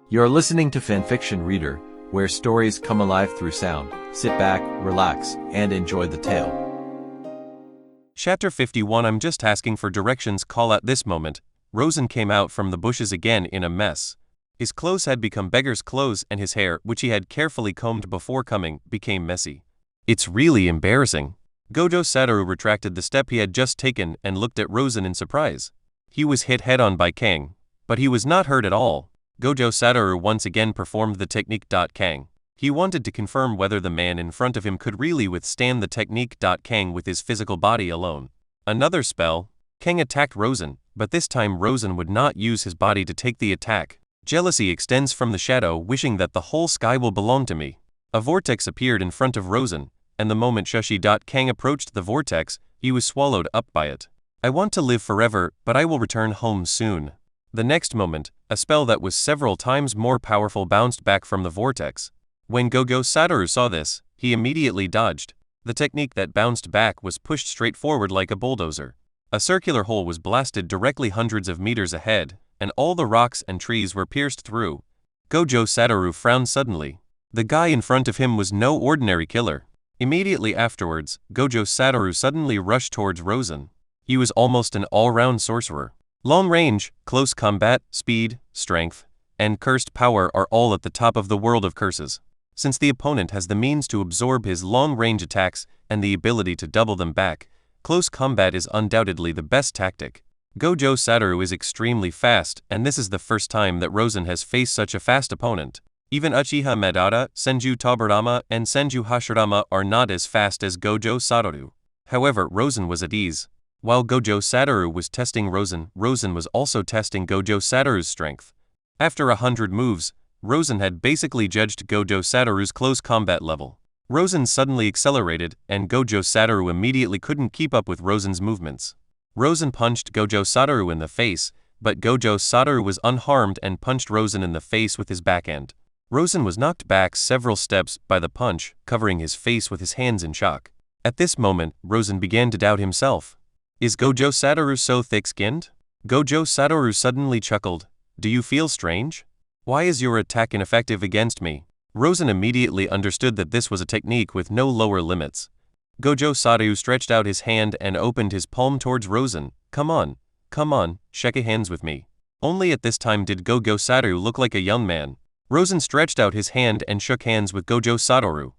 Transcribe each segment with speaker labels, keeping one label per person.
Speaker 1: You're listening to Fanfiction Reader, where stories come alive through sound. Sit back, relax, and enjoy the tale.
Speaker 2: Chapter 51. I'm just asking for directions. Call at this moment. Rosen came out from the bushes again in a mess. His clothes had become beggar's clothes and his hair, which he had carefully combed before coming, became messy. It's really embarrassing. Gojo Satoru retracted the step he had just taken and looked at Rosen in surprise. He was hit head-on by Kang, but he was not hurt at all. Gojo Satoru once again performed the technique. Kang. He wanted to confirm whether the man in front of him could really withstand the technique. Kang with his physical body alone. Another spell. Kang attacked Rosen, but this time Rosen would not use his body to take the attack. Jealousy extends from the shadow, wishing that the whole sky will belong to me. A vortex appeared in front of Rosen, and the moment Kang approached the vortex, he was swallowed up by it. I want to live forever, but I will return home soon. The next moment, a spell that was several times more powerful bounced back from the vortex. When Gojo Satoru saw this, he immediately dodged. The technique that bounced back was pushed straight forward like a bulldozer. A circular hole was blasted directly hundreds of meters ahead, and all the rocks and trees were pierced through. Gojo Satoru frowned suddenly. The guy in front of him was no ordinary killer. Immediately afterwards, Gojo Satoru suddenly rushed towards Rosen. He was almost an all-round sorcerer. Long range, close combat, speed, strength, and cursed power are all at the top of the world of curses. Since the opponent has the means to absorb his long-range attacks and the ability to double them back, close combat is undoubtedly the best tactic. Gojo Satoru is extremely fast, and this is the first time that Rosen has faced such a fast opponent. Even Uchiha Madara, Senju Tobirama, and Senju Hashirama are not as fast as Gojo Satoru. However, Rosen was at ease. While Gojo Satoru was testing Rosen, Rosen was also testing Gojo Satoru's strength. After 100 moves, Rosen had basically judged Gojo Satoru's close combat level. Rosen suddenly accelerated, and Gojo Satoru immediately couldn't keep up with Rosen's movements. Rosen punched Gojo Satoru in the face, but Gojo Satoru was unharmed and punched Rosen in the face with his backhand. Rosen was knocked back several steps by the punch, covering his face with his hands in shock. At this moment, Rosen began to doubt himself. Is Gojo Satoru so thick-skinned? Gojo Satoru suddenly chuckled. Do you feel strange? Why is your attack ineffective against me? Rosen immediately understood that this was a technique with no lower limits. Gojo Satoru stretched out his hand and opened his palm towards Rosen. Come on, shake hands with me. Only at this time did Gojo Satoru look like a young man. Rosen stretched out his hand and shook hands with Gojo Satoru.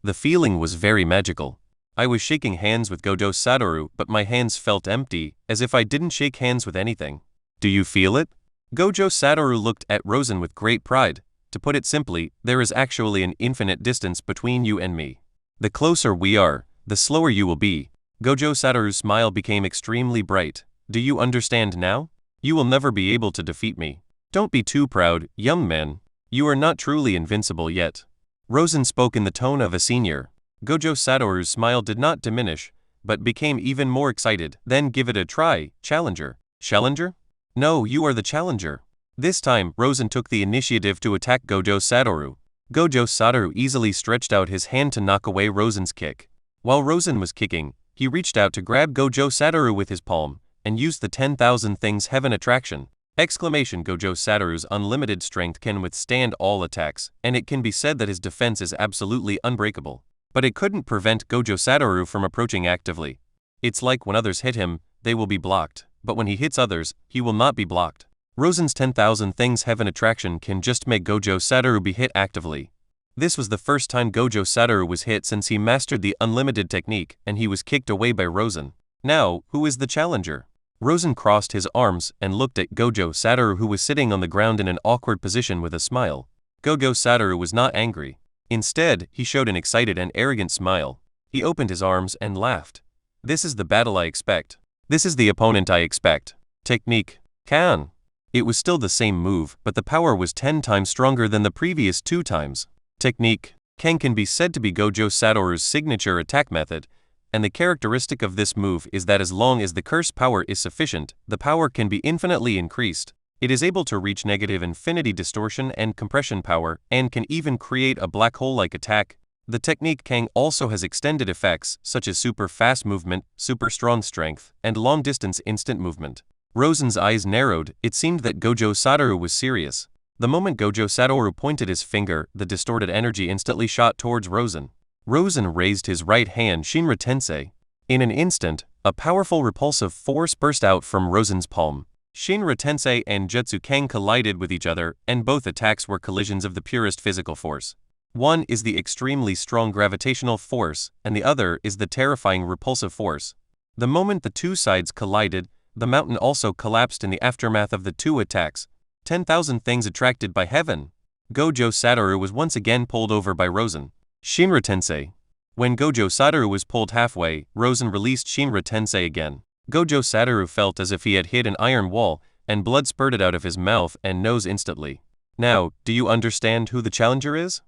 Speaker 2: The feeling was very magical. I was shaking hands with Gojo Satoru, but my hands felt empty, as if I didn't shake hands with anything. Do you feel it? Gojo Satoru looked at Rosen with great pride. To put it simply, there is actually an infinite distance between you and me. The closer we are, the slower you will be. Gojo Satoru's smile became extremely bright. Do you understand now? You will never be able to defeat me. Don't be too proud, young man. You are not truly invincible yet. Rosen spoke in the tone of a senior. Gojo Satoru's smile did not diminish, but became even more excited. Then give it a try, challenger. Challenger? No, you are the challenger. This time, Rosen took the initiative to attack Gojo Satoru. Gojo Satoru easily stretched out his hand to knock away Rosen's kick. While Rosen was kicking, he reached out to grab Gojo Satoru with his palm, and used the 10,000 Things Heaven attraction. Gojo Satoru's unlimited strength can withstand all attacks, and it can be said that his defense is absolutely unbreakable. But it couldn't prevent Gojo Satoru from approaching actively. It's like when others hit him, they will be blocked, but when he hits others, he will not be blocked. Rosen's 10,000 Things Heaven attraction can just make Gojo Satoru be hit actively. This was the first time Gojo Satoru was hit since he mastered the unlimited technique, and he was kicked away by Rosen. Now, who is the challenger? Rosen crossed his arms and looked at Gojo Satoru, who was sitting on the ground in an awkward position with a smile. Gojo Satoru was not angry. Instead, he showed an excited and arrogant smile. He opened his arms and laughed. This is the battle I expect. This is the opponent I expect. Technique. Kan. It was still the same move, but the power was 10 times stronger than the previous 2 times. Technique. Kan can be said to be Gojo Satoru's signature attack method, and the characteristic of this move is that as long as the curse power is sufficient, the power can be infinitely increased. It is able to reach negative infinity distortion and compression power, and can even create a black hole-like attack. The technique Kang also has extended effects, such as super fast movement, super strong strength, and long-distance instant movement. Rosen's eyes narrowed. It seemed that Gojo Satoru was serious. The moment Gojo Satoru pointed his finger, the distorted energy instantly shot towards Rosen. Rosen raised his right hand Shinra Tensei. In an instant, a powerful repulsive force burst out from Rosen's palm. Shinra Tensei and Jutsu Kang collided with each other, and both attacks were collisions of the purest physical force. One is the extremely strong gravitational force, and the other is the terrifying repulsive force. The moment the two sides collided, the mountain also collapsed in the aftermath of the two attacks. 10,000 things attracted by heaven. Gojo Satoru was once again pulled over by Rosen. Shinra Tensei. When Gojo Satoru was pulled halfway, Rosen released Shinra Tensei again. Gojo Satoru felt as if he had hit an iron wall, and blood spurted out of his mouth and nose instantly. Now, do you understand who the challenger is?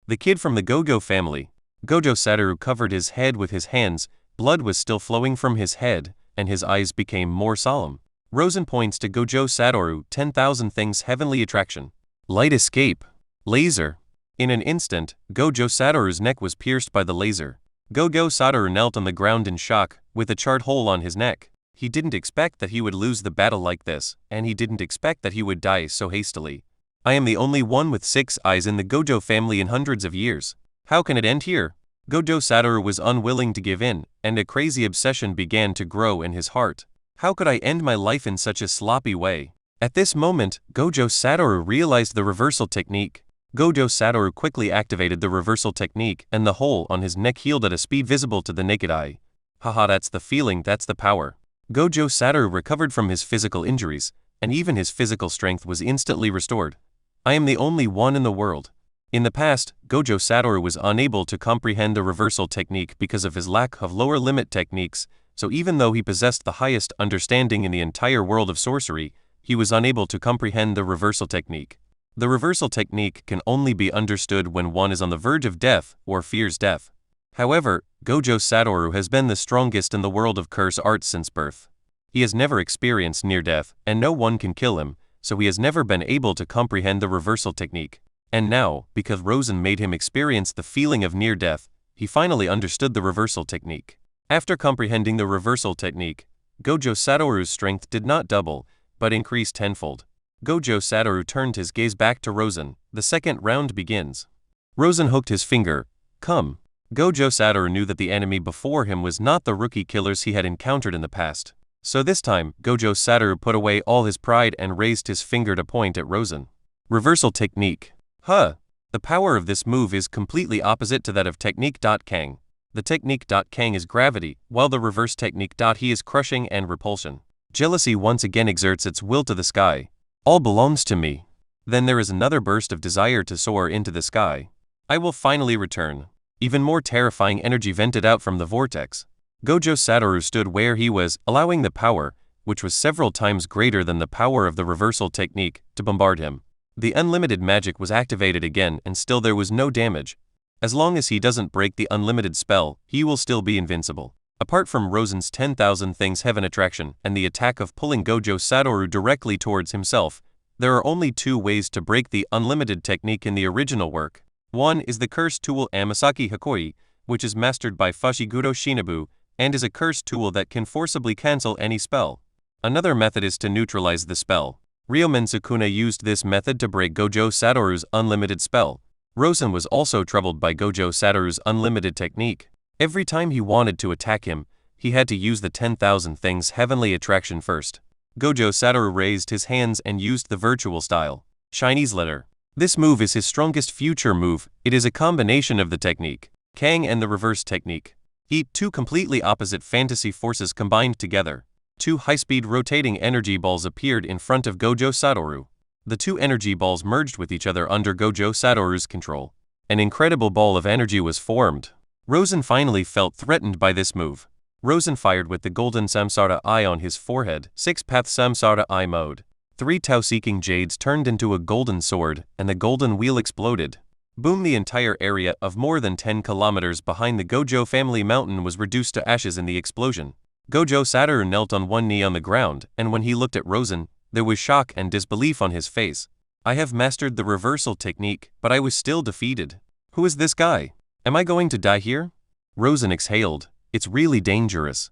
Speaker 2: The kid from the Gogo family. Gojo Satoru covered his head with his hands, blood was still flowing from his head, and his eyes became more solemn. Rosen points to Gojo Satoru, 10,000 things heavenly attraction. Light escape. Laser. In an instant, Gojo Satoru's neck was pierced by the laser. Gojo Satoru knelt on the ground in shock, with a charred hole on his neck. He didn't expect that he would lose the battle like this, and he didn't expect that he would die so hastily. I am the only one with 6 eyes in the Gojo family in hundreds of years. How can it end here? Gojo Satoru was unwilling to give in, and a crazy obsession began to grow in his heart. How could I end my life in such a sloppy way? At this moment, Gojo Satoru realized the reversal technique. Gojo Satoru quickly activated the reversal technique, and the hole on his neck healed at a speed visible to the naked eye. Haha, that's the feeling, that's the power. Gojo Satoru recovered from his physical injuries, and even his physical strength was instantly restored. I am the only one in the world. In the past, Gojo Satoru was unable to comprehend the reversal technique because of his lack of lower limit techniques, so even though he possessed the highest understanding in the entire world of sorcery, he was unable to comprehend the reversal technique. The reversal technique can only be understood when one is on the verge of death or fears death. However, Gojo Satoru has been the strongest in the world of curse arts since birth. He has never experienced near death, and no one can kill him, so he has never been able to comprehend the reversal technique. And now, because Rosen made him experience the feeling of near death, he finally understood the reversal technique. After comprehending the reversal technique, Gojo Satoru's strength did not double, but increased tenfold. Gojo Satoru turned his gaze back to Rosen. The second round begins. Rosen hooked his finger. Come. Gojo Satoru knew that the enemy before him was not the rookie killers he had encountered in the past. So this time, Gojo Satoru put away all his pride and raised his finger to point at Rosen. Reversal technique. Huh. The power of this move is completely opposite to that of technique. Kang. The technique. Kang is gravity, while the reverse technique. He is crushing and repulsion. Jealousy once again exerts its will to the sky. All belongs to me. Then there is another burst of desire to soar into the sky. I will finally return. Even more terrifying energy vented out from the vortex. Gojo Satoru stood where he was, allowing the power, which was several times greater than the power of the reversal technique, to bombard him. The unlimited magic was activated again, and still there was no damage. As long as he doesn't break the unlimited spell, he will still be invincible. Apart from Rosen's 10,000 things heaven attraction and the attack of pulling Gojo Satoru directly towards himself, there are only 2 ways to break the unlimited technique in the original work. One is the curse tool Amasaki Hakoi, which is mastered by Fushiguro Shinobu, and is a curse tool that can forcibly cancel any spell. Another method is to neutralize the spell. Ryomen Sukuna used this method to break Gojo Satoru's unlimited spell. Rosen was also troubled by Gojo Satoru's unlimited technique. Every time he wanted to attack him, he had to use the 10,000 things heavenly attraction first. Gojo Satoru raised his hands and used the virtual style. Chinese letter. This move is his strongest future move. It is a combination of the technique, Kang, and the reverse technique. 2 completely opposite fantasy forces combined together. 2 high-speed rotating energy balls appeared in front of Gojo Satoru. The 2 energy balls merged with each other under Gojo Satoru's control. An incredible ball of energy was formed. Rosen finally felt threatened by this move. Rosen fired with the golden Samsara eye on his forehead, 6-path Samsara eye mode. 3 Tao-seeking jades turned into a golden sword, and the golden wheel exploded. Boom! The entire area of more than 10 kilometers behind the Gojo family mountain was reduced to ashes in the explosion. Gojo Satoru knelt on one knee on the ground, and when he looked at Rosen, there was shock and disbelief on his face. I have mastered the reversal technique, but I was still defeated. Who is this guy? Am I going to die here? Rosen exhaled. It's really dangerous.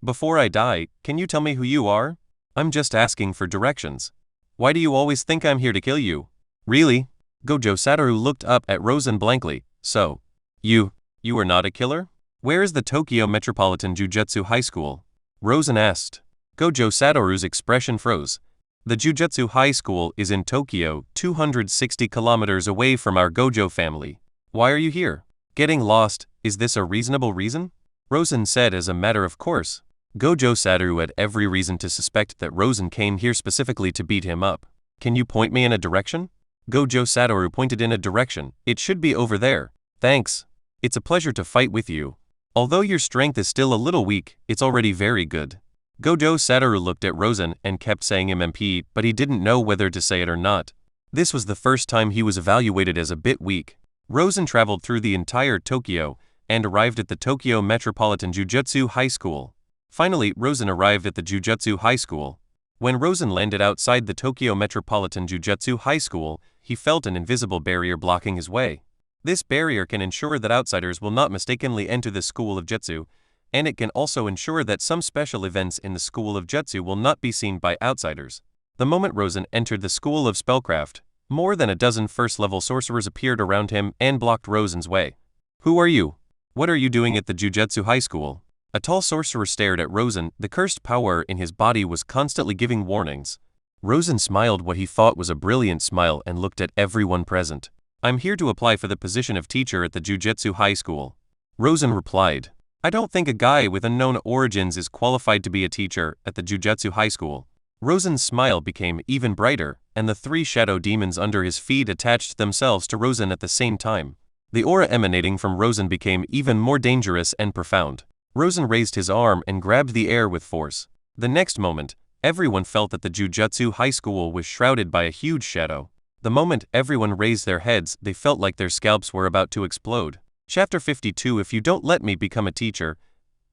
Speaker 2: Before I die, can you tell me who you are? I'm just asking for directions. Why do you always think I'm here to kill you? Really? Gojo Satoru looked up at Rosen blankly. So, you are not a killer? Where is the Tokyo Metropolitan Jujutsu High School? Rosen asked. Gojo Satoru's expression froze. The Jujutsu High School is in Tokyo, 260 kilometers away from our Gojo family. Why are you here? Getting lost, is this a reasonable reason? Rosen said as a matter of course. Gojo Satoru had every reason to suspect that Rosen came here specifically to beat him up. Can you point me in a direction? Gojo Satoru pointed in a direction. It should be over there. Thanks. It's a pleasure to fight with you. Although your strength is still a little weak, it's already very good. Gojo Satoru looked at Rosen and kept saying MMP, but he didn't know whether to say it or not. This was the first time he was evaluated as a bit weak. Rosen traveled through the entire Tokyo and arrived at the Tokyo Metropolitan Jujutsu High School. Finally, Rosen arrived at the Jujutsu High School. When Rosen landed outside the Tokyo Metropolitan Jujutsu High School, he felt an invisible barrier blocking his way. This barrier can ensure that outsiders will not mistakenly enter the School of Jutsu, and it can also ensure that some special events in the School of Jutsu will not be seen by outsiders. The moment Rosen entered the School of Spellcraft, more than a dozen first-level sorcerers appeared around him and blocked Rosen's way. Who are you? What are you doing at the Jujutsu High School? A tall sorcerer stared at Rosen. The cursed power in his body was constantly giving warnings. Rosen smiled what he thought was a brilliant smile and looked at everyone present. I'm here to apply for the position of teacher at the Jujutsu High School. Rosen replied. I don't think a guy with unknown origins is qualified to be a teacher at the Jujutsu High School. Rosen's smile became even brighter, and the three shadow demons under his feet attached themselves to Rosen at the same time. The aura emanating from Rosen became even more dangerous and profound. Rosen raised his arm and grabbed the air with force. The next moment, everyone felt that the Jujutsu High School was shrouded by a huge shadow. The moment everyone raised their heads, they felt like their scalps were about to explode. Chapter 52 If you don't let me become a teacher,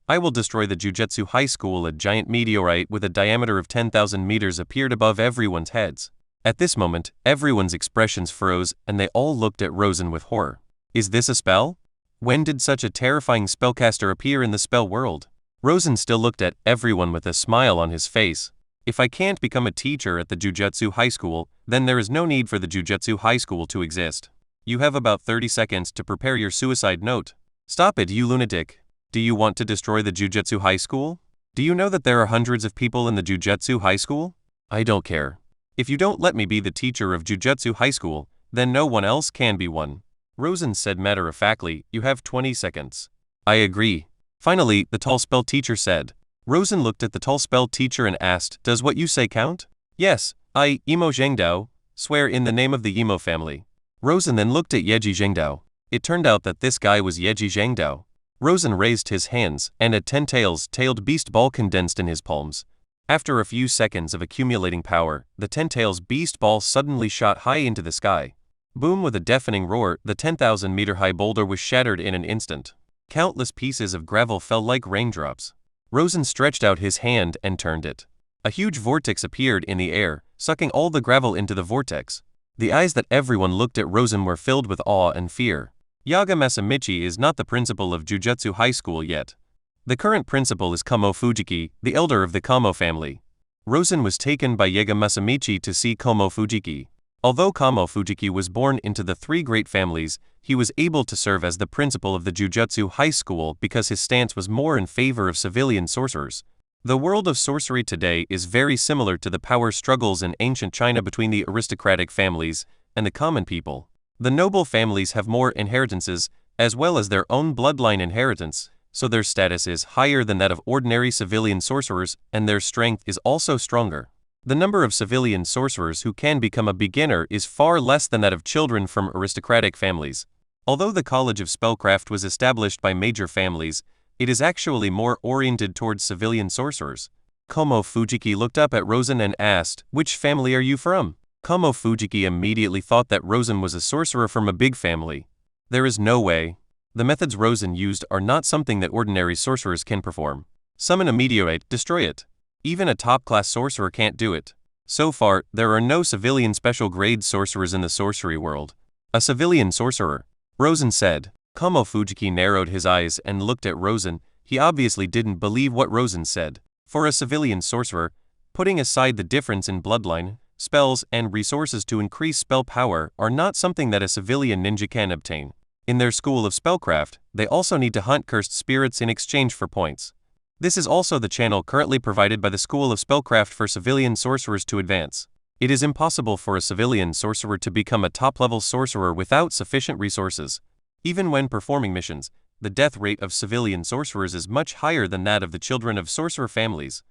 Speaker 2: I will destroy the Jujutsu High School. A giant meteorite with a diameter of 10,000 meters appeared above everyone's heads. At this moment, everyone's expressions froze and they all looked at Rosen with horror. Is this a spell? When did such a terrifying spellcaster appear in the spell world? Rosen still looked at everyone with a smile on his face. If I can't become a teacher at the Jujutsu High School, then there is no need for the Jujutsu High School to exist. You have about 30 seconds to prepare your suicide note. Stop it, you lunatic. Do you want to destroy the Jujutsu High School? Do you know that there are hundreds of people in the Jujutsu High School? I don't care. If you don't let me be the teacher of Jujutsu High School, then no one else can be one. Rosen said matter-of-factly, you have 20 seconds. I agree. Finally, the tall spell teacher said. Rosen looked at the tall spell teacher and asked, does what you say count? Yes, I, Imo Zhengdao, swear in the name of the Imo family. Rosen then looked at Yeji Zhengdao. It turned out that this guy was Yeji Zhengdao. Rosen raised his hands, and a 10-tailed beast ball condensed in his palms. After a few seconds of accumulating power, the 10-tails beast ball suddenly shot high into the sky. Boom! With a deafening roar, the 10,000-meter-high boulder was shattered in an instant. Countless pieces of gravel fell like raindrops. Rosen stretched out his hand and turned it. A huge vortex appeared in the air, sucking all the gravel into the vortex. The eyes that everyone looked at Rosen were filled with awe and fear. Yaga Masamichi is not the principal of Jujutsu High School yet. The current principal is Komo Fujiki, the elder of the Komo family. Rosen was taken by Yaga Masamichi to see Komo Fujiki. Although Komo Fujiki was born into the three great families, he was able to serve as the principal of the Jujutsu High School because his stance was more in favor of civilian sorcerers. The world of sorcery today is very similar to the power struggles in ancient China between the aristocratic families and the common people. The noble families have more inheritances, as well as their own bloodline inheritance, so their status is higher than that of ordinary civilian sorcerers, and their strength is also stronger. The number of civilian sorcerers who can become a beginner is far less than that of children from aristocratic families. Although the College of Spellcraft was established by major families, it is actually more oriented towards civilian sorcerers. Komo Fujiki looked up at Rosen and asked, which family are you from? Komo Fujiki immediately thought that Rosen was a sorcerer from a big family. There is no way. The methods Rosen used are not something that ordinary sorcerers can perform. Summon a meteorite, destroy it. Even a top-class sorcerer can't do it. So far, there are no civilian special grade sorcerers in the sorcery world. A civilian sorcerer, Rosen said. Komo Fujiki narrowed his eyes and looked at Rosen. He obviously didn't believe what Rosen said. For a civilian sorcerer, putting aside the difference in bloodline, spells, and resources to increase spell power are not something that a civilian ninja can obtain. In their school of spellcraft, they also need to hunt cursed spirits in exchange for points. This is also the channel currently provided by the School of Spellcraft for civilian sorcerers to advance. It is impossible for a civilian sorcerer to become a top-level sorcerer without sufficient resources. Even when performing missions, the death rate of civilian sorcerers is much higher than that of the children of sorcerer families.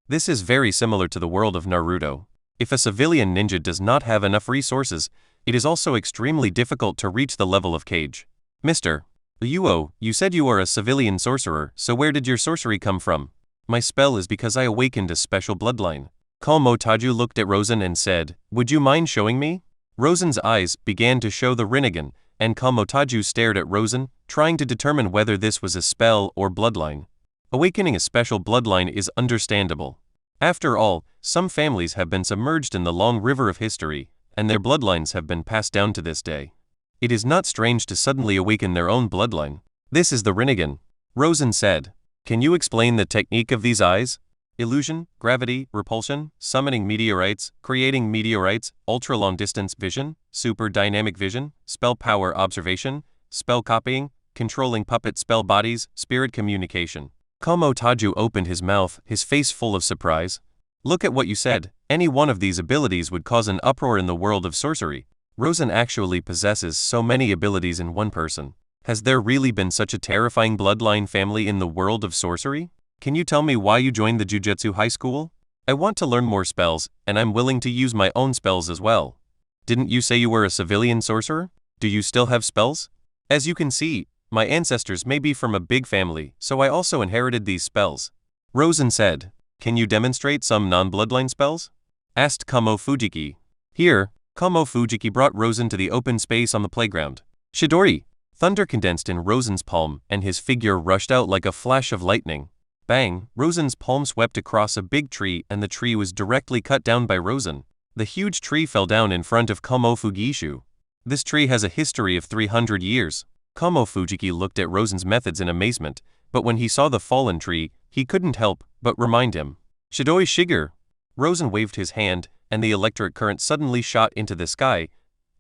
Speaker 2: This is very similar to the world of Naruto. If a civilian ninja does not have enough resources, it is also extremely difficult to reach the level of Cage. Mr. Yuo, you said you are a civilian sorcerer, so where did your sorcery come from? My spell is because I awakened a special bloodline. Kalmotaju looked at Rosen and said, would you mind showing me? Rosen's eyes began to show the Rinnegan, and Kalmotaju stared at Rosen, trying to determine whether this was a spell or bloodline. Awakening a special bloodline is understandable. After all, some families have been submerged in the long river of history, and their bloodlines have been passed down to this day. It is not strange to suddenly awaken their own bloodline. This is the Rinnegan. Rosen said. Can you explain the technique of these eyes? Illusion, gravity, repulsion, summoning meteorites, creating meteorites, ultra-long distance vision, super dynamic vision, spell power observation, spell copying, controlling puppet spell bodies, spirit communication. Kalmotaju opened his mouth, his face full of surprise. Look at what you said. Any one of these abilities would cause an uproar in the world of sorcery. Rosen actually possesses so many abilities in one person. Has there really been such a terrifying bloodline family in the world of sorcery? Can you tell me why you joined the Jujutsu High School? I want to learn more spells, and I'm willing to use my own spells as well. Didn't you say you were a civilian sorcerer? Do you still have spells? As you can see, my ancestors may be from a big family, so I also inherited these spells. Rosen said. Can you demonstrate some non-bloodline spells? Asked Kamo Fujiki. Here, Kamo Fujiki brought Rosen to the open space on the playground. Shidori! Thunder condensed in Rosen's palm, and his figure rushed out like a flash of lightning. Bang! Rosen's palm swept across a big tree, and the tree was directly cut down by Rosen. The huge tree fell down in front of Kamo Fugishu. This tree has a history of 300 years. Kamo Fujiki looked at Rosen's methods in amazement, but when he saw the fallen tree, he couldn't help but remind him. Shidoi Shiger! Rosen waved his hand, and the electric current suddenly shot into the sky,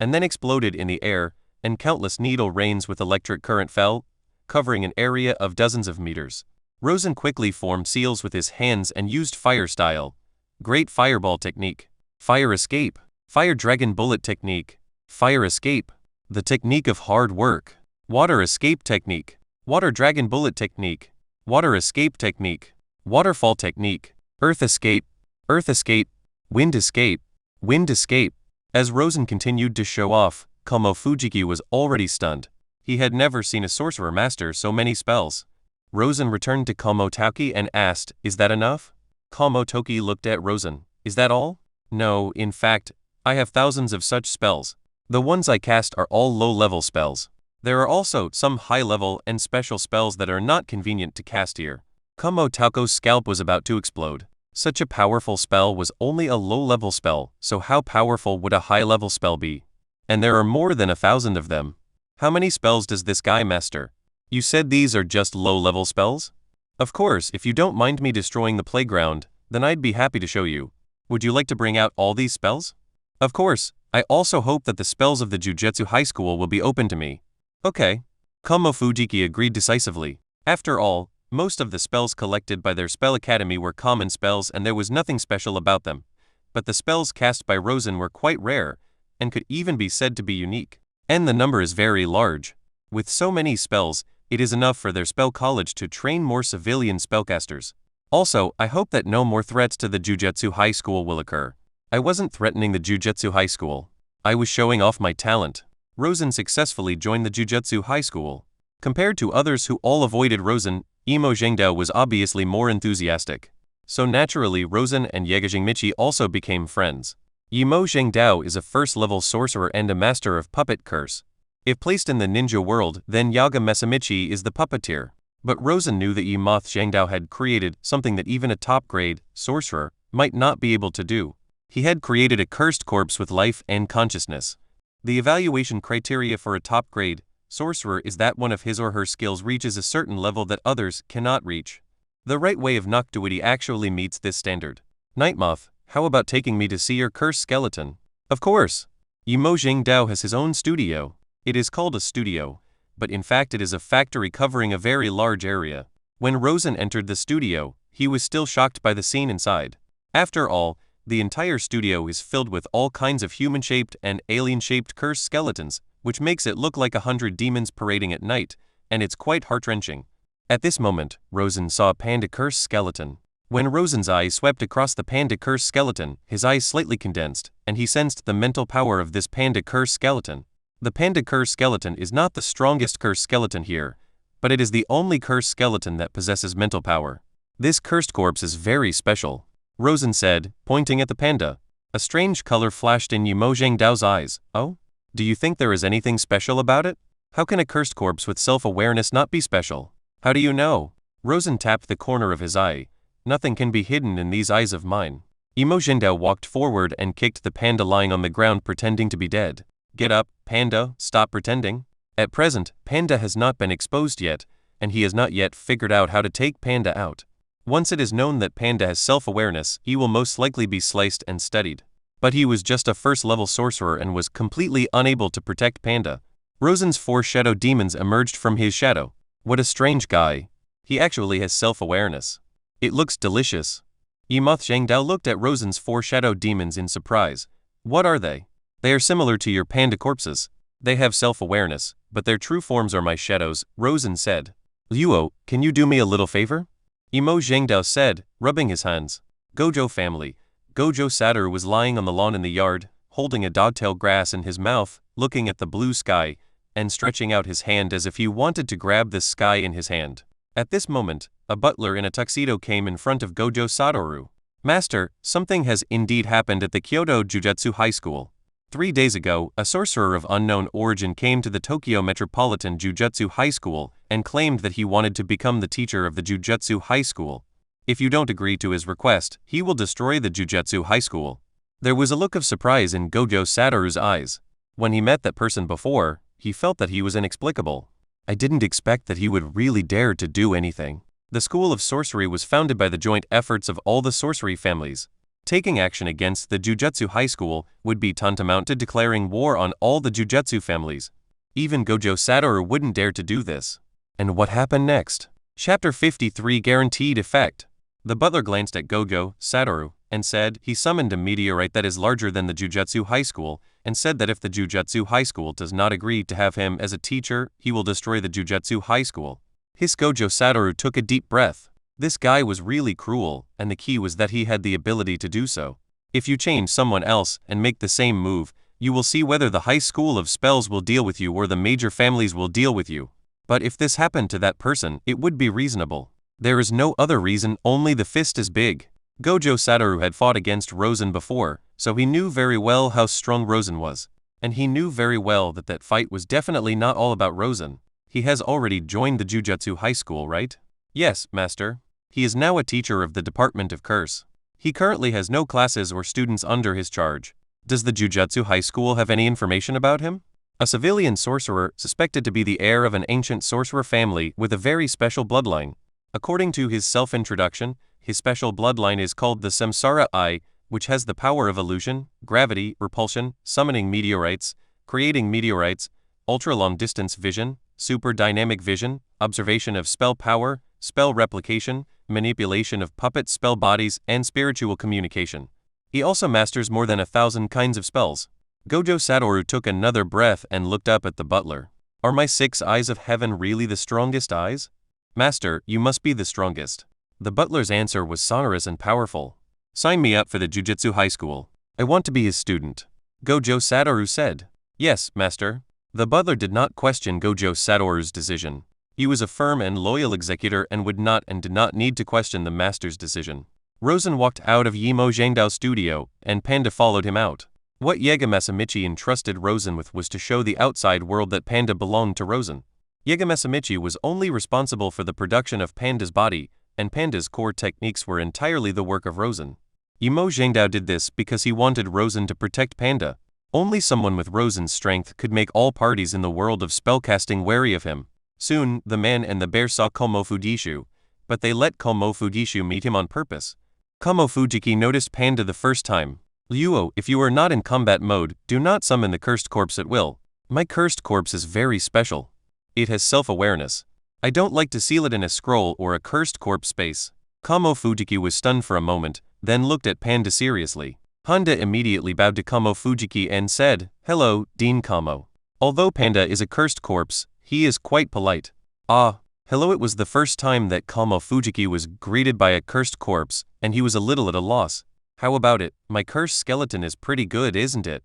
Speaker 2: and then exploded in the air, and countless needle rains with electric current fell, covering an area of dozens of meters. Rosen quickly formed seals with his hands and used fire style. Great fireball technique. Fire escape. Fire dragon bullet technique. Fire escape. The technique of hard work. Water escape technique. Water dragon bullet technique. Water escape technique. Waterfall technique. Earth escape. Earth escape. Wind escape. Wind escape. As Rosen continued to show off, Kamo Fujiki was already stunned. He had never seen a sorcerer master so many spells. Rosen returned to Kamo Toki and asked, is that enough? Kamo Toki looked at Rosen. Is that all? No, in fact, I have thousands of such spells. The ones I cast are all low-level spells. There are also some high-level and special spells that are not convenient to cast here. Kamo Tako's scalp was about to explode. Such a powerful spell was only a low-level spell, so how powerful would a high-level spell be? And there are more than 1,000 of them. How many spells does this guy master? You said these are just low-level spells? Of course, if you don't mind me destroying the playground, then I'd be happy to show you. Would you like to bring out all these spells? Of course, I also hope that the spells of the Jujutsu High School will be open to me. Okay. Kamo Fujiki agreed decisively. After all, most of the spells collected by their spell academy were common spells and there was nothing special about them. But the spells cast by Rosen were quite rare, and could even be said to be unique. And the number is very large. With so many spells, it is enough for their spell college to train more civilian spellcasters. Also, I hope that no more threats to the Jujutsu High School will occur. I wasn't threatening the Jujutsu High School. I was showing off my talent. Rosen successfully joined the Jujutsu High School. Compared to others who all avoided Rosen, Imo Zhengdao was obviously more enthusiastic. So naturally Rosen and Yegajingmichi also became friends. Imo Zhengdao is a first-level sorcerer and a master of puppet curse. If placed in the ninja world, then Yaga Mesamichi is the puppeteer. But Rosen knew that Imo Zhengdao had created something that even a top-grade sorcerer might not be able to do. He had created a cursed corpse with life and consciousness. The evaluation criteria for a top-grade sorcerer is that one of his or her skills reaches a certain level that others cannot reach. The right way of Noctuity actually meets this standard. Nightmoth, How about taking me to see your cursed skeleton? Of course! Yimo Zhengdao has his own studio. It is called a studio, but in fact it is a factory covering a very large area. When Rosen entered the studio, he was still shocked by the scene inside. After all, the entire studio is filled with all kinds of human-shaped and alien-shaped cursed skeletons, which makes it look like 100 demons parading at night, and it's quite heart-wrenching. At this moment, Rosen saw a panda cursed skeleton. When Rosen's eyes swept across the panda cursed skeleton, his eyes slightly condensed, and he sensed the mental power of this panda cursed skeleton. The panda cursed skeleton is not the strongest cursed skeleton here, but it is the only cursed skeleton that possesses mental power. This cursed corpse is very special, Rosen said, pointing at the panda. A strange color flashed in Yimo Zhengdao's eyes. Oh? Do you think there is anything special about it? How can a cursed corpse with self-awareness not be special? How do you know? Rosen tapped the corner of his eye. Nothing can be hidden in these eyes of mine. Yimo Zhengdao walked forward and kicked the panda lying on the ground pretending to be dead. Get up, panda, stop pretending. At present, panda has not been exposed yet, and he has not yet figured out how to take panda out. Once it is known that panda has self-awareness, he will most likely be sliced and studied. But he was just a first-level sorcerer and was completely unable to protect panda. Rosen's 4 shadow demons emerged from his shadow. What a strange guy. He actually has self-awareness. It looks delicious. Yimo Zhengdao looked at Rosen's 4 shadow demons in surprise. What are they? They are similar to your panda corpses. They have self-awareness, but their true forms are my shadows, Rosen said. Luo, can you do me a little favor? Yimo Zhengdao said, rubbing his hands. Gojo family. Gojo Satoru was lying on the lawn in the yard, holding a dogtail grass in his mouth, looking at the blue sky, and stretching out his hand as if he wanted to grab the sky in his hand. At this moment, a butler in a tuxedo came in front of Gojo Satoru. Master, something has indeed happened at the Kyoto Jujutsu High School. 3 days ago, a sorcerer of unknown origin came to the Tokyo Metropolitan Jujutsu High School and claimed that he wanted to become the teacher of the Jujutsu High School. If you don't agree to his request, he will destroy the Jujutsu High School. There was a look of surprise in Gojo Satoru's eyes. When he met that person before, he felt that he was inexplicable. I didn't expect that he would really dare to do anything. The School of Sorcery was founded by the joint efforts of all the sorcery families. Taking action against the Jujutsu High School would be tantamount to declaring war on all the Jujutsu families. Even Gojo Satoru wouldn't dare to do this. And what happened next? Chapter 53 Guaranteed Effect. The butler glanced at Gojo Satoru and said he summoned a meteorite that is larger than the Jujutsu High School and said that if the Jujutsu High School does not agree to have him as a teacher, he will destroy the Jujutsu High School. His Gojo Satoru took a deep breath. This guy was really cruel, and the key was that he had the ability to do so. If you change someone else and make the same move, you will see whether the High School of Spells will deal with you or the major families will deal with you. But if this happened to that person, it would be reasonable. There is no other reason, only the fist is big. Gojo Satoru had fought against Rosen before, so he knew very well how strong Rosen was. And he knew very well that that fight was definitely not all about Rosen. He has already joined the Jujutsu High School, right? Yes, master. He is now a teacher of the Department of Curse. He currently has no classes or students under his charge. Does the Jujutsu High School have any information about him? A civilian sorcerer suspected to be the heir of an ancient sorcerer family with a very special bloodline. According to his self-introduction, his special bloodline is called the Samsara Eye, which has the power of illusion, gravity, repulsion, summoning meteorites, creating meteorites, ultra-long distance vision, super dynamic vision, observation of spell power, spell replication, manipulation of puppet spell bodies, and spiritual communication. He also masters more than 1,000 kinds of spells. Gojo Satoru took another breath and looked up at the butler. Are my 6 eyes of heaven really the strongest eyes? Master, you must be the strongest. The butler's answer was sonorous and powerful. Sign me up for the Jujutsu High School. I want to be his student. Gojo Satoru said. Yes, master. The butler did not question Gojo Satoru's decision. He was a firm and loyal executor and would not and did not need to question the master's decision. Rosen walked out of Yimo Zhengdao's studio, and Panda followed him out. What Yega Masamichi entrusted Rosen with was to show the outside world that Panda belonged to Rosen. Yega Masamichi was only responsible for the production of Panda's body, and Panda's core techniques were entirely the work of Rosen. Yimo Zhengdao did this because he wanted Rosen to protect Panda. Only someone with Rosen's strength could make all parties in the world of spellcasting wary of him. Soon, the man and the bear saw Komo Fudishu, but they let Komo Fudishu meet him on purpose. Kamo Fujiki noticed Panda the first time. Luo, if you are not in combat mode, do not summon the cursed corpse at will. My cursed corpse is very special. It has self-awareness. I don't like to seal it in a scroll or a cursed corpse space. Kamo Fujiki was stunned for a moment, then looked at Panda seriously. Panda immediately bowed to Kamo Fujiki and said, "Hello, Dean Kamo." Although Panda is a cursed corpse, he is quite polite. Ah, hello. It was the first time that Kamo Fujiki was greeted by a cursed corpse, and he was a little at a loss. How about it? My cursed skeleton is pretty good, isn't it?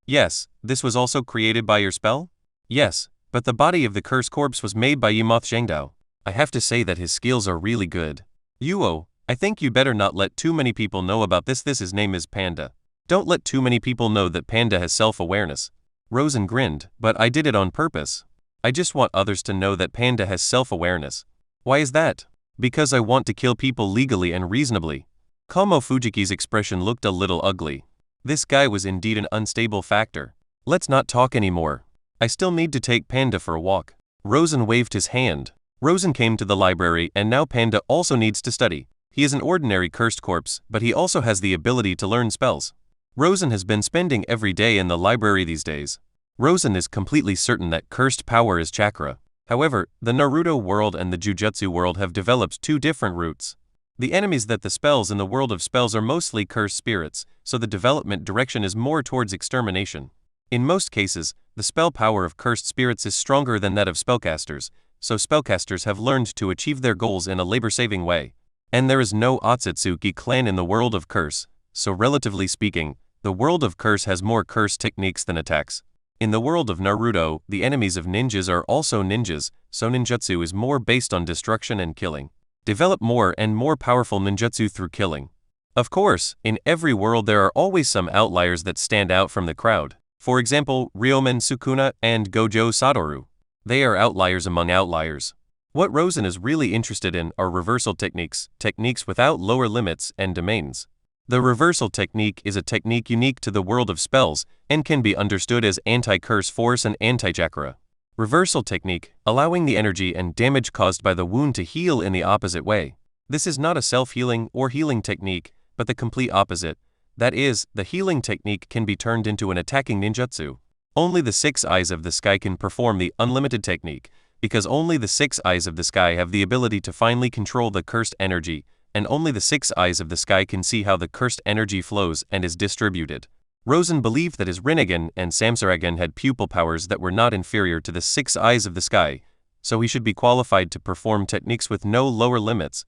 Speaker 2: Yes, this was also created by your spell? Yes, but the body of the cursed corpse was made by Yimoth Zhengdao. I have to say that his skills are really good. Yuo, I think you better not let too many people know about this. His name is Panda. Don't let too many people know that Panda has self-awareness. Rosen grinned, but I did it on purpose. I just want others to know that Panda has self-awareness. Why is that? Because I want to kill people legally and reasonably. Kamo Fujiki's expression looked a little ugly. This guy was indeed an unstable factor. Let's not talk anymore. I still need to take Panda for a walk. Rosen waved his hand. Rosen came to the library, and now Panda also needs to study. He is an ordinary cursed corpse, but he also has the ability to learn spells. Rosen has been spending every day in the library these days. Rosen is completely certain that cursed power is chakra. However, the Naruto world and the Jujutsu world have developed two different routes. The enemies that the spells in the world of spells are mostly cursed spirits, so the development direction is more towards extermination. In most cases, the spell power of cursed spirits is stronger than that of spellcasters, so spellcasters have learned to achieve their goals in a labor-saving way. And there is no Otsutsuki clan in the world of curse, so relatively speaking, the world of curse has more curse techniques than attacks. In the world of Naruto, the enemies of ninjas are also ninjas, so ninjutsu is more based on destruction and killing. Develop more and more powerful ninjutsu through killing. Of course, in every world there are always some outliers that stand out from the crowd. For example, Ryomen Sukuna and Gojo Satoru. They are outliers among outliers. What Rosen is really interested in are reversal techniques, techniques without lower limits and domains. The reversal technique is a technique unique to the world of spells and can be understood as anti-curse force and anti-chakra. Reversal technique, allowing the energy and damage caused by the wound to heal in the opposite way. This is not a self-healing or healing technique, but the complete opposite. That is, the healing technique can be turned into an attacking ninjutsu. Only the 6 eyes of the sky can perform the unlimited technique, because only the 6 eyes of the sky have the ability to finally control the cursed energy, and only the 6 eyes of the sky can see how the cursed energy flows and is distributed. Rosen believed that his Rinnegan and Samsaragan had pupil powers that were not inferior to the 6 eyes of the sky, so he should be qualified to perform techniques with no lower limits.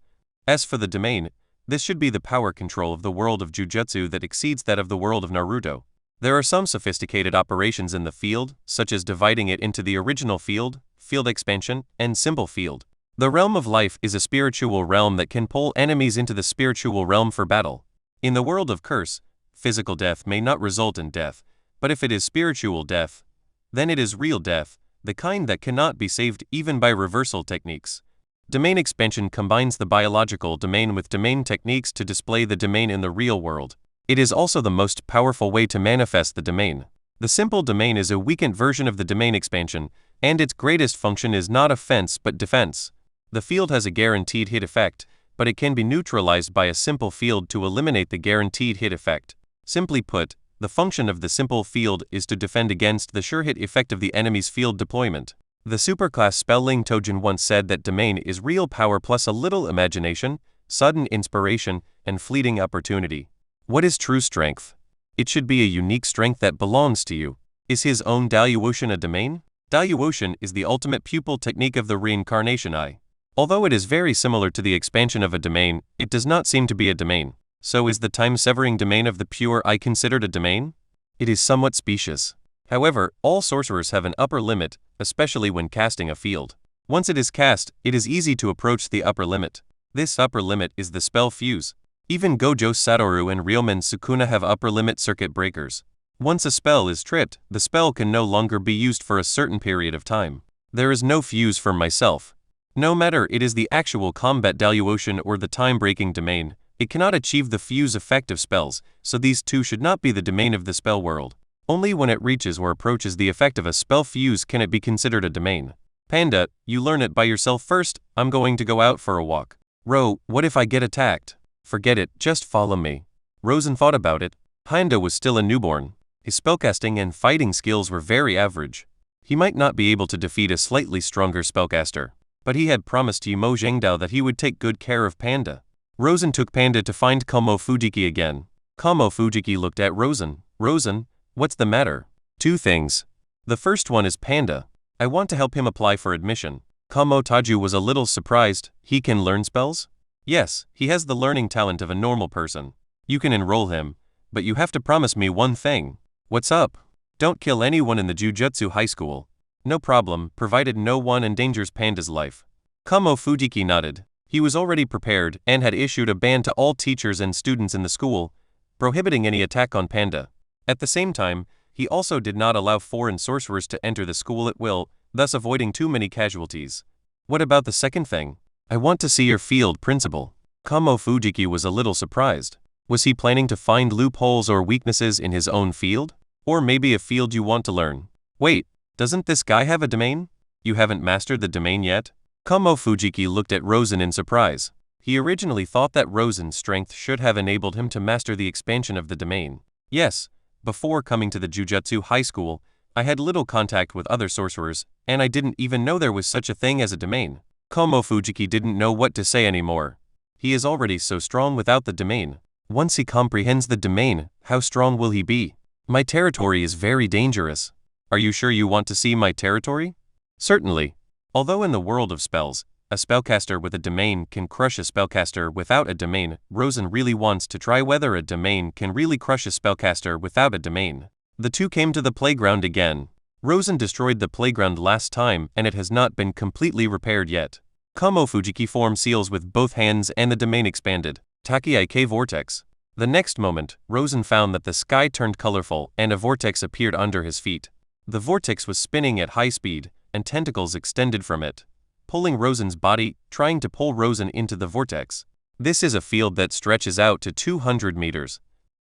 Speaker 2: As for the domain, this should be the power control of the world of Jujutsu that exceeds that of the world of Naruto. There are some sophisticated operations in the field, such as dividing it into the original field, field expansion, and symbol field. The realm of life is a spiritual realm that can pull enemies into the spiritual realm for battle. In the world of curse, physical death may not result in death, but if it is spiritual death, then it is real death, the kind that cannot be saved even by reversal techniques. Domain expansion combines the biological domain with domain techniques to display the domain in the real world. It is also the most powerful way to manifest the domain. The simple domain is a weakened version of the domain expansion, and its greatest function is not offense but defense. The field has a guaranteed hit effect, but it can be neutralized by a simple field to eliminate the guaranteed hit effect. Simply put, the function of the simple field is to defend against the sure hit effect of the enemy's field deployment. The superclass spelling Tojin once said that domain is real power plus a little imagination, sudden inspiration, and fleeting opportunity. What is true strength? It should be a unique strength that belongs to you. Is his own Dalyuoshin a domain? Dalyuoshin is the ultimate pupil technique of the reincarnation eye. Although it is very similar to the expansion of a domain, it does not seem to be a domain. So is the time-severing domain of the pure eye considered a domain? It is somewhat specious. However, all sorcerers have an upper limit, especially when casting a field. Once it is cast, it is easy to approach the upper limit. This upper limit is the spell fuse. Even Gojo Satoru and Ryomen Sukuna have upper limit circuit breakers. Once a spell is tripped, the spell can no longer be used for a certain period of time. There is no fuse for myself. No matter it is the actual combat Dalyuoshin or the time-breaking domain, it cannot achieve the fuse effect of spells, so these two should not be the domain of the spell world. Only when it reaches or approaches the effect of a spell fuse can it be considered a domain. Panda, you learn it by yourself first. I'm going to go out for a walk. Ro, what if I get attacked? Forget it, just follow me. Rosen thought about it. Panda was still a newborn. His spellcasting and fighting skills were very average. He might not be able to defeat a slightly stronger spellcaster, but he had promised Yimo Zhengdao that he would take good care of Panda. Rosen took Panda to find Kamo Fujiki again. Kamo Fujiki looked at Rosen. Rosen, what's the matter? Two things. The first one is Panda. I want to help him apply for admission. Kamo Taju was a little surprised. He can learn spells? Yes, he has the learning talent of a normal person. You can enroll him, but you have to promise me one thing. What's up? Don't kill anyone in the Jujutsu high school. No problem, provided no one endangers Panda's life. Kamo Fujiki nodded. He was already prepared and had issued a ban to all teachers and students in the school, prohibiting any attack on Panda. At the same time, he also did not allow foreign sorcerers to enter the school at will, thus avoiding too many casualties. What about the second thing? I want to see your field principal. Kamo Fujiki was a little surprised. Was he planning to find loopholes or weaknesses in his own field? Or maybe a field you want to learn? Wait, doesn't this guy have a domain? You haven't mastered the domain yet? Kamo Fujiki looked at Rosen in surprise. He originally thought that Rosen's strength should have enabled him to master the expansion of the domain. Yes, before coming to the Jujutsu high school, I had little contact with other sorcerers, and I didn't even know there was such a thing as a domain. Kamo Fujiki didn't know what to say anymore. He is already so strong without the domain. Once he comprehends the domain, how strong will he be? My territory is very dangerous. Are you sure you want to see my territory? Certainly. Although in the world of spells, a spellcaster with a domain can crush a spellcaster without a domain, Rosen really wants to try whether a domain can really crush a spellcaster without a domain. The two came to the playground again. Rosen destroyed the playground last time and it has not been completely repaired yet. Kamo Fujiki formed seals with both hands and the domain expanded. Takiai vortex. The next moment, Rosen found that the sky turned colorful and a vortex appeared under his feet. The vortex was spinning at high speed, and tentacles extended from it, pulling Rosen's body, trying to pull Rosen into the vortex. This is a field that stretches out to 200 meters.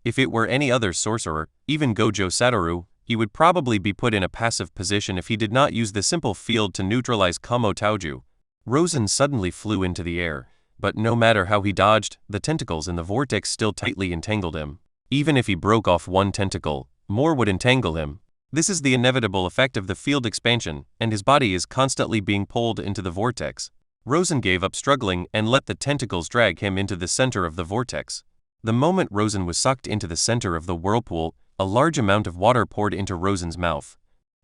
Speaker 2: If it were any other sorcerer, even Gojo Satoru, he would probably be put in a passive position if he did not use the simple field to neutralize Kamo Tauju. Rosen suddenly flew into the air, but no matter how he dodged, the tentacles in the vortex still tightly entangled him. Even if he broke off one tentacle, more would entangle him. This is the inevitable effect of the field expansion, and his body is constantly being pulled into the vortex. Rosen gave up struggling and let the tentacles drag him into the center of the vortex. The moment Rosen was sucked into the center of the whirlpool, a large amount of water poured into Rosen's mouth.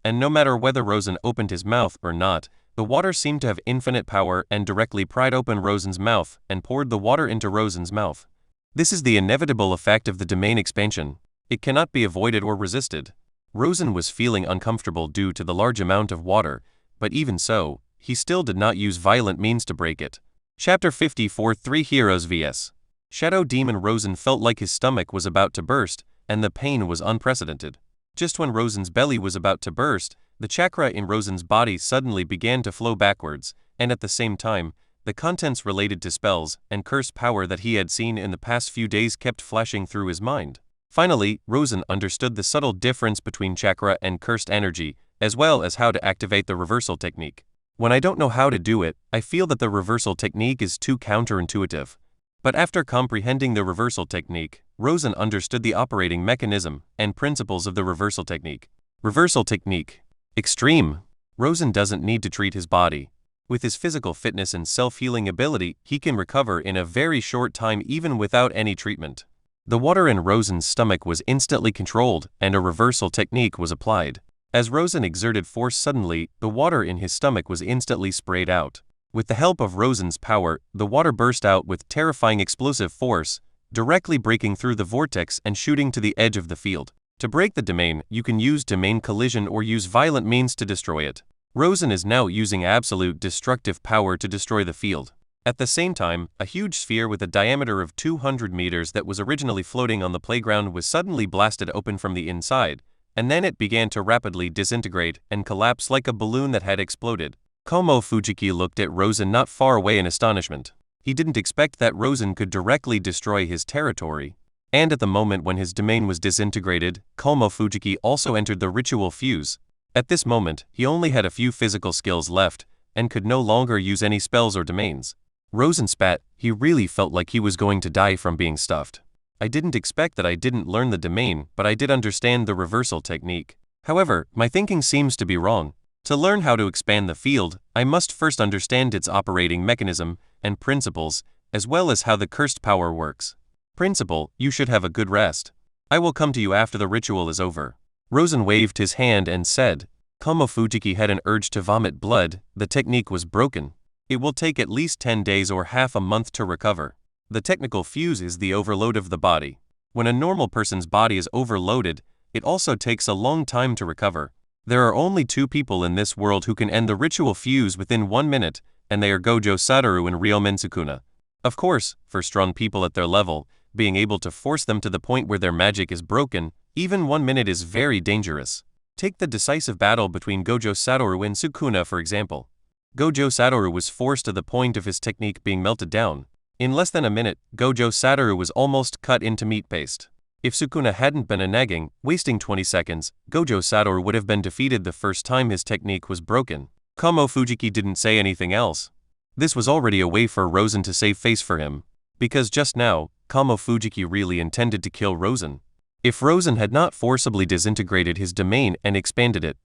Speaker 2: And no matter whether Rosen opened his mouth or not, the water seemed to have infinite power and directly pried open Rosen's mouth and poured the water into Rosen's mouth. This is the inevitable effect of the domain expansion. It cannot be avoided or resisted. Rosen was feeling uncomfortable due to the large amount of water, but even so, he still did not use violent means to break it. Chapter 54 3 Heroes vs. Shadow Demon. Rosen felt like his stomach was about to burst, and the pain was unprecedented. Just when Rosen's belly was about to burst, the chakra in Rosen's body suddenly began to flow backwards, and at the same time, the contents related to spells and cursed power that he had seen in the past few days kept flashing through his mind. Finally, Rosen understood the subtle difference between chakra and cursed energy, as well as how to activate the reversal technique. When I don't know how to do it, I feel that the reversal technique is too counterintuitive. But after comprehending the reversal technique, Rosen understood the operating mechanism and principles of the reversal technique. Reversal technique. Extreme. Rosen doesn't need to treat his body. With his physical fitness and self-healing ability, he can recover in a very short time even without any treatment. The water in Rosen's stomach was instantly controlled, and a reversal technique was applied. As Rosen exerted force suddenly, the water in his stomach was instantly sprayed out. With the help of Rosen's power, the water burst out with terrifying explosive force, directly breaking through the vortex and shooting to the edge of the field. To break the domain, you can use domain collision or use violent means to destroy it. Rosen is now using absolute destructive power to destroy the field. At the same time, a huge sphere with a diameter of 200 meters that was originally floating on the playground was suddenly blasted open from the inside, and then it began to rapidly disintegrate and collapse like a balloon that had exploded. Kamo Fujiki looked at Rosen not far away in astonishment. He didn't expect that Rosen could directly destroy his territory. And at the moment when his domain was disintegrated, Kamo Fujiki also entered the ritual fuse. At this moment, he only had a few physical skills left, and could no longer use any spells or domains. Rosen spat. He really felt like he was going to die from being stuffed. I didn't expect that. I didn't learn the domain, but I did understand the reversal technique. However, my thinking seems to be wrong. To learn how to expand the field, I must first understand its operating mechanism and principles, as well as how the cursed power works. Principal, you should have a good rest. I will come to you after the ritual is over. Rosen waved his hand and said. Kamo Fujiki had an urge to vomit blood. The technique was broken. It will take at least 10 days or half a month to recover. The technical fuse is the overload of the body. When a normal person's body is overloaded, it also takes a long time to recover. There are only 2 people in this world who can end the ritual fuse within 1 minute, and they are Gojo Satoru and Ryomen Sukuna. Of course, for strong people at their level, being able to force them to the point where their magic is broken, even 1 minute is very dangerous. Take the decisive battle between Gojo Satoru and Sukuna for example. Gojo Satoru was forced to the point of his technique being melted down. In less than a minute, Gojo Satoru was almost cut into meat paste. If Sukuna hadn't been a nagging, wasting 20 seconds, Gojo Satoru would have been defeated the first time his technique was broken. Kamo Fujiki didn't say anything else. This was already a way for Rosen to save face for him. Because just now, Kamo Fujiki really intended to kill Rosen. If Rosen had not forcibly disintegrated his domain and expanded it,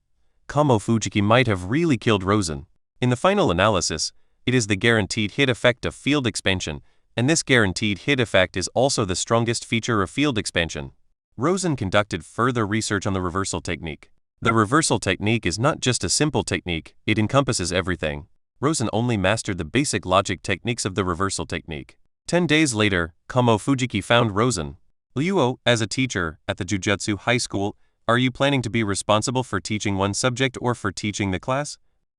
Speaker 2: Kamo Fujiki might have really killed Rosen. In the final analysis, it is the guaranteed hit effect of field expansion, and this guaranteed hit effect is also the strongest feature of field expansion. Rosen conducted further research on the reversal technique. The reversal technique is not just a simple technique, it encompasses everything. Rosen only mastered the basic logic techniques of the reversal technique. 10 days later, Kamo Fujiki found Rosen. Liuo, as a teacher at the Jujutsu High School, are you planning to be responsible for teaching one subject or for teaching the class?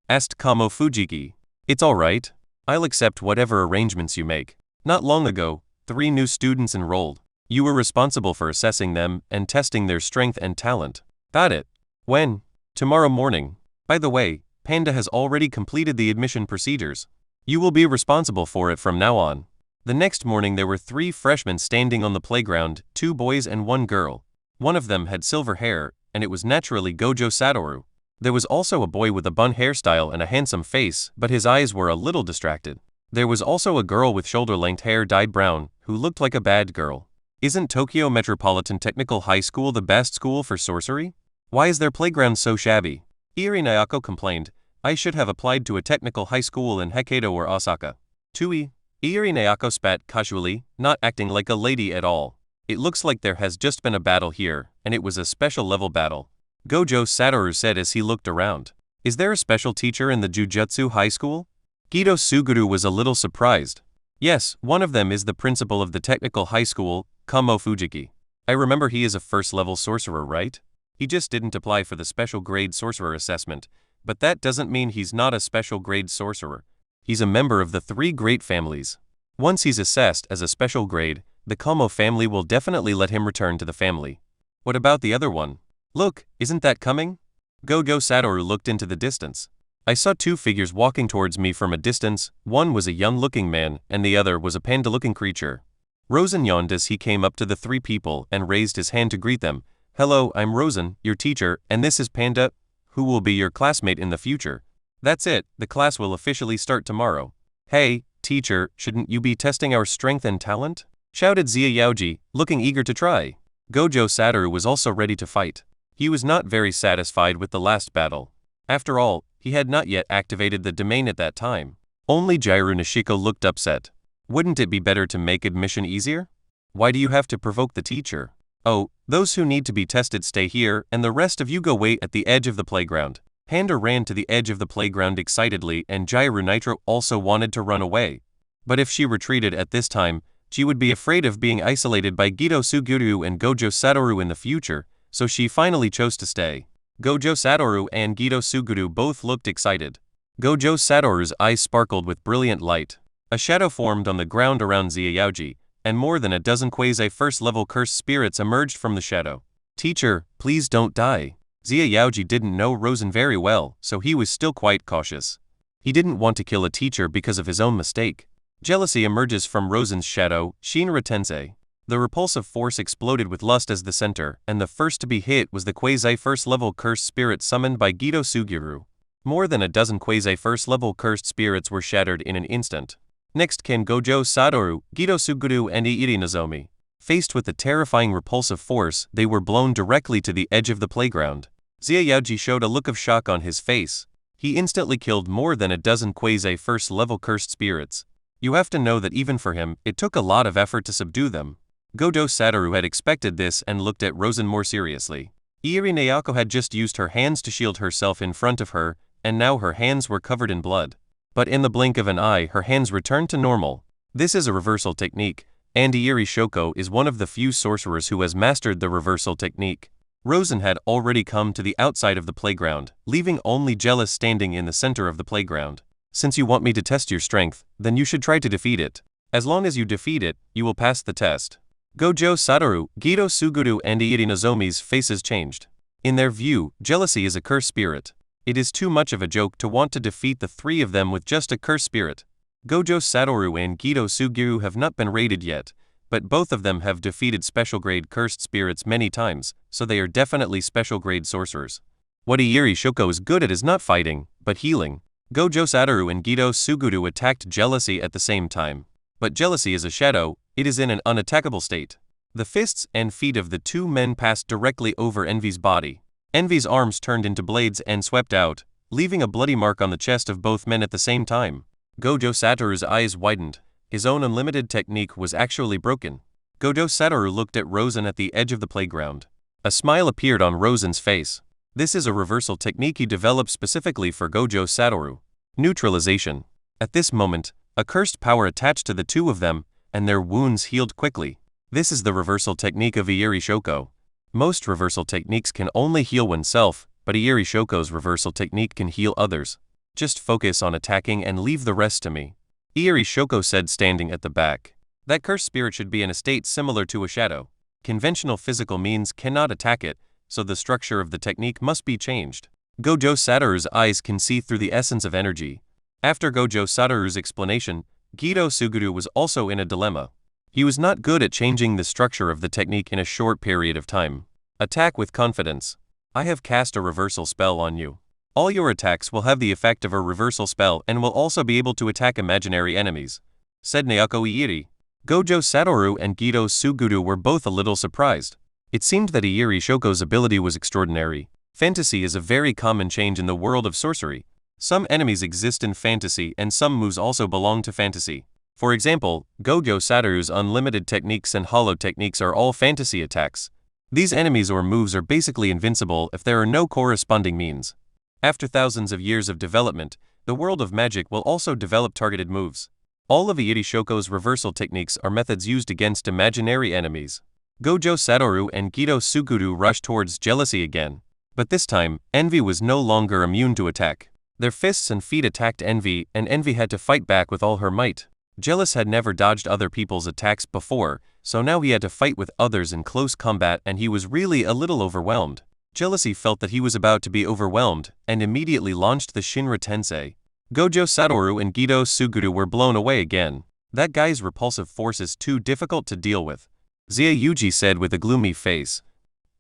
Speaker 2: Asked Kamo Fujiki. It's alright. I'll accept whatever arrangements you make. Not long ago, 3 new students enrolled. You were responsible for assessing them and testing their strength and talent. Got it. When? Tomorrow morning. By the way, Panda has already completed the admission procedures. You will be responsible for it from now on. The next morning there were 3 freshmen standing on the playground, 2 boys and 1 girl. One of them had silver hair, and it was naturally Gojo Satoru. There was also a boy with a bun hairstyle and a handsome face, but his eyes were a little distracted. There was also a girl with shoulder-length hair dyed brown, who looked like a bad girl. Isn't Tokyo Metropolitan Technical High School the best school for sorcery? Why is their playground so shabby? Iri Nayako complained. I should have applied to a technical high school in Hokkaido or Osaka. Tui. Iri Nayako spat casually, not acting like a lady at all. It looks like there has just been a battle here, and it was a special level battle. Gojo Satoru said as he looked around. Is there a special teacher in the Jujutsu High School? Gido Suguru was a little surprised. Yes, one of them is the principal of the technical high school, Kamo Fujiki. I remember he is a first-level sorcerer, right? He just didn't apply for the special grade sorcerer assessment, but that doesn't mean he's not a special grade sorcerer. He's a member of the 3 great families. Once he's assessed as a special grade, the Kamo family will definitely let him return to the family. What about the other one? Look, isn't that coming? Gojo Satoru looked into the distance. I saw 2 figures walking towards me from a distance. One was a young-looking man, and the other was a panda-looking creature. Rosen yawned as he came up to the 3 people and raised his hand to greet them. Hello, I'm Rosen, your teacher, and this is Panda, who will be your classmate in the future. That's it, the class will officially start tomorrow. Hey, teacher, shouldn't you be testing our strength and talent? Shouted Zia Yaoji, looking eager to try. Gojo Satoru was also ready to fight. He was not very satisfied with the last battle. After all, he had not yet activated the domain at that time. Only Jairu Nishiko looked upset. Wouldn't it be better to make admission easier? Why do you have to provoke the teacher? Oh, those who need to be tested stay here, and the rest of you go wait at the edge of the playground. Panda ran to the edge of the playground excitedly, and Jairu Nitro also wanted to run away. But if she retreated at this time, she would be afraid of being isolated by Gido Suguru and Gojo Satoru in the future, so she finally chose to stay. Gojo Satoru and Gido Suguru both looked excited. Gojo Satoru's eyes sparkled with brilliant light. A shadow formed on the ground around Zia Yaoji, and more than a dozen quasi-first-level cursed spirits emerged from the shadow. Teacher, please don't die. Zia Yaoji didn't know Rosen very well, so he was still quite cautious. He didn't want to kill a teacher because of his own mistake. Jealousy emerges from Rosen's shadow, Shinra Tensei. The repulsive force exploded with lust as the center, and the first to be hit was the quasi-first-level cursed spirit summoned by Gido Suguru. More than a dozen quasi-first-level cursed spirits were shattered in an instant. Next came Gojo Satoru, Gido Suguru, and Iiri Nozomi. Faced with the terrifying repulsive force, they were blown directly to the edge of the playground. Xia Yaoji showed a look of shock on his face. He instantly killed more than a dozen quasi first-level cursed spirits. You have to know that even for him, it took a lot of effort to subdue them. Gojo Satoru had expected this and looked at Rosen more seriously. Iiri Nayako had just used her hands to shield herself in front of her, and now her hands were covered in blood. But in the blink of an eye, her hands returned to normal. This is a reversal technique, and Iiri Shoko is one of the few sorcerers who has mastered the reversal technique. Rosen had already come to the outside of the playground, leaving only Jealous standing in the center of the playground. Since you want me to test your strength, then you should try to defeat it. As long as you defeat it, you will pass the test. Gojo Satoru, Gido Suguru, and Iiri Nozomi's faces changed. In their view, jealousy is a cursed spirit. It is too much of a joke to want to defeat the three of them with just a cursed spirit. Gojo Satoru and Gido Suguru have not been rated yet, but both of them have defeated special grade cursed spirits many times, so they are definitely special grade sorcerers. What Iiri Shoko is good at is not fighting, but healing. Gojo Satoru and Gido Suguru attacked jealousy at the same time. But jealousy is a shadow, it is in an unattackable state. The fists and feet of the two men passed directly over Envy's body. Envy's arms turned into blades and swept out, leaving a bloody mark on the chest of both men at the same time. Gojo Satoru's eyes widened. His own unlimited technique was actually broken. Gojo Satoru looked at Rosen at the edge of the playground. A smile appeared on Rosen's face. This is a reversal technique he developed specifically for Gojo Satoru. Neutralization. At this moment, a cursed power attached to the two of them, and their wounds healed quickly. This is the reversal technique of Iiri Shoko. Most reversal techniques can only heal oneself, but Iiri Shoko's reversal technique can heal others. Just focus on attacking and leave the rest to me. Iiri Shoko said, standing at the back. That cursed spirit should be in a state similar to a shadow. Conventional physical means cannot attack it, so the structure of the technique must be changed. Gojo Satoru's eyes can see through the essence of energy. After Gojo Satoru's explanation, Gido Suguru was also in a dilemma. He was not good at changing the structure of the technique in a short period of time. Attack with confidence. I have cast a reversal spell on you. All your attacks will have the effect of a reversal spell and will also be able to attack imaginary enemies, said Nayako Iiri. Gojo Satoru and Gido Suguru were both a little surprised. It seemed that Iiri Shoko's ability was extraordinary. Fantasy is a very common change in the world of sorcery. Some enemies exist in fantasy and some moves also belong to fantasy. For example, Gojo Satoru's unlimited techniques and hollow techniques are all fantasy attacks. These enemies or moves are basically invincible if there are no corresponding means. After thousands of years of development, the world of magic will also develop targeted moves. All of Iiri Shoko's reversal techniques are methods used against imaginary enemies. Gojo Satoru and Gido Suguru rushed towards jealousy again. But this time, Envy was no longer immune to attack. Their fists and feet attacked Envy, and Envy had to fight back with all her might. Jealous had never dodged other people's attacks before, so now he had to fight with others in close combat, and he was really a little overwhelmed. Jealousy felt that he was about to be overwhelmed, and immediately launched the Shinra Tensei. Gojo Satoru and Gido Suguru were blown away again. That guy's repulsive force is too difficult to deal with, Xia Yuji said with a gloomy face.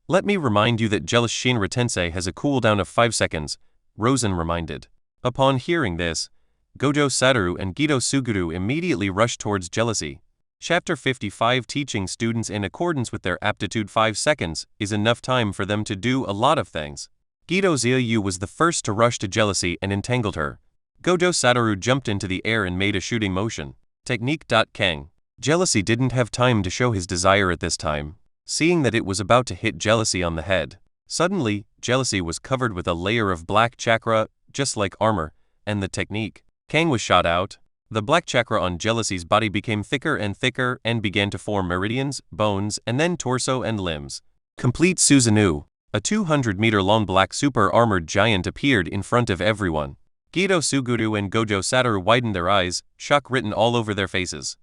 Speaker 2: Let me remind you that Jealous Shinra Tensei has a cooldown of 5 seconds, Rosen reminded. Upon hearing this, Gojo Satoru and Gido Suguru immediately rushed towards jealousy. Chapter 55 Teaching students in accordance with their aptitude. 5 seconds is enough time for them to do a lot of things. Gido Xiaoyu was the first to rush to jealousy and entangled her. Gojo Satoru jumped into the air and made a shooting motion. Technique. Kang. Jealousy didn't have time to show his desire at this time, seeing that it was about to hit jealousy on the head. Suddenly, jealousy was covered with a layer of black chakra, just like armor, and the technique. Kang was shot out. The black chakra on jealousy's body became thicker and began to form meridians, bones, and then torso and limbs. Complete Susanoo. A 200-meter-long black super-armored giant appeared in front of everyone. Gido Suguru and Gojo Satoru widened their eyes, shock written all over their faces.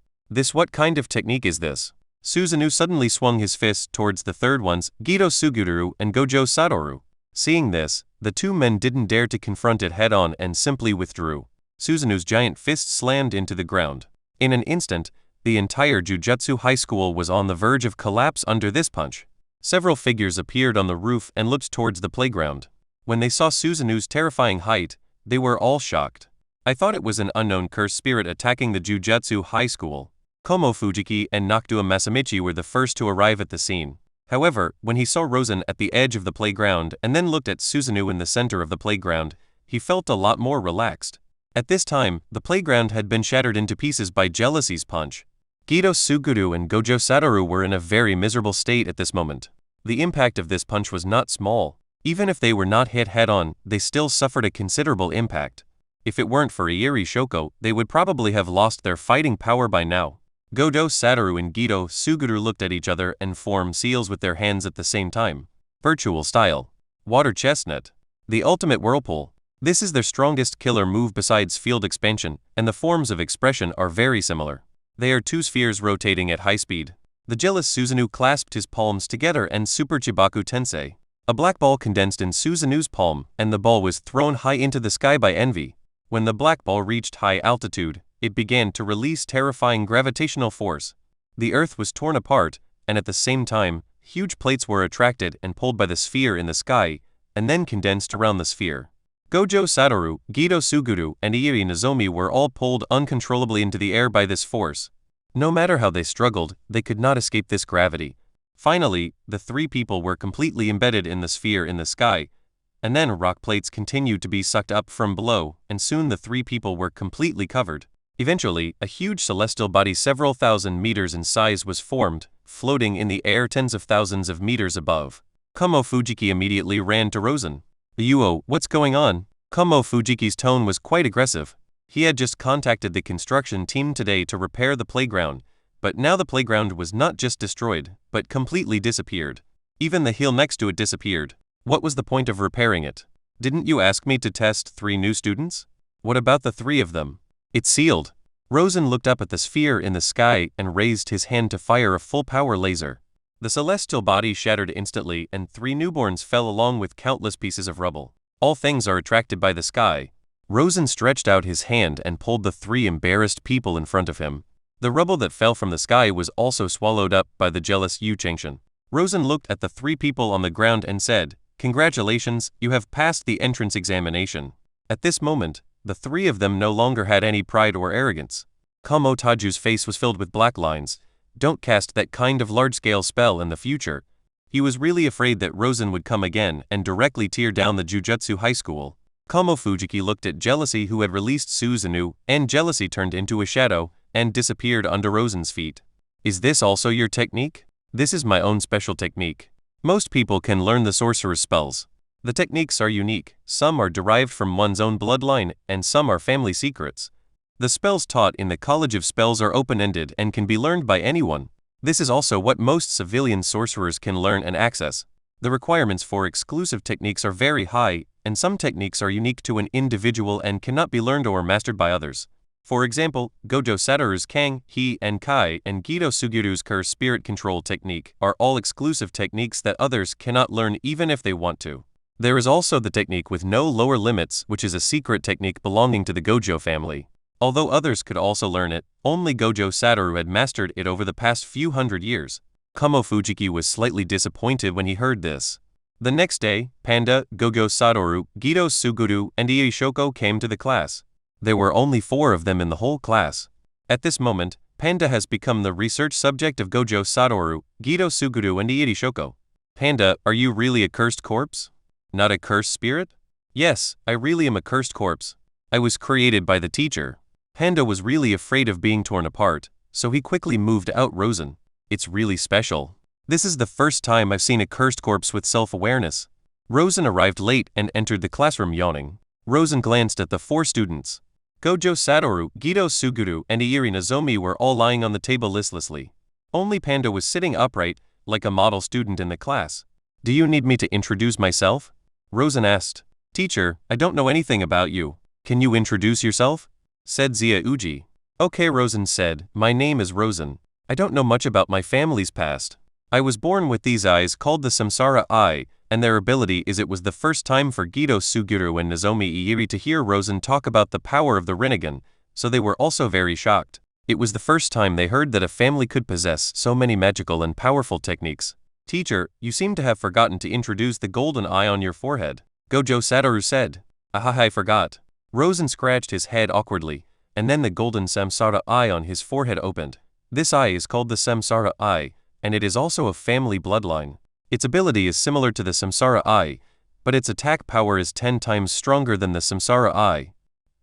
Speaker 2: What kind of technique is this? Susanoo suddenly swung his fist towards the third ones, Gido Suguru and Gojo Satoru. Seeing this, the two men didn't dare to confront it head-on and simply withdrew. Susanoo's giant fist slammed into the ground. In an instant, the entire Jujutsu high school was on the verge of collapse under this punch. Several figures appeared on the roof and looked towards the playground. When they saw Susanoo's terrifying height, they were all shocked. I thought it was an unknown cursed spirit attacking the Jujutsu high school. Komo Fujiki and Noctua Masamichi were the first to arrive at the scene. However, when he saw Rosen at the edge of the playground and then looked at Susanoo in the center of the playground, he felt a lot more relaxed. At this time, the playground had been shattered into pieces by jealousy's punch. Gido Suguru and Gojo Satoru were in a very miserable state at this moment. The impact of this punch was not small. Even if they were not hit head-on, they still suffered a considerable impact. If it weren't for Iiri Shoko, they would probably have lost their fighting power by now. Gojo Satoru and Gido Suguru looked at each other and formed seals with their hands at the same time. Virtual style. Water chestnut. The ultimate whirlpool. This is their strongest killer move besides field expansion, and the forms of expression are very similar. They are two spheres rotating at high speed. The jealous Susanoo clasped his palms together and Super Chibaku Tensei. A black ball condensed in Susanoo's palm, and the ball was thrown high into the sky by envy. When the black ball reached high altitude, it began to release terrifying gravitational force. The earth was torn apart, and at the same time, huge plates were attracted and pulled by the sphere in the sky, and then condensed around the sphere. Gojo Satoru, Gido Suguru, and Iiri Nozomi were all pulled uncontrollably into the air by this force. No matter how they struggled, they could not escape this gravity. Finally, the three people were completely embedded in the sphere in the sky, and then rock plates continued to be sucked up from below, and soon the three people were completely covered. Eventually, a huge celestial body several thousand meters in size was formed, floating in the air tens of thousands of meters above. Komo Fujiki immediately ran to Rosen. "Yuo, what's going on?" Komo Fujiki's tone was quite aggressive. He had just contacted the construction team today to repair the playground, but now the playground was not just destroyed, but completely disappeared. Even the hill next to it disappeared. What was the point of repairing it? Didn't you ask me to test 3 new students? What about the 3 of them? It's sealed. Rosen looked up at the sphere in the sky and raised his hand to fire a full-power laser. The celestial body shattered instantly and 3 newborns fell along with countless pieces of rubble. All things are attracted by the sky. Rosen stretched out his hand and pulled the 3 embarrassed people in front of him. The rubble that fell from the sky was also swallowed up by the jealous Yu Changshan. Rosen looked at the 3 people on the ground and said, "Congratulations, you have passed the entrance examination." At this moment, the 3 of them no longer had any pride or arrogance. Komo Taju's face was filled with black lines. Don't cast that kind of large-scale spell in the future. He was really afraid that Rosen would come again and directly tear down the Jujutsu high school. Komo Fujiki looked at Jealousy, who had released Susanoo, and Jealousy turned into a shadow and disappeared under Rosen's feet. "Is this also your technique?" "This is my own special technique. Most people can learn the sorcerer's spells. The techniques are unique, some are derived from one's own bloodline, and some are family secrets. The spells taught in the College of Spells are open-ended and can be learned by anyone. This is also what most civilian sorcerers can learn and access. The requirements for exclusive techniques are very high, and some techniques are unique to an individual and cannot be learned or mastered by others. For example, Gojo Satoru's Kang, He, and Kai, and Gido Suguru's Curse Spirit Control technique are all exclusive techniques that others cannot learn even if they want to. There is also the technique with no lower limits, which is a secret technique belonging to the Gojo family. Although others could also learn it, only Gojo Satoru had mastered it over the past few hundred years. Komo Fujiki was slightly disappointed when he heard this. The next day, Panda, Gojo Satoru, Gido Suguru, and Iiri Shoko came to the class. There were only 4 of them in the whole class. At this moment, Panda has become the research subject of Gojo Satoru, Gido Suguru, and Iiri Shoko. "Panda, are you really a cursed corpse? Not a cursed spirit?" "Yes, I really am a cursed corpse. I was created by the teacher." Panda was really afraid of being torn apart, so he quickly moved out Rosen. "It's really special. This is the first time I've seen a cursed corpse with self-awareness." Rosen arrived late and entered the classroom yawning. Rosen glanced at the 4 students. Gojo Satoru, Gido Suguru, and Iiri Nozomi were all lying on the table listlessly. Only Panda was sitting upright, like a model student in the class. "Do you need me to introduce myself?" Rosen asked. "Teacher, I don't know anything about you. Can you introduce yourself?" said Zia Uji. "Okay," Rosen said, "my name is Rosen. I don't know much about my family's past. I was born with these eyes called the Samsara Eye, and their ability is it was the first time for Gido Suguru and Nozomi Iiri to hear Rosen talk about the power of the Rinnegan, so they were also very shocked. It was the first time they heard that a family could possess so many magical and powerful techniques. "Teacher, you seem to have forgotten to introduce the golden eye on your forehead," Gojo Satoru said. "Ah, I forgot. Rosen scratched his head awkwardly, and then the golden samsara eye on his forehead opened. This eye is called the samsara eye, and it is also a family bloodline. Its ability is similar to the samsara eye, but its attack power is 10 times stronger than the samsara eye.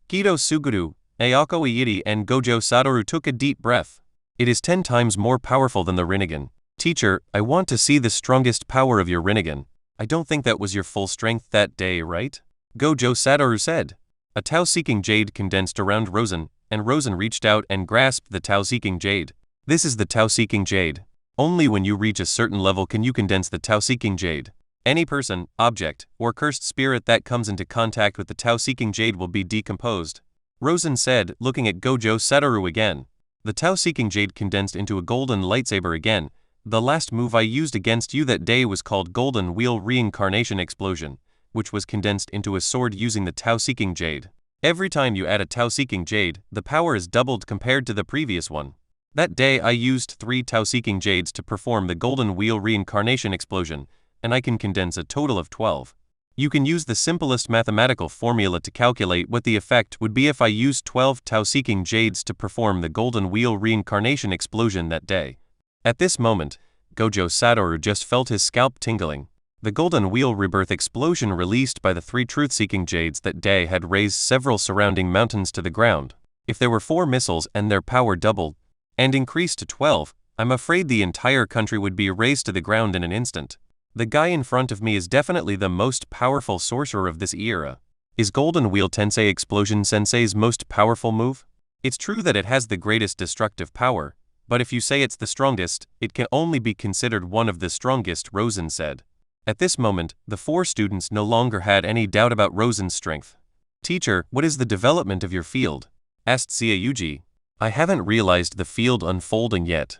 Speaker 2: Gido Suguru, Ayako Iyiri and Gojo Satoru took a deep breath. It is 10 times more powerful than the Rinnegan. Teacher, I want to see the strongest power of your Rinnegan. I don't think that was your full strength that day, right? Gojo Satoru said. A Tao-seeking jade condensed around Rosen, and Rosen reached out and grasped the Tao-seeking jade. This is the Tao-seeking jade. Only when you reach a certain level can you condense the Tao-seeking jade. Any person, object, or cursed spirit that comes into contact with the Tao-seeking jade will be decomposed. Rosen said, looking at Gojo Satoru again. The Tao-seeking jade condensed into a golden lightsaber again. The last move I used against you that day was called Golden Wheel Reincarnation Explosion, which was condensed into a sword using the Tao-seeking jade. Every time you add a Tao-seeking jade, the power is doubled compared to the previous one. That day I used 3 Tao-seeking jades to perform the Golden Wheel Reincarnation Explosion, and I can condense a total of 12. You can use the simplest mathematical formula to calculate what the effect would be if I used 12 Tao-seeking jades to perform the Golden Wheel Reincarnation Explosion that day. At this moment, Gojo Satoru just felt his scalp tingling. The Golden Wheel Rebirth Explosion released by the 3 truth-seeking jades that day had raised several surrounding mountains to the ground. If there were 4 missiles and their power doubled, and increased to 12, I'm afraid the entire country would be razed to the ground in an instant. The guy in front of me is definitely the most powerful sorcerer of this era. Is Golden Wheel Tensei Explosion Sensei's most powerful move? It's true that it has the greatest destructive power, but if you say it's the strongest, it can only be considered one of the strongest, Rosen said. At this moment, the 4 students no longer had any doubt about Rosen's strength. Teacher, what is the development of your field? Asked Sayuji. I haven't realized the field unfolding yet.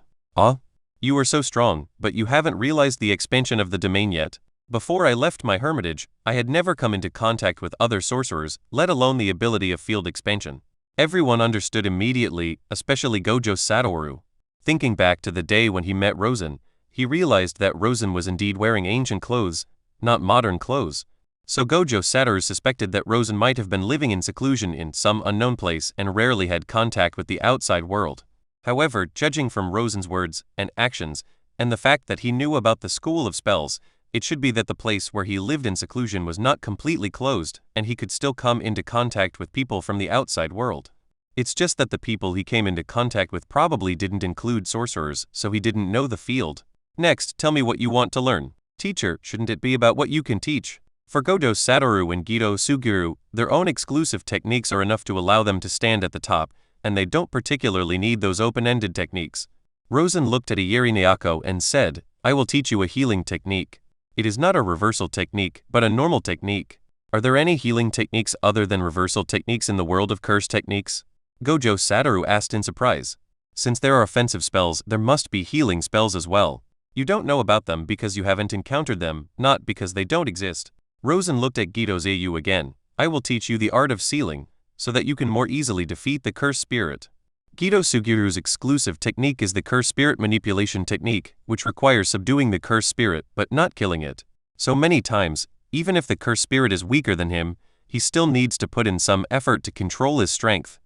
Speaker 2: You are so strong, but you haven't realized the expansion of the domain yet. Before I left my hermitage, I had never come into contact with other sorcerers, let alone the ability of field expansion. Everyone understood immediately, especially Gojo Satoru. Thinking back to the day when he met Rosen, he realized that Rosen was indeed wearing ancient clothes, not modern clothes. So Gojo Satoru suspected that Rosen might have been living in seclusion in some unknown place and rarely had contact with the outside world. However, judging from Rosen's words and actions, and the fact that he knew about the School of Spells, it should be that the place where he lived in seclusion was not completely closed, and he could still come into contact with people from the outside world. It's just that the people he came into contact with probably didn't include sorcerers, so he didn't know the field. Next, tell me what you want to learn. Teacher, shouldn't it be about what you can teach? For Gojo Satoru and Gido Suguru, their own exclusive techniques are enough to allow them to stand at the top, and they don't particularly need those open-ended techniques. Rosen looked at Iyeri Nayako and said, I will teach you a healing technique. It is not a reversal technique, but a normal technique. Are there any healing techniques other than reversal techniques in the world of curse techniques? Gojo Satoru asked in surprise. Since there are offensive spells, there must be healing spells as well. You don't know about them because you haven't encountered them, not because they don't exist. Rosen looked at Gido Zayu again. I will teach you the art of sealing, so that you can more easily defeat the cursed spirit. Gido Sugiru's exclusive technique is the cursed spirit manipulation technique, which requires subduing the cursed spirit but not killing it. So many times, even if the cursed spirit is weaker than him, he still needs to put in some effort to control his strength.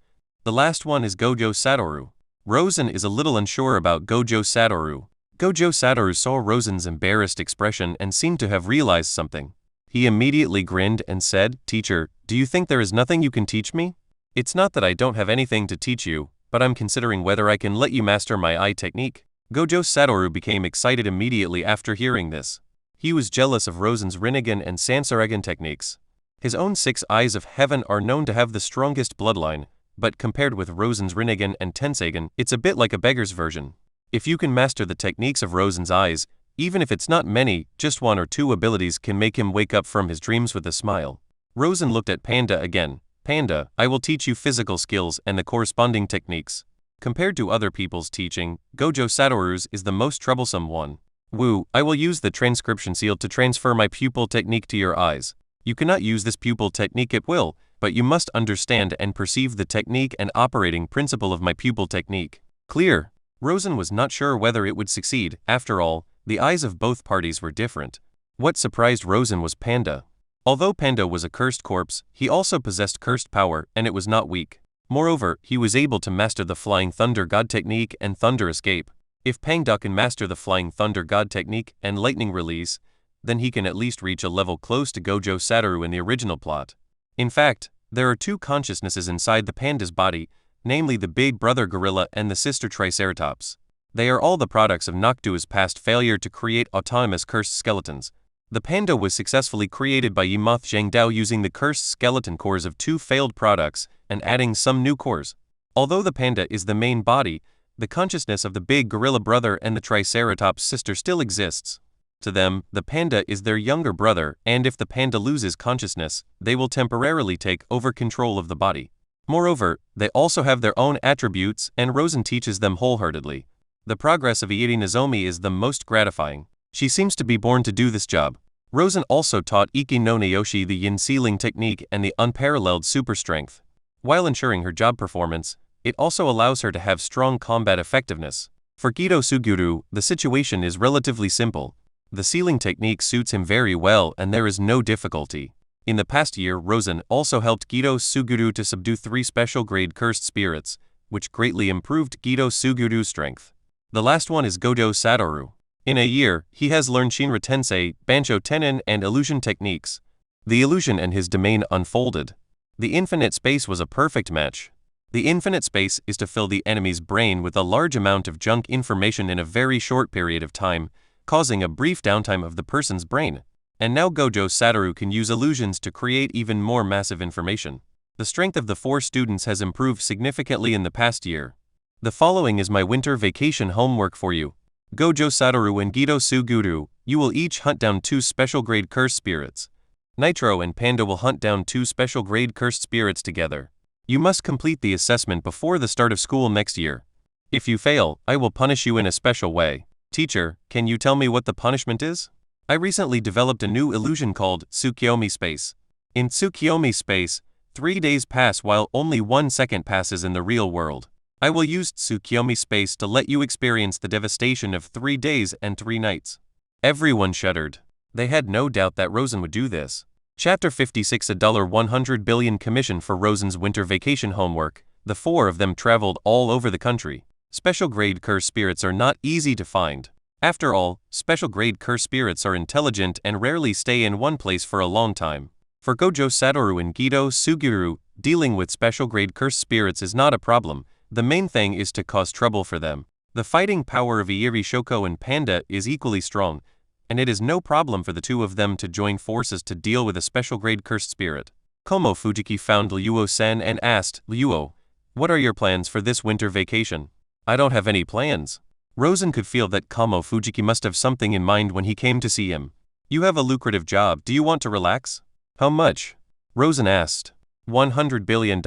Speaker 2: The last one is Gojo Satoru. Rosen is a little unsure about Gojo Satoru. Gojo Satoru saw Rosen's embarrassed expression and seemed to have realized something. He immediately grinned and said, Teacher, do you think there is nothing you can teach me? It's not that I don't have anything to teach you, but I'm considering whether I can let you master my eye technique. Gojo Satoru became excited immediately after hearing this. He was jealous of Rosen's Rinnegan and Sanseigan techniques. His own 6 eyes of heaven are known to have the strongest bloodline, but compared with Rosen's Rinnegan and Tenseigan, it's a bit like a beggar's version. If you can master the techniques of Rosen's eyes, even if it's not many, just 1 or 2 abilities can make him wake up from his dreams with a smile. Rosen looked at Panda again. Panda, I will teach you physical skills and the corresponding techniques. Compared to other people's teaching, Gojo Satoru's is the most troublesome one. Wu, I will use the transcription seal to transfer my pupil technique to your eyes. You cannot use this pupil technique at will, but you must understand and perceive the technique and operating principle of my pupil technique. Clear. Rosen was not sure whether it would succeed. After all, the eyes of both parties were different. What surprised Rosen was Panda. Although Panda was a cursed corpse, he also possessed cursed power, and it was not weak. Moreover, he was able to master the Flying Thunder God technique and Thunder Escape. If Panda can master the Flying Thunder God technique and Lightning Release, then he can at least reach a level close to Gojo Satoru in the original plot. In fact, there are two consciousnesses inside the panda's body, namely the big brother gorilla and the sister triceratops. They are all the products of Noctua's past failure to create autonomous cursed skeletons. The panda was successfully created by Yimoth Zhengdao using the cursed skeleton cores of two failed products and adding some new cores. Although the panda is the main body, the consciousness of the big gorilla brother and the triceratops sister still exists. To them, the panda is their younger brother, and if the panda loses consciousness, they will temporarily take over control of the body. Moreover, they also have their own attributes, and Rosen teaches them wholeheartedly. The progress of Iiri Nozomi is the most gratifying. She seems to be born to do this job. Rosen also taught Iki no Naoshi the yin sealing technique and the unparalleled super strength. While ensuring her job performance, it also allows her to have strong combat effectiveness. For Gido Suguru, the situation is relatively simple. The sealing technique suits him very well and there is no difficulty. In the past year, Rosen also helped Gido Suguru to subdue 3 special grade cursed spirits, which greatly improved Gido Suguru's strength. The last one is Gojo Satoru. In a year, he has learned Shinra Tensei, Bancho Tenon and illusion techniques. The illusion and his domain unfolded. The infinite space was a perfect match. The infinite space is to fill the enemy's brain with a large amount of junk information in a very short period of time, causing a brief downtime of the person's brain. And now Gojo Satoru can use illusions to create even more massive information. The strength of the 4 students has improved significantly in the past year. The following is my winter vacation homework for you. Gojo Satoru and Gido Suguru, you will each hunt down 2 special grade cursed spirits. Nitro and Panda will hunt down 2 special grade cursed spirits together. You must complete the assessment before the start of school next year. If you fail, I will punish you in a special way. Teacher, can you tell me what the punishment is? I recently developed a new illusion called Tsukiyomi Space. In Tsukiyomi Space, 3 days pass while only 1 second passes in the real world. I will use Tsukiyomi Space to let you experience the devastation of 3 days and 3 nights. Everyone shuddered. They had no doubt that Rosen would do this. Chapter 56 A $100 billion commission for Rosen's winter vacation homework. The 4 of them traveled all over the country. Special grade cursed spirits are not easy to find. After all, special grade cursed spirits are intelligent and rarely stay in one place for a long time. For Gojo Satoru and Gido Suguru, dealing with special grade cursed spirits is not a problem. The main thing is to cause trouble for them. The fighting power of Iiri Shoko and Panda is equally strong, and it is no problem for the 2 of them to join forces to deal with a special grade cursed spirit. Komo Fujiki found Ryuo-san and asked, Ryuo, what are your plans for this winter vacation? I don't have any plans. Rosen could feel that Komo Fujiki must have something in mind when he came to see him. You have a lucrative job, do you want to relax? How much? Rosen asked. $100 billion.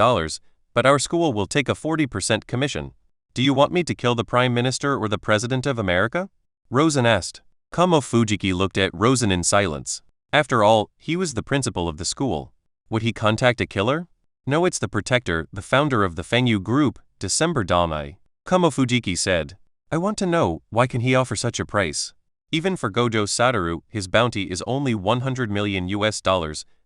Speaker 2: But our school will take a 40% commission. Do you want me to kill the Prime Minister or the President of America? Rosen asked. Komo Fujiki looked at Rosen in silence. After all, he was the principal of the school. Would he contact a killer? No, it's the protector, the founder of the Fengyu Group, December Danai. Komo Fujiki said. I want to know, why can he offer such a price? Even for Gojo Satoru, his bounty is only $100 million,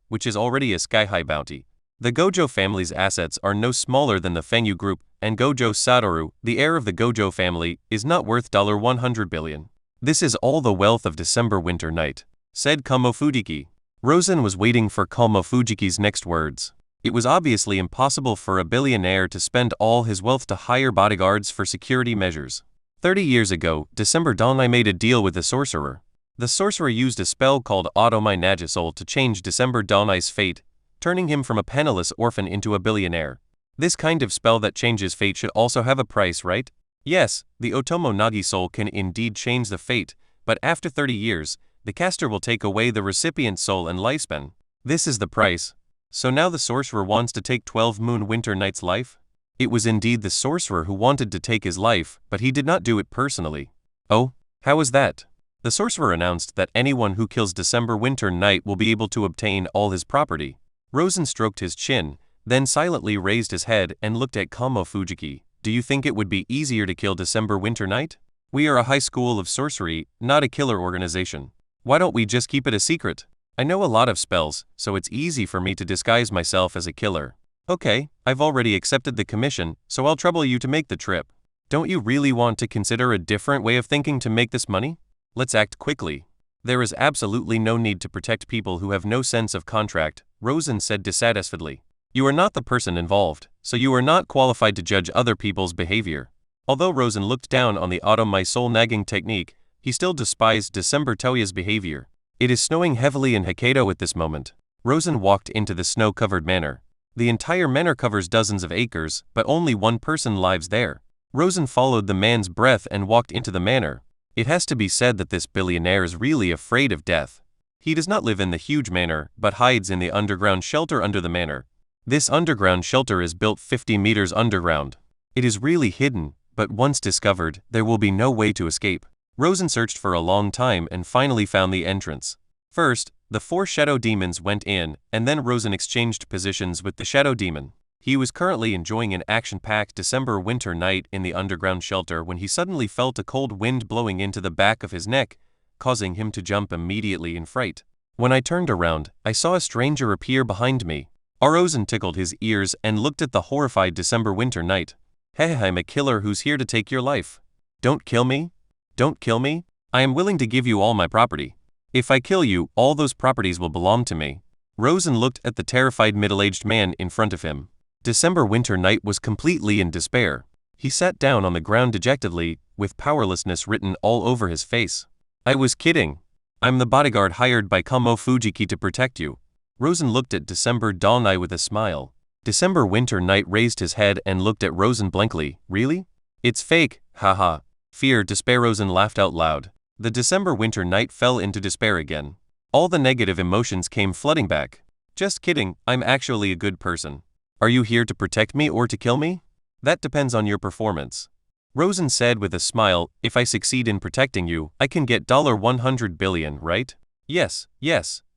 Speaker 2: which is already a sky-high bounty. The Gojo family's assets are no smaller than the Fengyu Group, and Gojo Satoru, the heir of the Gojo family, is not worth $100 billion. This is all the wealth of December winter night, said Komo Fujiki. Rosen was waiting for Komo Fujiki's next words. It was obviously impossible for a billionaire to spend all his wealth to hire bodyguards for security measures. 30 years ago, December Danai made a deal with the sorcerer. The sorcerer used a spell called Automai Nagisol to change December Danai's fate, turning him from a penniless orphan into a billionaire. This kind of spell that changes fate should also have a price, right? Yes, the Otomo Nagisol can indeed change the fate, but after 30 years, the caster will take away the recipient's soul and lifespan. This is the price. So now the sorcerer wants to take 12 Moon Winter Night's life? It was indeed the sorcerer who wanted to take his life, but he did not do it personally. Oh, how is that? The sorcerer announced that anyone who kills December Winter Night will be able to obtain all his property. Rosen stroked his chin, then silently raised his head and looked at Komo Fujiki. Do you think it would be easier to kill December Winter Night? We are a high school of sorcery, not a killer organization. Why don't we just keep it a secret? I know a lot of spells, so it's easy for me to disguise myself as a killer. Okay, I've already accepted the commission, so I'll trouble you to make the trip. Don't you really want to consider a different way of thinking to make this money? Let's act quickly. There is absolutely no need to protect people who have no sense of contract, Rosen said dissatisfiedly. You are not the person involved, so you are not qualified to judge other people's behavior. Although Rosen looked down on the auto my soul nagging technique, he still despised December Toya's behavior. It is snowing heavily in Hokkaido at this moment. Rosen walked into the snow-covered manor. The entire manor covers dozens of acres, but only one person lives there. Rosen followed the man's breath and walked into the manor. It has to be said that this billionaire is really afraid of death. He does not live in the huge manor, but hides in the underground shelter under the manor. This underground shelter is built 50 meters underground. It is really hidden, but once discovered, there will be no way to escape. Rosen searched for a long time and finally found the entrance. First, the 4 shadow demons went in, and then Rosen exchanged positions with the shadow demon. He was currently enjoying an action-packed December winter night in the underground shelter when he suddenly felt a cold wind blowing into the back of his neck, causing him to jump immediately in fright. When I turned around, I saw a stranger appear behind me. Rosen tickled his ears and looked at the horrified December winter night. Hey, I'm a killer who's here to take your life. Don't kill me. Don't kill me. I am willing to give you all my property. If I kill you, all those properties will belong to me. Rosen looked at the terrified middle-aged man in front of him. December winter night was completely in despair. He sat down on the ground dejectedly, with powerlessness written all over his face. I was kidding. I'm the bodyguard hired by Kamo Fujiki to protect you. Rosen looked at December Dawnai with a smile. December winter night raised his head and looked at Rosen blankly. Really? It's fake, haha. Fear, despair. Rosen laughed out loud. The December winter night fell into despair again. All the negative emotions came flooding back. Just kidding, I'm actually a good person. Are you here to protect me or to kill me? That depends on your performance. Rosen said with a smile, if I succeed in protecting you, I can get $100 billion, right? Yes,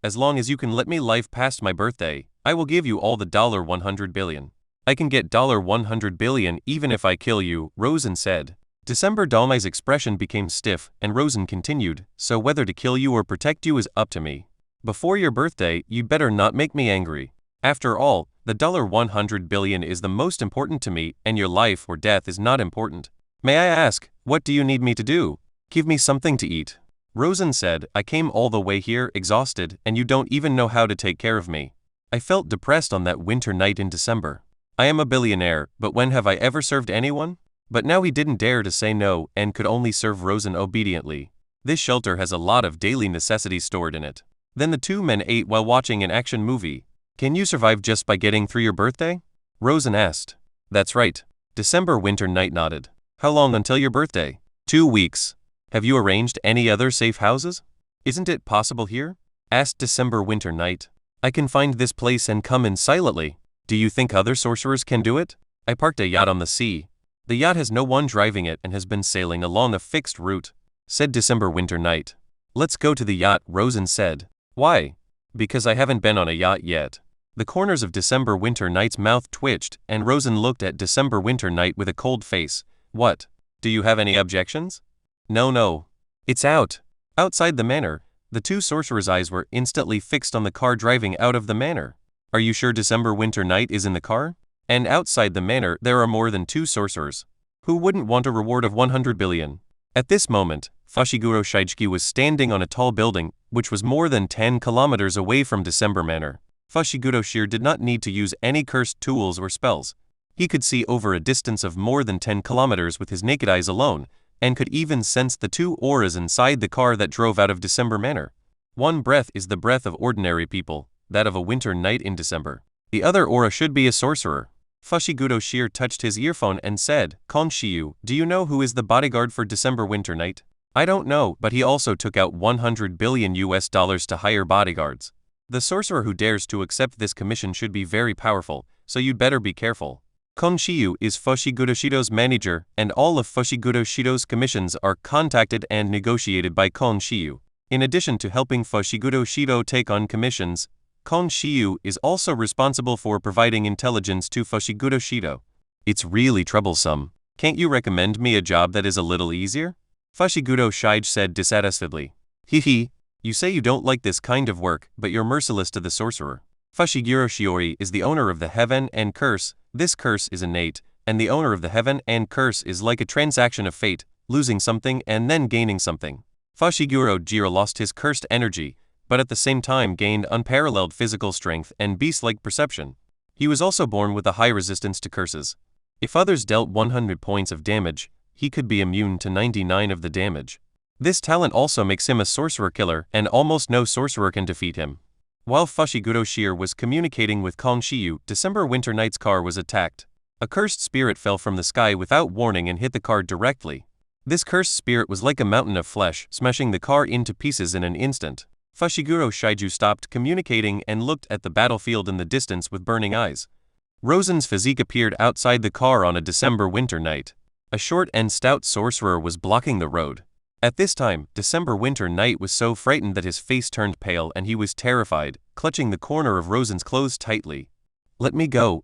Speaker 2: as long as you can let me live past my birthday, I will give you all the $100 billion. I can get $100 billion even if I kill you, Rosen said. December Dawnai's expression became stiff, and Rosen continued, so whether to kill you or protect you is up to me. Before your birthday, you'd better not make me angry. After all, the $100 billion is the most important to me, and your life or death is not important. May I ask, what do you need me to do? Give me something to eat. Rosen said, I came all the way here exhausted, and you don't even know how to take care of me. I felt depressed on that winter night in December. I am a billionaire, but when have I ever served anyone? But now he didn't dare to say no and could only serve Rosen obediently. This shelter has a lot of daily necessities stored in it. Then the 2 men ate while watching an action movie. Can you survive just by getting through your birthday? Rosen asked. That's right. December winter night nodded. How long until your birthday? 2 weeks. Have you arranged any other safe houses? Isn't it possible here? Asked December winter night. I can find this place and come in silently. Do you think other sorcerers can do it? I parked a yacht on the sea. The yacht has no one driving it and has been sailing along a fixed route, said December winter night. Let's go to the yacht, Rosen said. Why? Because I haven't been on a yacht yet. The corners of December winter night's mouth twitched, and Rosen looked at December winter night with a cold face. What? Do you have any objections? No. It's out. Outside the manor, the 2 sorcerers' eyes were instantly fixed on the car driving out of the manor. Are you sure December winter night is in the car? And outside the manor there are more than 2 sorcerers. Who wouldn't want a reward of 100 billion? At this moment, Fushiguro Shigeaki was standing on a tall building, which was more than 10 kilometers away from December Manor. Fushiguro Shir did not need to use any cursed tools or spells. He could see over a distance of more than 10 kilometers with his naked eyes alone, and could even sense the 2 auras inside the car that drove out of December Manor. One breath is the breath of ordinary people, that of a winter night in December. The other aura should be a sorcerer. Fushiguro Shir touched his earphone and said, Konshiyu, do you know who is the bodyguard for December winter night? I don't know, but he also took out $100 billion to hire bodyguards. The sorcerer who dares to accept this commission should be very powerful, so you'd better be careful. Konshiyu is Fushiguro Shido's manager, and all of Fushiguro Shido's commissions are contacted and negotiated by Konshiyu. In addition to helping Fushiguro Shido take on commissions, Konshiyu is also responsible for providing intelligence to Fushiguro Shido. It's really troublesome. Can't you recommend me a job that is a little easier? Fushiguro Shige said dissatisfiedly. You say you don't like this kind of work, but you're merciless to the sorcerer. Fushiguro Shiori is the owner of the heaven and curse. This curse is innate, and the owner of the heaven and curse is like a transaction of fate, losing something and then gaining something. Fushiguro Jiro lost his cursed energy, but at the same time gained unparalleled physical strength and beast-like perception. He was also born with a high resistance to curses. If others dealt 100 points of damage, he could be immune to 99 of the damage. This talent also makes him a sorcerer killer, and almost no sorcerer can defeat him. While Fushiguro Shir was communicating with Kong Shiyu, December Winter Night's car was attacked. A cursed spirit fell from the sky without warning and hit the car directly. This cursed spirit was like a mountain of flesh, smashing the car into pieces in an instant. Fushiguro Shiiju stopped communicating and looked at the battlefield in the distance with burning eyes. Rosen's physique appeared outside the car on a December winter night. A short and stout sorcerer was blocking the road. At this time, December Winter Night was so frightened that his face turned pale and he was terrified, clutching the corner of Rosen's clothes tightly. Let me go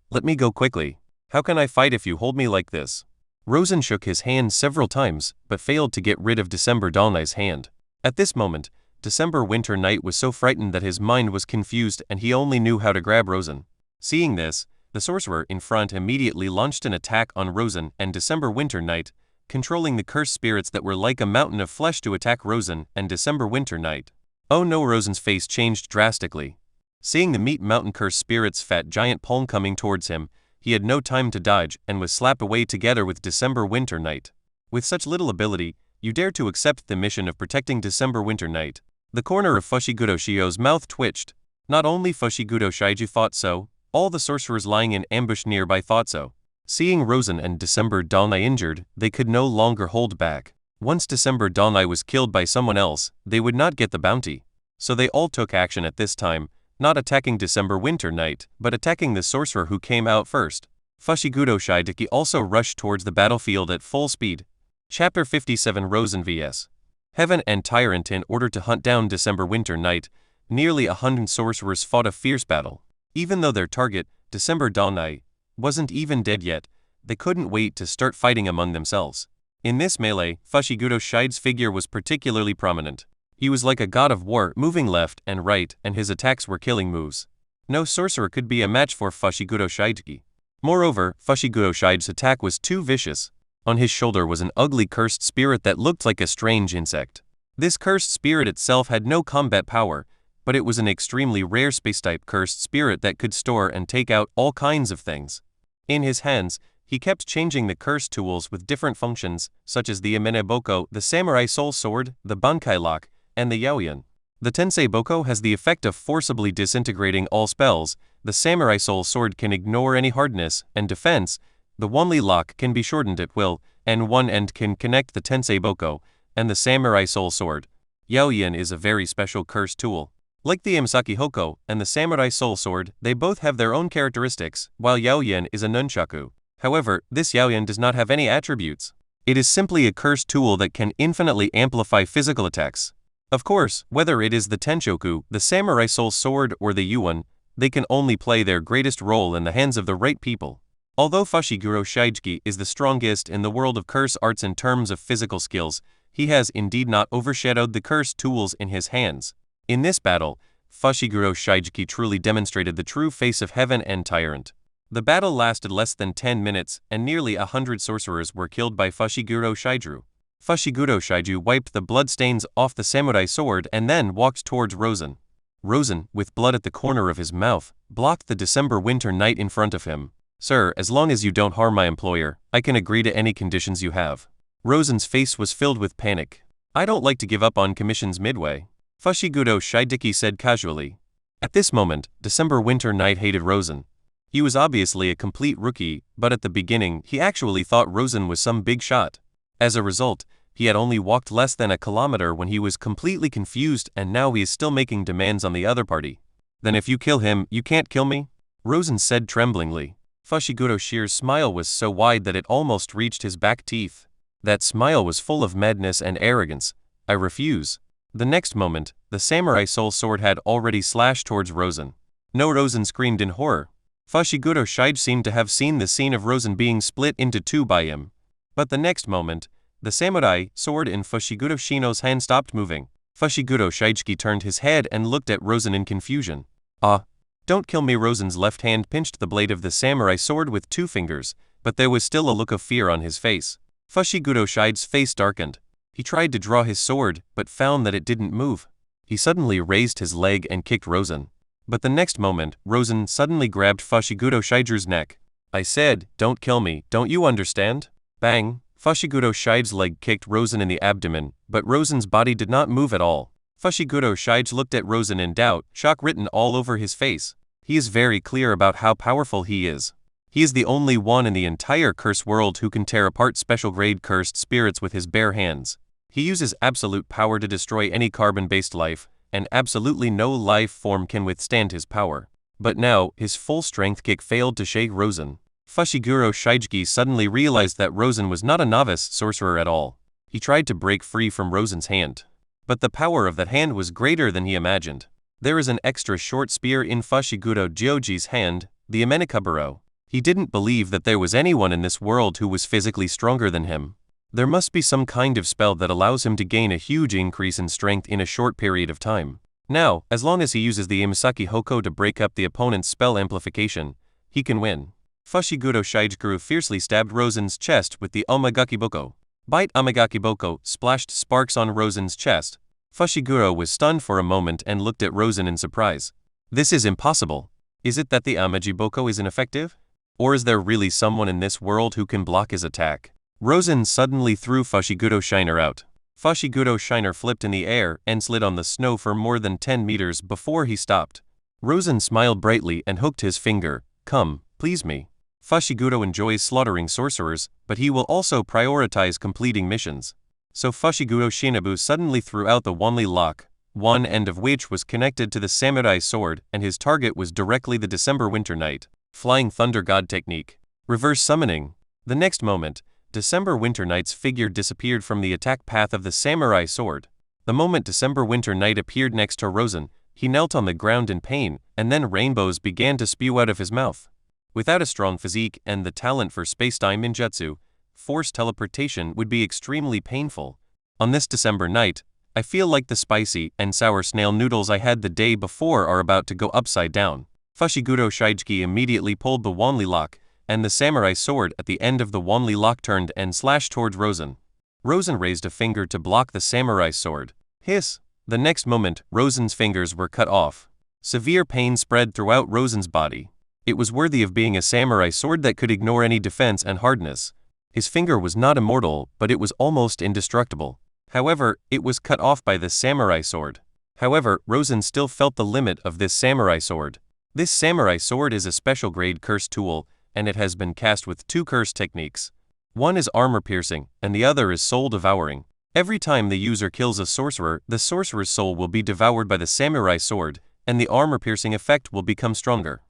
Speaker 2: quickly. How can I fight if you hold me like this? Rosen shook his hand several times, but failed to get rid of December Dalnai's hand. At this moment, December Winter Night was so frightened that his mind was confused and he only knew how to grab Rosen. Seeing this, the sorcerer in front immediately launched an attack on Rosen and December Winter Night, controlling the cursed spirits that were like a mountain of flesh to attack Rosen and December Winter Night. Oh no, Rosen's face changed drastically. Seeing the meat mountain cursed spirit's fat giant palm coming towards him, he had no time to dodge and was slapped away together with December Winter Night. With such little ability, you dare to accept the mission of protecting December Winter Night. The corner of Fushiguro Shio's mouth twitched. Not only Fushiguro Shiiju thought so, all the sorcerers lying in ambush nearby thought so. Seeing Rosen and December Dalnai injured, they could no longer hold back. Once December Dalnai was killed by someone else, they would not get the bounty. So they all took action at this time, not attacking December Winter Night, but attacking the sorcerer who came out first. Fushiguro Shiideki also rushed towards the battlefield at full speed. Chapter 57 Rosen vs. Heaven and Tyrant. In order to hunt down December Winter Night, nearly 100 sorcerers fought a fierce battle. Even though their target, December Dalnai, wasn't even dead yet, they couldn't wait to start fighting among themselves. In this melee, Fushiguro Shii's figure was particularly prominent. He was like a god of war, moving left and right, and his attacks were killing moves. No sorcerer could be a match for Fushiguro Shiideki. Moreover, Fushiguro Shii's attack was too vicious. On his shoulder was an ugly cursed spirit that looked like a strange insect. This cursed spirit itself had no combat power, but it was an extremely rare space-type cursed spirit that could store and take out all kinds of things. In his hands, he kept changing the cursed tools with different functions, such as the Imene Boko, the Samurai Soul Sword, the Bankai Lock, and the Yaoyan. The Tensei Boko has the effect of forcibly disintegrating all spells, the Samurai Soul Sword can ignore any hardness and defense, the Wanli Lock can be shortened at will, and one end can connect the Tensei Boko, and the Samurai Soul Sword. Yaoyan is a very special cursed tool. Like the Imasaki Hoko and the Samurai Soul Sword, they both have their own characteristics, while Yaoyan is a nunchaku. However, this Yaoyan does not have any attributes. It is simply a cursed tool that can infinitely amplify physical attacks. Of course, whether it is the Tenshoku, the Samurai Soul Sword, or the Yuan, they can only play their greatest role in the hands of the right people. Although Fushiguro Shiideki is the strongest in the world of curse arts in terms of physical skills, he has indeed not overshadowed the cursed tools in his hands. In this battle, Fushiguro Shiideki truly demonstrated the true face of Heaven and Tyrant. The battle lasted less than 10 minutes, and nearly 100 sorcerers were killed by Fushiguro Shiiju. Fushiguro Shiiju wiped the bloodstains off the samurai sword and then walked towards Rosen. Rosen, with blood at the corner of his mouth, blocked the December Winter Night in front of him. Sir, as long as you don't harm my employer, I can agree to any conditions you have. Rosen's face was filled with panic. I don't like to give up on commissions midway, Fushiguro Shiideki said casually. At this moment, December Winter Night hated Rosen. He was obviously a complete rookie, but at the beginning, he actually thought Rosen was some big shot. As a result, he had only walked less than a kilometer when he was completely confused, and now he is still making demands on the other party. Then if you kill him, you can't kill me? Rosen said tremblingly. Fushiguro Shir's smile was so wide that it almost reached his back teeth. That smile was full of madness and arrogance. I refuse. The next moment, the Samurai Soul Sword had already slashed towards Rosen. No, Rosen screamed in horror. Fushiguro Shiiju seemed to have seen the scene of Rosen being split into two by him. But the next moment, the Samurai Sword in Fushiguro Shino's hand stopped moving. Fushiguro Shichiki turned his head and looked at Rosen in confusion. Ah, don't kill me. Rosen's left hand pinched the blade of the samurai sword with 2 fingers, but there was still a look of fear on his face. Fushiguro Shichi's face darkened. He tried to draw his sword, but found that it didn't move. He suddenly raised his leg and kicked Rosen. But the next moment, Rosen suddenly grabbed Fushiguro Shichi's neck. I said, don't kill me, don't you understand? Bang! Fushiguro Shichi's leg kicked Rosen in the abdomen, but Rosen's body did not move at all. Fushiguro Shichi looked at Rosen in doubt, shock written all over his face. He is very clear about how powerful he is. He is the only one in the entire curse world who can tear apart special-grade cursed spirits with his bare hands. He uses absolute power to destroy any carbon-based life, and absolutely no life form can withstand his power. But now, his full-strength kick failed to shake Rosen. Fushiguro Shichiki suddenly realized that Rosen was not a novice sorcerer at all. He tried to break free from Rosen's hand. But the power of that hand was greater than he imagined. There is an extra short spear in Fushiguro Joji's hand, the Amenikaburo. He didn't believe that there was anyone in this world who was physically stronger than him. There must be some kind of spell that allows him to gain a huge increase in strength in a short period of time. Now, as long as he uses the Imisaki Hoko to break up the opponent's spell amplification, he can win. Fushiguro Shichikuru fiercely stabbed Rosen's chest with the Omagakiboko. Bite Omagakiboko splashed sparks on Rosen's chest. Fushiguro was stunned for a moment and looked at Rosen in surprise. This is impossible. Is it that the Amagiboko is ineffective? Or is there really someone in this world who can block his attack? Rosen suddenly threw Fushiguro Shiner out. Fushiguro Shiner flipped in the air and slid on the snow for more than 10 meters before he stopped. Rosen smiled brightly and hooked his finger. Come, please me. Fushiguro enjoys slaughtering sorcerers, but he will also prioritize completing missions. So Fushiguro Shinobu suddenly threw out the Wanli lock, one end of which was connected to the samurai sword, and his target was directly the December Winter Night. Flying Thunder God technique. Reverse summoning. The next moment, December Winter Night's figure disappeared from the attack path of the samurai sword. The moment December Winter Night appeared next to Rosen, he knelt on the ground in pain, and then rainbows began to spew out of his mouth. Without a strong physique and the talent for space-time ninjutsu, forced teleportation would be extremely painful. On this December night, I feel like the spicy and sour snail noodles I had the day before are about to go upside down. Fushiguro Shichiki immediately pulled the Wanli lock, and the samurai sword at the end of the Wanli lock turned and slashed towards Rosen. Rosen raised a finger to block the samurai sword. Hiss! The next moment, Rosen's fingers were cut off. Severe pain spread throughout Rosen's body. It was worthy of being a samurai sword that could ignore any defense and hardness. His finger was not immortal, but it was almost indestructible. However, it was cut off by the samurai sword. However, Rosen still felt the limit of this samurai sword. This samurai sword is a special grade curse tool, and it has been cast with 2 curse techniques. One is armor piercing, and the other is soul devouring. Every time the user kills a sorcerer, the sorcerer's soul will be devoured by the samurai sword, and the armor piercing effect will become stronger.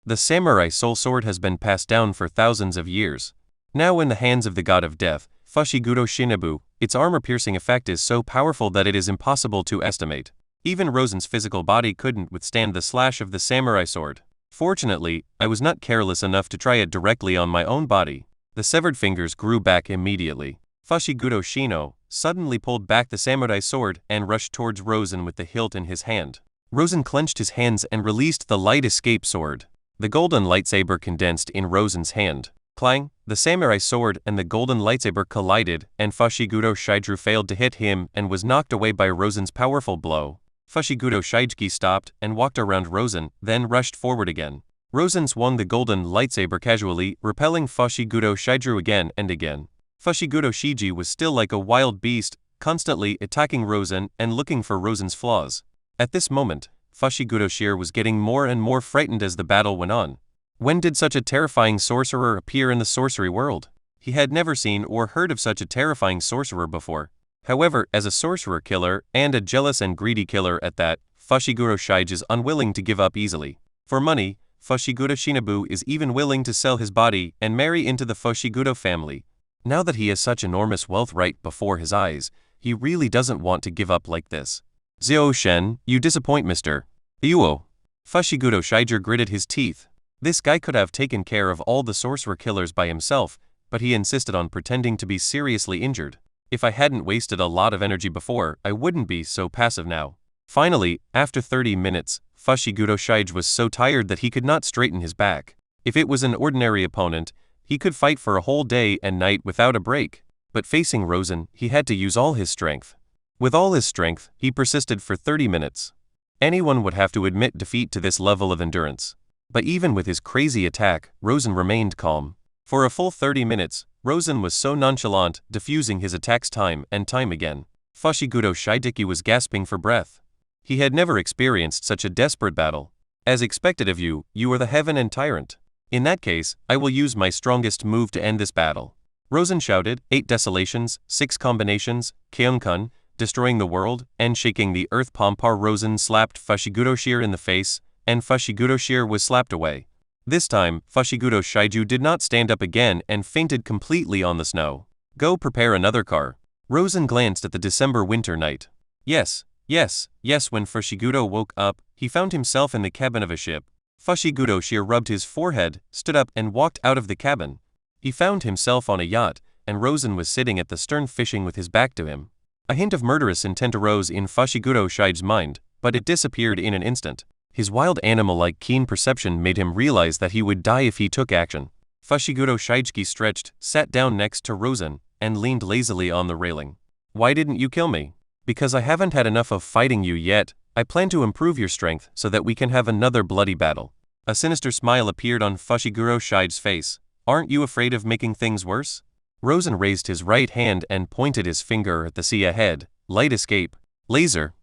Speaker 2: The samurai soul sword has been passed down for thousands of years. Now in the hands of the god of death, Fushiguro Shinobu, its armor piercing effect is so powerful that it is impossible to estimate. Even Rosen's physical body couldn't withstand the slash of the samurai sword. Fortunately, I was not careless enough to try it directly on my own body. The severed fingers grew back immediately. Fushiguro Shino suddenly pulled back the samurai sword and rushed towards Rosen with the hilt in his hand. Rosen clenched his hands and released the light escape sword. The golden lightsaber condensed in Rosen's hand. Clang! The samurai sword and the golden lightsaber collided, and Fushiguro Shichiki failed to hit him and was knocked away by Rosen's powerful blow. Fushiguro Shichiki stopped and walked around Rosen, then rushed forward again. Rosen swung the golden lightsaber casually, repelling Fushiguro Shichiki again and again. Fushiguro Shichiki was still like a wild beast, constantly attacking Rosen and looking for Rosen's flaws. At this moment, Fushiguro Shichiki was getting more and more frightened as the battle went on. When did such a terrifying sorcerer appear in the sorcery world? He had never seen or heard of such a terrifying sorcerer before. However, as a sorcerer killer, and a jealous and greedy killer at that, Fushiguro Shichiki is unwilling to give up easily. For money, Fushiguro Shinobu is even willing to sell his body and marry into the Fushiguro family. Now that he has such enormous wealth right before his eyes, he really doesn't want to give up like this. Zio Shen, you disappoint Mr. Yuo. Fushiguro Shichiki gritted his teeth. This guy could have taken care of all the sorcerer killers by himself, but he insisted on pretending to be seriously injured. If I hadn't wasted a lot of energy before, I wouldn't be so passive now. Finally, after 30 minutes, Fushigudo Shige was so tired that he could not straighten his back. If it was an ordinary opponent, he could fight for a whole day and night without a break. But facing Rosen, he had to use all his strength. With all his strength, he persisted for 30 minutes. Anyone would have to admit defeat to this level of endurance. But even with his crazy attack, Rosen remained calm. For a full 30 minutes, Rosen was so nonchalant, diffusing his attacks time and time again. Fushigudo Shideki was gasping for breath. He had never experienced such a desperate battle. As expected of you, you are the heaven and tyrant. In that case, I will use my strongest move to end this battle. Rosen shouted, 8 desolations, 6 combinations, Keonkun, destroying the world, and shaking the earth. Pompar Rosen slapped Fushigudo Shire in the face, and Fushigudo Shire was slapped away. This time, Fushigudo Shiju did not stand up again and fainted completely on the snow. Go prepare another car. Rosen glanced at the December winter night. Yes. When Fushigudo woke up, he found himself in the cabin of a ship. Fushigudo Shire rubbed his forehead, stood up and walked out of the cabin. He found himself on a yacht, and Rosen was sitting at the stern fishing with his back to him. A hint of murderous intent arose in Fushigudo Shige's mind, but it disappeared in an instant. His wild animal-like keen perception made him realize that he would die if he took action. Fushigudo Shigeki stretched, sat down next to Rosen, and leaned lazily on the railing. Why didn't you kill me? Because I haven't had enough of fighting you yet. I plan to improve your strength so that we can have another bloody battle. A sinister smile appeared on Fushiguro Shige's face. Aren't you afraid of making things worse? Rosen raised his right hand and pointed his finger at the sea ahead. Light escape. Laser.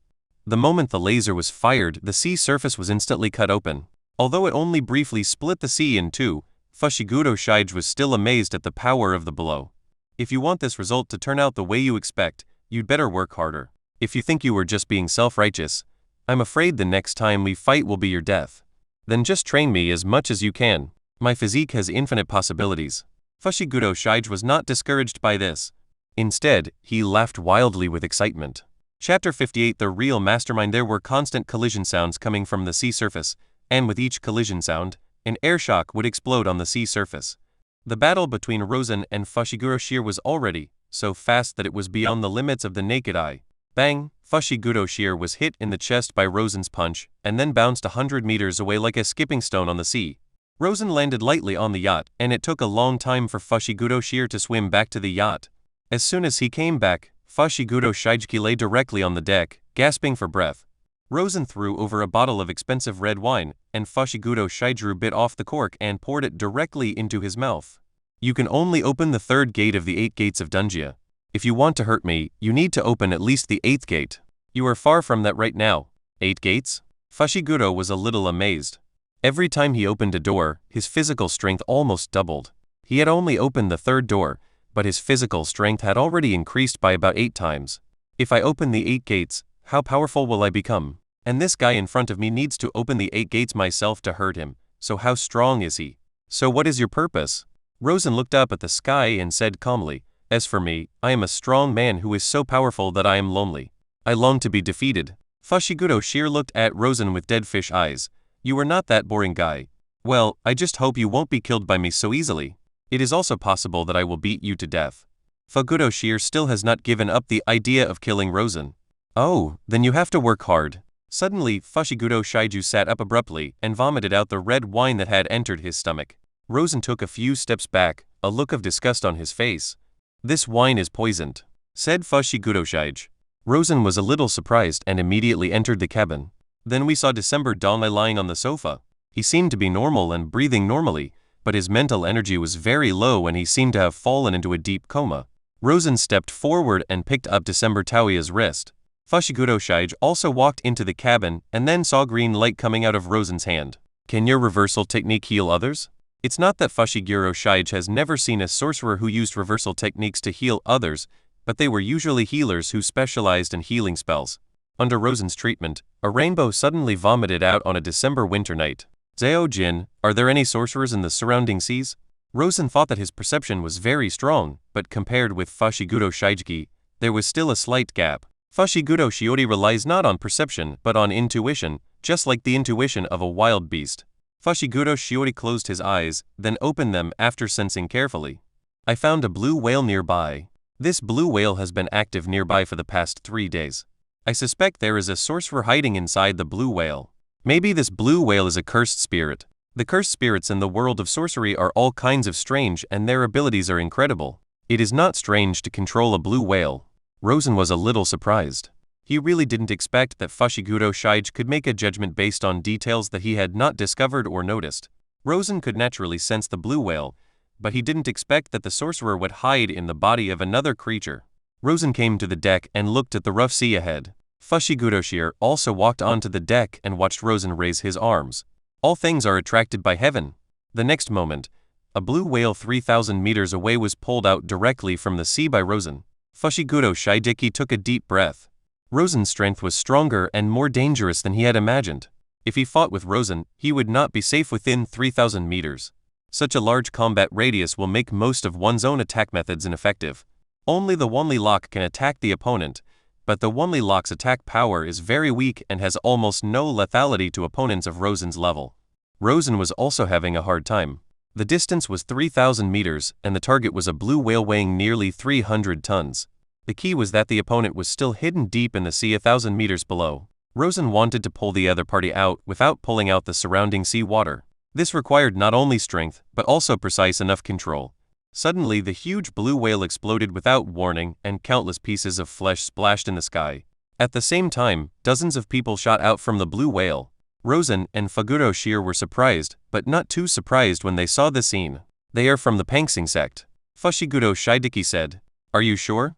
Speaker 2: The moment the laser was fired, the sea surface was instantly cut open. Although it only briefly split the sea in two, Fushigudo Shige was still amazed at the power of the blow. If you want this result to turn out the way you expect, you'd better work harder. If you think you were just being self-righteous, I'm afraid the next time we fight will be your death. Then just train me as much as you can. My physique has infinite possibilities. Fushigudo Shige was not discouraged by this. Instead, he laughed wildly with excitement. Chapter 58 The Real Mastermind. There were constant collision sounds coming from the sea surface, and with each collision sound, an airshock would explode on the sea surface. The battle between Rosen and Fushiguro Shire was already so fast that it was beyond the limits of the naked eye. Bang! Fushigudo Shire was hit in the chest by Rosen's punch, and then bounced 100 meters away like a skipping stone on the sea. Rosen landed lightly on the yacht, and it took a long time for Fushigudo Shire to swim back to the yacht. As soon as he came back, Fushigudo Shigeki lay directly on the deck, gasping for breath. Rosen threw over a bottle of expensive red wine, and Fushigudo Shiju bit off the cork and poured it directly into his mouth. You can only open the 3rd gate of the 8 gates of Dungia. If you want to hurt me, you need to open at least the 8th gate. You are far from that right now. 8 gates? Fushigudo was a little amazed. Every time he opened a door, his physical strength almost doubled. He had only opened the 3rd door, but his physical strength had already increased by about 8 times. If I open the 8 gates, how powerful will I become? And this guy in front of me needs to open the 8 gates myself to hurt him, so how strong is he? So what is your purpose? Rosen looked up at the sky and said calmly, As for me, I am a strong man who is so powerful that I am lonely. I long to be defeated. Fushigudo Shire looked at Rosen with dead fish eyes. You are not that boring guy. Well, I just hope you won't be killed by me so easily. It is also possible that I will beat you to death. Fushigudo Shire still has not given up the idea of killing Rosen. Oh, then you have to work hard. Suddenly, Fushigudo Shiju sat up abruptly and vomited out the red wine that had entered his stomach. Rosen took a few steps back, a look of disgust on his face. This wine is poisoned, said Fushigudo Shige. Rosen was a little surprised and immediately entered the cabin. Then we saw December Donlai lying on the sofa. He seemed to be normal and breathing normally, but his mental energy was very low and he seemed to have fallen into a deep coma. Rosen stepped forward and picked up December Taoya's wrist. Fushigudo Shige also walked into the cabin and then saw green light coming out of Rosen's hand. Can your reversal technique heal others? It's not that Fushiguro Shige has never seen a sorcerer who used reversal techniques to heal others, but they were usually healers who specialized in healing spells. Under Rosen's treatment, a rainbow suddenly vomited out on a December winter night. Zhao Jin, are there any sorcerers in the surrounding seas? Rosen thought that his perception was very strong, but compared with Fushigudo Shigeki, there was still a slight gap. Fushigudo Shiori relies not on perception but on intuition, just like the intuition of a wild beast. Fushigudo Shiori closed his eyes, then opened them after sensing carefully. I found a blue whale nearby. This blue whale has been active nearby for the past 3 days. I suspect there is a sorcerer hiding inside the blue whale. Maybe this blue whale is a cursed spirit. The cursed spirits in the world of sorcery are all kinds of strange and their abilities are incredible. It is not strange to control a blue whale. Rosen was a little surprised. He really didn't expect that Fushiguro Shige could make a judgment based on details that he had not discovered or noticed. Rosen could naturally sense the blue whale, but he didn't expect that the sorcerer would hide in the body of another creature. Rosen came to the deck and looked at the rough sea ahead. Fushiguro Shire also walked onto the deck and watched Rosen raise his arms. All things are attracted by heaven. The next moment, a blue whale 3,000 meters away was pulled out directly from the sea by Rosen. Fushiguro Shideki took a deep breath. Rosen's strength was stronger and more dangerous than he had imagined. If he fought with Rosen, he would not be safe within 3,000 meters. Such a large combat radius will make most of one's own attack methods ineffective. Only the Wanli Lock can attack the opponent, but the Wanli Lock's attack power is very weak and has almost no lethality to opponents of Rosen's level. Rosen was also having a hard time. The distance was 3,000 meters and the target was a blue whale weighing nearly 300 tons. The key was that the opponent was still hidden deep in the sea 1,000 meters below. Rosen wanted to pull the other party out without pulling out the surrounding sea water. This required not only strength, but also precise enough control. Suddenly the huge blue whale exploded without warning and countless pieces of flesh splashed in the sky. At the same time, dozens of people shot out from the blue whale. Rosen and Fuguro Shire were surprised, but not too surprised when they saw the scene. They are from the Pangsing sect. Fushiguro Shideki said. Are you sure?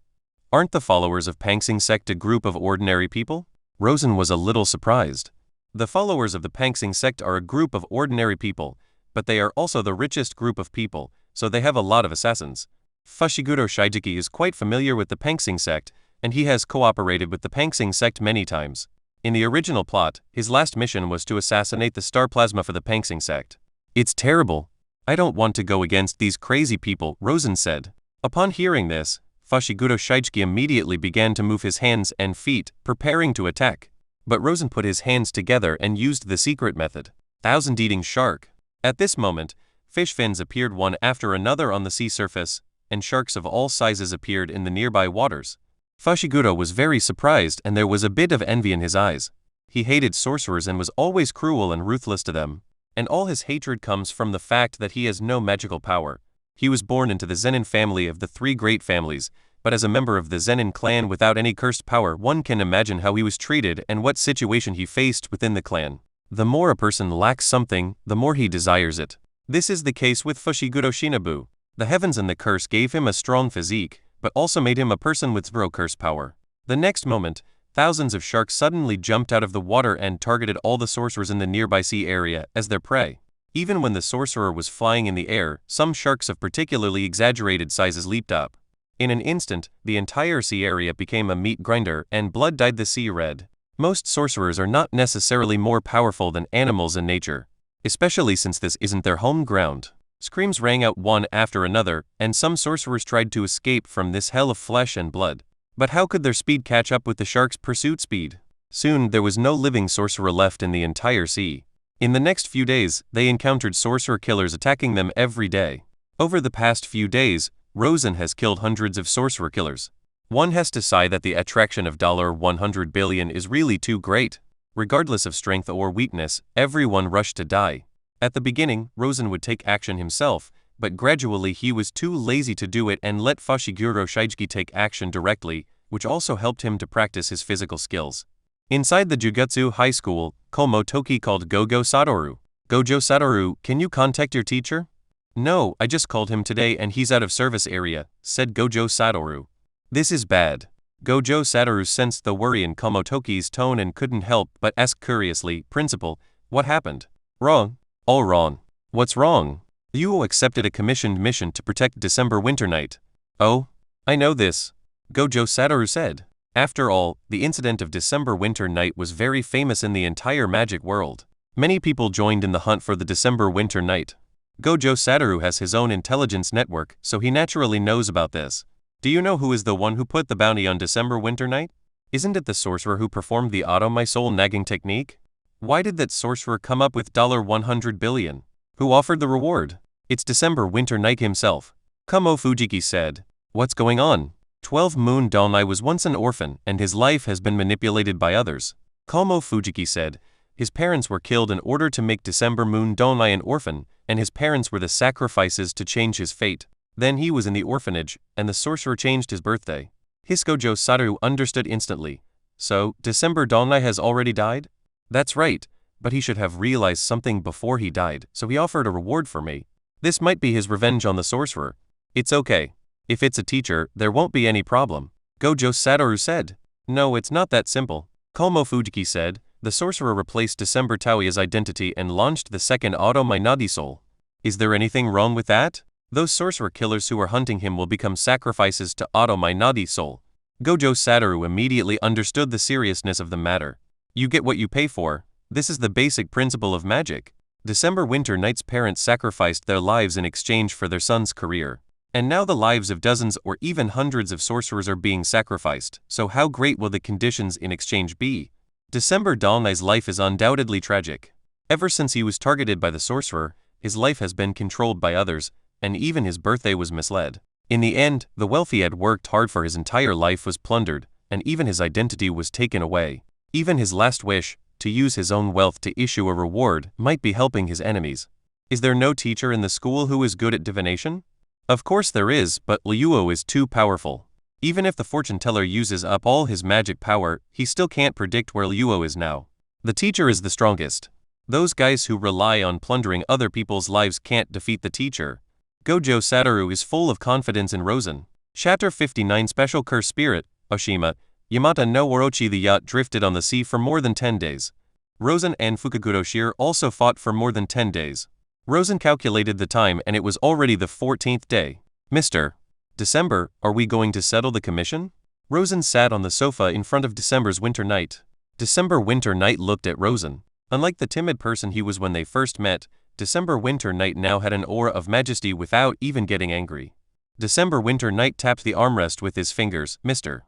Speaker 2: Aren't the followers of Pangsing sect a group of ordinary people? Rosen was a little surprised. The followers of the Pangsing sect are a group of ordinary people, but they are also the richest group of people, so they have a lot of assassins. Fushiguro Shideki is quite familiar with the Pangsing sect, and he has cooperated with the Pangsing sect many times. In the original plot, his last mission was to assassinate the star plasma for the Pangsing sect. It's terrible. I don't want to go against these crazy people, Rosen said. Upon hearing this, Fushiguro Shideki immediately began to move his hands and feet, preparing to attack. But Rosen put his hands together and used the secret method. Thousand-eating shark. At this moment, fish fins appeared one after another on the sea surface, and sharks of all sizes appeared in the nearby waters. Fushiguro was very surprised and there was a bit of envy in his eyes. He hated sorcerers and was always cruel and ruthless to them, and all his hatred comes from the fact that he has no magical power. He was born into the Zenin family of the 3 great families, but as a member of the Zenin clan without any cursed power, one can imagine how he was treated and what situation he faced within the clan. The more a person lacks something, the more he desires it. This is the case with Fushiguro Shinobu. The heavens and the curse gave him a strong physique, but also made him a person with 0 curse power. The next moment, thousands of sharks suddenly jumped out of the water and targeted all the sorcerers in the nearby sea area as their prey. Even when the sorcerer was flying in the air, some sharks of particularly exaggerated sizes leaped up. In an instant, the entire sea area became a meat grinder and blood dyed the sea red. Most sorcerers are not necessarily more powerful than animals in nature, especially since this isn't their home ground. Screams rang out one after another, and some sorcerers tried to escape from this hell of flesh and blood. But how could their speed catch up with the sharks' pursuit speed? Soon there was no living sorcerer left in the entire sea. In the next few days, they encountered sorcerer killers attacking them every day. Over the past few days, Rosen has killed hundreds of sorcerer killers. One has to sigh that the attraction of $100 billion is really too great. Regardless of strength or weakness, everyone rushed to die. At the beginning, Rosen would take action himself, but gradually he was too lazy to do it and let Fushiguro Shideki take action directly, which also helped him to practice his physical skills. Inside the Jujutsu High School, Komo Toki called Gojo Satoru. Gojo Satoru, can you contact your teacher? No, I just called him today and he's out of service area, said Gojo Satoru. This is bad. Gojo Satoru sensed the worry in Komo Toki's tone and couldn't help but ask curiously, Principal, what happened? Wrong. All wrong. What's wrong? You accepted a commissioned mission to protect December Winter Night. Oh, I know this, Gojo Satoru said. After all, the incident of December Winter Night was very famous in the entire magic world. Many people joined in the hunt for the December Winter Night. Gojo Satoru has his own intelligence network, so he naturally knows about this. Do you know who is the one who put the bounty on December Winter Night? Isn't it the sorcerer who performed the auto-my-soul nagging technique? Why did that sorcerer come up with $100 billion? Who offered the reward? It's December Winter Night himself. Kumo Fujiki said. What's going on? 12 Moon Donai was once an orphan and his life has been manipulated by others. Kalmo Fujiki said, his parents were killed in order to make December Moon Donai an orphan, and his parents were the sacrifices to change his fate. Then he was in the orphanage, and the sorcerer changed his birthday. Hiskojo Sadaru understood instantly. So, December Donai has already died? That's right, but he should have realized something before he died, so he offered a reward for me. This might be his revenge on the sorcerer. It's okay. If it's a teacher, there won't be any problem. Gojo Sadaru said. No, it's not that simple. Kalmo Fujiki said, the sorcerer replaced December Tauia's identity and launched the second Auto Mainadi Soul. Is there anything wrong with that? Those sorcerer killers who are hunting him will become sacrifices to Auto Mainadi Soul. Gojo Sadaru immediately understood the seriousness of the matter. You get what you pay for. This is the basic principle of magic. December Winter Night's parents sacrificed their lives in exchange for their son's career. And now the lives of dozens or even hundreds of sorcerers are being sacrificed, so how great will the conditions in exchange be? December Donai's life is undoubtedly tragic. Ever since he was targeted by the sorcerer, his life has been controlled by others, and even his birthday was misled. In the end, the wealth he had worked hard for his entire life was plundered, and even his identity was taken away. Even his last wish, to use his own wealth to issue a reward, might be helping his enemies. Is there no teacher in the school who is good at divination? Of course there is, but Liuo is too powerful. Even if the fortune teller uses up all his magic power, he still can't predict where Liuo is now. The teacher is the strongest. Those guys who rely on plundering other people's lives can't defeat the teacher. Gojo Sadaru is full of confidence in Rosen. Chapter 59 Special Curse Spirit, Oshima, Yamata no Orochi. The yacht drifted on the sea for more than 10 days. Rosen and Fukuguro Shir also fought for more than 10 days. Rosen calculated the time and it was already the 14th day. Mr. December, are we going to settle the commission? Rosen sat on the sofa in front of December's Winter Night. December Winter Night looked at Rosen. Unlike the timid person he was when they first met, December Winter Night now had an aura of majesty without even getting angry. December Winter Night tapped the armrest with his fingers. Mr.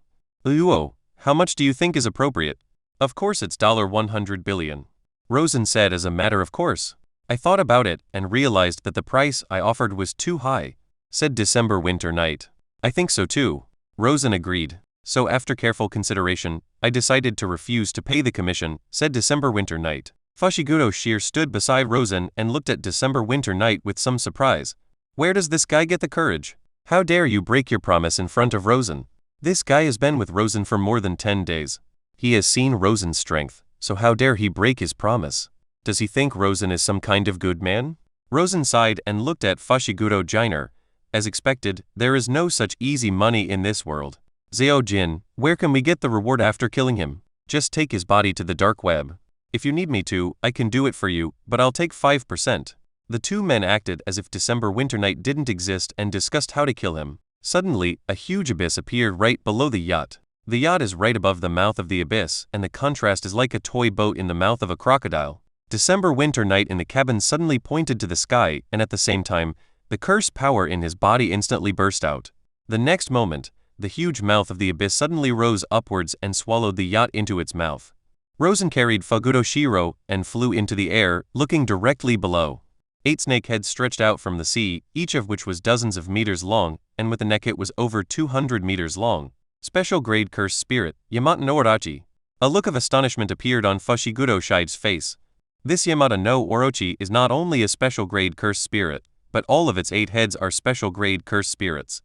Speaker 2: Liuo, how much do you think is appropriate? Of course it's $100 billion. Rosen said as a matter of course. I thought about it and realized that the price I offered was too high, said December Winter Night. I think so too. Rosen agreed. So after careful consideration, I decided to refuse to pay the commission, said December Winter Night. Fushiguro Shir stood beside Rosen and looked at December Winter Night with some surprise. Where does this guy get the courage? How dare you break your promise in front of Rosen? This guy has been with Rosen for more than 10 days. He has seen Rosen's strength, so how dare he break his promise? Does he think Rosen is some kind of good man? Rosen sighed and looked at Fushiguro Jiner. As expected, there is no such easy money in this world. Zhao Jin, where can we get the reward after killing him? Just take his body to the dark web. If you need me to, I can do it for you, but I'll take 5%. The two men acted as if December Winter Night didn't exist and discussed how to kill him. Suddenly, a huge abyss appeared right below the yacht. The yacht is right above the mouth of the abyss, and the contrast is like a toy boat in the mouth of a crocodile. December Winter Night in the cabin suddenly pointed to the sky, and at the same time, the curse power in his body instantly burst out. The next moment, the huge mouth of the abyss suddenly rose upwards and swallowed the yacht into its mouth. Rosen carried Fuguro Shiro and flew into the air, looking directly below. 8 snake heads stretched out from the sea, each of which was dozens of meters long, and with a neck it was over 200 meters long. Special grade curse spirit, Yamata no Orochi. A look of astonishment appeared on Fushiguro Shide's face. This Yamata no Orochi is not only a special grade curse spirit, but all of its 8 heads are special grade curse spirits.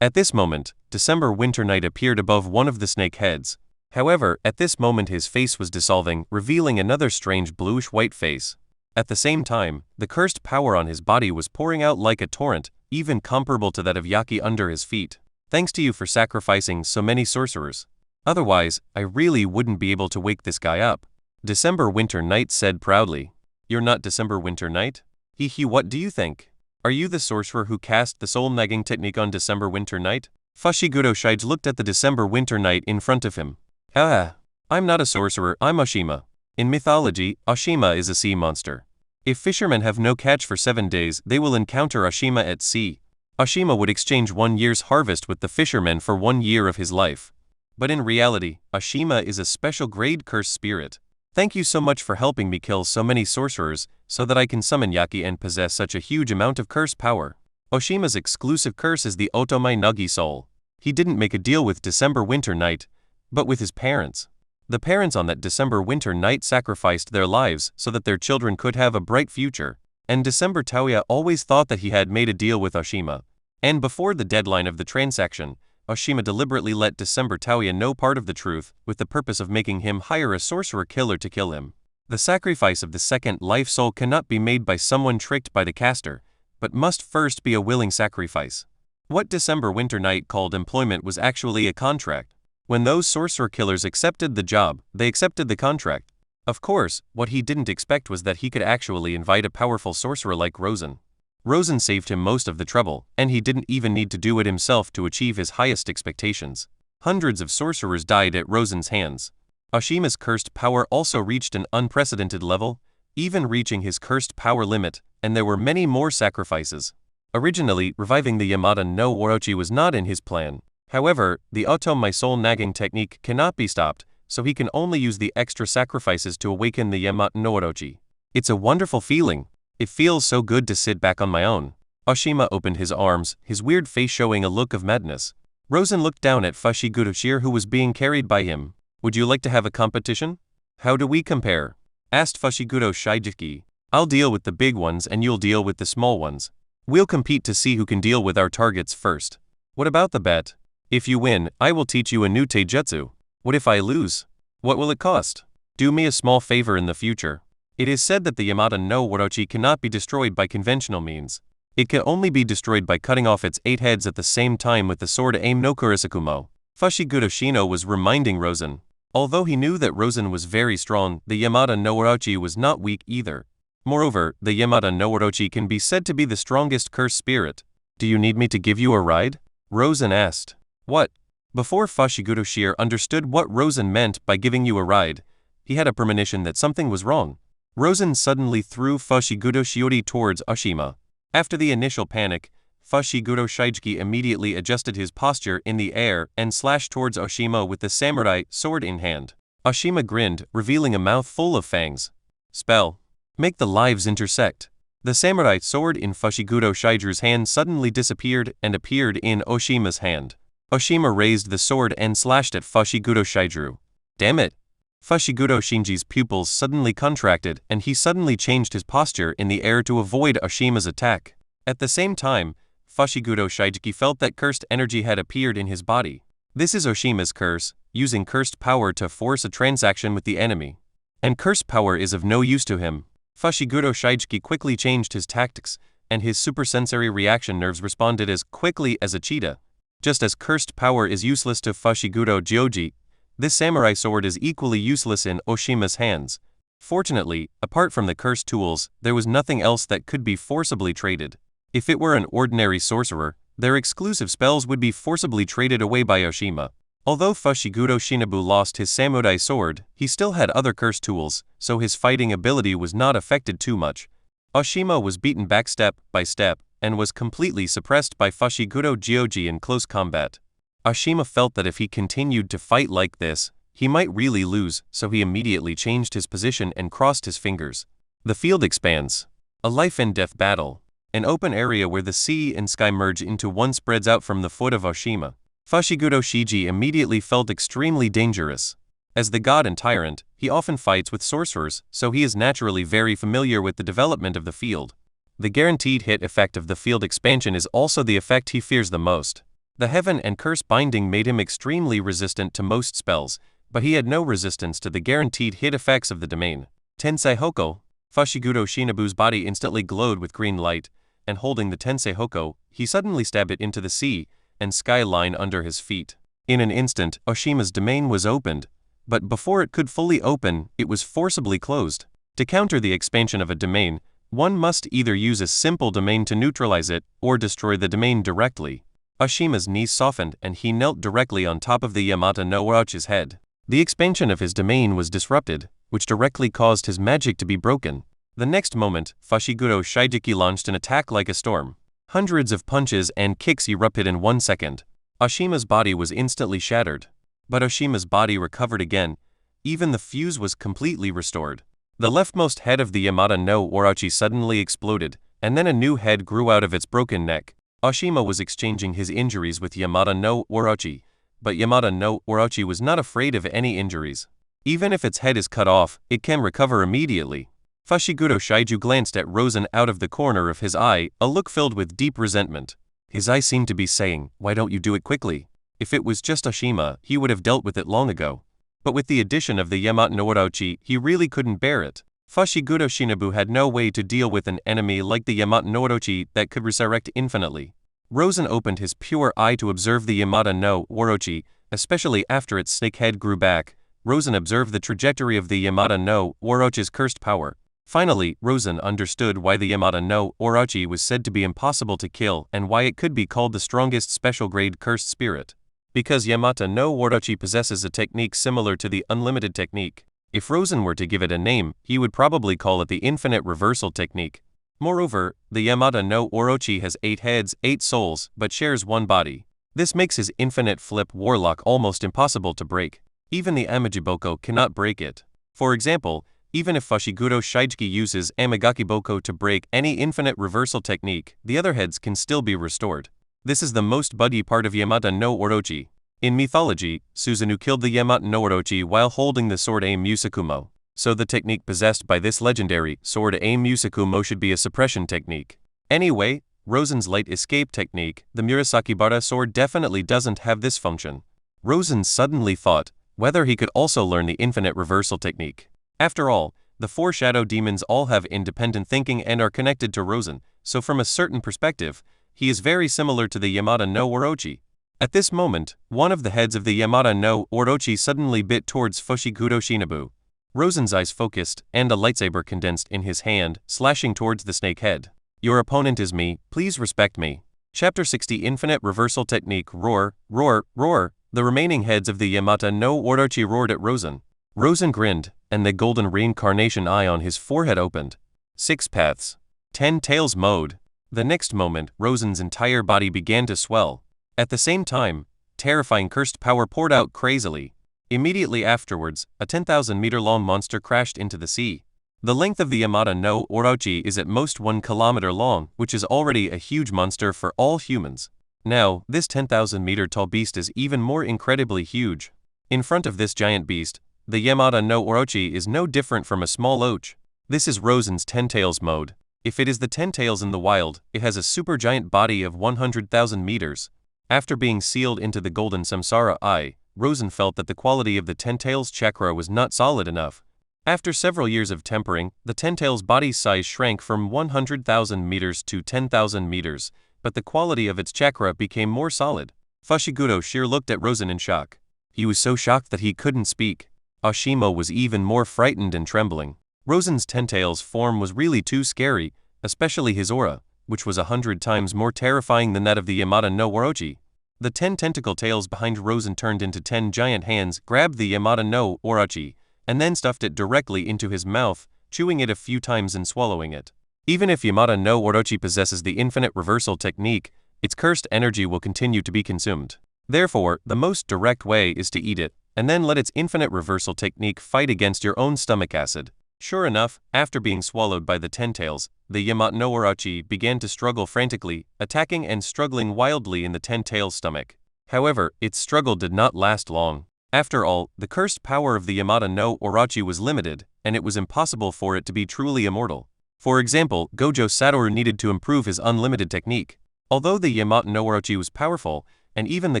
Speaker 2: At this moment, December Winter Night appeared above one of the snake heads. However, at this moment his face was dissolving, revealing another strange bluish-white face. At the same time, the cursed power on his body was pouring out like a torrent, even comparable to that of Yaki under his feet. Thanks to you for sacrificing so many sorcerers. Otherwise, I really wouldn't be able to wake this guy up. December Winter Night said proudly. You're not December Winter Night? Hee, what do you think? Are you the sorcerer who cast the soul-nagging technique on December Winter Night? Fushiguro Shide looked at the December Winter Night in front of him. I'm not a sorcerer, I'm Oshima. In mythology, Oshima is a sea monster. If fishermen have no catch for 7 days, they will encounter Oshima at sea. Oshima would exchange 1 year's harvest with the fisherman for 1 year of his life. But in reality, Oshima is a special grade curse spirit. Thank you so much for helping me kill so many sorcerers, so that I can summon Yaki and possess such a huge amount of curse power. Oshima's exclusive curse is the Otomai Nagi Soul. he didn't make a deal with December winter night, but with his parents. The parents on that December winter night sacrificed their lives so that their children could have a bright future, and December Taoya always thought that he had made a deal with Oshima. And before the deadline of the transaction, Oshima deliberately let December Taoya know part of the truth with the purpose of making him hire a sorcerer killer to kill him. The sacrifice of the second life soul cannot be made by someone tricked by the caster, but must first be a willing sacrifice. What December winter night called employment was actually a contract. When those sorcerer killers accepted the job, they accepted the contract. Of course, what he didn't expect was that he could actually invite a powerful sorcerer like Rosen. Rosen saved him most of the trouble, and he didn't even need to do it himself to achieve his highest expectations. Hundreds of sorcerers died at Rosen's hands. Oshima's cursed power also reached an unprecedented level, even reaching his cursed power limit, and there were many more sacrifices. Originally, reviving the Yamata no Orochi was not in his plan. However, the Auto My Soul nagging technique cannot be stopped, so he can only use the extra sacrifices to awaken the Yamata no Orochi. It's a wonderful feeling. It feels so good to sit back on my own. Oshima opened his arms, his weird face showing a look of madness. Rosen looked down at Fushiguro who was being carried by him. Would you like to have a competition? How do we compare? Asked Fushiguro Shigeaki. I'll deal with the big ones and you'll deal with the small ones. We'll compete to see who can deal with our targets first. What about the bet? If you win, I will teach you a new taijutsu. What if I lose? What will it cost? Do me a small favor in the future. It is said that the Yamata no Orochi cannot be destroyed by conventional means. It can only be destroyed by cutting off its 8 heads at the same time with the sword aim no Kurisakumo. Fushiguro Shino was reminding Rosen. Although he knew that Rosen was very strong, the Yamata no Orochi was not weak either. Moreover, the Yamata no Orochi can be said to be the strongest cursed spirit. Do you need me to give you a ride? Rosen asked. What? Before Fushiguro understood what Rosen meant by giving you a ride, he had a premonition that something was wrong. Rosen suddenly threw Fushiguro Shiori towards Oshima. After the initial panic, Fushiguro Shigeaki immediately adjusted his posture in the air and slashed towards Oshima with the samurai sword in hand. Oshima grinned, revealing a mouth full of fangs. Spell. Make the lives intersect. The samurai sword in Fushiguro Shigeru's hand suddenly disappeared and appeared in Oshima's hand. Oshima raised the sword and slashed at Fushiguro Shigeru. Damn it! Fushiguro Shinji's pupils suddenly contracted and he suddenly changed his posture in the air to avoid Oshima's attack. At the same time, Fushiguro Shigeaki felt that cursed energy had appeared in his body. This is Oshima's curse, using cursed power to force a transaction with the enemy. And cursed power is of no use to him. Fushiguro Shigeaki quickly changed his tactics, and his supersensory reaction nerves responded as quickly as a cheetah. Just as cursed power is useless to Fushiguro Jyoji, this samurai sword is equally useless in Oshima's hands. Fortunately, apart from the cursed tools, there was nothing else that could be forcibly traded. If it were an ordinary sorcerer, their exclusive spells would be forcibly traded away by Oshima. Although Fushiguro Shinobu lost his samurai sword, he still had other cursed tools, so his fighting ability was not affected too much. Oshima was beaten back step by step, and was completely suppressed by Fushiguro Jyoji in close combat. Oshima felt that if he continued to fight like this, he might really lose, so he immediately changed his position and crossed his fingers. The field expands. A life and death battle. An open area where the sea and sky merge into one spreads out from the foot of Oshima. Fushiguro Shiji immediately felt extremely dangerous. As the god and tyrant, he often fights with sorcerers, so he is naturally very familiar with the development of the field. The guaranteed hit effect of the field expansion is also the effect he fears the most. The heaven and curse binding made him extremely resistant to most spells, but he had no resistance to the guaranteed hit effects of the domain. Tensei Hoko. Fushiguro Shinobu's body instantly glowed with green light, and holding the Tensei Hoko, he suddenly stabbed it into the sea and sky line under his feet. In an instant, Oshima's domain was opened, but before it could fully open, it was forcibly closed. To counter the expansion of a domain, one must either use a simple domain to neutralize it or destroy the domain directly. Oshima's knees softened and he knelt directly on top of the Yamata no Orochi's head. The expansion of his domain was disrupted, which directly caused his magic to be broken. The next moment, Fushiguro Shigeaki launched an attack like a storm. Hundreds of punches and kicks erupted in 1 second. Oshima's body was instantly shattered. But Oshima's body recovered again. Even the fuse was completely restored. The leftmost head of the Yamata no Orochi suddenly exploded, and then a new head grew out of its broken neck. Oshima was exchanging his injuries with Yamada no Orochi, but Yamada no Orochi was not afraid of any injuries. Even if its head is cut off, it can recover immediately. Fushiguro Shaiju glanced at Rosen out of the corner of his eye, a look filled with deep resentment. His eye seemed to be saying, "Why don't you do it quickly?" If it was just Oshima, he would have dealt with it long ago. But with the addition of the Yamata no Orochi, he really couldn't bear it. Fushiguro Shinobu had no way to deal with an enemy like the Yamata no Orochi that could resurrect infinitely. Rosen opened his pure eye to observe the Yamata no Orochi, especially after its snake head grew back. Rosen observed the trajectory of the Yamata no Orochi's cursed power. Finally, Rosen understood why the Yamata no Orochi was said to be impossible to kill and why it could be called the strongest special-grade cursed spirit. Because Yamata no Orochi possesses a technique similar to the unlimited technique. If Rosen were to give it a name, he would probably call it the infinite reversal technique. Moreover, the Yamata no Orochi has 8 heads, 8 souls, but shares one body. This makes his infinite flip warlock almost impossible to break. Even the Amagiboko cannot break it. For example, even if Fushiguro Shijuki uses Amagakiboko to break any infinite reversal technique, the other heads can still be restored. This is the most buggy part of Yamata no Orochi. In mythology, Susanoo killed the Yamata no Orochi while holding the sword Aim Musakumo. So the technique possessed by this legendary sword Aim Musakumo should be a suppression technique. Anyway, Rosen's light escape technique, the Murasakibara sword, definitely doesn't have this function. Rosen suddenly thought whether he could also learn the infinite reversal technique. After all, the 4 shadow demons all have independent thinking and are connected to Rosen, so from a certain perspective, he is very similar to the Yamata no Orochi. At this moment, one of the heads of the Yamata no Orochi suddenly bit towards Fushiguro Shinobu. Rosen's eyes focused, and a lightsaber condensed in his hand, slashing towards the snake head. "Your opponent is me, please respect me." Chapter 60 Infinite Reversal Technique. Roar, roar, roar. The remaining heads of the Yamata no Orochi roared at Rosen. Rosen grinned, and the golden reincarnation eye on his forehead opened. 6 paths. 10 tails mode. The next moment, Rosen's entire body began to swell. At the same time, terrifying cursed power poured out crazily. Immediately afterwards, a 10,000-meter-long monster crashed into the sea. The length of the Yamata no Orochi is at most 1 kilometer long, which is already a huge monster for all humans. Now, this 10,000-meter-tall beast is even more incredibly huge. In front of this giant beast, the Yamata no Orochi is no different from a small loach. This is Rosen's 10 tails mode. If it is the 10 tails in the wild, it has a supergiant body of 100,000 meters. After being sealed into the golden samsara eye, Rosen felt that the quality of the 10 tails chakra was not solid enough. After several years of tempering, the 10 tails body's size shrank from 100,000 meters to 10,000 meters, but the quality of its chakra became more solid. Fushiguro Shir looked at Rosen in shock. He was so shocked that he couldn't speak. Oshima was even more frightened and trembling. Rosen's 10 tails form was really too scary, especially his aura, which was 100 times more terrifying than that of the Yamata no Orochi. The 10 tentacle tails behind Rosen turned into 10 giant hands, grabbed the Yamata no Orochi, and then stuffed it directly into his mouth, chewing it a few times and swallowing it. Even if Yamata no Orochi possesses the infinite reversal technique, its cursed energy will continue to be consumed. Therefore, the most direct way is to eat it, and then let its infinite reversal technique fight against your own stomach acid. Sure enough, after being swallowed by the 10 tails, the Yamata no Orochi began to struggle frantically, attacking and struggling wildly in the 10 tails' stomach. However, its struggle did not last long. After all, the cursed power of the Yamata no Orochi was limited, and it was impossible for it to be truly immortal. For example, Gojo Satoru needed to improve his unlimited technique. Although the Yamata no Orochi was powerful, and even the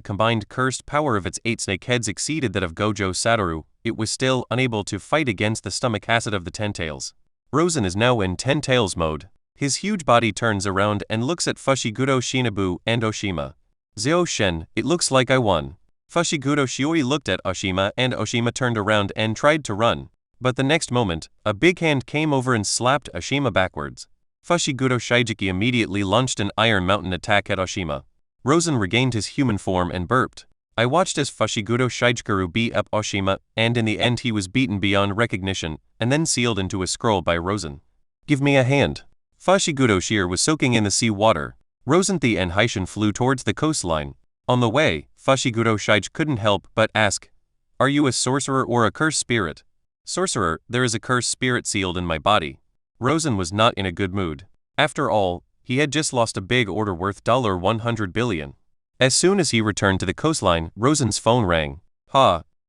Speaker 2: combined cursed power of its 8 snake heads exceeded that of Gojo Satoru, it was still unable to fight against the stomach acid of the 10 tails. Rosen is now in 10 tails mode. His huge body turns around and looks at Fushiguro Shinobu and Oshima. "Zio Shen, it looks like I won." Fushiguro Shioi looked at Oshima, and Oshima turned around and tried to run. But the next moment, a big hand came over and slapped Oshima backwards. Fushiguro Shijuki immediately launched an Iron Mountain attack at Oshima. Rosen regained his human form and burped. I watched as Fushiguro Shijukaru beat up Oshima, and in the end he was beaten beyond recognition, and then sealed into a scroll by Rosen. "Give me a hand." Fushiguro Shir was soaking in the sea water. Rosenthi and Haishin flew towards the coastline. On the way, Fushiguro Shij couldn't help but ask, "Are you a sorcerer or a cursed spirit?" "Sorcerer, there is a cursed spirit sealed in my body." Rosen was not in a good mood. After all, He had just lost a big order worth $100 billion. As soon as he returned to the coastline, Rosen's phone rang.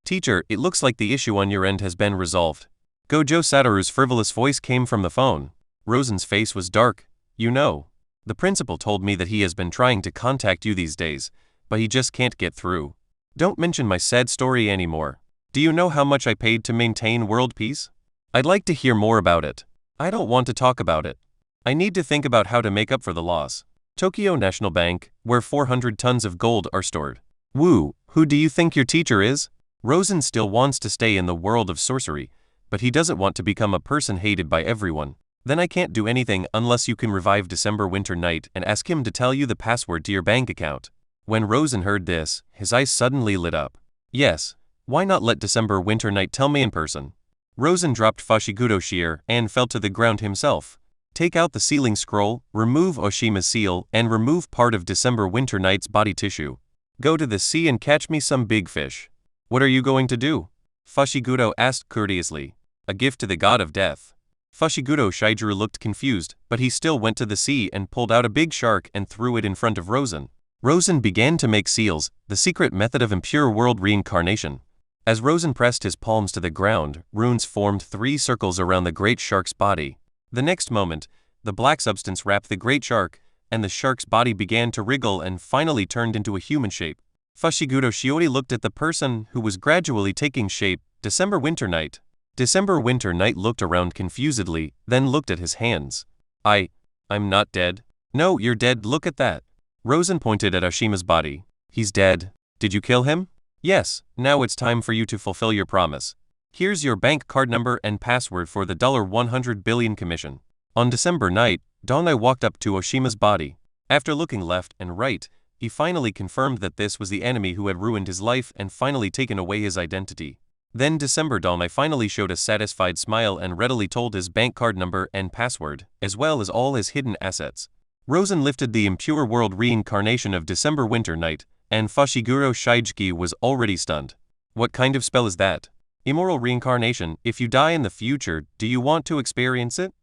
Speaker 2: Teacher, it looks like the issue on your end has been resolved. Gojo Satoru's frivolous voice came from the phone. Rosen's face was dark. You know. The principal told me that he has been trying to contact you these days, but he just can't get through. Don't mention my sad story anymore. Do you know how much I paid to maintain world peace? I'd like to hear more about it. I don't want to talk about it. I need to think about how to make up for the loss. Tokyo National Bank, where 400 tons of gold are stored. Woo, who do you think your teacher is? Rosen still wants to stay in the world of sorcery, but he doesn't want to become a person hated by everyone. Then I can't do anything unless you can revive December Winter Night and ask him to tell you the password to your bank account. When Rosen heard this, his eyes suddenly lit up. Yes, why not let December Winter Night tell me in person? Rosen dropped Fushigudo Shear and fell to the ground himself. Take out the sealing scroll, remove Oshima's seal, and remove part of December Winter Night's body tissue. Go to the sea and catch me some big fish. What are you going to do? Fushigudo asked courteously. A gift to the god of death. Fushigudo Shijuru looked confused, but he still went to the sea and pulled out a big shark and threw it in front of Rosen. Rosen began to make seals, the secret method of impure world reincarnation. As Rosen pressed his palms to the ground, runes formed 3 circles around the great shark's body. The next moment, the black substance wrapped the great shark, and the shark's body began to wriggle and finally turned into a human shape. Fushigudo Shiori looked at the person who was gradually taking shape, December Winter Night. December Winter Night looked around confusedly, then looked at his hands. I'm not dead. No, you're dead, look at that. Rosen pointed at Oshima's body. He's dead. Did you kill him? Yes, now it's time for you to fulfill your promise. Here's your bank card number and password for the $100 billion commission. On December night, Donai walked up to Oshima's body. After looking left and right, he finally confirmed that this was the enemy who had ruined his life and finally taken away his identity. Then December Donai finally showed a satisfied smile and readily told his bank card number and password, as well as all his hidden assets. Rosen lifted the impure world reincarnation of December Winter Night, and Fushiguro Shijiki was already stunned. What kind of spell is that? Immoral reincarnation. If you die in the future, do you want to experience it?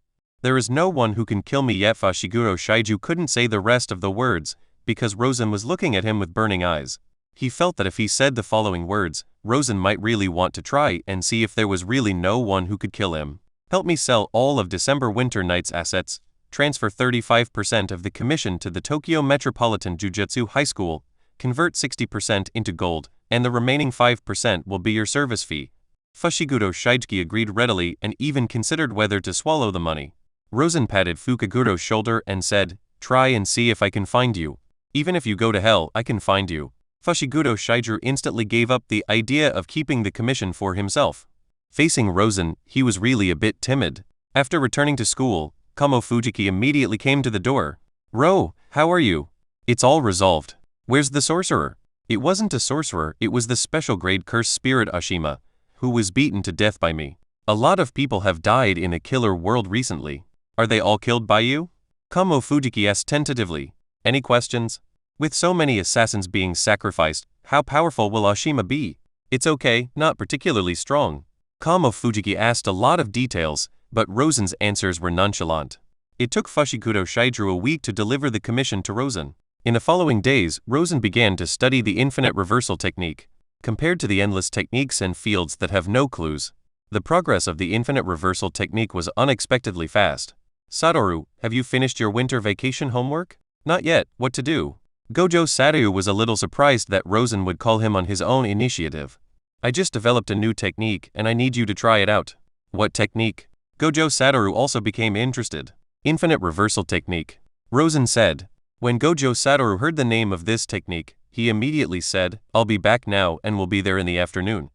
Speaker 2: There is no one who can kill me yet. Fushiguro Shiju couldn't say the rest of the words, because Rosen was looking at him with burning eyes. He felt that if he said the following words, Rosen might really want to try and see if there was really no one who could kill him. Help me sell all of December Winter Night's assets, transfer 35% of the commission to the Tokyo Metropolitan Jujutsu High School, convert 60% into gold, and the remaining 5% will be your service fee. Fushigudo Shijiki agreed readily and even considered whether to swallow the money. Rosen patted Fukaguro's shoulder and said, "Try and see if I can find you. Even if you go to hell, I can find you." Fushigudo Shijuru instantly gave up the idea of keeping the commission for himself. Facing Rosen, he was really a bit timid. After returning to school, Kamo Fujiki immediately came to the door. "Ro, how are you? It's all resolved. Where's the sorcerer?" It wasn't a sorcerer, it was the special grade cursed spirit Oshima, who was beaten to death by me. A lot of people have died in a killer world recently. Are they all killed by you? Kamo Fujiki asked tentatively. Any questions? With so many assassins being sacrificed, how powerful will Oshima be? It's okay, not particularly strong. Kamo Fujiki asked a lot of details, but Rosen's answers were nonchalant. It took Fushigudo Shijuru a week to deliver the commission to Rosen. In the following days, Rosen began to study the infinite reversal technique. Compared to the endless techniques and fields that have no clues, the progress of the infinite reversal technique was unexpectedly fast. Satoru, have you finished your winter vacation homework? Not yet, what to do? Gojo Satoru was a little surprised that Rosen would call him on his own initiative. I just developed a new technique and I need you to try it out. What technique? Gojo Satoru also became interested. Infinite reversal technique. Rosen said. When Gojo Satoru heard the name of this technique, he immediately said, I'll be back now and will be there in the afternoon.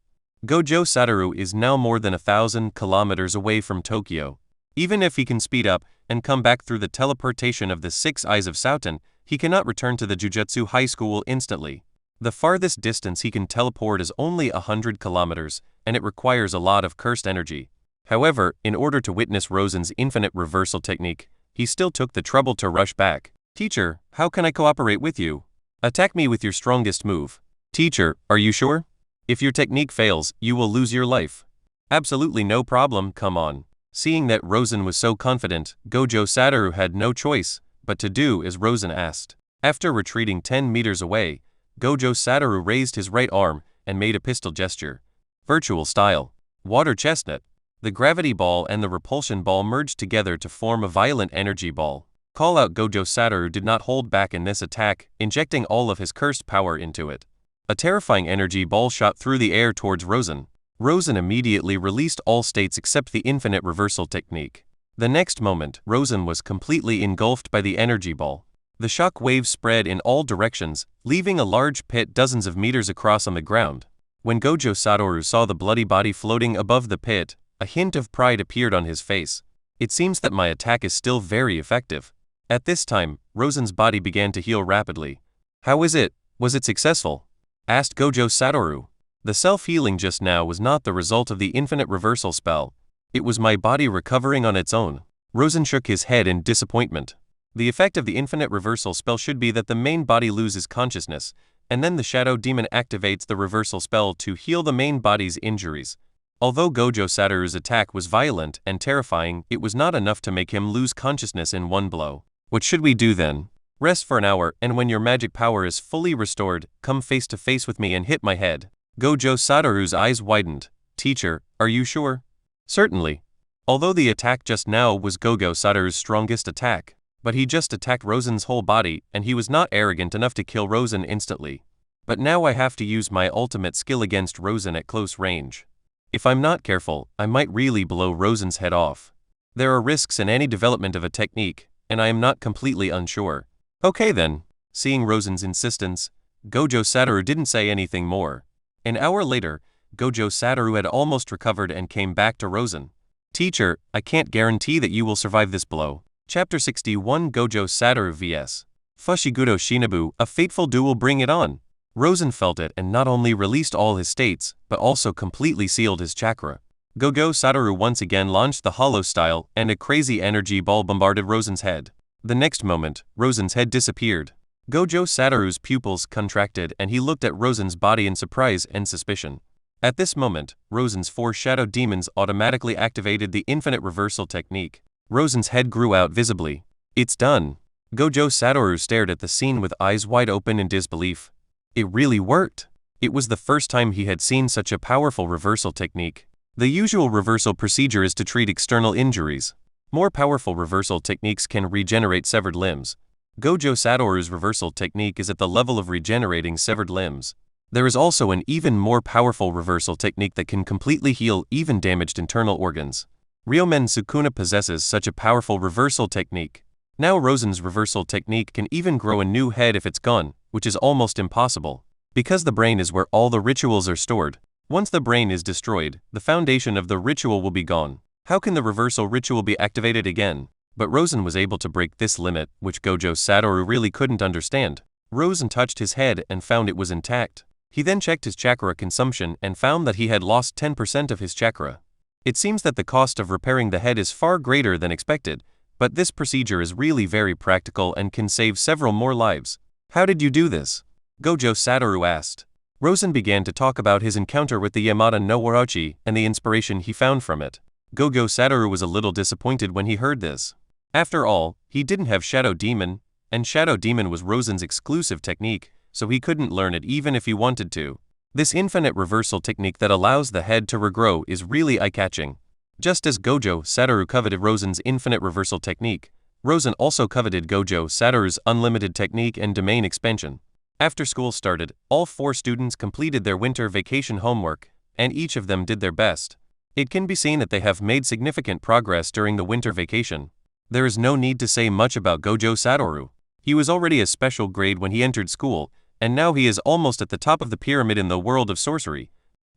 Speaker 2: Gojo Satoru is now more than 1,000 kilometers away from Tokyo. Even if he can speed up and come back through the teleportation of the 6 Eyes of Sauten, he cannot return to the Jujutsu High School instantly. The farthest distance he can teleport is only 100 kilometers, and it requires a lot of cursed energy. However, in order to witness Rosen's infinite reversal technique, he still took the trouble to rush back. Teacher, how can I cooperate with you? Attack me with your strongest move. Teacher, are you sure? If your technique fails, you will lose your life. Absolutely no problem, come on. Seeing that Rosen was so confident, Gojo Satoru had no choice but to do as Rosen asked. After retreating 10 meters away, Gojo Satoru raised his right arm and made a pistol gesture. Virtual style. Water chestnut. The gravity ball and the repulsion ball merged together to form a violent energy ball. Call-out Gojo Satoru did not hold back in this attack, injecting all of his cursed power into it. A terrifying energy ball shot through the air towards Rosen. Rosen immediately released all states except the infinite reversal technique. The next moment, Rosen was completely engulfed by the energy ball. The shock waves spread in all directions, leaving a large pit dozens of meters across on the ground. When Gojo Satoru saw the bloody body floating above the pit, a hint of pride appeared on his face. It seems that my attack is still very effective. At this time, Rosen's body began to heal rapidly. How is it? Was it successful? Asked Gojo Satoru. The self-healing just now was not the result of the infinite reversal spell. It was my body recovering on its own. Rosen shook his head in disappointment. The effect of the infinite reversal spell should be that the main body loses consciousness, and then the shadow demon activates the reversal spell to heal the main body's injuries. Although Gojo Satoru's attack was violent and terrifying, it was not enough to make him lose consciousness in one blow. What should we do then? Rest for an hour, and when your magic power is fully restored, come face to face with me and hit my head. Gojo Satoru's eyes widened. Teacher, are you sure? Certainly. Although the attack just now was Gojo Satoru's strongest attack, but he just attacked Rosen's whole body, and he was not arrogant enough to kill Rosen instantly. But now I have to use my ultimate skill against Rosen at close range. If I'm not careful, I might really blow Rosen's head off. There are risks in any development of a technique, and I am not completely unsure. Okay then. Seeing Rosen's insistence, Gojo Satoru didn't say anything more. An hour later, Gojo Satoru had almost recovered and came back to Rosen. Teacher, I can't guarantee that you will survive this blow. Chapter 61 Gojo Satoru vs. Fushiguro Shinobu, a fateful duel. Bring it on. Rosen felt it and not only released all his states, but also completely sealed his chakra. Gojo Satoru once again launched the hollow style, and a crazy energy ball bombarded Rosen's head. The next moment, Rosen's head disappeared. Gojo Satoru's pupils contracted and he looked at Rosen's body in surprise and suspicion. At this moment, Rosen's 4 shadow demons automatically activated the infinite reversal technique. Rosen's head grew out visibly. It's done. Gojo Satoru stared at the scene with eyes wide open in disbelief. It really worked. It was the first time he had seen such a powerful reversal technique. The usual reversal procedure is to treat external injuries. More powerful reversal techniques can regenerate severed limbs. Gojo Satoru's reversal technique is at the level of regenerating severed limbs. There is also an even more powerful reversal technique that can completely heal even damaged internal organs. Ryomen Sukuna possesses such a powerful reversal technique. Now Rosen's reversal technique can even grow a new head if it's gone, which is almost impossible. Because the brain is where all the rituals are stored. Once the brain is destroyed, the foundation of the ritual will be gone. How can the reversal ritual be activated again? But Rosen was able to break this limit, which Gojo Satoru really couldn't understand. Rosen touched his head and found it was intact. He then checked his chakra consumption and found that he had lost 10% of his chakra. It seems that the cost of repairing the head is far greater than expected, but this procedure is really very practical and can save several more lives. How did you do this? Gojo Satoru asked. Rosen began to talk about his encounter with the Yamada no Warachi and the inspiration he found from it. Gojo Satoru was a little disappointed when he heard this. After all, he didn't have Shadow Demon, and Shadow Demon was Rosen's exclusive technique, so he couldn't learn it even if he wanted to. This infinite reversal technique that allows the head to regrow is really eye-catching. Just as Gojo Satoru coveted Rosen's infinite reversal technique, Rosen also coveted Gojo Satoru's unlimited technique and domain expansion. After school started, all 4 students completed their winter vacation homework, and each of them did their best. It can be seen that they have made significant progress during the winter vacation. There is no need to say much about Gojo Satoru. He was already a special grade when he entered school, and now he is almost at the top of the pyramid in the world of sorcery.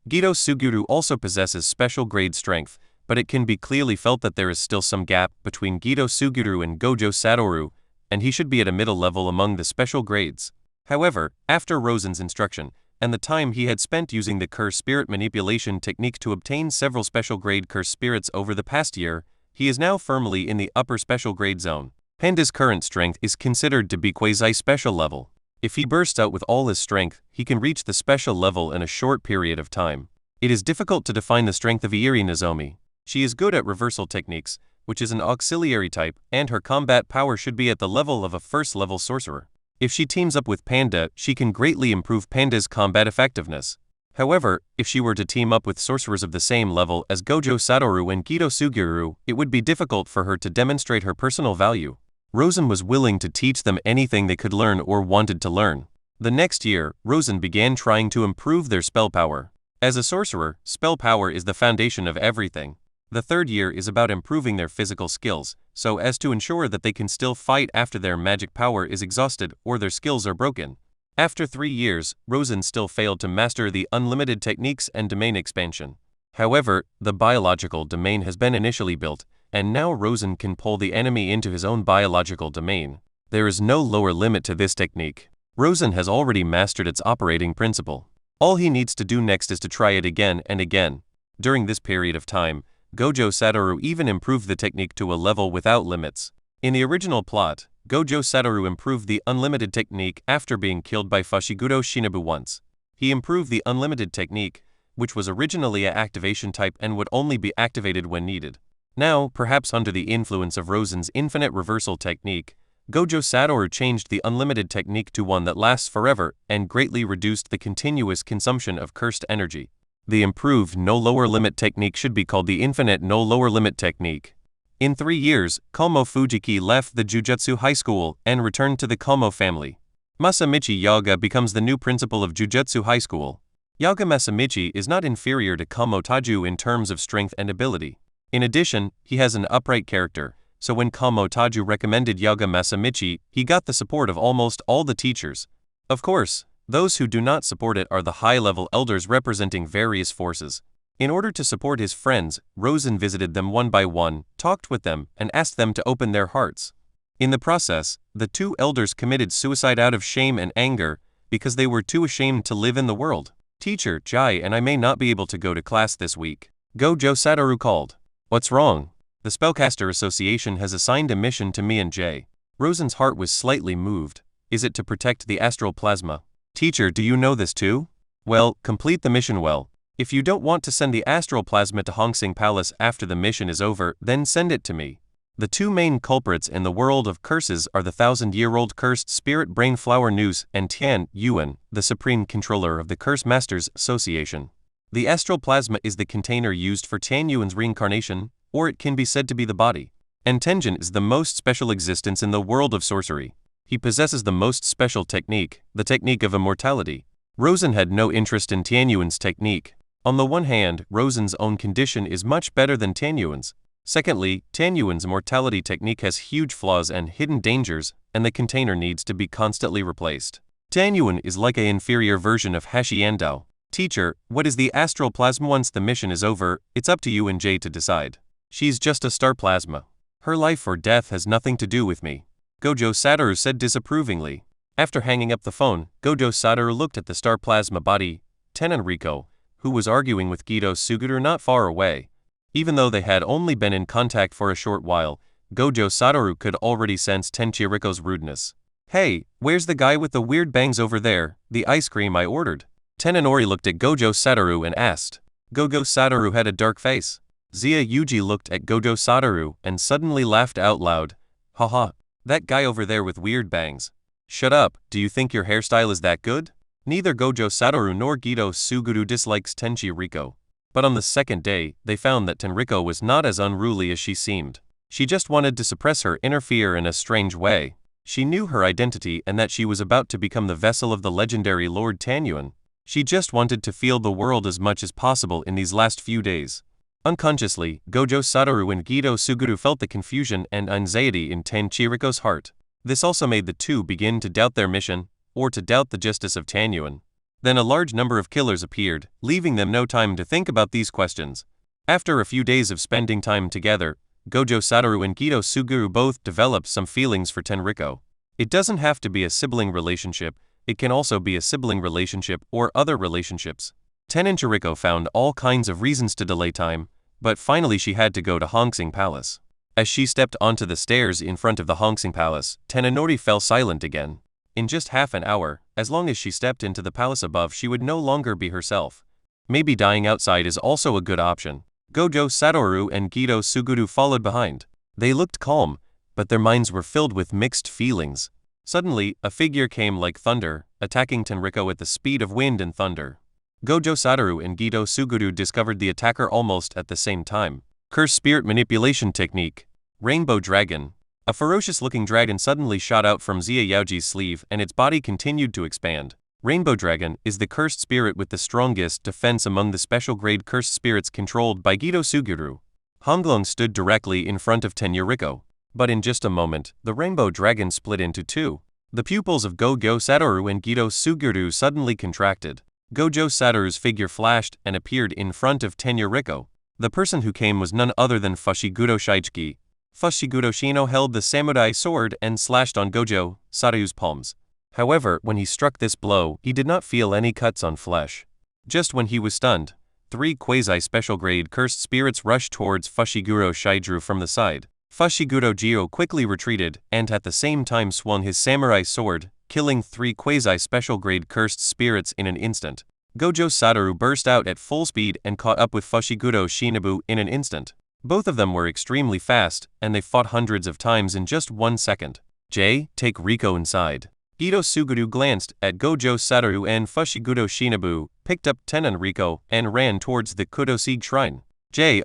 Speaker 2: Gido Suguru also possesses special grade strength, but it can be clearly felt that there is still some gap between Gido Suguru and Gojo Satoru, and he should be at a middle level among the special grades. However, after Rosen's instruction, and the time he had spent using the curse spirit manipulation technique to obtain several special grade curse spirits over the past year, he is now firmly in the upper special grade zone. Panda's current strength is considered to be quasi-special level. If he bursts out with all his strength, he can reach the special level in a short period of time. It is difficult to define the strength of Iiri Nozomi. She is good at reversal techniques, which is an auxiliary type, and her combat power should be at the level of a first-level sorcerer. If she teams up with Panda, she can greatly improve Panda's combat effectiveness. However, if she were to team up with sorcerers of the same level as Gojo Satoru and Gido Suguru, it would be difficult for her to demonstrate her personal value. Rosen was willing to teach them anything they could learn or wanted to learn. The next year, Rosen began trying to improve their spell power. As a sorcerer, spell power is the foundation of everything. The third year is about improving their physical skills, so as to ensure that they can still fight after their magic power is exhausted or their skills are broken. After 3 years, Rosen still failed to master the unlimited techniques and domain expansion. However, the biological domain has been initially built, and now Rosen can pull the enemy into his own biological domain. There is no lower limit to this technique. Rosen has already mastered its operating principle. All he needs to do next is to try it again and again. During this period of time, Gojo Satoru even improved the technique to a level without limits. In the original plot, Gojo Satoru improved the unlimited technique after being killed by Fushiguro Shinobu once. He improved the unlimited technique, which was originally an activation type and would only be activated when needed. Now, perhaps under the influence of Rosen's infinite reversal technique, Gojo Satoru changed the unlimited technique to one that lasts forever and greatly reduced the continuous consumption of cursed energy. The improved no lower limit technique should be called the infinite no lower limit technique. In 3 years, Kalmo Fujiki left the Jujutsu High School and returned to the Kalmo family. Masamichi Yaga becomes the new principal of Jujutsu High School. Yaga Masamichi is not inferior to Kalmo Taju in terms of strength and ability. In addition, he has an upright character, so when Kalmo Taju recommended Yaga Masamichi, he got the support of almost all the teachers. Of course, those who do not support it are the high-level elders representing various forces. In order to support his friends, Rosen visited them one by one, talked with them, and asked them to open their hearts. In the process, the 2 elders committed suicide out of shame and anger because they were too ashamed to live in the world. "Teacher, Jai and I may not be able to go to class this week," Gojo Satoru called. "What's wrong?" "The Spellcaster Association has assigned a mission to me and Jay." Rosen's heart was slightly moved. "Is it to protect the astral plasma?" "Teacher, do you know this too?" "Well, complete the mission well. If you don't want to send the astral plasma to Hongsing Palace after the mission is over, then send it to me." The 2 main culprits in the world of curses are the 1,000-year-old cursed spirit brain flower News and Tian Yuan, the supreme controller of the Curse Masters Association. The astral plasma is the container used for Tian Yuan's reincarnation, or it can be said to be the body. And Tenjin is the most special existence in the world of sorcery. He possesses the most special technique, the technique of immortality. Rosen had no interest in Tian Yuan's technique. On the one hand, Rosen's own condition is much better than Tian Yuan's. Secondly, Tian Yuan's immortality technique has huge flaws and hidden dangers, and the container needs to be constantly replaced. Tian Yuan is like an inferior version of Hashiandao. "Teacher, what is the astral plasma? Once the mission is over, it's up to you and Jay to decide. She's just a star plasma. Her life or death has nothing to do with me," Gojo Satoru said disapprovingly. After hanging up the phone, Gojo Satoru looked at the star plasma body, TenRings, who was arguing with Gido Suguru not far away. Even though they had only been in contact for a short while, Gojo Satoru could already sense Tenchiriko's rudeness. "Hey, where's the guy with the weird bangs over there, the ice cream I ordered?" Tenonori looked at Gojo Satoru and asked. Gojo Satoru had a dark face. Zia Yuji looked at Gojo Satoru and suddenly laughed out loud. "Haha, that guy over there with weird bangs. Shut up, do you think your hairstyle is that good?" Neither Gojo Satoru nor Gido Suguru dislikes Tenchiriko. But on the second day, they found that Tenriko was not as unruly as she seemed. She just wanted to suppress her inner fear in a strange way. She knew her identity and that she was about to become the vessel of the legendary Lord Tanyuan. She just wanted to feel the world as much as possible in these last few days. Unconsciously, Gojo Satoru and Gido Suguru felt the confusion and anxiety in Tenchiriko's heart. This also made the 2 begin to doubt their mission, or to doubt the justice of Tanyuan. Then a large number of killers appeared, leaving them no time to think about these questions. After a few days of spending time together, Gojo Satoru and Gido Suguru both developed some feelings for Tenriko. It doesn't have to be a sibling relationship, it can also be a sibling relationship or other relationships. Tenchiriko found all kinds of reasons to delay time, but finally she had to go to Hongsing Palace. As she stepped onto the stairs in front of the Hongsing Palace, Tenonori fell silent again. In just half an hour, as long as she stepped into the palace above, she would no longer be herself. Maybe dying outside is also a good option. Gojo Satoru and Gido Suguru followed behind. They looked calm, but their minds were filled with mixed feelings. Suddenly, a figure came like thunder, attacking Tenriko at the speed of wind and thunder. Gojo Satoru and Gido Suguru discovered the attacker almost at the same time. Curse Spirit Manipulation Technique. Rainbow Dragon. A ferocious-looking dragon suddenly shot out from Xia Yaoji's sleeve and its body continued to expand. Rainbow Dragon is the cursed spirit with the strongest defense among the special-grade cursed spirits controlled by Gido Suguru. Honglong stood directly in front of Tenriko. But in just a moment, the Rainbow Dragon split into two. The pupils of Gojo Satoru and Gido Suguru suddenly contracted. Gojo Satoru's figure flashed and appeared in front of Tenriko. The person who came was none other than Fushiguro Shichiki. Fushiguro Shino held the samurai sword and slashed on Gojo Satoru's palms. However, when he struck this blow, he did not feel any cuts on flesh. Just when he was stunned, 3 quasi-special-grade cursed spirits rushed towards Fushiguro Shidru from the side. Fushiguro Jiro quickly retreated and at the same time swung his samurai sword, killing 3 quasi-special-grade cursed spirits in an instant. Gojo Satoru burst out at full speed and caught up with Fushiguro Shinobu in an instant. Both of them were extremely fast, and they fought hundreds of times in just 1 second. Take Riko inside. Gido Suguru glanced at Gojo Satoru and Fushiguro Shinobu, picked up Tenriko, and ran towards the Kudosig shrine.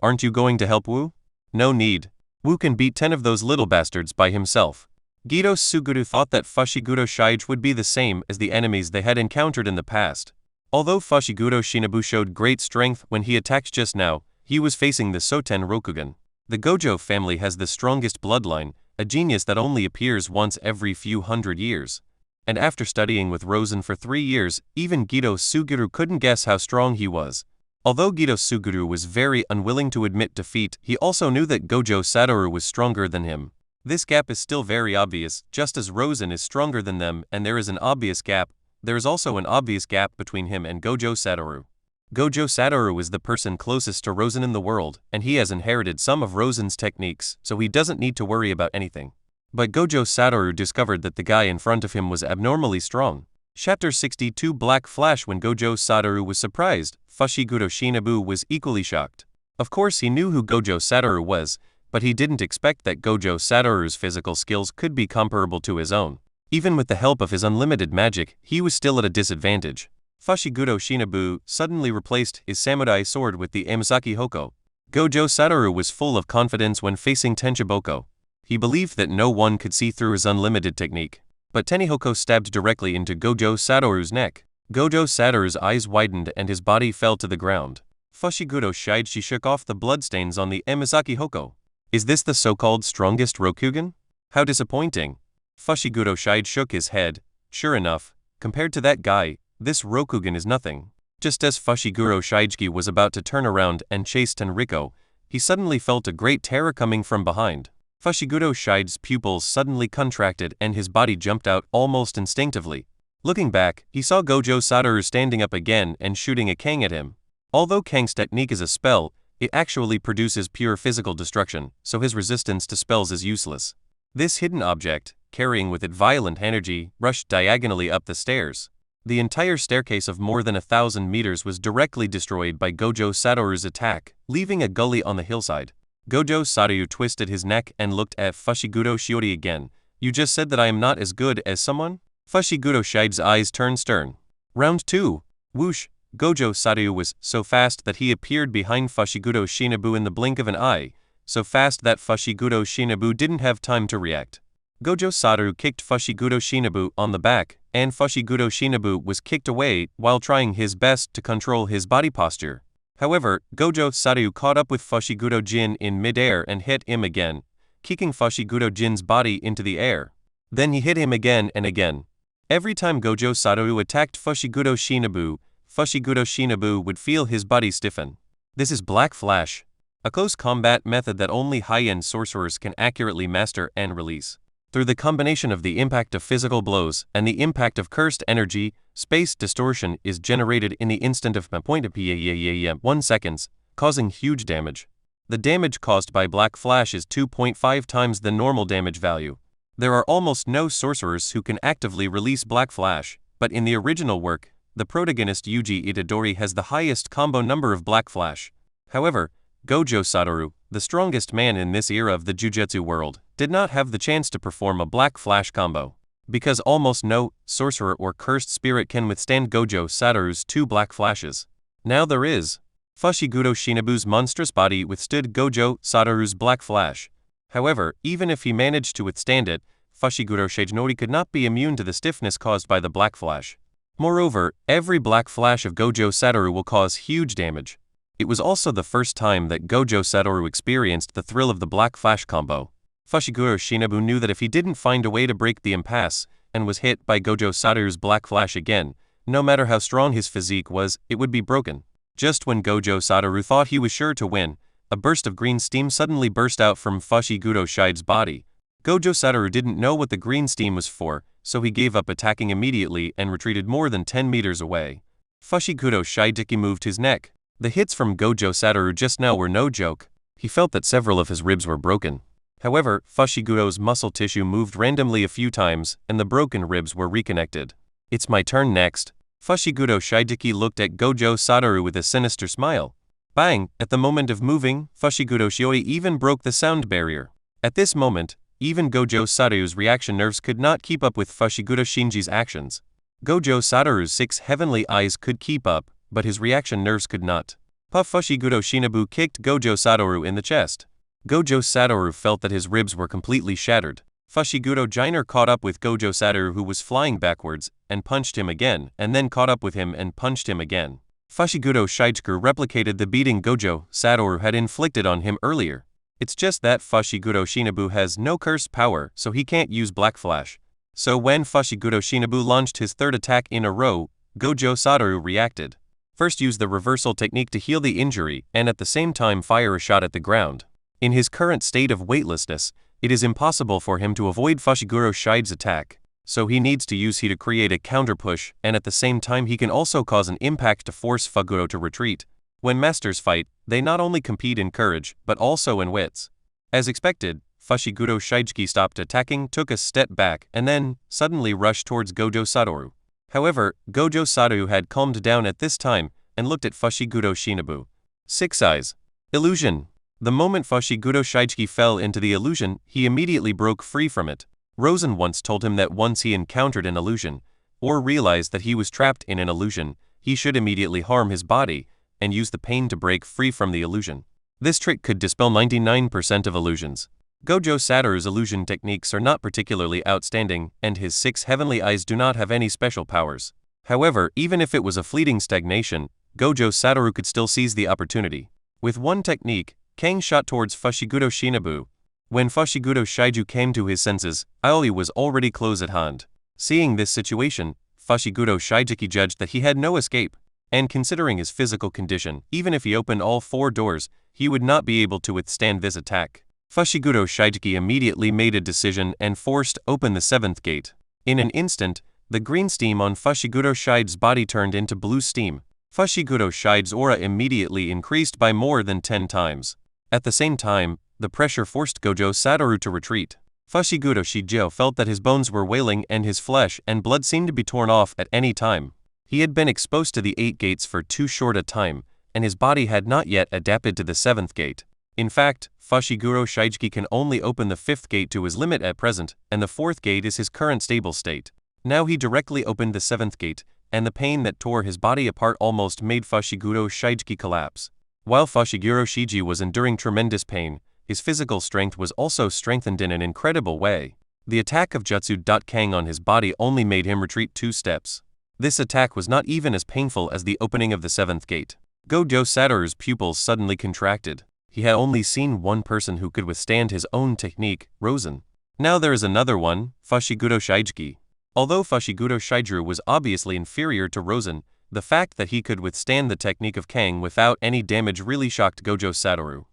Speaker 2: Aren't you going to help Wu? No need. Wu can beat 10 of those little bastards by himself. Gido Suguru thought that Fushiguro Shige would be the same as the enemies they had encountered in the past. Although Fushiguro Shinobu showed great strength when he attacked just now, he was facing the Soten Rokugan. The Gojo family has the strongest bloodline, a genius that only appears once every few hundred years. And after studying with Rosen for 3 years, even Gido Suguru couldn't guess how strong he was. Although Gido Suguru was very unwilling to admit defeat, he also knew that Gojo Satoru was stronger than him. This gap is still very obvious, just as Rosen is stronger than them and there is an obvious gap, there is also an obvious gap between him and Gojo Satoru. Gojo Satoru is the person closest to Rosen in the world, and he has inherited some of Rosen's techniques, so he doesn't need to worry about anything. But Gojo Satoru discovered that the guy in front of him was abnormally strong. Chapter 62 Black Flash. When Gojo Satoru was surprised, Fushiguro Shinobu was equally shocked. Of course he knew who Gojo Satoru was, but he didn't expect that Gojo Satoru's physical skills could be comparable to his own. Even with the help of his unlimited magic, he was still at a disadvantage. Fushiguro Shinobu suddenly replaced his samurai sword with the Amazaki Hoko. Gojo Satoru was full of confidence when facing Tenchiboko. He believed that no one could see through his unlimited technique. But Tenihoko stabbed directly into Gojo Satoru's neck. Gojo Satoru's eyes widened and his body fell to the ground. Fushiguro Shichi shook off the bloodstains on the Amazaki Hoko. Is this the so-called strongest Rokugan? How disappointing. Fushiguro Shichi shook his head. Sure enough, compared to that guy, this Rokugan is nothing. Just as Fushiguro Shichi was about to turn around and chase Tenriko, he suddenly felt a great terror coming from behind. Fushiguro Shichi's pupils suddenly contracted and his body jumped out almost instinctively. Looking back, he saw Gojo Satoru standing up again and shooting a Kang at him. Although Kang's technique is a spell, it actually produces pure physical destruction, so his resistance to spells is useless. This hidden object, carrying with it violent energy, rushed diagonally up the stairs. The entire staircase of more than 1,000 meters was directly destroyed by Gojo Satoru's attack, leaving a gully on the hillside. Gojo Satoru twisted his neck and looked at Fushiguro Shiori again. You just said that I am not as good as someone? Fushiguro Shichi's eyes turned stern. Round 2. Whoosh! Gojo Satoru was so fast that he appeared behind Fushiguro Shinobu in the blink of an eye, so fast that Fushiguro Shinobu didn't have time to react. Gojo Satoru kicked Fushiguro Shinobu on the back, and Fushiguro Shinobu was kicked away while trying his best to control his body posture. However, Gojo Satoru caught up with Fushiguro Jin in mid-air and hit him again, kicking Fushiguro Jin's body into the air. Then he hit him again and again. Every time Gojo Satoru attacked Fushiguro Shinobu would feel his body stiffen. This is Black Flash, a close combat method that only high-end sorcerers can accurately master and release. Through the combination of the impact of physical blows and the impact of cursed energy, space distortion is generated in the instant of 1 seconds, causing huge damage. The damage caused by Black Flash is 2.5 times the normal damage value. There are almost no sorcerers who can actively release Black Flash, but in the original work, the protagonist Yuji Itadori has the highest combo number of Black Flash. However, Gojo Satoru, the strongest man in this era of the Jujutsu world, did not have the chance to perform a Black Flash combo. Because almost no sorcerer or cursed spirit can withstand Gojo Satoru's 2 Black Flashes. Now there is. Fushiguro Shinobu's monstrous body withstood Gojo Satoru's Black Flash. However, even if he managed to withstand it, Fushiguro Shigenori could not be immune to the stiffness caused by the Black Flash. Moreover, every Black Flash of Gojo Satoru will cause huge damage. It was also the first time that Gojo Satoru experienced the thrill of the Black Flash combo. Fushiguro Shinobu knew that if he didn't find a way to break the impasse, and was hit by Gojo Satoru's Black Flash again, no matter how strong his physique was, it would be broken. Just when Gojo Satoru thought he was sure to win, a burst of green steam suddenly burst out from Fushiguro Shide's body. Gojo Satoru didn't know what the green steam was for, so he gave up attacking immediately and retreated more than 10 meters away. Fushiguro Shideki moved his neck. The hits from Gojo Satoru just now were no joke. He felt that several of his ribs were broken. However, Fushiguro's muscle tissue moved randomly a few times, and the broken ribs were reconnected. It's my turn next. Fushiguro Shideki looked at Gojo Satoru with a sinister smile. Bang! At the moment of moving, Fushiguro Shioi even broke the sound barrier. At this moment, even Gojo Satoru's reaction nerves could not keep up with Fushiguro Shinji's actions. Gojo Satoru's 6 heavenly eyes could keep up, but his reaction nerves could not. Fushiguro Shinobu kicked Gojo Satoru in the chest. Gojo Satoru felt that his ribs were completely shattered. Fushiguro Jiner caught up with Gojo Satoru, who was flying backwards, and punched him again, and then caught up with him and punched him again. Fushiguro Shigeku replicated the beating Gojo Satoru had inflicted on him earlier. It's just that Fushiguro Shinobu has no cursed power, so he can't use Black Flash. So when Fushiguro Shinobu launched his 3rd attack in a row, Gojo Satoru reacted. First use the reversal technique to heal the injury, and at the same time fire a shot at the ground. In his current state of weightlessness, it is impossible for him to avoid Fushiguro Shide's attack, so he needs to use He to create a counter-push, and at the same time he can also cause an impact to force Fushiguro to retreat. When masters fight, they not only compete in courage, but also in wits. As expected, Fushiguro Shideki stopped attacking, took a step back, and then suddenly rushed towards Gojo Satoru. However, Gojo Satoru had calmed down at this time, and looked at Fushiguro Shinobu. 6 eyes. Illusion. The moment Fushiguro Shideki fell into the illusion, he immediately broke free from it. Rosen once told him that once he encountered an illusion, or realized that he was trapped in an illusion, he should immediately harm his body, and use the pain to break free from the illusion. This trick could dispel 99% of illusions. Gojo Satoru's illusion techniques are not particularly outstanding, and his 6 heavenly eyes do not have any special powers. However, even if it was a fleeting stagnation, Gojo Satoru could still seize the opportunity. With one technique, Kang shot towards Fushiguro Shinobu. When Fushiguro Shigeku came to his senses, Aoi was already close at hand. Seeing this situation, Fushiguro Shideki judged that he had no escape, and considering his physical condition, even if he opened all 4 doors, he would not be able to withstand this attack. Fushiguro Shideki immediately made a decision and forced open the 7th gate. In an instant, the green steam on Fushiguro Shide's body turned into blue steam. Fushiguro Shide's aura immediately increased by more than 10 times. At the same time, the pressure forced Gojo Satoru to retreat. Fushiguro Shigeru felt that his bones were wailing and his flesh and blood seemed to be torn off at any time. He had been exposed to the 8 gates for too short a time, and his body had not yet adapted to the 7th gate. In fact, Fushiguro Shideki can only open the 5th gate to his limit at present, and the 4th gate is his current stable state. Now he directly opened the 7th gate, and the pain that tore his body apart almost made Fushiguro Shideki collapse. While Fushiguro Shiji was enduring tremendous pain, his physical strength was also strengthened in an incredible way. The attack of Jutsu Kang on his body only made him retreat 2 steps. This attack was not even as painful as the opening of the 7th gate. Gojo Satoru's pupils suddenly contracted. He had only seen one person who could withstand his own technique, Rosen. Now there is another one, Fushiguro Shideki. Although Fushiguro Shigeru was obviously inferior to Rosen, the fact that he could withstand the technique of Kang without any damage really shocked Gojo Satoru.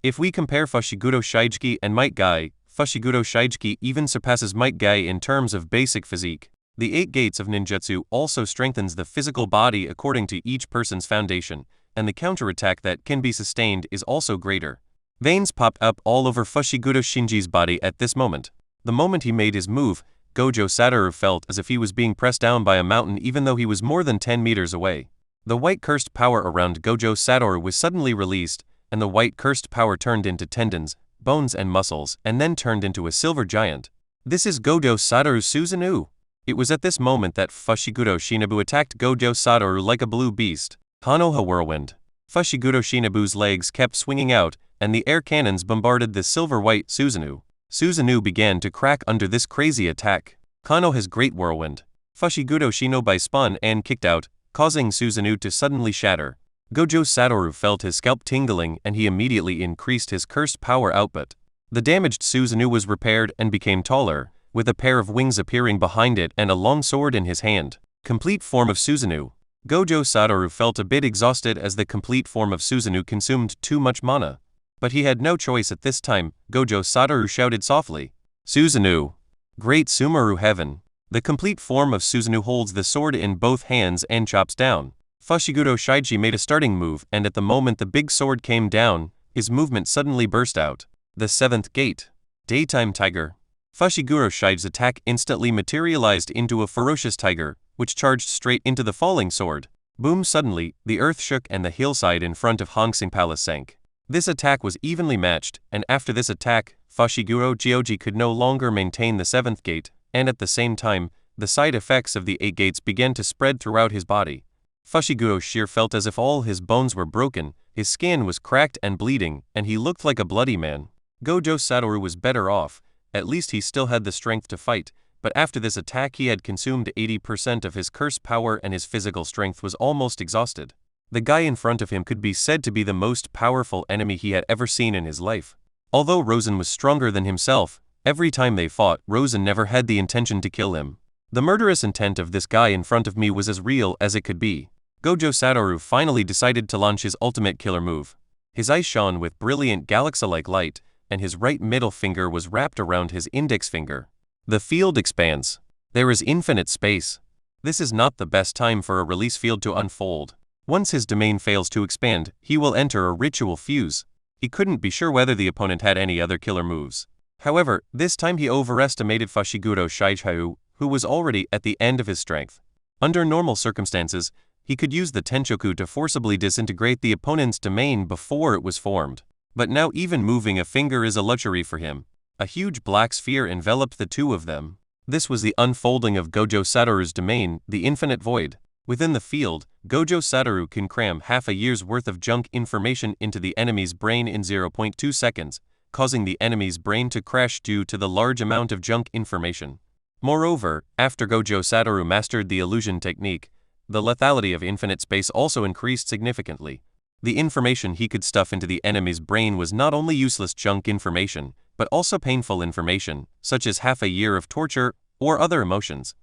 Speaker 2: If we compare Fushiguro Shideki and Might Guy, Fushiguro Shideki even surpasses Might Guy in terms of basic physique. The 8 gates of ninjutsu also strengthens the physical body according to each person's foundation, and the counterattack that can be sustained is also greater. Veins popped up all over Fushiguro Shinji's body at this moment. The moment he made his move, Gojo Satoru felt as if he was being pressed down by a mountain even though he was more than 10 meters away. The white cursed power around Gojo Satoru was suddenly released, and the white cursed power turned into tendons, bones and muscles, and then turned into a silver giant. This is Gojo Satoru Susanoo. It was at this moment that Fushiguro Shinobu attacked Gojo Satoru like a blue beast. Hanoha whirlwind. Fushiguro Shinobu's legs kept swinging out, and the air cannons bombarded the silver-white Susanoo. Susanoo began to crack under this crazy attack. Kanoha's great whirlwind. Fushiguro Shinobu spun and kicked out, causing Susanoo to suddenly shatter. Gojo Satoru felt his scalp tingling and he immediately increased his cursed power output. The damaged Susanoo was repaired and became taller, with a pair of wings appearing behind it and a long sword in his hand. Complete form of Susanoo. Gojo Satoru felt a bit exhausted as the complete form of Susanoo consumed too much mana. But he had no choice at this time. Gojo Satoru shouted softly, "Susanoo! Great Sumaru heaven!" The complete form of Susanoo holds the sword in both hands and chops down. Fushiguro Shichi made a starting move, and at the moment the big sword came down, his movement suddenly burst out. The seventh gate. Daytime tiger. Fushiguro Shichi's attack instantly materialized into a ferocious tiger, which charged straight into the falling sword. Boom! Suddenly, the earth shook and the hillside in front of Hongsing Palace sank. This attack was evenly matched, and after this attack, Fushiguro Gyoji could no longer maintain the seventh gate, and at the same time, the side effects of the 8 gates began to spread throughout his body. Fushiguro Shir felt as if all his bones were broken, his skin was cracked and bleeding, and he looked like a bloody man. Gojo Satoru was better off, at least he still had the strength to fight, but after this attack he had consumed 80% of his curse power and his physical strength was almost exhausted. The guy in front of him could be said to be the most powerful enemy he had ever seen in his life. Although Rosen was stronger than himself, every time they fought, Rosen never had the intention to kill him. The murderous intent of this guy in front of me was as real as it could be. Gojo Satoru finally decided to launch his ultimate killer move. His eyes shone with brilliant galaxy-like light, and his right middle finger was wrapped around his index finger. The field expands. There is infinite space. This is not the best time for a release field to unfold. Once his domain fails to expand, he will enter a ritual fuse. He couldn't be sure whether the opponent had any other killer moves. However, this time he overestimated Fushiguro Shichi, who was already at the end of his strength. Under normal circumstances, he could use the Tenshoku to forcibly disintegrate the opponent's domain before it was formed. But now even moving a finger is a luxury for him. A huge black sphere enveloped the two of them. This was the unfolding of Gojo Satoru's domain, the infinite void. Within the field, Gojo Satoru can cram half a year's worth of junk information into the enemy's brain in 0.2 seconds, causing the enemy's brain to crash due to the large amount of junk information. Moreover, after Gojo Satoru mastered the illusion technique, the lethality of infinite space also increased significantly. The information he could stuff into the enemy's brain was not only useless junk information, but also painful information, such as half a year of torture or other emotions.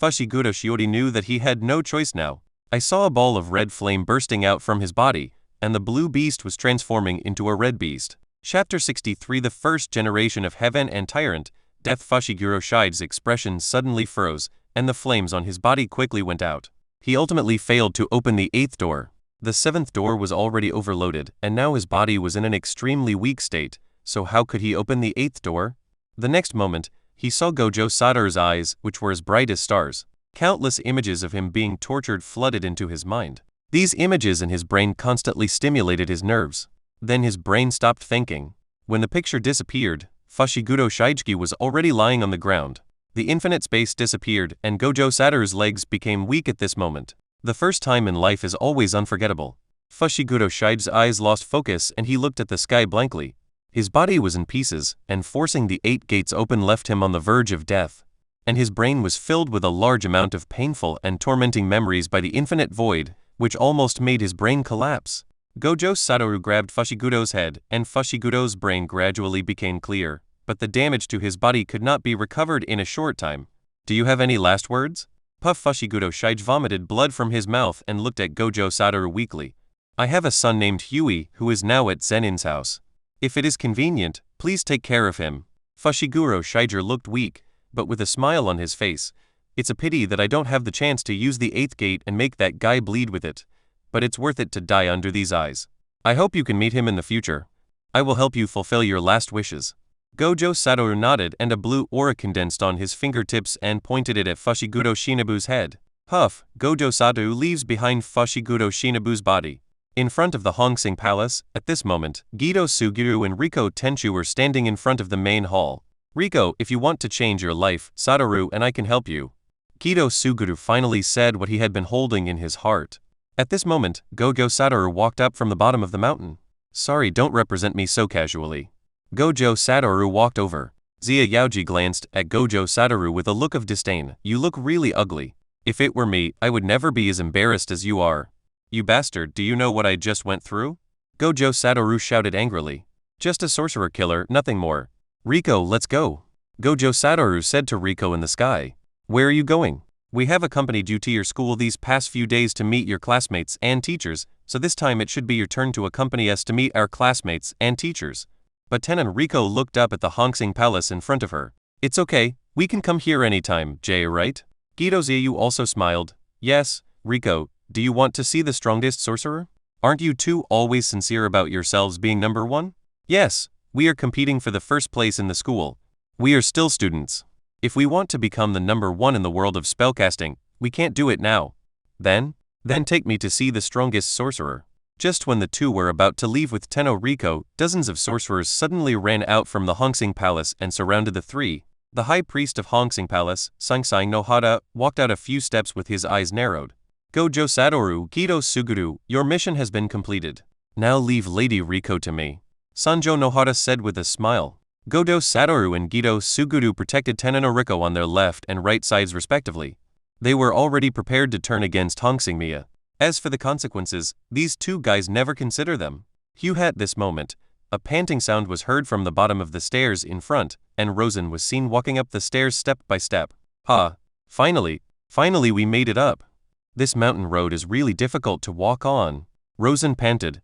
Speaker 2: Fushiguro Shiori knew that he had no choice now. I saw a ball of red flame bursting out from his body, and the blue beast was transforming into a red beast. Chapter 63 The first generation of Heaven and Tyrant. Death. Fushiguro Shichi's expression suddenly froze, and the flames on his body quickly went out. He ultimately failed to open the 8th door. The 7th door was already overloaded, and now his body was in an extremely weak state, so how could he open the 8th door? The next moment, he saw Gojo Satoru's eyes, which were as bright as stars. Countless images of him being tortured flooded into his mind. These images in his brain constantly stimulated his nerves. Then his brain stopped thinking. When the picture disappeared, Fushiguro Shichi was already lying on the ground. The infinite space disappeared, and Gojo Satoru's legs became weak at this moment. The first time in life is always unforgettable. Fushiguro Shichi's eyes lost focus and he looked at the sky blankly. His body was in pieces, and forcing the 8 gates open left him on the verge of death. And his brain was filled with a large amount of painful and tormenting memories by the infinite void, which almost made his brain collapse. Gojo Satoru grabbed Fushiguro's head, and Fushiguro's brain gradually became clear, but the damage to his body could not be recovered in a short time. Do you have any last words? Puff. Fushiguro Shichi vomited blood from his mouth and looked at Gojo Satoru weakly. I have a son named Huey who is now at Zenin's house. If it is convenient, please take care of him. Fushiguro Shichi looked weak, but with a smile on his face. It's a pity that I don't have the chance to use the 8th gate and make that guy bleed with it, but it's worth it to die under these eyes. I hope you can meet him in the future. I will help you fulfill your last wishes. Gojo Satoru nodded and a blue aura condensed on his fingertips and pointed it at Fushiguro Shinobu's head. Huff. Gojo Satoru leaves behind Fushiguro Shinobu's body. In front of the Hongsing Palace, at this moment, Guido Suguru and Riko Tenchu were standing in front of the main hall. Riko, if you want to change your life, Satoru and I can help you. Guido Suguru finally said what he had been holding in his heart. At this moment, Gojo Satoru walked up from the bottom of the mountain. Sorry, don't represent me so casually. Gojo Satoru walked over. Zia Yaoji glanced at Gojo Satoru with a look of disdain. You look really ugly. If it were me, I would never be as embarrassed as you are. You bastard, do you know what I just went through? Gojo Satoru shouted angrily. Just a sorcerer killer, nothing more. Riko, let's go. Gojo Satoru said to Riko in the sky. Where are you going? We have accompanied you to your school these past few days to meet your classmates and teachers, so this time it should be your turn to accompany us to meet our classmates and teachers. But Ten and Riko looked up at the Hongsing Palace in front of her. It's okay, we can come here anytime, Jay, right? Guido Ziyu also smiled. Yes, Riko, do you want to see the strongest sorcerer? Aren't you two always sincere about yourselves being number one? Yes, we are competing for the first place in the school. We are still students. If we want to become the number one in the world of spellcasting, we can't do it now. Then take me to see the strongest sorcerer. Just when the two were about to leave with Tenno Riko, dozens of sorcerers suddenly ran out from the Hongsing Palace and surrounded the three. The high priest of Hongsing Palace, Sangsai no Hara, walked out a few steps with his eyes narrowed. Gojo Satoru, Guido Suguru, your mission has been completed. Now leave Lady Riko to me. Sanjo Nohara said with a smile. Gojo Satoru and Guido Suguru protected Ten and Riko on their left and right sides respectively. They were already prepared to turn against Hongsing Mia. As for the consequences, these two guys never consider them. At this moment, a panting sound was heard from the bottom of the stairs in front, and Rosen was seen walking up the stairs step by step. Finally we made it up. This mountain road is really difficult to walk on. Rosen panted.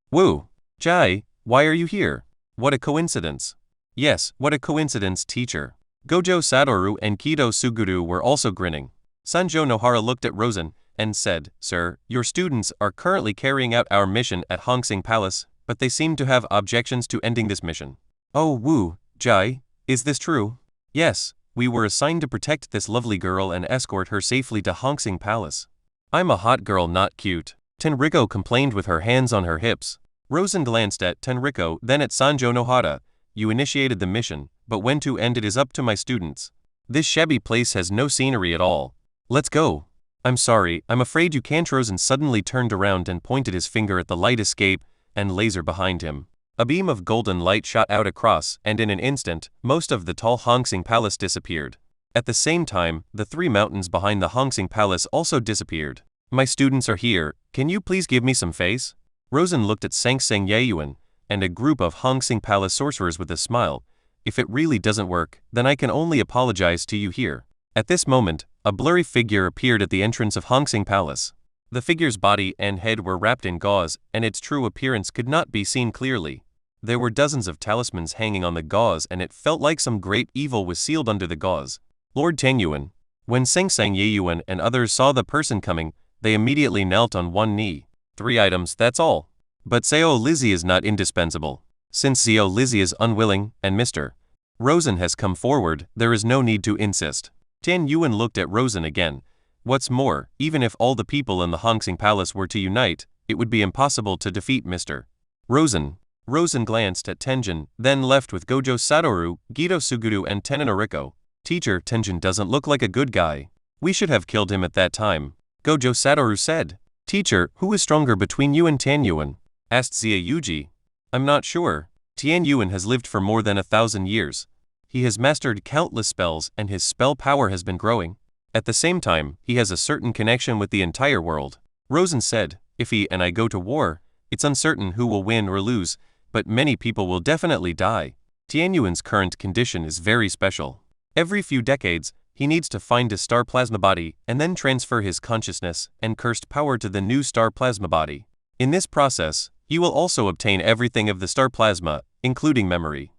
Speaker 2: Woo. Jai, why are you here? What a coincidence. Yes, what a coincidence, teacher. Gojo Satoru and Guido Suguru were also grinning. Sanjo Nohara looked at Rosen and said, Sir, your students are currently carrying out our mission at Hongsing Palace, but they seem to have objections to ending this mission. Oh, Woo, Jai, is this true? Yes, we were assigned to protect this lovely girl and escort her safely to Hongsing Palace. I'm a hot girl, not cute. Tenriko complained with her hands on her hips. Rosen glanced at Tenriko, then at Sanjo Nohara. You initiated the mission, but when to end it is up to my students. This shabby place has no scenery at all. Let's go. I'm sorry, I'm afraid you can't. Rosen suddenly turned around and pointed his finger at the light escape and laser behind him. A beam of golden light shot out across, and in an instant, most of the tall Hongsing Palace disappeared. At the same time, the three mountains behind the Hongsing Palace also disappeared. My students are here, can you please give me some face? Rosen looked at Sangseng Yaeyuan and a group of Hongsing Palace sorcerers with a smile. If it really doesn't work, then I can only apologize to you here. At this moment, a blurry figure appeared at the entrance of Hongsing Palace. The figure's body and head were wrapped in gauze, and its true appearance could not be seen clearly. There were dozens of talismans hanging on the gauze, and it felt like some great evil was sealed under the gauze. Lord Tangyuan. When Sangseng Yaeyuan and others saw the person coming, they immediately knelt on one knee. 3 items, that's all. But Seo Lizzie is not indispensable. Since Seo Lizzie is unwilling, and Mr. Rosen has come forward, there is no need to insist. Tan Yuan looked at Rosen again. What's more, even if all the people in the Hongsing Palace were to unite, it would be impossible to defeat Mr. Rosen. Rosen glanced at Tenjin, then left with Gojo Satoru, Guido Suguru and Tenon Oriko. Teacher, Tenjin doesn't look like a good guy. We should have killed him at that time. Gojo Satoru said. Teacher, who is stronger between you and Tan Yuan? Asked Zia Yuji. I'm not sure. Tian Yuan has lived for more than 1,000 years. He has mastered countless spells and his spell power has been growing. At the same time, he has a certain connection with the entire world. Rosen said, if he and I go to war, it's uncertain who will win or lose, but many people will definitely die. Tian Yuan's current condition is very special. Every few decades, he needs to find a star plasma body and then transfer his consciousness and cursed power to the new star plasma body. In this process, he will also obtain everything of the star plasma, including memory.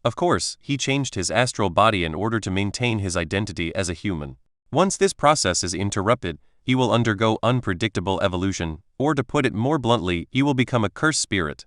Speaker 2: Of course, he changed his astral body in order to maintain his identity as a human. Once this process is interrupted, he will undergo unpredictable evolution, or to put it more bluntly, he will become a cursed spirit.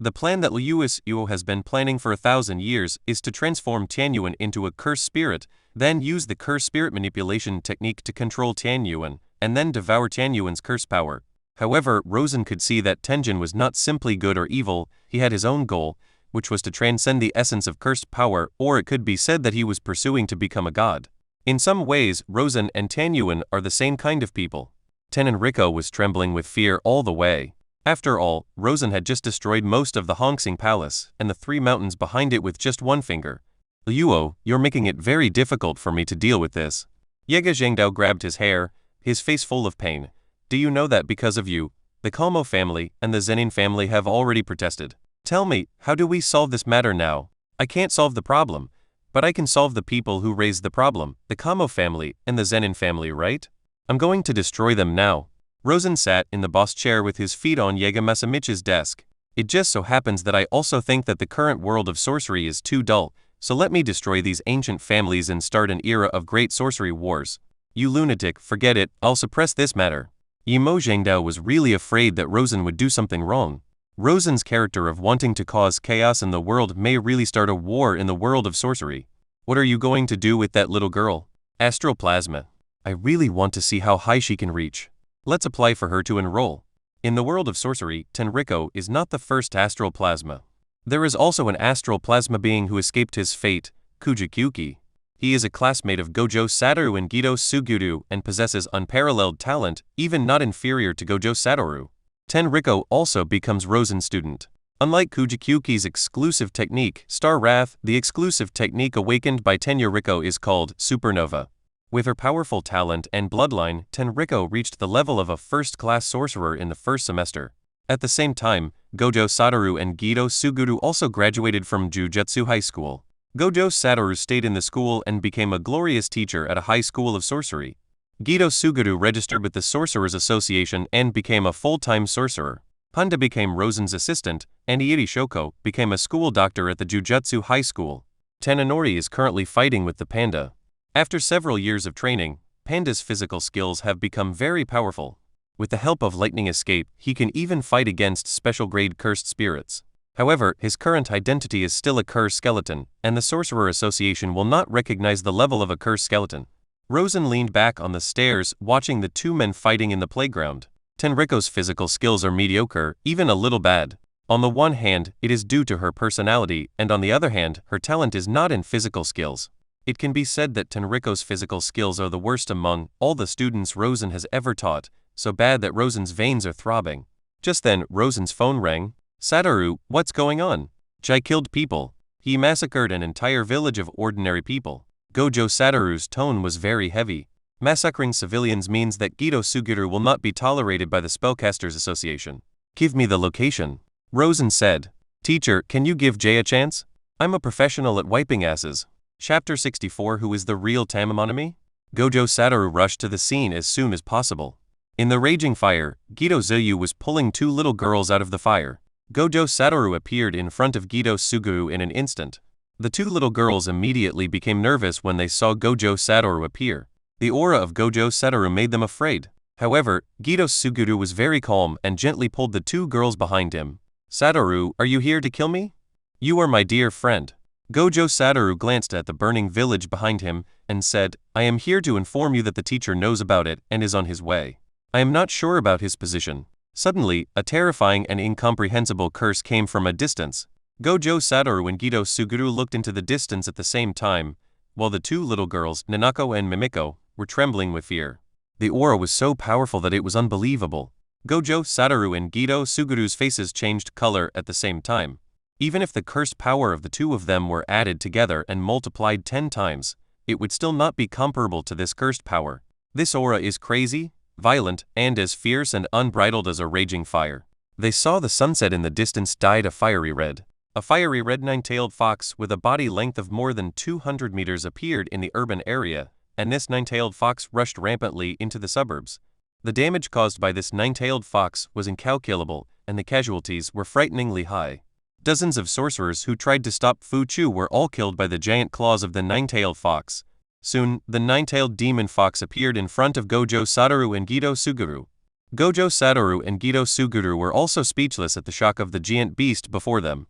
Speaker 2: The plan that Lewis Yuo has been planning for 1,000 years is to transform Tianyuan into a cursed spirit, then use the cursed spirit manipulation technique to control Tianyuan, and then devour Tianyuan's curse power. However, Rosen could see that Tenjin was not simply good or evil, he had his own goal, which was to transcend the essence of cursed power, or it could be said that he was pursuing to become a god. In some ways, Rosen and Tanyuan are the same kind of people. Tenenriko was trembling with fear all the way. After all, Rosen had just destroyed most of the Hongsing Palace, and the 3 mountains behind it with just one finger. Liuo, you're making it very difficult for me to deal with this. Yega Zhengdao grabbed his hair, his face full of pain. Do you know that because of you, the Kalmo family and the Zenin family have already protested? Tell me, how do we solve this matter now? I can't solve the problem, but I can solve the people who raised the problem, the Kamo family and the Zenin family, right? I'm going to destroy them now. Rosen sat in the boss chair with his feet on Yega Masamich's desk. It just so happens that I also think that the current world of sorcery is too dull, so let me destroy these ancient families and start an era of great sorcery wars. You lunatic, forget it, I'll suppress this matter. Yimo Zhengdao was really afraid that Rosen would do something wrong. Rosen's character of wanting to cause chaos in the world may really start a war in the world of sorcery. What are you going to do with that little girl? Astral plasma. I really want to see how high she can reach. Let's apply for her to enroll. In the world of sorcery, Tenriko is not the first astral plasma. There is also an astral plasma being who escaped his fate, Kujikyuki. He is a classmate of Gojo Satoru and Gido Suguru and possesses unparalleled talent, even not inferior to Gojo Satoru. Tenriko also becomes Rosen's student. Unlike Kujikyuki's exclusive technique, Star Wrath, the exclusive technique awakened by Tenriko is called Supernova. With her powerful talent and bloodline, Tenriko reached the level of a first-class sorcerer in the first semester. At the same time, Gojo Satoru and Gido Suguru also graduated from Jujutsu High School. Gojo Satoru stayed in the school and became a glorious teacher at a high school of sorcery. Gido Suguru registered with the Sorcerers Association and became a full-time sorcerer. Panda became Rosen's assistant, and Iiri Shoko became a school doctor at the Jujutsu High School. Tananori is currently fighting with the panda. After several years of training, Panda's physical skills have become very powerful. With the help of lightning escape, he can even fight against special-grade cursed spirits. However, his current identity is still a cursed skeleton, and the Sorcerer Association will not recognize the level of a cursed skeleton. Rosen leaned back on the stairs, watching the 2 men fighting in the playground. Tenriko's physical skills are mediocre, even a little bad. On the one hand, it is due to her personality, and on the other hand, her talent is not in physical skills. It can be said that Tenriko's physical skills are the worst among all the students Rosen has ever taught, so bad that Rosen's veins are throbbing. Just then, Rosen's phone rang. Satoru, what's going on? Jai killed people. He massacred an entire village of ordinary people. Gojo Satoru's tone was very heavy. Massacring civilians means that Gido Suguru will not be tolerated by the Spellcasters Association. Give me the location. Rosen said. Teacher, can you give Jay a chance? I'm a professional at wiping asses. Chapter 64. Who is the real Tamamonami? Gojo Satoru rushed to the scene as soon as possible. In the raging fire, Gido Zuyu was pulling 2 little girls out of the fire. Gojo Satoru appeared in front of Gido Suguru in an instant. The 2 little girls immediately became nervous when they saw Gojo Satoru appear. The aura of Gojo Satoru made them afraid. However, Gido Suguru was very calm and gently pulled the 2 girls behind him. Satoru, are you here to kill me? You are my dear friend. Gojo Satoru glanced at the burning village behind him and said, I am here to inform you that the teacher knows about it and is on his way. I am not sure about his position. Suddenly, a terrifying and incomprehensible curse came from a distance. Gojo Satoru and Gido Suguru looked into the distance at the same time, while the 2 little girls, Nanako and Mimiko, were trembling with fear. The aura was so powerful that it was unbelievable. Gojo Satoru and Gido Suguru's faces changed color at the same time. Even if the cursed power of the 2 of them were added together and multiplied 10 times, it would still not be comparable to this cursed power. This aura is crazy, violent, and as fierce and unbridled as a raging fire. They saw the sunset in the distance dyed a fiery red. A fiery red 9-tailed fox with a body length of more than 200 meters appeared in the urban area, and this 9-tailed fox rushed rampantly into the suburbs. The damage caused by this 9-tailed fox was incalculable, and the casualties were frighteningly high. Dozens of sorcerers who tried to stop Fu Chu were all killed by the giant claws of the 9-tailed fox. Soon, the 9-tailed demon fox appeared in front of Gojo Satoru and Gido Suguru. Gojo Satoru and Gido Suguru were also speechless at the shock of the giant beast before them.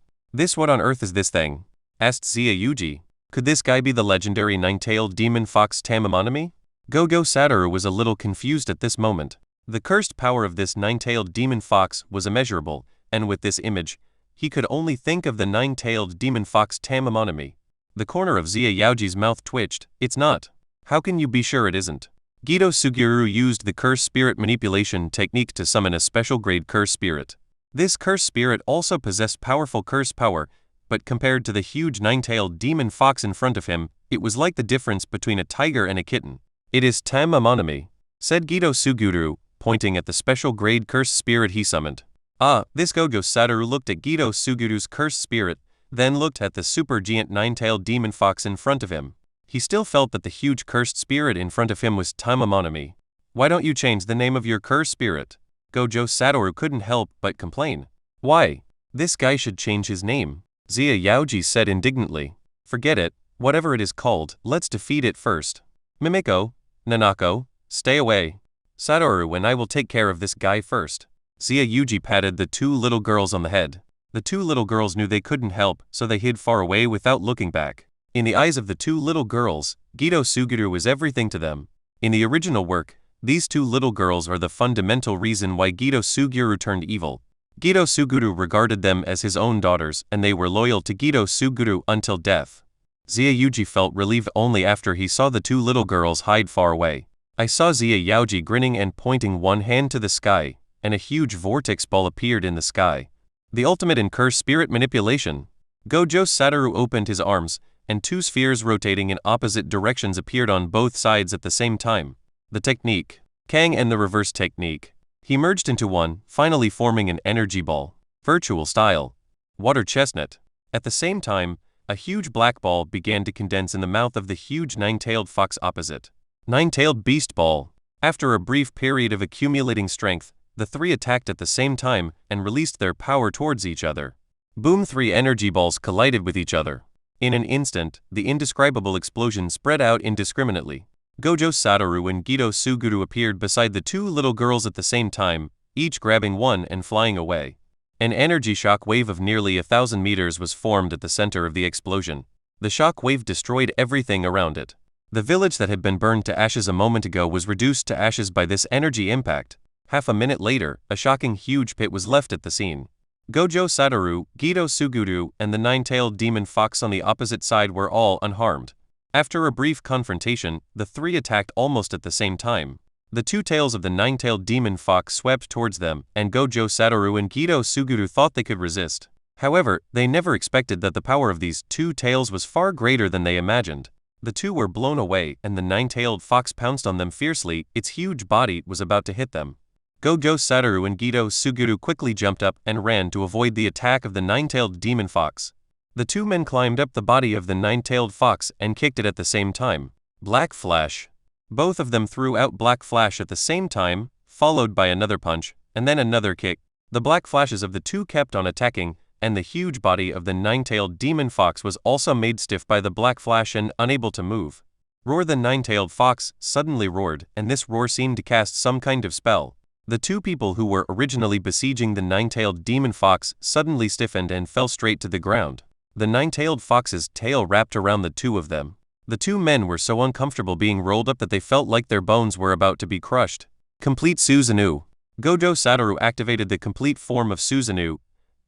Speaker 2: What on earth is this thing? Asked Zia Yuji. Could this guy be the legendary 9-tailed demon fox Tamamonami? Gojo Satoru was a little confused at this moment. The cursed power of this nine-tailed demon fox was immeasurable, and with this image, he could only think of the nine-tailed demon fox Tamammonami. The corner of Xia Yaoji's mouth twitched. It's not. How can you be sure it isn't? Gido Suguru used the curse spirit manipulation technique to summon a special grade curse spirit. This curse spirit also possessed powerful curse power, but compared to the huge nine-tailed demon fox in front of him, it was like the difference between a tiger and a kitten. It is Tamammonami, said Gido Suguru, pointing at the special grade curse spirit he summoned. Ah, this Gojo Satoru looked at Gido Suguru's curse spirit, then looked at the super giant nine-tailed demon fox in front of him. He still felt that the huge cursed spirit in front of him was Tamammonami. Why don't you change the name of your curse spirit? Gojo Satoru couldn't help but complain. Why? This guy should change his name, Xia Yaoji said indignantly. Forget it, whatever it is called, let's defeat it first. Mimiko, Nanako, stay away. Satoru and I will take care of this guy first. Xia Yuji patted the two little girls on the head. The two little girls knew they couldn't help, so they hid far away without looking back. In the eyes of the two little girls, Gido Suguru was everything to them. In the original work, these two little girls are the fundamental reason why Gido Suguru turned evil. Gido Suguru regarded them as his own daughters, and they were loyal to Gido Suguru until death. Xia Yuji felt relieved only after he saw the two little girls hide far away. I saw Xia Yaoji grinning and pointing one hand to the sky, and a huge vortex ball appeared in the sky. The ultimate in curse spirit manipulation. Gojo Satoru opened his arms, and two spheres rotating in opposite directions appeared on both sides at the same time. The technique. Kang and the reverse technique. He merged into one, finally forming an energy ball. Virtual style. Water chestnut. At the same time, a huge black ball began to condense in the mouth of the huge nine-tailed fox opposite. Nine-tailed beast ball. After a brief period of accumulating strength, the three attacked at the same time and released their power towards each other. Boom! Three energy balls collided with each other. In an instant, the indescribable explosion spread out indiscriminately. Gojo Satoru and Gido Suguru appeared beside the two little girls at the same time, each grabbing one and flying away. An energy shock wave of nearly 1,000 meters was formed at the center of the explosion. The shock wave destroyed everything around it. The village that had been burned to ashes a moment ago was reduced to ashes by this energy impact. Half a minute later, a shocking huge pit was left at the scene. Gojo Satoru, Gido Suguru, and the nine-tailed demon fox on the opposite side were all unharmed. After a brief confrontation, the three attacked almost at the same time. The two tails of the nine-tailed demon fox swept towards them, and Gojo Satoru and Gido Suguru thought they could resist. However, they never expected that the power of these two tails was far greater than they imagined. The two were blown away, and the nine-tailed fox pounced on them fiercely. Its huge body was about to hit them. Gojo Satoru and Gido Suguru quickly jumped up and ran to avoid the attack of the nine-tailed demon fox. The two men climbed up the body of the nine-tailed fox and kicked it at the same time. Black flash. Both of them threw out black flash at the same time, followed by another punch, and then another kick. The black flashes of the two kept on attacking, and the huge body of the nine-tailed demon fox was also made stiff by the black flash and unable to move. Roar! The nine-tailed fox suddenly roared, and this roar seemed to cast some kind of spell. The two people who were originally besieging the nine-tailed demon fox suddenly stiffened and fell straight to the ground. The nine-tailed fox's tail wrapped around the two of them. The two men were so uncomfortable being rolled up that they felt like their bones were about to be crushed. Complete Susanoo. Gojo Satoru activated the complete form of Susanoo,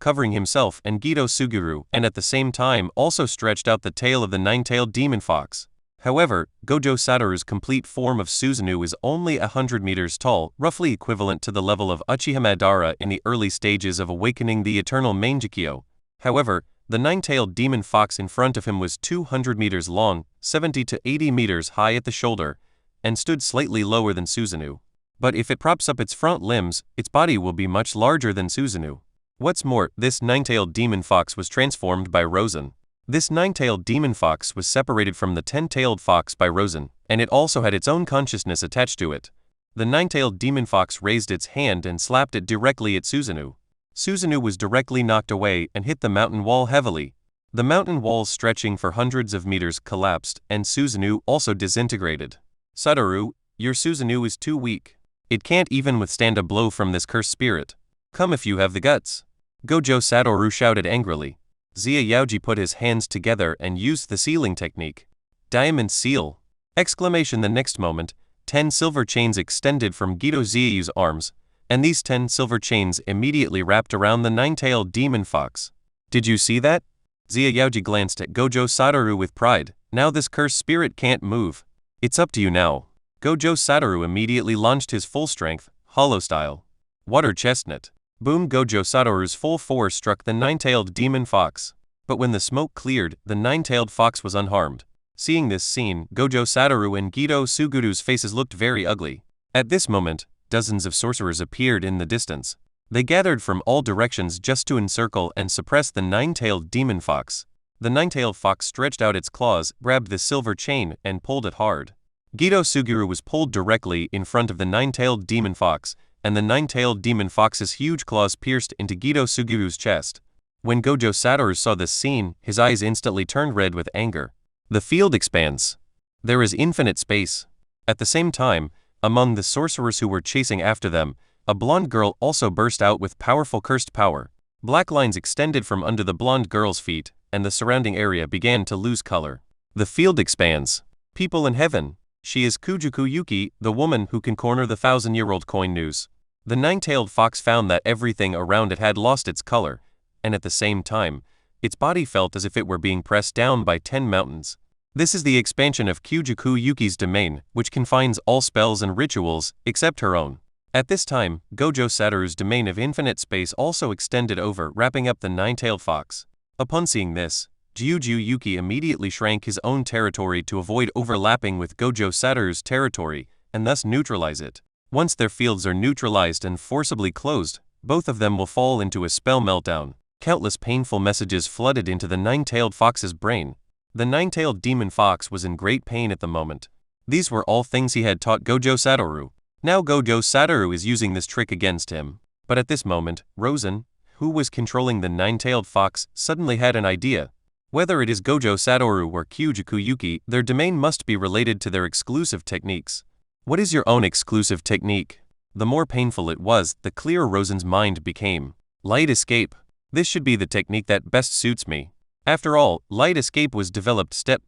Speaker 2: covering himself and Gido Suguru, and at the same time also stretched out the tail of the nine-tailed demon fox. However, Gojo Satoru's complete form of Susanoo is only 100 meters tall, roughly equivalent to the level of Uchiha Madara in the early stages of awakening the eternal Mangekyo. However, the nine-tailed demon fox in front of him was 200 meters long, 70 to 80 meters high at the shoulder, and stood slightly lower than Susanoo. But if it props up its front limbs, its body will be much larger than Susanoo. What's more, this nine-tailed demon fox was transformed by Rosen. This nine-tailed demon fox was separated from the 10-tailed fox by Rosen, and it also had its own consciousness attached to it. The nine-tailed demon fox raised its hand and slapped it directly at Susanoo. Susanoo was directly knocked away and hit the mountain wall heavily. The mountain walls stretching for hundreds of meters collapsed, and Susanoo also disintegrated. Satoru, your Susanoo is too weak. It can't even withstand a blow from this cursed spirit. Come if you have the guts. Gojo Satoru shouted angrily. Xia Yaoji put his hands together and used the sealing technique. Diamond seal! Exclamation! The next moment, 10 silver chains extended from Gido Xiaoyu's arms, and these 10 silver chains immediately wrapped around the nine-tailed demon fox. Did you see that? Xia Yaoji glanced at Gojo Satoru with pride. Now this cursed spirit can't move. It's up to you now. Gojo Satoru immediately launched his full-strength, hollow style water chestnut. Boom! Gojo Satoru's full force struck the nine-tailed demon fox. But when the smoke cleared, the nine-tailed fox was unharmed. Seeing this scene, Gojo Satoru and Gido Suguru's faces looked very ugly. At this moment, dozens of sorcerers appeared in the distance. They gathered from all directions just to encircle and suppress the nine-tailed demon fox. The nine-tailed fox stretched out its claws, grabbed the silver chain, and pulled it hard. Gido Suguru was pulled directly in front of the nine-tailed demon fox, and the nine-tailed demon fox's huge claws pierced into Gido Suguru's chest. When Gojo Satoru saw this scene, his eyes instantly turned red with anger. The field expands. There is infinite space. At the same time, among the sorcerers who were chasing after them, a blonde girl also burst out with powerful cursed power. Black lines extended from under the blonde girl's feet, and the surrounding area began to lose color. The field expands. People in heaven. She is Kujuku Yuki, the woman who can corner the 1,000-year-old coin news. The nine-tailed fox found that everything around it had lost its color, and at the same time, its body felt as if it were being pressed down by 10 mountains. This is the expansion of Kujuku Yuki's domain, which confines all spells and rituals, except her own. At this time, Gojo Satoru's domain of infinite space also extended over, wrapping up the nine-tailed fox. Upon seeing this, Gyuju Yuki immediately shrank his own territory to avoid overlapping with Gojo Satoru's territory, and thus neutralize it. Once their fields are neutralized and forcibly closed, both of them will fall into a spell meltdown. Countless painful messages flooded into the nine-tailed fox's brain. The nine-tailed demon fox was in great pain at the moment. These were all things he had taught Gojo Satoru. Now Gojo Satoru is using this trick against him. But at this moment, Rosen, who was controlling the nine-tailed fox, suddenly had an idea. Whether it is Gojo Satoru or Kujuku Yuki, their domain must be related to their exclusive techniques. What is your own exclusive technique? The more painful it was, the clearer Rosen's mind became. Light escape. This should be the technique that best suits me. After all, light escape was developed step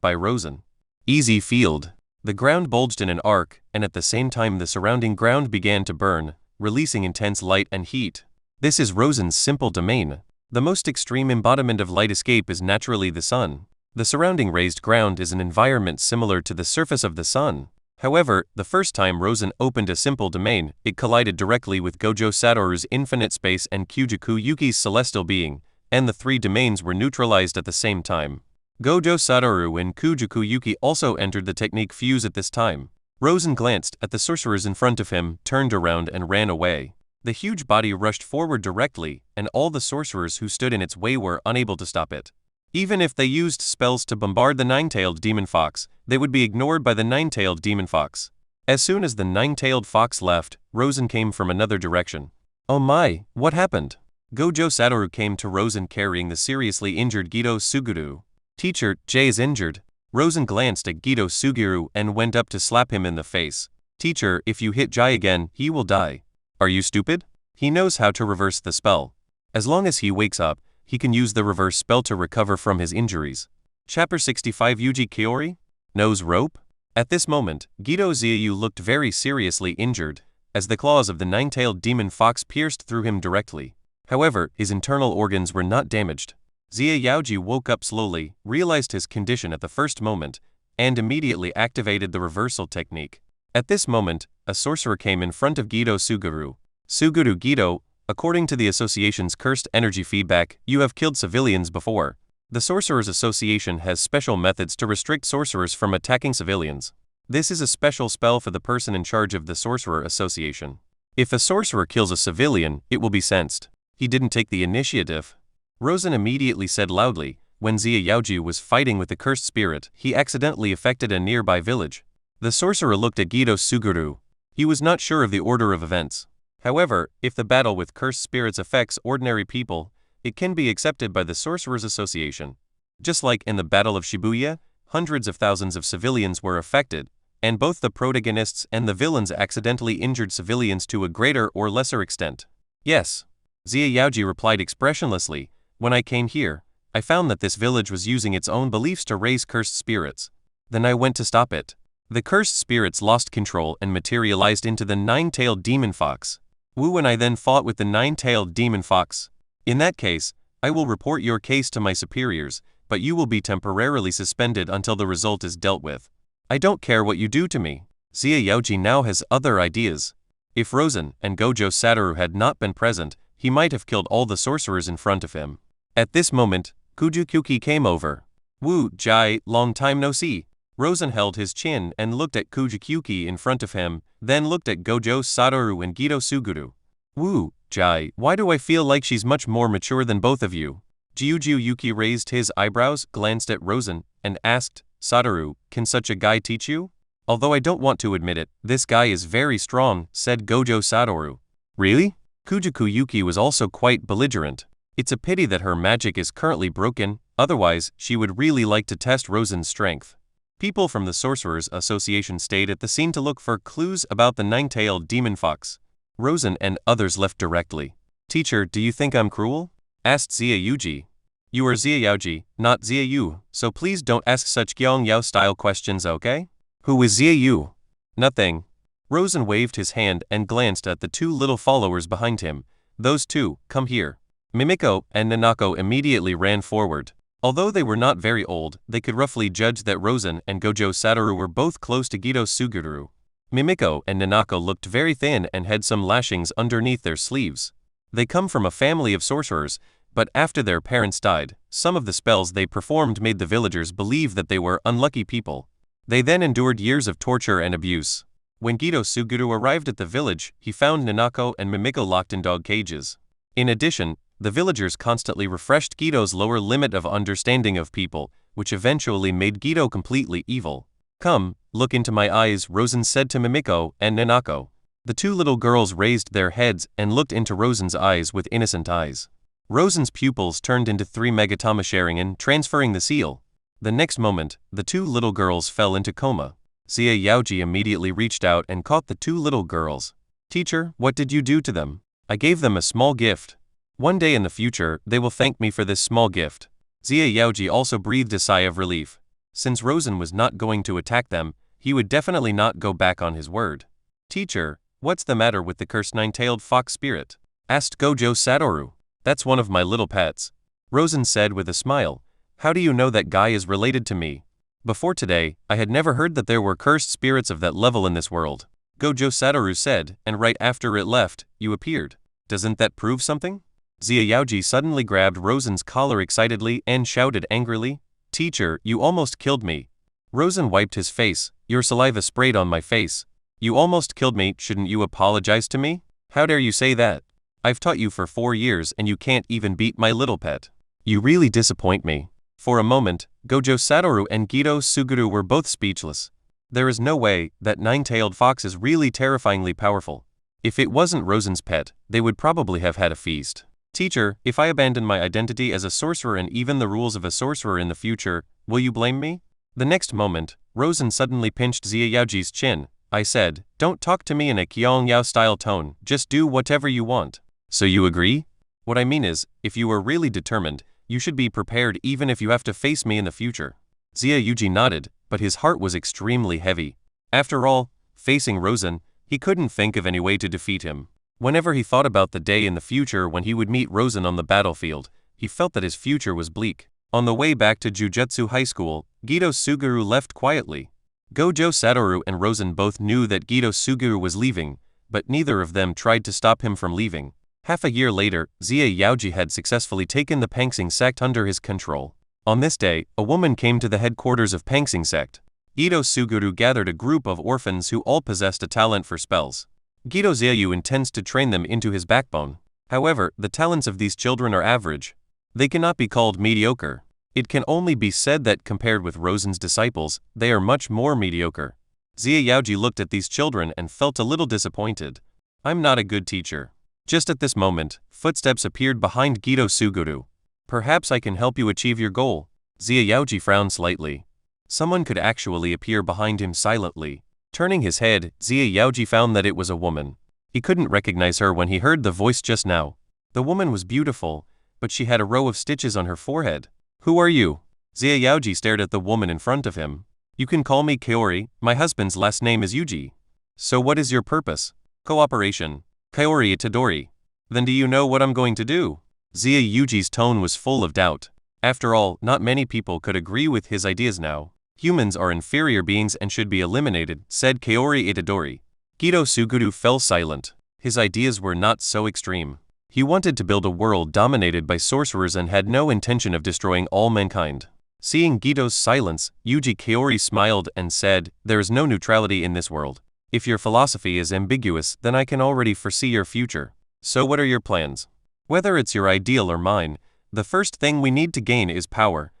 Speaker 2: by Rosen. Easy field. The ground bulged in an arc, and at the same time the surrounding ground began to burn, releasing intense light and heat. This is Rosen's simple domain. The most extreme embodiment of light escape is naturally the sun. The surrounding raised ground is an environment similar to the surface of the sun. However, the first time Rosen opened a simple domain, it collided directly with Gojo Satoru's infinite space and Kujuku Yuki's celestial being, and the three domains were neutralized at the same time. Gojo Satoru and Kujuku Yuki also entered the technique fuse at this time. Rosen glanced at the sorcerers in front of him, turned around and ran away. The huge body rushed forward directly, and all the sorcerers who stood in its way were unable to stop it. Even if they used spells to bombard the nine-tailed demon fox, they would be ignored by the nine-tailed demon fox. As soon as the nine-tailed fox left, Rosen came from another direction. Oh my, what happened? Gojo Satoru came to Rosen carrying the seriously injured Gido Suguru. Teacher, Jay is injured. Rosen glanced at Gido Suguru and went up to slap him in the face. Teacher, if you hit Jai again, he will die. Are you stupid? He knows how to reverse the spell. As long as he wakes up, he can use the reverse spell to recover from his injuries. Chapter 65 Yuji Kiori? Nose rope? At this moment, Gido Xiaoyu looked very seriously injured, as the claws of the nine-tailed demon fox pierced through him directly. However, his internal organs were not damaged. Xia Yaoji woke up slowly, realized his condition at the first moment, and immediately activated the reversal technique. At this moment, a sorcerer came in front of Gido Suguru. Suguru Gido, according to the association's cursed energy feedback, you have killed civilians before. The Sorcerers Association has special methods to restrict sorcerers from attacking civilians. This is a special spell for the person in charge of the Sorcerer Association. If a sorcerer kills a civilian, it will be sensed. He didn't take the initiative. Rosen immediately said loudly, when Xia Yaoji was fighting with the cursed spirit, he accidentally affected a nearby village. The sorcerer looked at Gido Suguru. He was not sure of the order of events. However, if the battle with cursed spirits affects ordinary people, it can be accepted by the Sorcerers Association. Just like in the Battle of Shibuya, hundreds of thousands of civilians were affected, and both the protagonists and the villains accidentally injured civilians to a greater or lesser extent. Yes. Xia Yaoji replied expressionlessly, when I came here, I found that this village was using its own beliefs to raise cursed spirits. Then I went to stop it. The cursed spirits lost control and materialized into the nine-tailed demon fox. Wu and I then fought with the nine-tailed demon fox. In that case, I will report your case to my superiors, but you will be temporarily suspended until the result is dealt with. I don't care what you do to me. Xia Yaoji now has other ideas. If Rosen and Gojo Satoru had not been present, he might have killed all the sorcerers in front of him. At this moment, Kujukyuki came over. Wu, Jai, long time no see. Rosen held his chin and looked at Kujukyuki in front of him, then looked at Gojo Satoru and Gido Suguru. Wu, Jai, why do I feel like she's much more mature than both of you? Gyuju Yuki raised his eyebrows, glanced at Rosen, and asked, Satoru, can such a guy teach you? Although I don't want to admit it, this guy is very strong, said Gojo Satoru. Really? Kujuku Yuki was also quite belligerent. It's a pity that her magic is currently broken, otherwise she would really like to test Rosen's strength. People from the Sorcerers Association stayed at the scene to look for clues about the nine-tailed demon fox. Rosen and others left directly. Teacher, do you think I'm cruel? Asked Xia Yuji. You are Xia Yaoji, not Xia Yu, so please don't ask such Gyong Yao style questions, okay? Who is Xia Yu? Nothing. Rosen waved his hand and glanced at the two little followers behind him. Those two, come here. Mimiko and Nanako immediately ran forward. Although they were not very old, they could roughly judge that Rosen and Gojo Satoru were both close to Gido Suguru. Mimiko and Nanako looked very thin and had some lashings underneath their sleeves. They come from a family of sorcerers, but after their parents died, some of the spells they performed made the villagers believe that they were unlucky people. They then endured years of torture and abuse. When Gido Suguru arrived at the village, he found Nanako and Mimiko locked in dog cages. In addition, the villagers constantly refreshed Gido's lower limit of understanding of people, which eventually made Gido completely evil. Come, look into my eyes, Rosen said to Mimiko and Nanako. The two little girls raised their heads and looked into Rosen's eyes with innocent eyes. Rosen's pupils turned into 3 Megatama Sharingan, transferring the seal. The next moment, the two little girls fell into coma. Xia Yaoji immediately reached out and caught the two little girls. Teacher, what did you do to them? I gave them a small gift. One day in the future, they will thank me for this small gift. Xia Yaoji also breathed a sigh of relief. Since Rosen was not going to attack them, he would definitely not go back on his word. Teacher, what's the matter with the cursed nine-tailed fox spirit? Asked Gojo Satoru. That's one of my little pets. Rosen said with a smile. How do you know that guy is related to me? Before today, I had never heard that there were cursed spirits of that level in this world. Gojo Satoru said, and right after it left, you appeared. Doesn't that prove something? Xia Yaoji suddenly grabbed Rosen's collar excitedly and shouted angrily, Teacher, you almost killed me. Rosen wiped his face. Your saliva sprayed on my face. You almost killed me, shouldn't you apologize to me? How dare you say that? I've taught you for 4 years and you can't even beat my little pet. You really disappoint me. For a moment, Gojo Satoru and Gido Suguru were both speechless. There is no way that nine-tailed fox is really terrifyingly powerful. If it wasn't Rosen's pet, they would probably have had a feast. Teacher, if I abandon my identity as a sorcerer and even the rules of a sorcerer in the future, will you blame me? The next moment, Rosen suddenly pinched Xia Yaoji's chin. I said, don't talk to me in a Qiong Yao style tone, just do whatever you want. So you agree? What I mean is, if you are really determined, you should be prepared even if you have to face me in the future. Xia Yuji nodded, but his heart was extremely heavy. After all, facing Rosen, he couldn't think of any way to defeat him. Whenever he thought about the day in the future when he would meet Rosen on the battlefield, he felt that his future was bleak. On the way back to Jujutsu High School, Gido Suguru left quietly. Gojo Satoru and Rosen both knew that Gido Suguru was leaving, but neither of them tried to stop him from leaving. Half a year later, Xia Yaoji had successfully taken the Pangsing sect under his control. On this day, a woman came to the headquarters of Pangsing sect. Gido Suguru gathered a group of orphans who all possessed a talent for spells. Gido Xiaoyu intends to train them into his backbone. However, the talents of these children are average. They cannot be called mediocre. It can only be said that compared with Rosen's disciples, they are much more mediocre. Xia Yaoji looked at these children and felt a little disappointed. I'm not a good teacher. Just at this moment, footsteps appeared behind Gido Suguru. Perhaps I can help you achieve your goal. Xia Yaoji frowned slightly. Someone could actually appear behind him silently. Turning his head, Xia Yaoji found that it was a woman. He couldn't recognize her when he heard the voice just now. The woman was beautiful, but she had a row of stitches on her forehead. Who are you? Xia Yaoji stared at the woman in front of him. You can call me Kaori, my husband's last name is Yuji. So what is your purpose? Cooperation. Kaori Itadori. Then do you know what I'm going to do? Zia Yuji's tone was full of doubt. After all, not many people could agree with his ideas now. Humans are inferior beings and should be eliminated, said Kaori Itadori. Gido Suguru fell silent. His ideas were not so extreme. He wanted to build a world dominated by sorcerers and had no intention of destroying all mankind. Seeing Gido's silence, Yuji Kaori smiled and said, "There is no neutrality in this world. If your philosophy is ambiguous, then I can already foresee your future. So what are your plans? Whether it's your ideal or mine, the first thing we need to gain is power.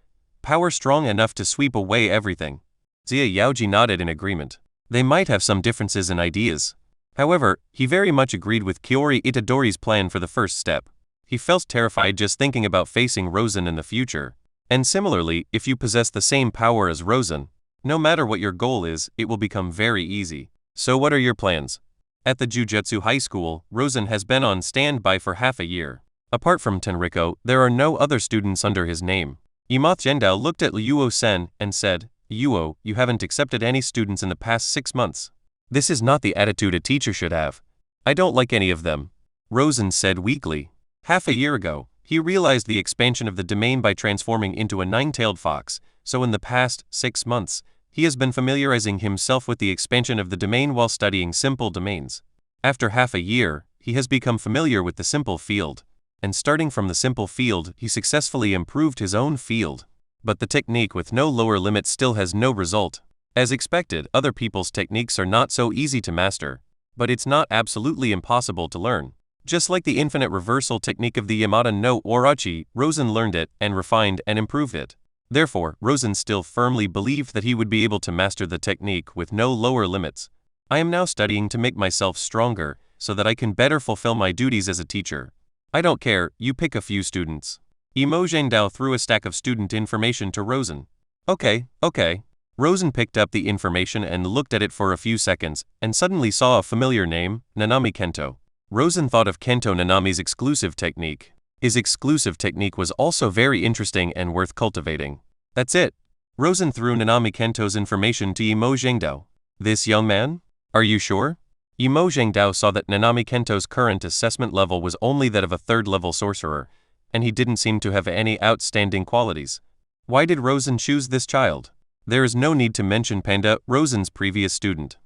Speaker 2: Power strong enough to sweep away everything." Zia Yaoji nodded in agreement. They might have some differences in ideas. However, he very much agreed with Kaori Itadori's plan for the first step. He felt terrified just thinking about facing Rosen in the future. And similarly, if you possess the same power as Rosen, no matter what your goal is, it will become very easy. So what are your plans? At the Jujutsu High School, Rosen has been on standby for half a year. Apart from Tenriko, there are no other students under his name. Imath Jendao looked at Yuo-sen and said, "Yuo, you haven't accepted any students in the past 6 months. This is not the attitude a teacher should have. I don't like any of them," Rosen said weakly. Half a year ago, he realized the expansion of the domain by transforming into a nine-tailed fox, so in the past 6 months, he has been familiarizing himself with the expansion of the domain while studying simple domains. After half a year, he has become familiar with the simple field, and starting from the simple field, he successfully improved his own field. But the technique with no lower limit still has no result. As expected, other people's techniques are not so easy to master, but it's not absolutely impossible to learn. Just like the infinite reversal technique of the Yamada no Orochi, Rosen learned it and refined and improved it. Therefore, Rosen still firmly believed that he would be able to master the technique with no lower limits. "I am now studying to make myself stronger, so that I can better fulfill my duties as a teacher. I don't care, you pick a few students." Imo Zhengdao threw a stack of student information to Rosen. Okay. Rosen picked up the information and looked at it for a few seconds, and suddenly saw a familiar name, Nanami Kento. Rosen thought of Kento Nanami's exclusive technique. His exclusive technique was also very interesting and worth cultivating. That's it. Rosen threw Nanami Kento's information to Imo Zhengdao. "This young man? Are you sure?" Imo Zhengdao saw that Nanami Kento's current assessment level was only that of a third-level sorcerer, and he didn't seem to have any outstanding qualities. Why did Rosen choose this child? There is no need to mention Panda, Rosen's previous student.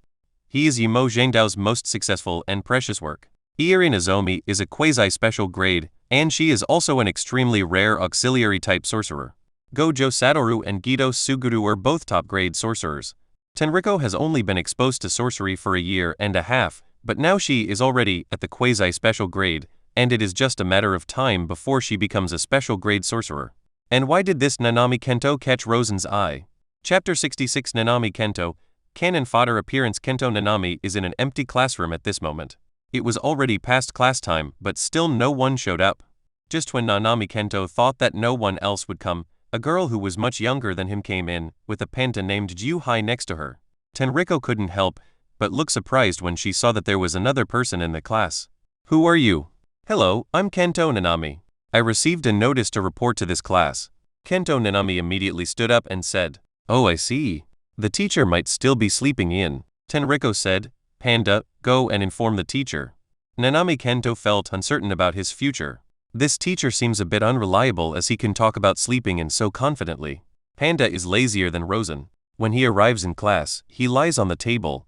Speaker 2: He is Imo Zhengdao's most successful and precious work. Iori Nozomi is a quasi-special grade, and she is also an extremely rare auxiliary-type sorcerer. Gojo Satoru and Gido Suguru are both top-grade sorcerers. Tenriko has only been exposed to sorcery for a year and a half, but now she is already at the quasi-special grade, and it is just a matter of time before she becomes a special-grade sorcerer. And why did this Nanami Kento catch Rosen's eye? Chapter 66 Nanami Kento. Cannon fodder appearance. Kento Nanami is in an empty classroom at this moment. It was already past class time, but still no one showed up. Just when Nanami Kento thought that no one else would come, a girl who was much younger than him came in, with a panda named Ju-Hai next to her. Tenriko couldn't help but look surprised when she saw that there was another person in the class. "Who are you?" "Hello, I'm Kento Nanami. I received a notice to report to this class." Kento Nanami immediately stood up and said, "Oh, I see. The teacher might still be sleeping in." Tenriko said, "Panda, go and inform the teacher." Nanami Kento felt uncertain about his future. This teacher seems a bit unreliable as he can talk about sleeping in so confidently. Panda is lazier than Rosen. When he arrives in class, he lies on the table.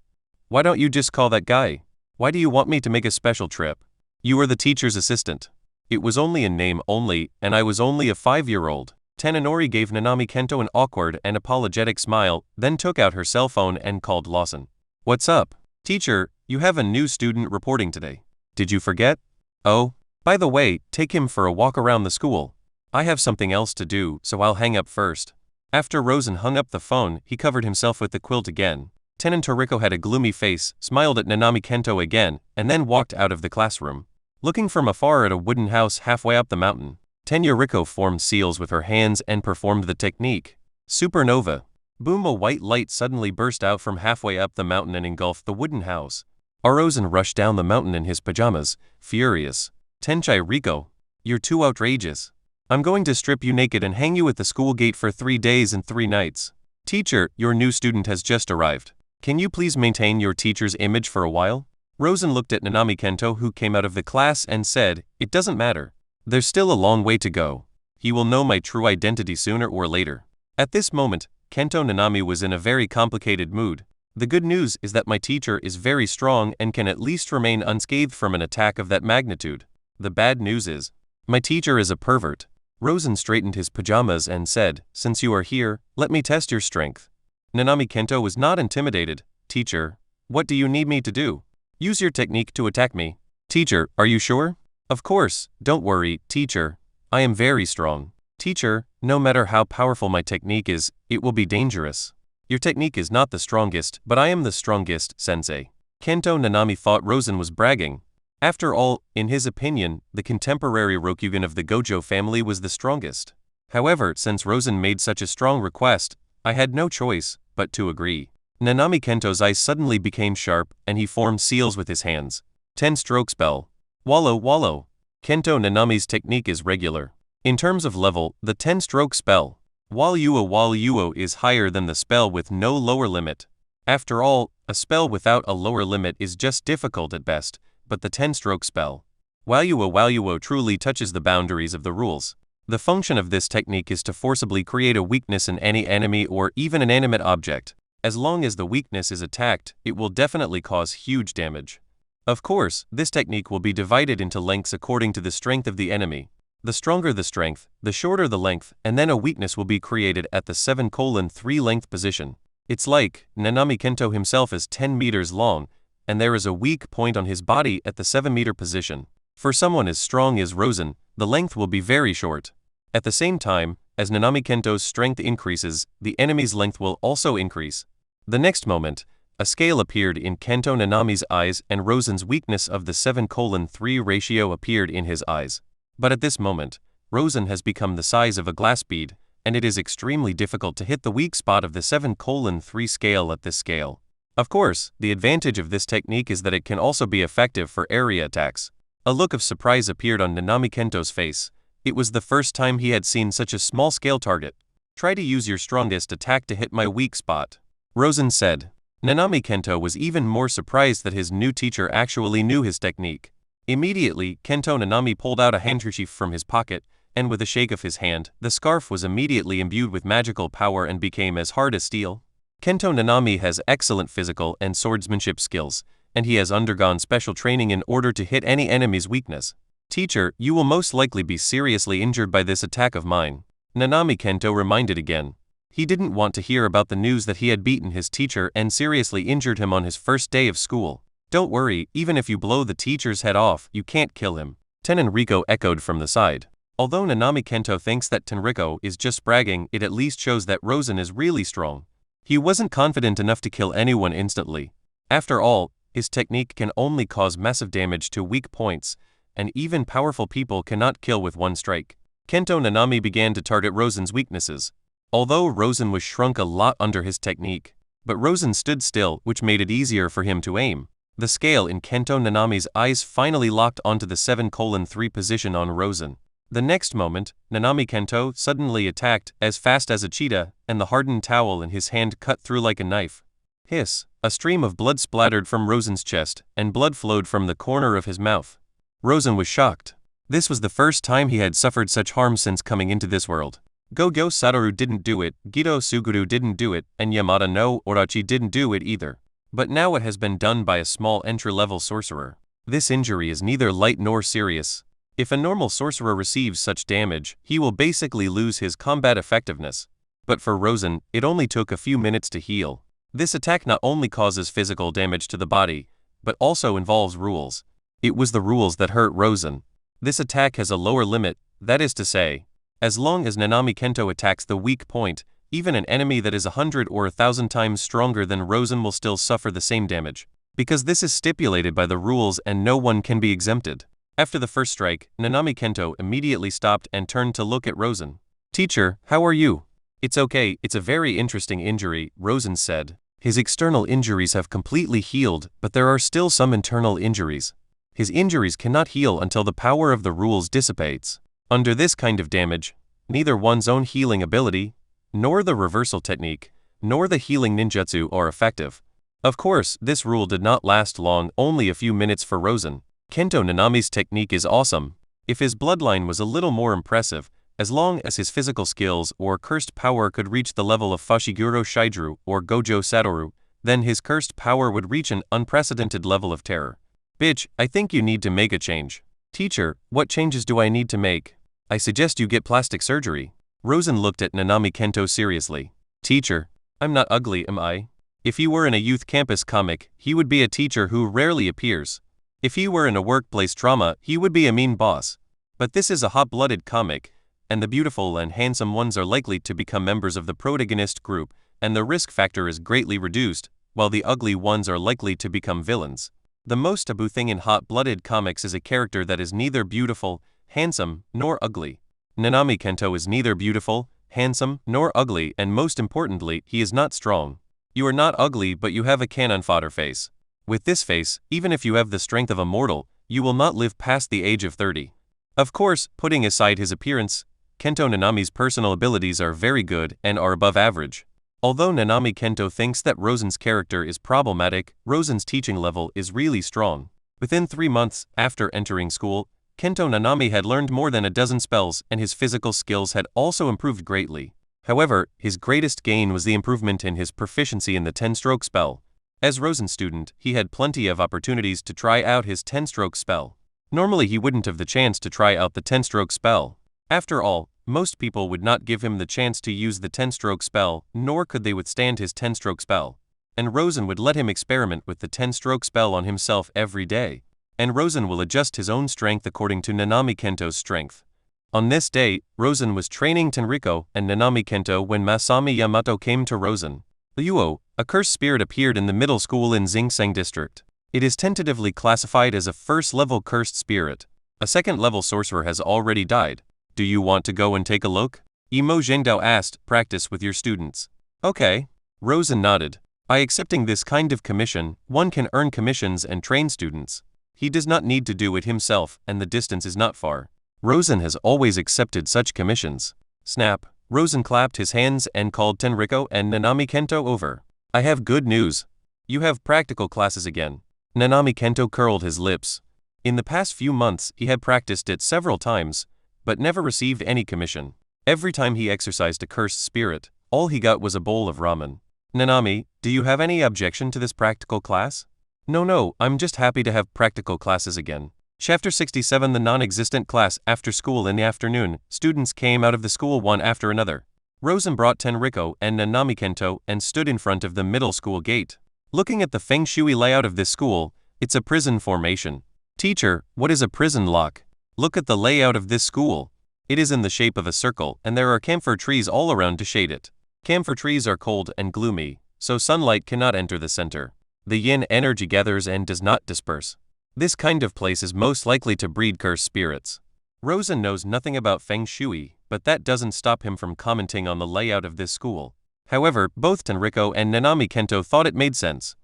Speaker 2: "Why don't you just call that guy? Why do you want me to make a special trip? You are the teacher's assistant." "It was only in name only, and I was only a 5-year-old. Tenonori gave Nanami Kento an awkward and apologetic smile, then took out her cell phone and called Lawson. "What's up?" "Teacher, you have a new student reporting today. Did you forget?" "Oh, by the way, take him for a walk around the school. I have something else to do, so I'll hang up first." After Rosen hung up the phone, he covered himself with the quilt again. Tenon Toriko had a gloomy face, smiled at Nanami Kento again, and then walked out of the classroom. Looking from afar at a wooden house halfway up the mountain, Tenyoriko formed seals with her hands and performed the technique. Supernova. Boom! A white light suddenly burst out from halfway up the mountain and engulfed the wooden house. Rosen rushed down the mountain in his pajamas, furious. "Tenchai Riko, you're too outrageous. I'm going to strip you naked and hang you at the school gate for 3 days and 3 nights. Teacher, your new student has just arrived. Can you please maintain your teacher's image for a while? Rosen looked at Nanami Kento, who came out of the class, and said, "It doesn't matter. There's still a long way to go. He will know my true identity sooner or later." At this moment, Kento Nanami was in a very complicated mood. The good news is that my teacher is very strong and can at least remain unscathed from an attack of that magnitude. The bad news is, my teacher is a pervert. Rosen straightened his pajamas and said, "Since you are here, let me test your strength." Nanami Kento was not intimidated. "Teacher, what do you need me to do?" "Use your technique to attack me." "Teacher, are you sure?" "Of course, don't worry, teacher. I am very strong." "Teacher, no matter how powerful my technique is, it will be dangerous." "Your technique is not the strongest, but I am the strongest, sensei." Kento Nanami thought Rosen was bragging. After all, in his opinion, the contemporary Rokugan of the Gojo family was the strongest. However, since Rosen made such a strong request, I had no choice but to agree. Nanami Kento's eyes suddenly became sharp, and he formed seals with his hands. 10-stroke spell. Wallow Wallow. Kento Nanami's technique is regular. In terms of level, the 10-stroke spell, Walluo is higher than the spell with no lower limit. After all, a spell without a lower limit is just difficult at best, but the 10-stroke spell, Walluo truly touches the boundaries of the rules. The function of this technique is to forcibly create a weakness in any enemy or even an animate object. As long as the weakness is attacked, it will definitely cause huge damage. Of course, this technique will be divided into lengths according to the strength of the enemy. The stronger the strength, the shorter the length, and then a weakness will be created at the 7:3 length position. It's like, Nanami Kento himself is 10 meters long, and there is a weak point on his body at the 7-meter position. For someone as strong as Rosen, the length will be very short. At the same time, as Nanami Kento's strength increases, the enemy's length will also increase. The next moment, a scale appeared in Kento Nanami's eyes and Rosen's weakness of the 7:3 ratio appeared in his eyes. But at this moment, Rosen has become the size of a glass bead, and it is extremely difficult to hit the weak spot of the 7:3 scale at this scale. Of course, the advantage of this technique is that it can also be effective for area attacks. A look of surprise appeared on Nanami Kento's face. It was the first time he had seen such a small-scale target. "Try to use your strongest attack to hit my weak spot," Rosen said. Nanami Kento was even more surprised that his new teacher actually knew his technique. Immediately, Kento Nanami pulled out a handkerchief from his pocket, and with a shake of his hand, the scarf was immediately imbued with magical power and became as hard as steel. Kento Nanami has excellent physical and swordsmanship skills, and he has undergone special training in order to hit any enemy's weakness. "Teacher, you will most likely be seriously injured by this attack of mine," Nanami Kento reminded again. He didn't want to hear about the news that he had beaten his teacher and seriously injured him on his first day of school. "Don't worry, even if you blow the teacher's head off, you can't kill him," Tenriko echoed from the side. Although Nanami Kento thinks that Tenriko is just bragging, it at least shows that Rosen is really strong. He wasn't confident enough to kill anyone instantly. After all, his technique can only cause massive damage to weak points, and even powerful people cannot kill with one strike. Kento Nanami began to target Rosen's weaknesses. Although Rosen was shrunk a lot under his technique, but Rosen stood still, which made it easier for him to aim. The scale in Kento Nanami's eyes finally locked onto the 7:3 position on Rosen. The next moment, Nanami Kento suddenly attacked as fast as a cheetah, and the hardened towel in his hand cut through like a knife. Hiss! A stream of blood splattered from Rosen's chest, and blood flowed from the corner of his mouth. Rosen was shocked. This was the first time he had suffered such harm since coming into this world. Go-Go Satoru didn't do it, Gido Suguru didn't do it, and Yamada no Orachi didn't do it either. But now it has been done by a small entry-level sorcerer. This injury is neither light nor serious. If a normal sorcerer receives such damage, he will basically lose his combat effectiveness. But for Rosen, it only took a few minutes to heal. This attack not only causes physical damage to the body, but also involves rules. It was the rules that hurt Rosen. This attack has a lower limit, that is to say, as long as Nanami Kento attacks the weak point, even an enemy that is 100 or 1,000 times stronger than Rosen will still suffer the same damage. Because this is stipulated by the rules and no one can be exempted. After the first strike, Nanami Kento immediately stopped and turned to look at Rosen. "Teacher, how are you?" "It's okay, it's a very interesting injury," Rosen said. His external injuries have completely healed, but there are still some internal injuries. His injuries cannot heal until the power of the rules dissipates. Under this kind of damage, neither one's own healing ability, nor the reversal technique, nor the healing ninjutsu are effective. Of course, this rule did not last long, only a few minutes for Rosen. Kento Nanami's technique is awesome. If his bloodline was a little more impressive, as long as his physical skills or cursed power could reach the level of Fushiguro Shidru or Gojo Satoru, then his cursed power would reach an unprecedented level of terror. Bitch, I think you need to make a change. Teacher, what changes do I need to make? I suggest you get plastic surgery. Rosen looked at Nanami Kento seriously. Teacher, I'm not ugly, am I? If he were in a youth campus comic, he would be a teacher who rarely appears. If he were in a workplace drama, he would be a mean boss. But this is a hot-blooded comic, and the beautiful and handsome ones are likely to become members of the protagonist group, and the risk factor is greatly reduced, while the ugly ones are likely to become villains. The most taboo thing in hot-blooded comics is a character that is neither beautiful, handsome, nor ugly. Nanami Kento is neither beautiful, handsome, nor ugly, and most importantly, he is not strong. You are not ugly, but you have a cannon fodder face. With this face, even if you have the strength of a mortal, you will not live past the age of 30. Of course, putting aside his appearance, Kento Nanami's personal abilities are very good and are above average. Although Nanami Kento thinks that Rosen's character is problematic, Rosen's teaching level is really strong. Within 3 months after entering school, Kento Nanami had learned more than a dozen spells and his physical skills had also improved greatly. However, his greatest gain was the improvement in his proficiency in the 10-stroke spell. As Rosen's student, he had plenty of opportunities to try out his 10-stroke spell. Normally he wouldn't have the chance to try out the 10-stroke spell. After all, most people would not give him the chance to use the 10-stroke spell, nor could they withstand his 10-stroke spell. And Rosen would let him experiment with the 10-stroke spell on himself every day. And Rosen will adjust his own strength according to Nanami Kento's strength. On this day, Rosen was training Tenriko and Nanami Kento when Masami Yamato came to Rosen. Ryuo, a cursed spirit, appeared in the middle school in Zingseng district. It is tentatively classified as a first-level cursed spirit. A second-level sorcerer has already died. Do you want to go and take a look? Imo Zhengdao asked. Practice with your students. Okay. Rosen nodded. By accepting this kind of commission, one can earn commissions and train students. He does not need to do it himself, and the distance is not far. Rosen has always accepted such commissions. Snap. Rosen clapped his hands and called Tenriko and Nanami Kento over. I have good news. You have practical classes again. Nanami Kento curled his lips. In the past few months, he had practiced it several times, but never received any commission. Every time he exercised a cursed spirit, all he got was a bowl of ramen. Nanami, do you have any objection to this practical class? No, I'm just happy to have practical classes again. Chapter 67. The non-existent class. After school in the afternoon, students came out of the school one after another. Rosen brought Tenriko and Nanami Kento and stood in front of the middle school gate. Looking at the feng shui layout of this school, it's a prison formation. Teacher, what is a prison lock? Look at the layout of this school. It is in the shape of a circle and there are camphor trees all around to shade it. Camphor trees are cold and gloomy, so sunlight cannot enter the center. The yin energy gathers and does not disperse. This kind of place is most likely to breed cursed spirits. Rosen knows nothing about feng shui, but that doesn't stop him from commenting on the layout of this school. However, both Tenriko and Nanami Kento thought it made sense.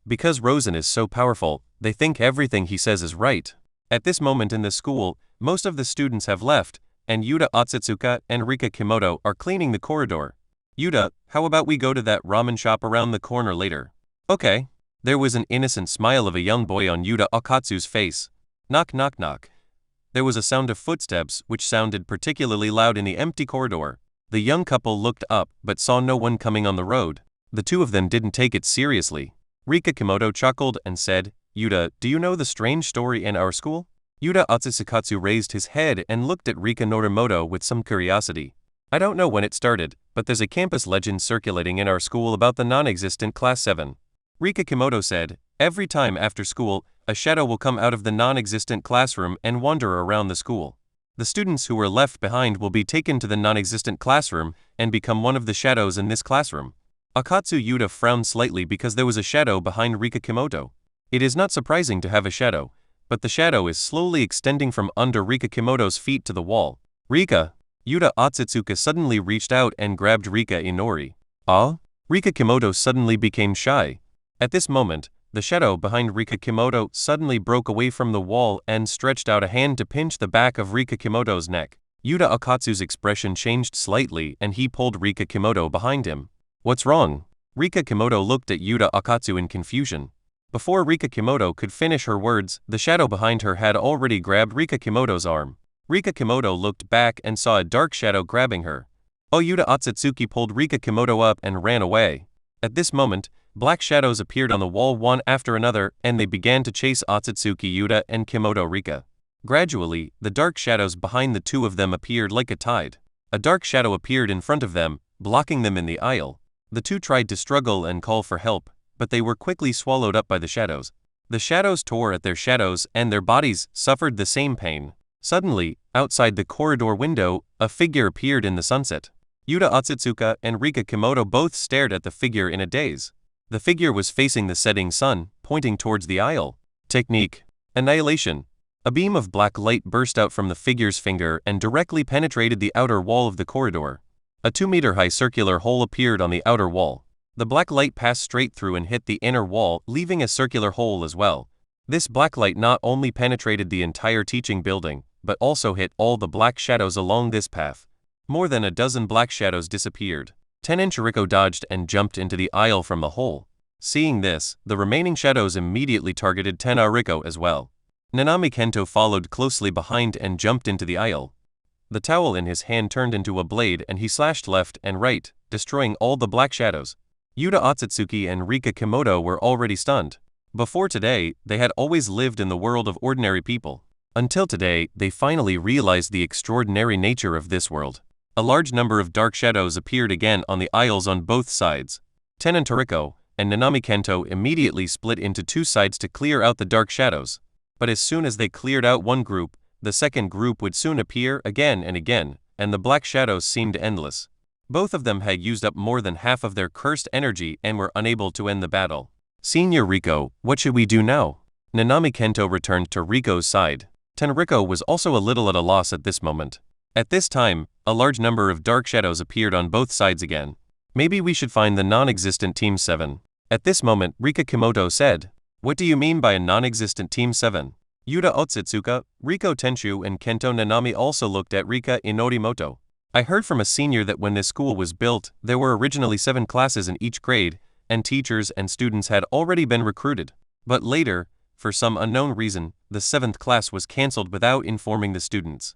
Speaker 2: Because Rosen is so powerful, they think everything he says is right. At this moment in the school, most of the students have left, and Yuta Otsutsuka and Rika Kimoto are cleaning the corridor. Yuta, how about we go to that ramen shop around the corner later? Okay. There was an innocent smile of a young boy on Yuta Okatsu's face. Knock knock knock. There was a sound of footsteps which sounded particularly loud in the empty corridor. The young couple looked up but saw no one coming on the road. The two of them didn't take it seriously. Rika Kimoto chuckled and said, Yuta, do you know the strange story in our school? Yuta Otsukatsu raised his head and looked at Rika Norimoto with some curiosity. I don't know when it started, but there's a campus legend circulating in our school about the non-existent Class 7. Rika Kimoto said, every time after school, a shadow will come out of the non-existent classroom and wander around the school. The students who were left behind will be taken to the non-existent classroom and become one of the shadows in this classroom. Akatsu Yuta frowned slightly because there was a shadow behind Rika Kimoto. It is not surprising to have a shadow, but the shadow is slowly extending from under Rika Kimoto's feet to the wall. Rika! Yuta Otsutsuka suddenly reached out and grabbed Rika Inori. Ah? Rika Kimoto suddenly became shy. At this moment, the shadow behind Rika Kimoto suddenly broke away from the wall and stretched out a hand to pinch the back of Rika Kimoto's neck. Yuta Akatsu's expression changed slightly and he pulled Rika Kimoto behind him. What's wrong? Rika Kimoto looked at Yuta Akatsu in confusion. Before Rika Kimoto could finish her words, the shadow behind her had already grabbed Rika Kimoto's arm. Rika Kimoto looked back and saw a dark shadow grabbing her. Yuta Otsutsuki pulled Rika Kimoto up and ran away. At this moment, black shadows appeared on the wall one after another, and they began to chase Otsutsuki Yuta and Kimoto Rika. Gradually, the dark shadows behind the two of them appeared like a tide. A dark shadow appeared in front of them, blocking them in the aisle. The two tried to struggle and call for help, but they were quickly swallowed up by the shadows. The shadows tore at their shadows and their bodies suffered the same pain. Suddenly, outside the corridor window, a figure appeared in the sunset. Yuta Otsutsuka and Rika Kimoto both stared at the figure in a daze. The figure was facing the setting sun, pointing towards the aisle. Technique: Annihilation. A beam of black light burst out from the figure's finger and directly penetrated the outer wall of the corridor. A 2-meter-high circular hole appeared on the outer wall. The black light passed straight through and hit the inner wall, leaving a circular hole as well. This black light not only penetrated the entire teaching building, but also hit all the black shadows along this path. More than a dozen black shadows disappeared. Tenrings dodged and jumped into the aisle from the hole. Seeing this, the remaining shadows immediately targeted Tenrings as well. Nanami Kento followed closely behind and jumped into the aisle. The towel in his hand turned into a blade and he slashed left and right, destroying all the black shadows. Yuta Otsutsuki and Rika Kimoto were already stunned. Before today, they had always lived in the world of ordinary people. Until today, they finally realized the extraordinary nature of this world. A large number of dark shadows appeared again on the aisles on both sides. Tenrings and Nanami Kento immediately split into two sides to clear out the dark shadows. But as soon as they cleared out one group, the second group would soon appear again and again, and the black shadows seemed endless. Both of them had used up more than half of their cursed energy and were unable to end the battle. Senior Riko, what should we do now? Nanami Kento returned to Riko's side. Tenrings was also a little at a loss at this moment. At this time, a large number of dark shadows appeared on both sides again. Maybe we should find the non-existent Team 7. At this moment, Rika Kimoto said, "What do you mean by a non-existent Team 7? Yuta Otsutsuka, Riko Tenshu and Kento Nanami also looked at Rika Inorimoto. I heard from a senior that when this school was built, there were originally 7 classes in each grade, and teachers and students had already been recruited. But later, for some unknown reason, the 7th class was cancelled without informing the students.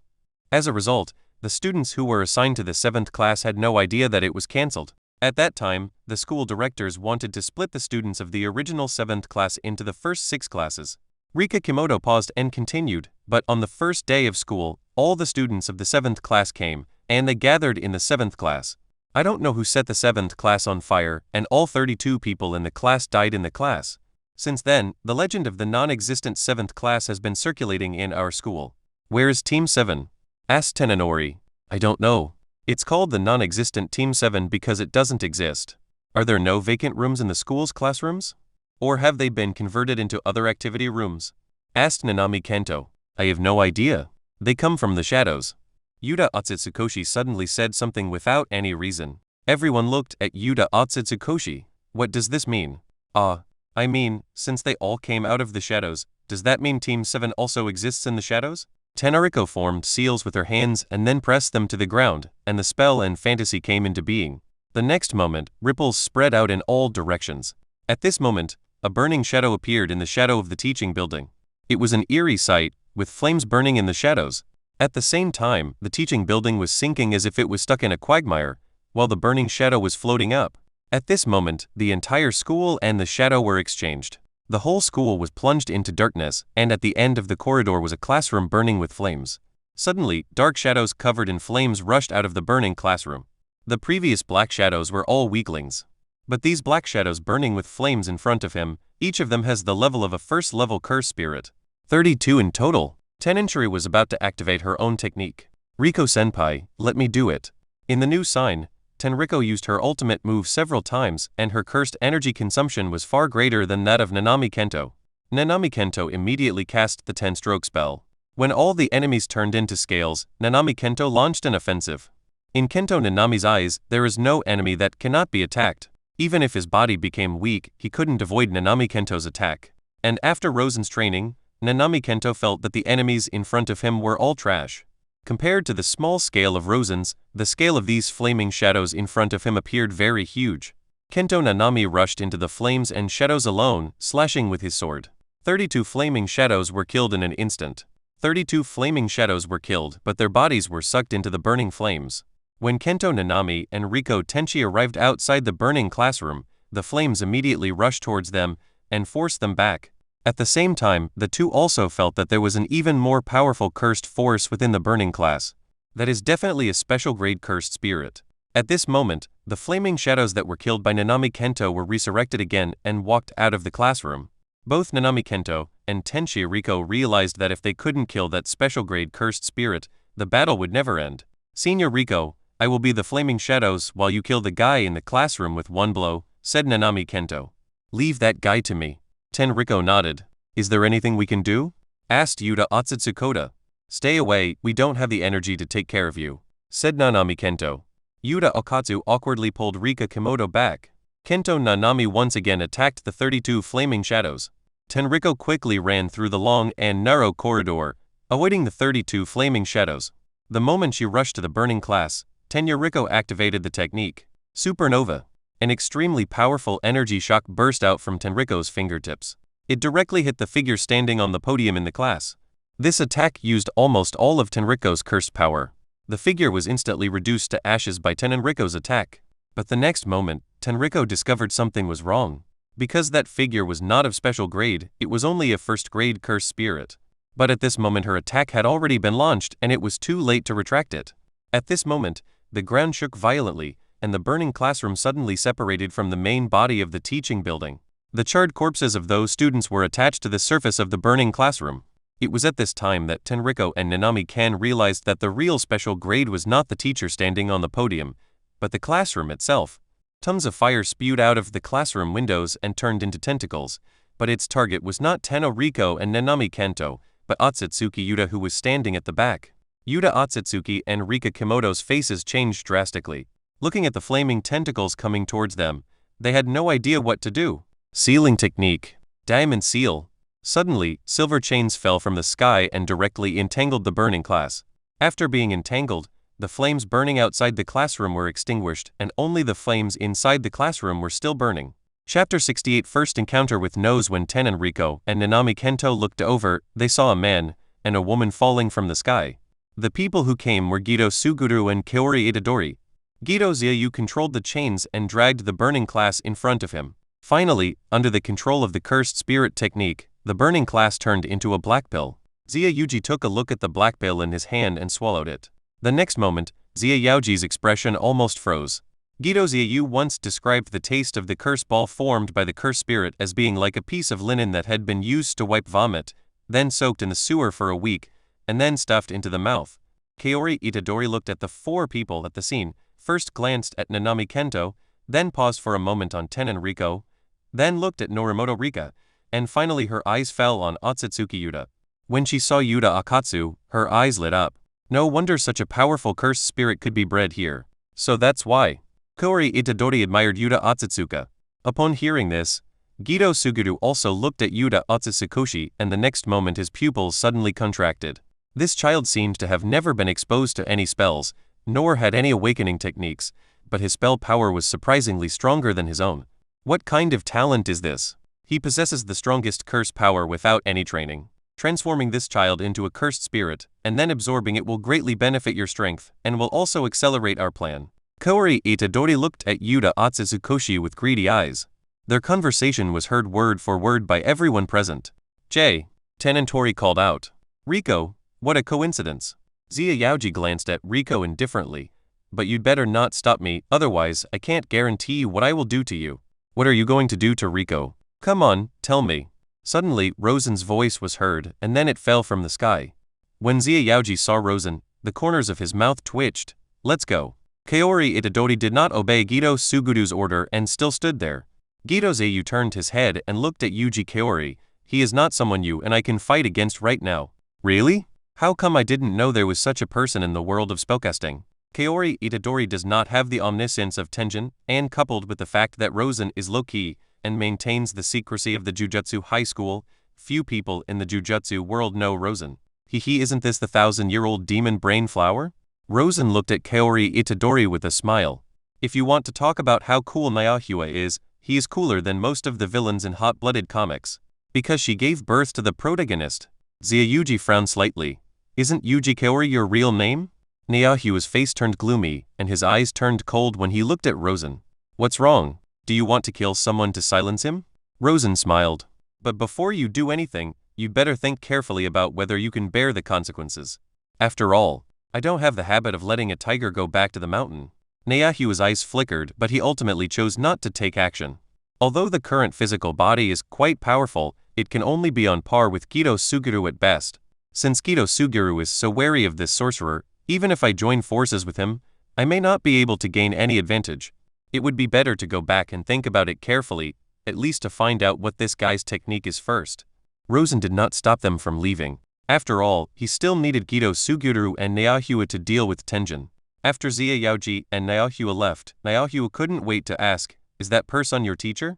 Speaker 2: As a result, the students who were assigned to the 7th class had no idea that it was cancelled. At that time, the school directors wanted to split the students of the original 7th class into the first 6 classes. Rika Kimoto paused and continued, but on the first day of school, all the students of the 7th class came, and they gathered in the 7th class. I don't know who set the 7th class on fire, and all 32 people in the class died in the class. Since then, the legend of the non-existent 7th class has been circulating in our school. Where is Team 7? Asked Tenenori. I don't know. It's called the non-existent Team 7 because it doesn't exist. Are there no vacant rooms in the school's classrooms? Or have they been converted into other activity rooms? Asked Nanami Kento. I have no idea. They come from the shadows. Yuta Otsutsukoshi suddenly said something without any reason. Everyone looked at Yuta Otsutsukoshi. What does this mean? I mean, since they all came out of the shadows, does that mean Team 7 also exists in the shadows? Tenrings formed seals with her hands and then pressed them to the ground, and the spell and fantasy came into being. The next moment, ripples spread out in all directions. At this moment, a burning shadow appeared in the shadow of the teaching building. It was an eerie sight, with flames burning in the shadows. At the same time, the teaching building was sinking as if it was stuck in a quagmire, while the burning shadow was floating up. At this moment, the entire school and the shadow were exchanged. The whole school was plunged into darkness, and at the end of the corridor was a classroom burning with flames. Suddenly, dark shadows covered in flames rushed out of the burning classroom. The previous black shadows were all weaklings. But these black shadows burning with flames in front of him, each of them has the level of a first-level curse spirit. 32 in total. Tenrings was about to activate her own technique. Riko-senpai, let me do it. In the new sign, Tenrings used her ultimate move several times, and her cursed energy consumption was far greater than that of Nanami Kento. Nanami Kento immediately cast the 10-stroke spell. When all the enemies turned into scales, Nanami Kento launched an offensive. In Kento Nanami's eyes, there is no enemy that cannot be attacked. Even if his body became weak, he couldn't avoid Nanami Kento's attack. And after Rosen's training, Nanami Kento felt that the enemies in front of him were all trash. Compared to the small scale of Rosen's, the scale of these flaming shadows in front of him appeared very huge. Kento Nanami rushed into the flames and shadows alone, slashing with his sword. 32 flaming shadows were killed in an instant. 32 flaming shadows were killed, but their bodies were sucked into the burning flames. When Kento Nanami and Riko Tenchi arrived outside the burning classroom, the flames immediately rushed towards them and forced them back. At the same time, the two also felt that there was an even more powerful cursed force within the burning class. That is definitely a special grade cursed spirit. At this moment, the flaming shadows that were killed by Nanami Kento were resurrected again and walked out of the classroom. Both Nanami Kento and Tenchi Riko realized that if they couldn't kill that special grade cursed spirit, the battle would never end. Senior Riko, I will be the flaming shadows while you kill the guy in the classroom with one blow, said Nanami Kento. Leave that guy to me. Riko nodded. Is there anything we can do? Asked Yuta Otsutsukoda. Stay away, we don't have the energy to take care of you, said Nanami Kento. Yuta Okatsu awkwardly pulled Rika Kimoto back. Kento Nanami once again attacked the 32 flaming shadows. Tenriko quickly ran through the long and narrow corridor, avoiding the 32 flaming shadows. The moment she rushed to the burning class, Tenriko activated the technique, Supernova. An extremely powerful energy shock burst out from Tenriko's fingertips. It directly hit the figure standing on the podium in the class. This attack used almost all of Tenriko's cursed power. The figure was instantly reduced to ashes by Tenriko's attack. But the next moment, Tenriko discovered something was wrong. Because that figure was not of special grade, it was only a first-grade cursed spirit. But at this moment her attack had already been launched and it was too late to retract it. At this moment, the ground shook violently, and the burning classroom suddenly separated from the main body of the teaching building. The charred corpses of those students were attached to the surface of the burning classroom. It was at this time that Tenriko and Nanami Kan realized that the real special grade was not the teacher standing on the podium, but the classroom itself. Tongues of fire spewed out of the classroom windows and turned into tentacles, but its target was not Riko and Nanami Kento, but Otsutsuki Yuta, who was standing at the back. Yuta Otsutsuki and Rika Kimoto's faces changed drastically. Looking at the flaming tentacles coming towards them, they had no idea what to do. Sealing technique. Diamond seal. Suddenly, silver chains fell from the sky and directly entangled the burning class. After being entangled, the flames burning outside the classroom were extinguished and only the flames inside the classroom were still burning. Chapter 68 First encounter with Nose. When Tenriko and Nanami Kento looked over, they saw a man and a woman falling from the sky. The people who came were Gido Suguru and Kaori Itadori. Gido Zyuyu controlled the chains and dragged the burning class in front of him. Finally, under the control of the cursed spirit technique, the burning class turned into a black pill. Zyuji took a look at the black pill in his hand and swallowed it. The next moment, Zyuji's expression almost froze. Gido Zyuyu once described the taste of the curse ball formed by the cursed spirit as being like a piece of linen that had been used to wipe vomit, then soaked in the sewer for a week, and then stuffed into the mouth. Kaori Itadori looked at the four people at the scene, first glanced at Nanami Kento, then paused for a moment on Tenriko, then looked at Norimoto Rika, and finally her eyes fell on Otsutsuki Yuta. When she saw Yuta Akatsu, her eyes lit up. No wonder such a powerful cursed spirit could be bred here. So that's why. Kaori Itadori admired Yuta Otsutsuka. Upon hearing this, Gido Suguru also looked at Yuta Otsutsukoshi, and the next moment his pupils suddenly contracted. This child seemed to have never been exposed to any spells, nor had any awakening techniques, but his spell power was surprisingly stronger than his own. What kind of talent is this? He possesses the strongest curse power without any training. Transforming this child into a cursed spirit, and then absorbing it will greatly benefit your strength, and will also accelerate our plan. Kaori Itadori looked at Yuta Otsutsukoshi with greedy eyes. Their conversation was heard word for word by everyone present. Tenentori called out. Riko, what a coincidence. Zyuji glanced at Riko indifferently. But you'd better not stop me, otherwise I can't guarantee what I will do to you. What are you going to do to Riko? Come on, tell me. Suddenly, Rosen's voice was heard, and then it fell from the sky. When Zyuji saw Rosen, the corners of his mouth twitched. Let's go. Kaori Itadori did not obey Gido Suguru's order and still stood there. Gido Zyuyu turned his head and looked at Yuji Kaori. He is not someone you and I can fight against right now. Really? How come I didn't know there was such a person in the world of spellcasting? Kaori Itadori does not have the omniscience of Tenjin, and coupled with the fact that Rosen is low-key and maintains the secrecy of the Jujutsu High School, few people in the Jujutsu world know Rosen. Isn't this the 1,000-year-old demon brain flower? Rosen looked at Kaori Itadori with a smile. If you want to talk about how cool Nyahua is, he is cooler than most of the villains in hot-blooded comics. Because she gave birth to the protagonist. Yuji frowned slightly. Isn't Yuji Kaori your real name? Nyahua's face turned gloomy, and his eyes turned cold when he looked at Rosen. What's wrong? Do you want to kill someone to silence him? Rosen smiled. But before you do anything, you'd better think carefully about whether you can bear the consequences. After all, I don't have the habit of letting a tiger go back to the mountain. Nyahua's eyes flickered, but he ultimately chose not to take action. Although the current physical body is quite powerful, it can only be on par with Kido Suguru at best. Since Kido Suguru is so wary of this sorcerer, even if I join forces with him, I may not be able to gain any advantage. It would be better to go back and think about it carefully, at least to find out what this guy's technique is first. Rosen did not stop them from leaving. After all, he still needed Kido Suguru and Nyahua to deal with Tenjin. After Xia Yaoji and Nyahua left, Nyahua couldn't wait to ask, "Is that person your teacher?"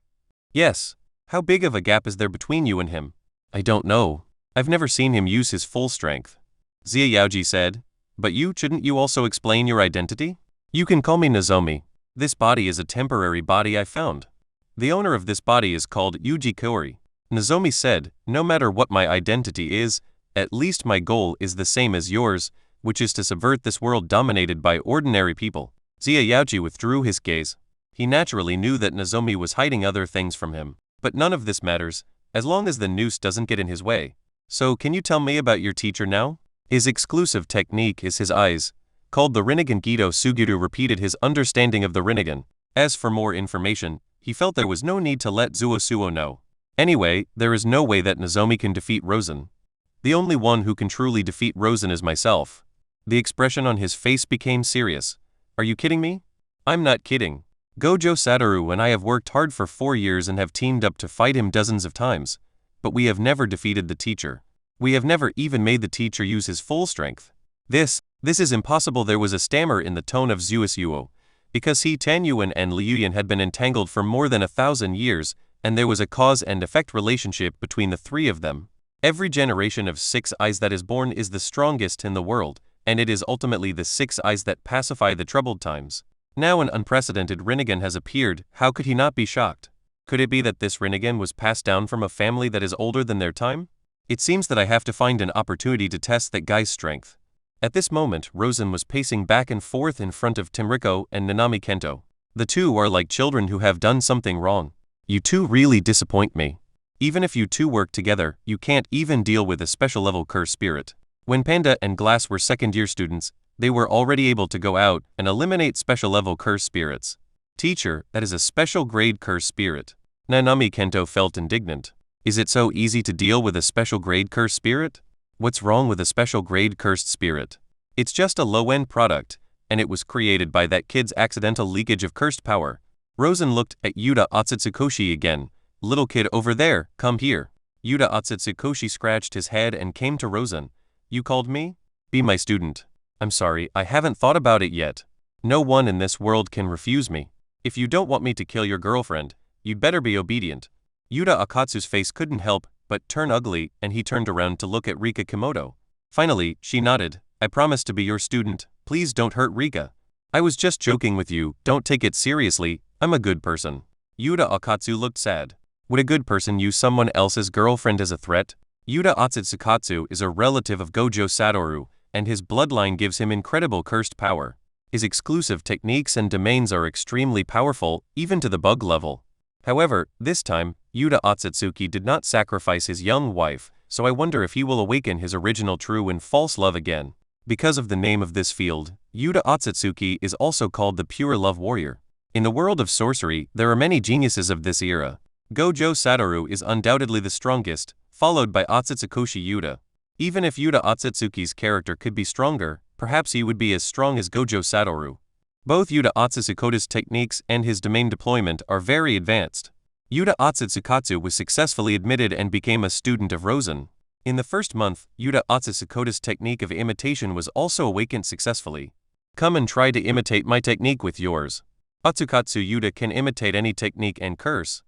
Speaker 2: "Yes." "How big of a gap is there between you and him?" "I don't know. I've never seen him use his full strength." Xia Yaoji said, "But shouldn't you also explain your identity?" "You can call me Nozomi. This body is a temporary body I found. The owner of this body is called Yuji Kaori." Nozomi said, "No matter what my identity is, at least my goal is the same as yours, which is to subvert this world dominated by ordinary people." Xia Yaoji withdrew his gaze. He naturally knew that Nozomi was hiding other things from him, but none of this matters, as long as the noose doesn't get in his way. "So can you tell me about your teacher now?" "His exclusive technique is his eyes, called the Rinnegan." Kido Suguru repeated his understanding of the Rinnegan. As for more information, he felt there was no need to let Zuosuo know. Anyway, there is no way that Nozomi can defeat Rosen. The only one who can truly defeat Rosen is myself. The expression on his face became serious. "Are you kidding me?" "I'm not kidding. Gojo Satoru and I have worked hard for 4 years and have teamed up to fight him dozens of times, but we have never defeated the teacher. We have never even made the teacher use his full strength. This is impossible." There was a stammer in the tone of Zuosuo, because he, Tanyuan and Liuyan had been entangled for more than 1,000 years, and there was a cause and effect relationship between the three of them. Every generation of 6 eyes that is born is the strongest in the world, and it is ultimately the 6 eyes that pacify the troubled times. Now an unprecedented Rinnegan has appeared. How could he not be shocked? Could it be that this Rinnegan was passed down from a family that is older than their time? It seems that I have to find an opportunity to test that guy's strength. At this moment, Rosen was pacing back and forth in front of Tenriko and Nanami Kento. The two are like children who have done something wrong. "You two really disappoint me. Even if you two work together, you can't even deal with a special level curse spirit." When Panda and Glass were second-year students, they were already able to go out and eliminate special level curse spirits. "Teacher, that is a special grade curse spirit." Nanami Kento felt indignant. "Is it so easy to deal with a special grade curse spirit? What's wrong with a special grade cursed spirit? It's just a low-end product, and it was created by that kid's accidental leakage of cursed power." Rosen looked at Yuta Otsutsukoshi again. "Little kid over there, come here." Yuta Otsutsukoshi scratched his head and came to Rosen. "You called me? Be my student." "I'm sorry, I haven't thought about it yet. No one in this world can refuse me. If you don't want me to kill your girlfriend, you'd better be obedient." Yuta Akatsu's face couldn't help but turn ugly, and he turned around to look at Rika Kimoto. Finally, she nodded. "I promise to be your student. Please don't hurt Rika." "I was just joking with you, don't take it seriously. I'm a good person." Yuta Akatsu looked sad. Would a good person use someone else's girlfriend as a threat? Yuta Otsutsukatsu is a relative of Gojo Satoru, and his bloodline gives him incredible cursed power. His exclusive techniques and domains are extremely powerful, even to the bug level. However, this time, Yuta Otsutsuki did not sacrifice his young wife, so I wonder if he will awaken his original true and false love again. Because of the name of this field, Yuta Otsutsuki is also called the Pure Love Warrior. In the world of sorcery, there are many geniuses of this era. Gojo Satoru is undoubtedly the strongest, followed by Otsutsukoshi Yuta. Even if Yuta Otsutsuki's character could be stronger, perhaps he would be as strong as Gojo Satoru. Both Yuta Otsutsukota's techniques and his domain deployment are very advanced. Yuta Otsutsukatsu was successfully admitted and became a student of Rosen. In the first month, Yuta Otsutsukota's technique of imitation was also awakened successfully. "Come and try to imitate my technique with yours." Otsukatsu Yuta can imitate any technique and curse.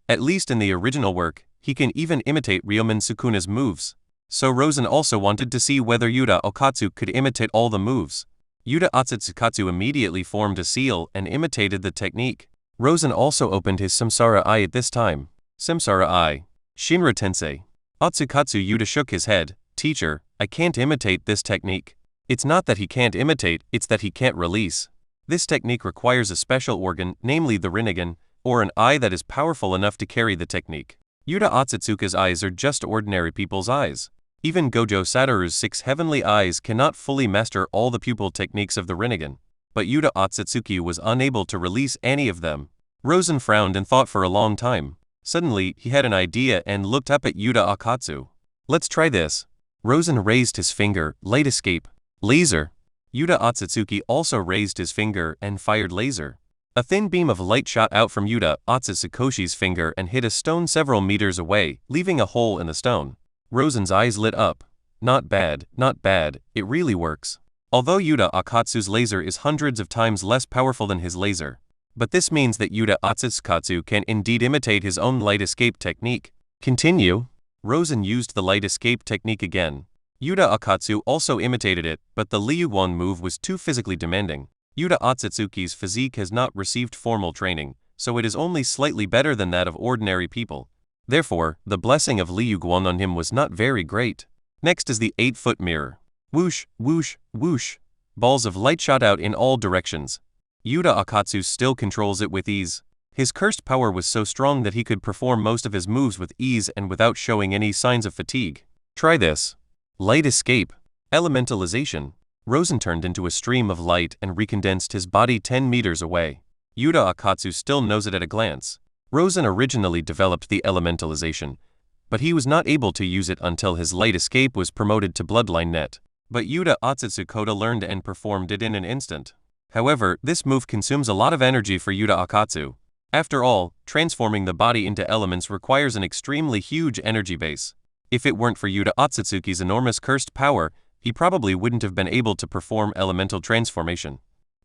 Speaker 2: At least in the original work, he can even imitate Ryomen Sukuna's moves. So Rosen also wanted to see whether Yuta Okatsu could imitate all the moves. Yuta Otsutsuki immediately formed a seal and imitated the technique. Rosen also opened his samsara eye at this time. Samsara eye. Shinra tensei. Otsukatsu Yuta shook his head. Teacher, I can't imitate this technique. It's not that he can't imitate, it's that he can't release. This technique requires a special organ, namely the rinnegan, or an eye that is powerful enough to carry the technique. Yuta Otsutsuki's eyes are just ordinary people's eyes. Even Gojo Satoru's 6 heavenly eyes cannot fully master all the pupil techniques of the rinnegan. But Yuta Otsutsuki was unable to release any of them. Rosen frowned and thought for a long time. Suddenly, he had an idea and looked up at Yuta Akatsu. Let's try this. Rosen raised his finger. Light escape. Laser. Yuta Otsutsuki also raised his finger and fired laser. A thin beam of light shot out from Yuta Otsutsuki's finger and hit a stone several meters away, leaving a hole in the stone. Rosen's eyes lit up. Not bad, not bad, it really works. Although Yuta Akatsu's laser is hundreds of times less powerful than his laser. But this means that Yuta Otsutsuki can indeed imitate his own light escape technique. Continue. Rosen used the light escape technique again. Yuta Akatsu also imitated it, but the Liuguan move was too physically demanding. Yuta Otsutsuki's physique has not received formal training, so it is only slightly better than that of ordinary people. Therefore, the blessing of Liuguan on him was not very great. Next is the 8-foot mirror. Whoosh, whoosh, whoosh. Balls of light shot out in all directions. Yuta Akatsu still controls it with ease. His cursed power was so strong that he could perform most of his moves with ease and without showing any signs of fatigue. Try this. Light escape. Elementalization. Rosen turned into a stream of light and recondensed his body 10 meters away. Yuta Akatsu still knows it at a glance. Rosen originally developed the elementalization, but he was not able to use it until his light escape was promoted to Bloodline Net. But Yuta Otsutsuki learned and performed it in an instant. However, this move consumes a lot of energy for Yuta Akatsu. After all, transforming the body into elements requires an extremely huge energy base. If it weren't for Yuta Otsutsuki's enormous cursed power, he probably wouldn't have been able to perform elemental transformation.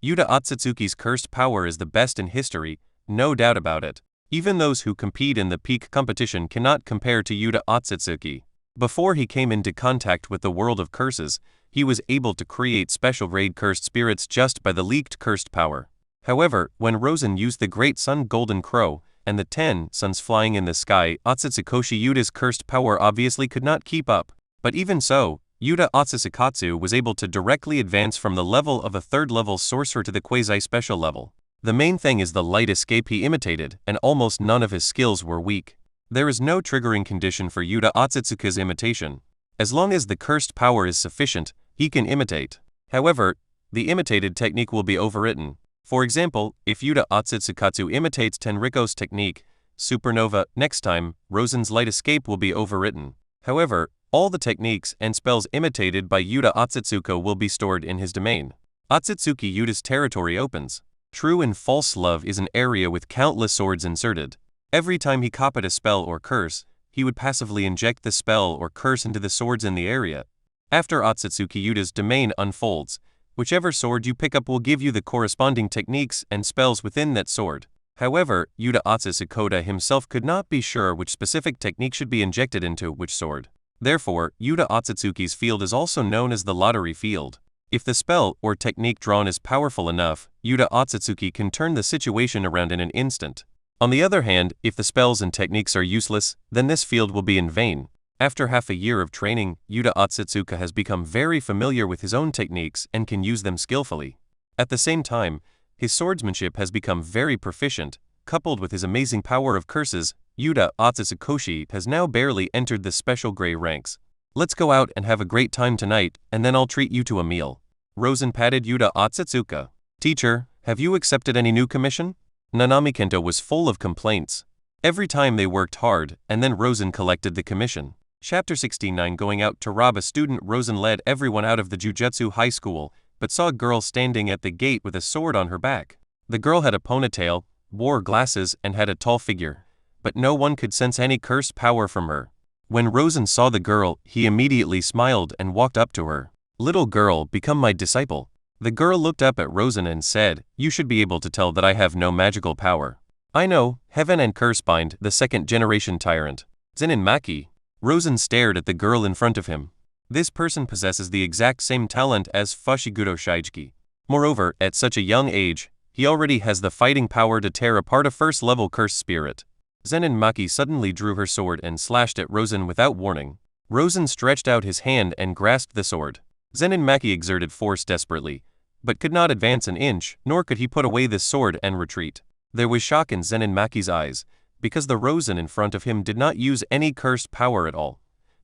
Speaker 2: Yuta Otsutsuki's cursed power is the best in history, no doubt about it. Even those who compete in the peak competition cannot compare to Yuta Otsutsuki. Before he came into contact with the world of curses, he was able to create special grade cursed spirits just by the leaked cursed power. However, when Rosen used the Great Sun Golden Crow, and the 10 suns flying in the sky, Otsutsuki Yuta's cursed power obviously could not keep up. But even so, Yuta Otsutsuki was able to directly advance from the level of a 3rd level sorcerer to the quasi-special level. The main thing is the light escape he imitated, and almost none of his skills were weak. There is no triggering condition for Yuta Otsutsuki's imitation. As long as the cursed power is sufficient, he can imitate. However, the imitated technique will be overwritten. For example, if Yuta Otsutsuki imitates TenRings technique, Supernova, next time, Rosen's light escape will be overwritten. However, all the techniques and spells imitated by Yuta Otsutsuki will be stored in his domain. Otsutsuki Yuta's territory opens. True and false love is an area with countless swords inserted. Every time he copied a spell or curse, he would passively inject the spell or curse into the swords in the area. After Otsutsuki Yuta's domain unfolds, whichever sword you pick up will give you the corresponding techniques and spells within that sword. However, Yuta Otsutsuki himself could not be sure which specific technique should be injected into which sword. Therefore, Yuta Otsutsuki's field is also known as the lottery field. If the spell or technique drawn is powerful enough, Yuta Otsutsuki can turn the situation around in an instant. On the other hand, if the spells and techniques are useless, then this field will be in vain. After half a year of training, Yuta Otsutsuki has become very familiar with his own techniques and can use them skillfully. At the same time, his swordsmanship has become very proficient. Coupled with his amazing power of curses, Yuta Otsutsuki has now barely entered the special gray ranks. Let's go out and have a great time tonight, and then I'll treat you to a meal. Rosen patted Yuta Otsutsuki. Teacher, have you accepted any new commission? Nanami Kento was full of complaints. Every time they worked hard, and then Rosen collected the commission. Chapter 69. Going out to rob a student. Rosen led everyone out of the Jujutsu high school, but saw a girl standing at the gate with a sword on her back. The girl had a ponytail, wore glasses, and had a tall figure, but no one could sense any cursed power from her. When Rosen saw the girl, he immediately smiled and walked up to her. Little girl, become my disciple. The girl looked up at Rosen and said, you should be able to tell that I have no magical power. I know, heaven and curse bind, the 2nd generation tyrant. Zenin Maki. Rosen stared at the girl in front of him. This person possesses the exact same talent as Fushiguro Shigeaki. Moreover, at such a young age, he already has the fighting power to tear apart a first-level cursed spirit. Zenin Maki suddenly drew her sword and slashed at Rosen without warning. Rosen stretched out his hand and grasped the sword. Zenin Maki exerted force desperately, but could not advance an inch, nor could he put away this sword and retreat. There was shock in Zenin Maki's eyes, because the Rosen in front of him did not use any cursed power at all,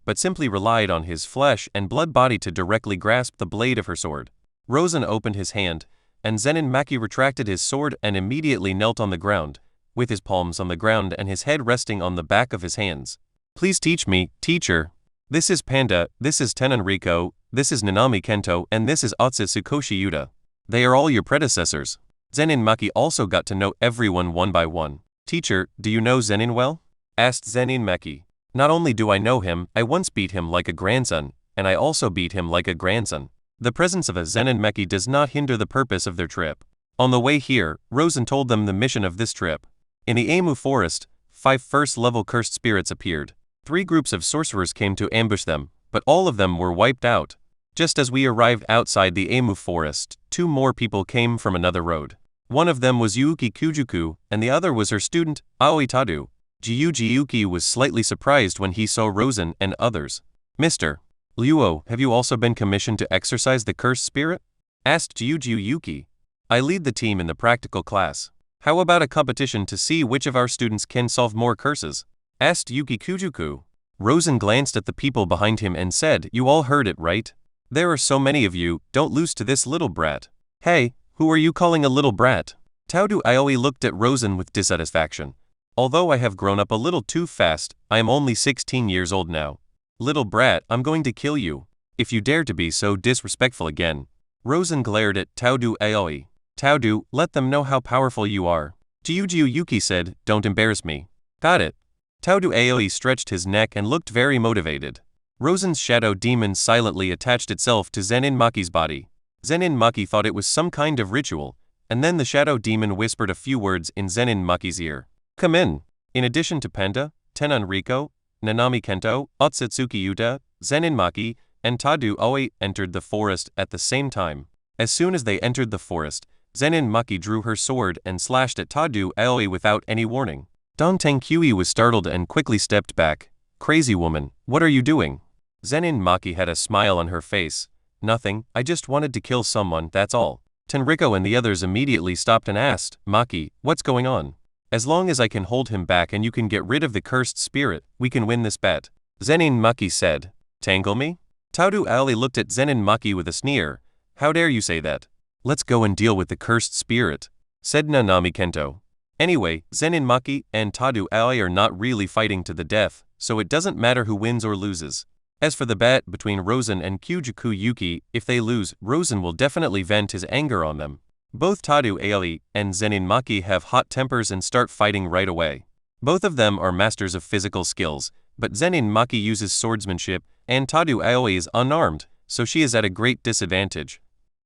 Speaker 2: but simply relied on his flesh and blood body to directly grasp the blade of her sword. Rosen opened his hand, and Zenin Maki retracted his sword and immediately knelt on the ground, with his palms on the ground and his head resting on the back of his hands. Please teach me, teacher. This is Panda, this is Tenenriko, this is Nanami Kento, and this is Otsu Tsukoshi Yuta. They are all your predecessors. Zenin Maki also got to know everyone one by one. Teacher, do you know Zenin well? Asked Zenin Maki. Not only do I know him, I once beat him like a grandson, and I also beat him like a grandson. The presence of a Zenin Maki does not hinder the purpose of their trip. On the way here, Rosen told them the mission of this trip. In the Amu forest, 5 first-level cursed spirits appeared. 3 groups of sorcerers came to ambush them, but all of them were wiped out. Just as we arrived outside the Amu forest, 2 more people came from another road. One of them was Yuuki Kujuku, and the other was her student, Aoi Tadu. Yuki was slightly surprised when he saw Rosen and others. Mr. Luo, have you also been commissioned to exorcise the cursed spirit? Asked Yuki. I lead the team in the practical class. How about a competition to see which of our students can solve more curses? Asked Yuki Kujuku. Rosen glanced at the people behind him and said, You all heard it, right? There are so many of you, don't lose to this little brat. Hey, who are you calling a little brat? Taudu Aoi looked at Rosen with dissatisfaction. Although I have grown up a little too fast, I am only 16 years old now. Little brat, I'm going to kill you. If you dare to be so disrespectful again. Rosen glared at Taudu Aoi. Taudu, let them know how powerful you are. Yuki said, Don't embarrass me. Got it. Taudu Aoi stretched his neck and looked very motivated. Rosen's shadow demon silently attached itself to Zenin Maki's body. Zenin Maki thought it was some kind of ritual, and then the shadow demon whispered a few words in Zenin Maki's ear. Come in. In addition to Panda, Tenenriko, Nanami Kento, Otsutsuki Yuta, Zenin Maki, and Tadu Aoi entered the forest at the same time. As soon as they entered the forest, Zenin Maki drew her sword and slashed at Tadu Aoi without any warning. Don Tenkyui was startled and quickly stepped back. Crazy woman, what are you doing? Zenin Maki had a smile on her face. Nothing, I just wanted to kill someone, that's all. Tenriko and the others immediately stopped and asked, Maki, what's going on? As long as I can hold him back and you can get rid of the cursed spirit, we can win this bet. Zenin Maki said. Tangle me? Taudu Aoi looked at Zenin Maki with a sneer. How dare you say that? Let's go and deal with the cursed spirit, said Nanami Kento. Anyway, Zenin Maki and Tadu Aoi are not really fighting to the death, so it doesn't matter who wins or loses. As for the bet between Rosen and Kujuku Yuki, if they lose, Rosen will definitely vent his anger on them. Both Tadu Aoi and Zenin Maki have hot tempers and start fighting right away. Both of them are masters of physical skills, but Zenin Maki uses swordsmanship, and Tadu Aoi is unarmed, so she is at a great disadvantage.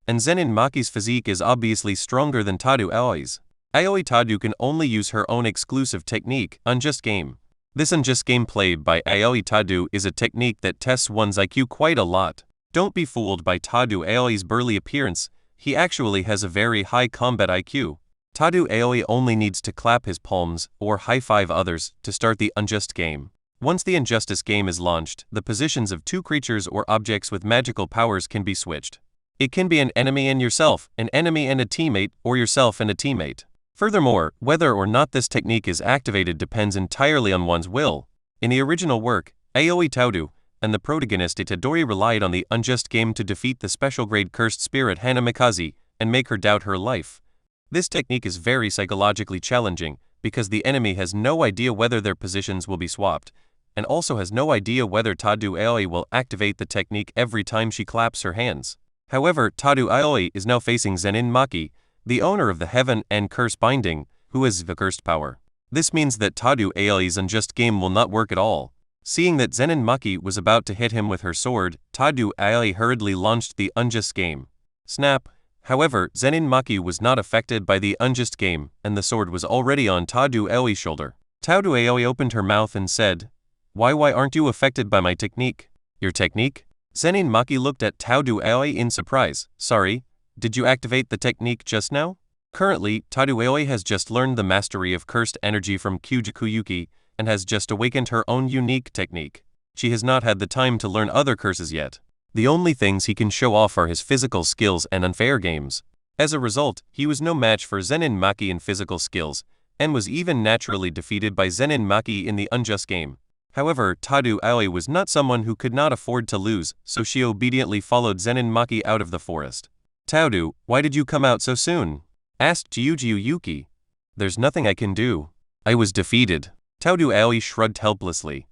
Speaker 2: And Zenin Maki's physique is obviously stronger than Tadu Aoi's. Aoi Tadu can only use her own exclusive technique, Unjust Game. This unjust game played by Aoi Tadu is a technique that tests one's IQ quite a lot. Don't be fooled by Tadu Aoi's burly appearance, he actually has a very high combat IQ. Tadu Aoi only needs to clap his palms or high-five others to start the unjust game. Once the injustice game is launched, the positions of 2 creatures or objects with magical powers can be switched. It can be an enemy and yourself, an enemy and a teammate, or yourself and a teammate. Furthermore, whether or not this technique is activated depends entirely on one's will. In the original work, Aoi Taudu and the protagonist Itadori relied on the unjust game to defeat the special-grade cursed spirit Hanamikaze and make her doubt her life. This technique is very psychologically challenging because the enemy has no idea whether their positions will be swapped, and also has no idea whether Tadu Aoi will activate the technique every time she claps her hands. However, Tadu Aoi is now facing Zenin Maki, the owner of the Heaven and Curse Binding, who has the cursed power. This means that Tadu Aoi's unjust game will not work at all. Seeing that Zenin Maki was about to hit him with her sword, Tadu Aoi hurriedly launched the unjust game. Snap! However, Zenin Maki was not affected by the unjust game, and the sword was already on Tadu Aoi's shoulder. Tadu Aoi opened her mouth and said, Why aren't you affected by my technique? Your technique? Zenin Maki looked at Tadu Aoi in surprise. Sorry, did you activate the technique just now? Currently, Taduaoi has just learned the mastery of cursed energy from Kyujiku Yuki and has just awakened her own unique technique. She has not had the time to learn other curses yet. The only things he can show off are his physical skills and unfair games. As a result, he was no match for Zenin Maki in physical skills, and was even naturally defeated by Zenin Maki in the unjust game. However, Taduaoi was not someone who could not afford to lose, so she obediently followed Zenin Maki out of the forest. Taudu, why did you come out so soon? Asked Jiujiu Yuki. There's nothing I can do. I was defeated. Taduaoi shrugged helplessly.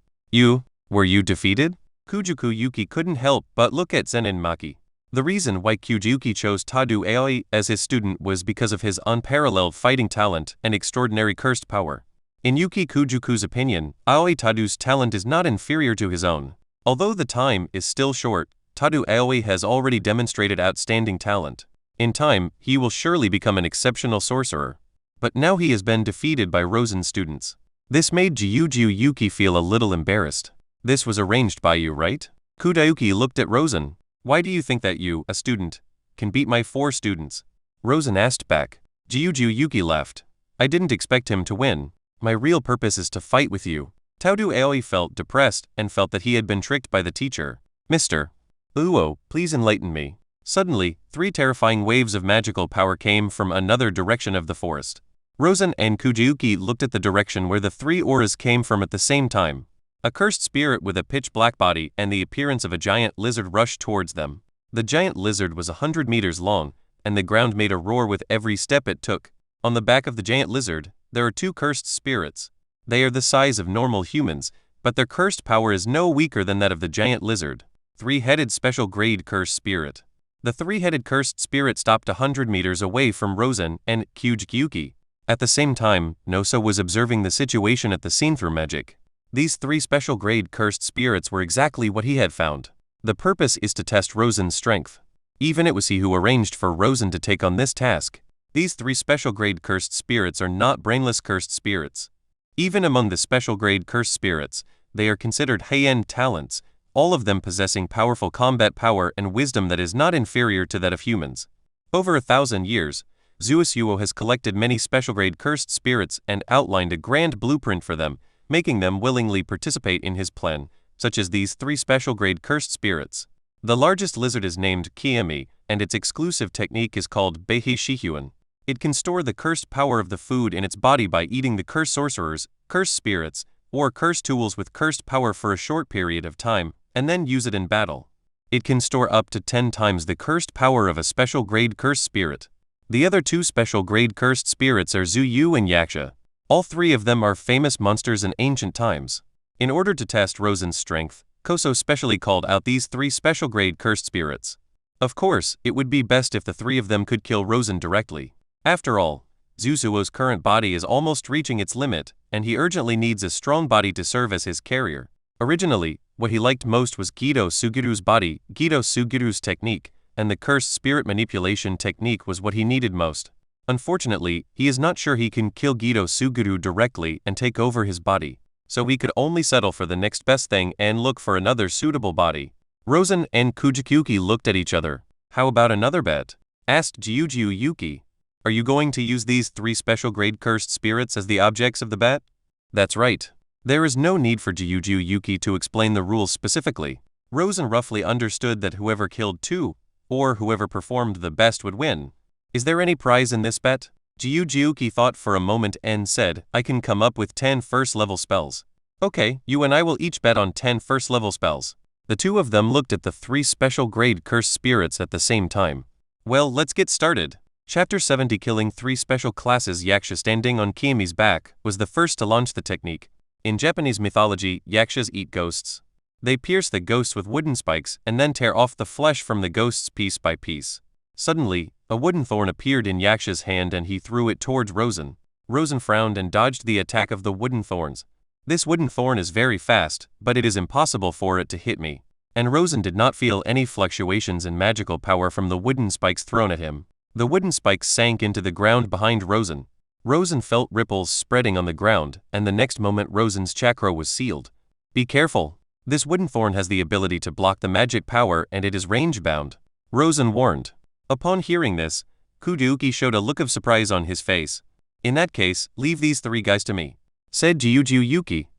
Speaker 2: Were you defeated? Kujuku Yuki couldn't help but look at Zenin Maki. The reason why Kyujuki chose Taduaoi as his student was because of his unparalleled fighting talent and extraordinary cursed power. In Yuki Kujuku's opinion, Aoi Tadu's talent is not inferior to his own. Although the time is still short, Taduaoi has already demonstrated outstanding talent. In time, he will surely become an exceptional sorcerer. But now he has been defeated by Rosen's students. This made Jiujiu Yuki feel a little embarrassed. This was arranged by you, right? Kudayuki looked at Rosen. Why do you think that you, a student, can beat my 4 students? Rosen asked back. Jiujiu Yuki laughed. I didn't expect him to win. My real purpose is to fight with you. Taduaoi felt depressed and felt that he had been tricked by the teacher. Mr. Uo, please enlighten me. Suddenly, 3 terrifying waves of magical power came from another direction of the forest. Rosen and Kujiyuki looked at the direction where the 3 auras came from at the same time. A cursed spirit with a pitch-black body and the appearance of a giant lizard rushed towards them. The giant lizard was 100 meters long, and the ground made a roar with every step it took. On the back of the giant lizard, there are 2 cursed spirits. They are the size of normal humans, but their cursed power is no weaker than that of the giant lizard. 3-headed special grade cursed spirit. The 3-headed cursed spirit stopped 100 meters away from Rosen and Kyujuki. At the same time, Nosa was observing the situation at the scene through magic. These 3 special grade cursed spirits were exactly what he had found. The purpose is to test Rosen's strength. Even it was he who arranged for Rosen to take on this task. These 3 special grade cursed spirits are not brainless cursed spirits. Even among the special grade cursed spirits, they are considered high-end talents, all of them possessing powerful combat power and wisdom that is not inferior to that of humans. Over 1,000 years, Zuosuo has collected many special grade cursed spirits and outlined a grand blueprint for them, making them willingly participate in his plan, such as these 3 special grade cursed spirits. The largest lizard is named Kiemi, and its exclusive technique is called Beihei Shihyuan. It can store the cursed power of the food in its body by eating the cursed sorcerers, cursed spirits, or cursed tools with cursed power for a short period of time, and then use it in battle. It can store up to 10 times the cursed power of a special grade cursed spirit. The other 2 special grade cursed spirits are Zuyu and Yaksha. All 3 of them are famous monsters in ancient times. In order to test Rosen's strength, Koso specially called out these 3 special grade cursed spirits. Of course, it would be best if the 3 of them could kill Rosen directly. After all, Zuzuo's current body is almost reaching its limit, and he urgently needs a strong body to serve as his carrier. Originally, what he liked most was Gido Sugiru's body. Gido Sugiru's technique, and the cursed spirit manipulation technique was what he needed most. Unfortunately, he is not sure he can kill Gido Suguru directly and take over his body, so he could only settle for the next best thing and look for another suitable body. Rosen and Kujukyuki looked at each other. How about another bet? Asked Jiujiu Yuki. Are you going to use these 3 special grade cursed spirits as the objects of the bet? That's right. There is no need for Jiujiu Yuki to explain the rules specifically. Rosen roughly understood that whoever killed 2, or whoever performed the best would win. Is there any prize in this bet? Jiujiuki thought for a moment and said, I can come up with 10 first-level spells. Okay, you and I will each bet on 10 first-level spells. The 2 of them looked at the 3 special grade cursed spirits at the same time. Well, let's get started. Chapter 70 Killing 3 special classes. Yaksha standing on Kiemi's back was the first to launch the technique. In Japanese mythology, yakshas eat ghosts. They pierce the ghosts with wooden spikes and then tear off the flesh from the ghosts piece by piece. Suddenly, a wooden thorn appeared in Yaksha's hand and he threw it towards Rosen. Rosen frowned and dodged the attack of the wooden thorns. This wooden thorn is very fast, but it is impossible for it to hit me. And Rosen did not feel any fluctuations in magical power from the wooden spikes thrown at him. The wooden spikes sank into the ground behind Rosen. Rosen felt ripples spreading on the ground, and the next moment Rosen's chakra was sealed. Be careful. This wooden thorn has the ability to block the magic power and it is range-bound. Rosen warned. Upon hearing this, Kuduuki showed a look of surprise on his face. In that case, leave these 3 guys to me, said Yuki.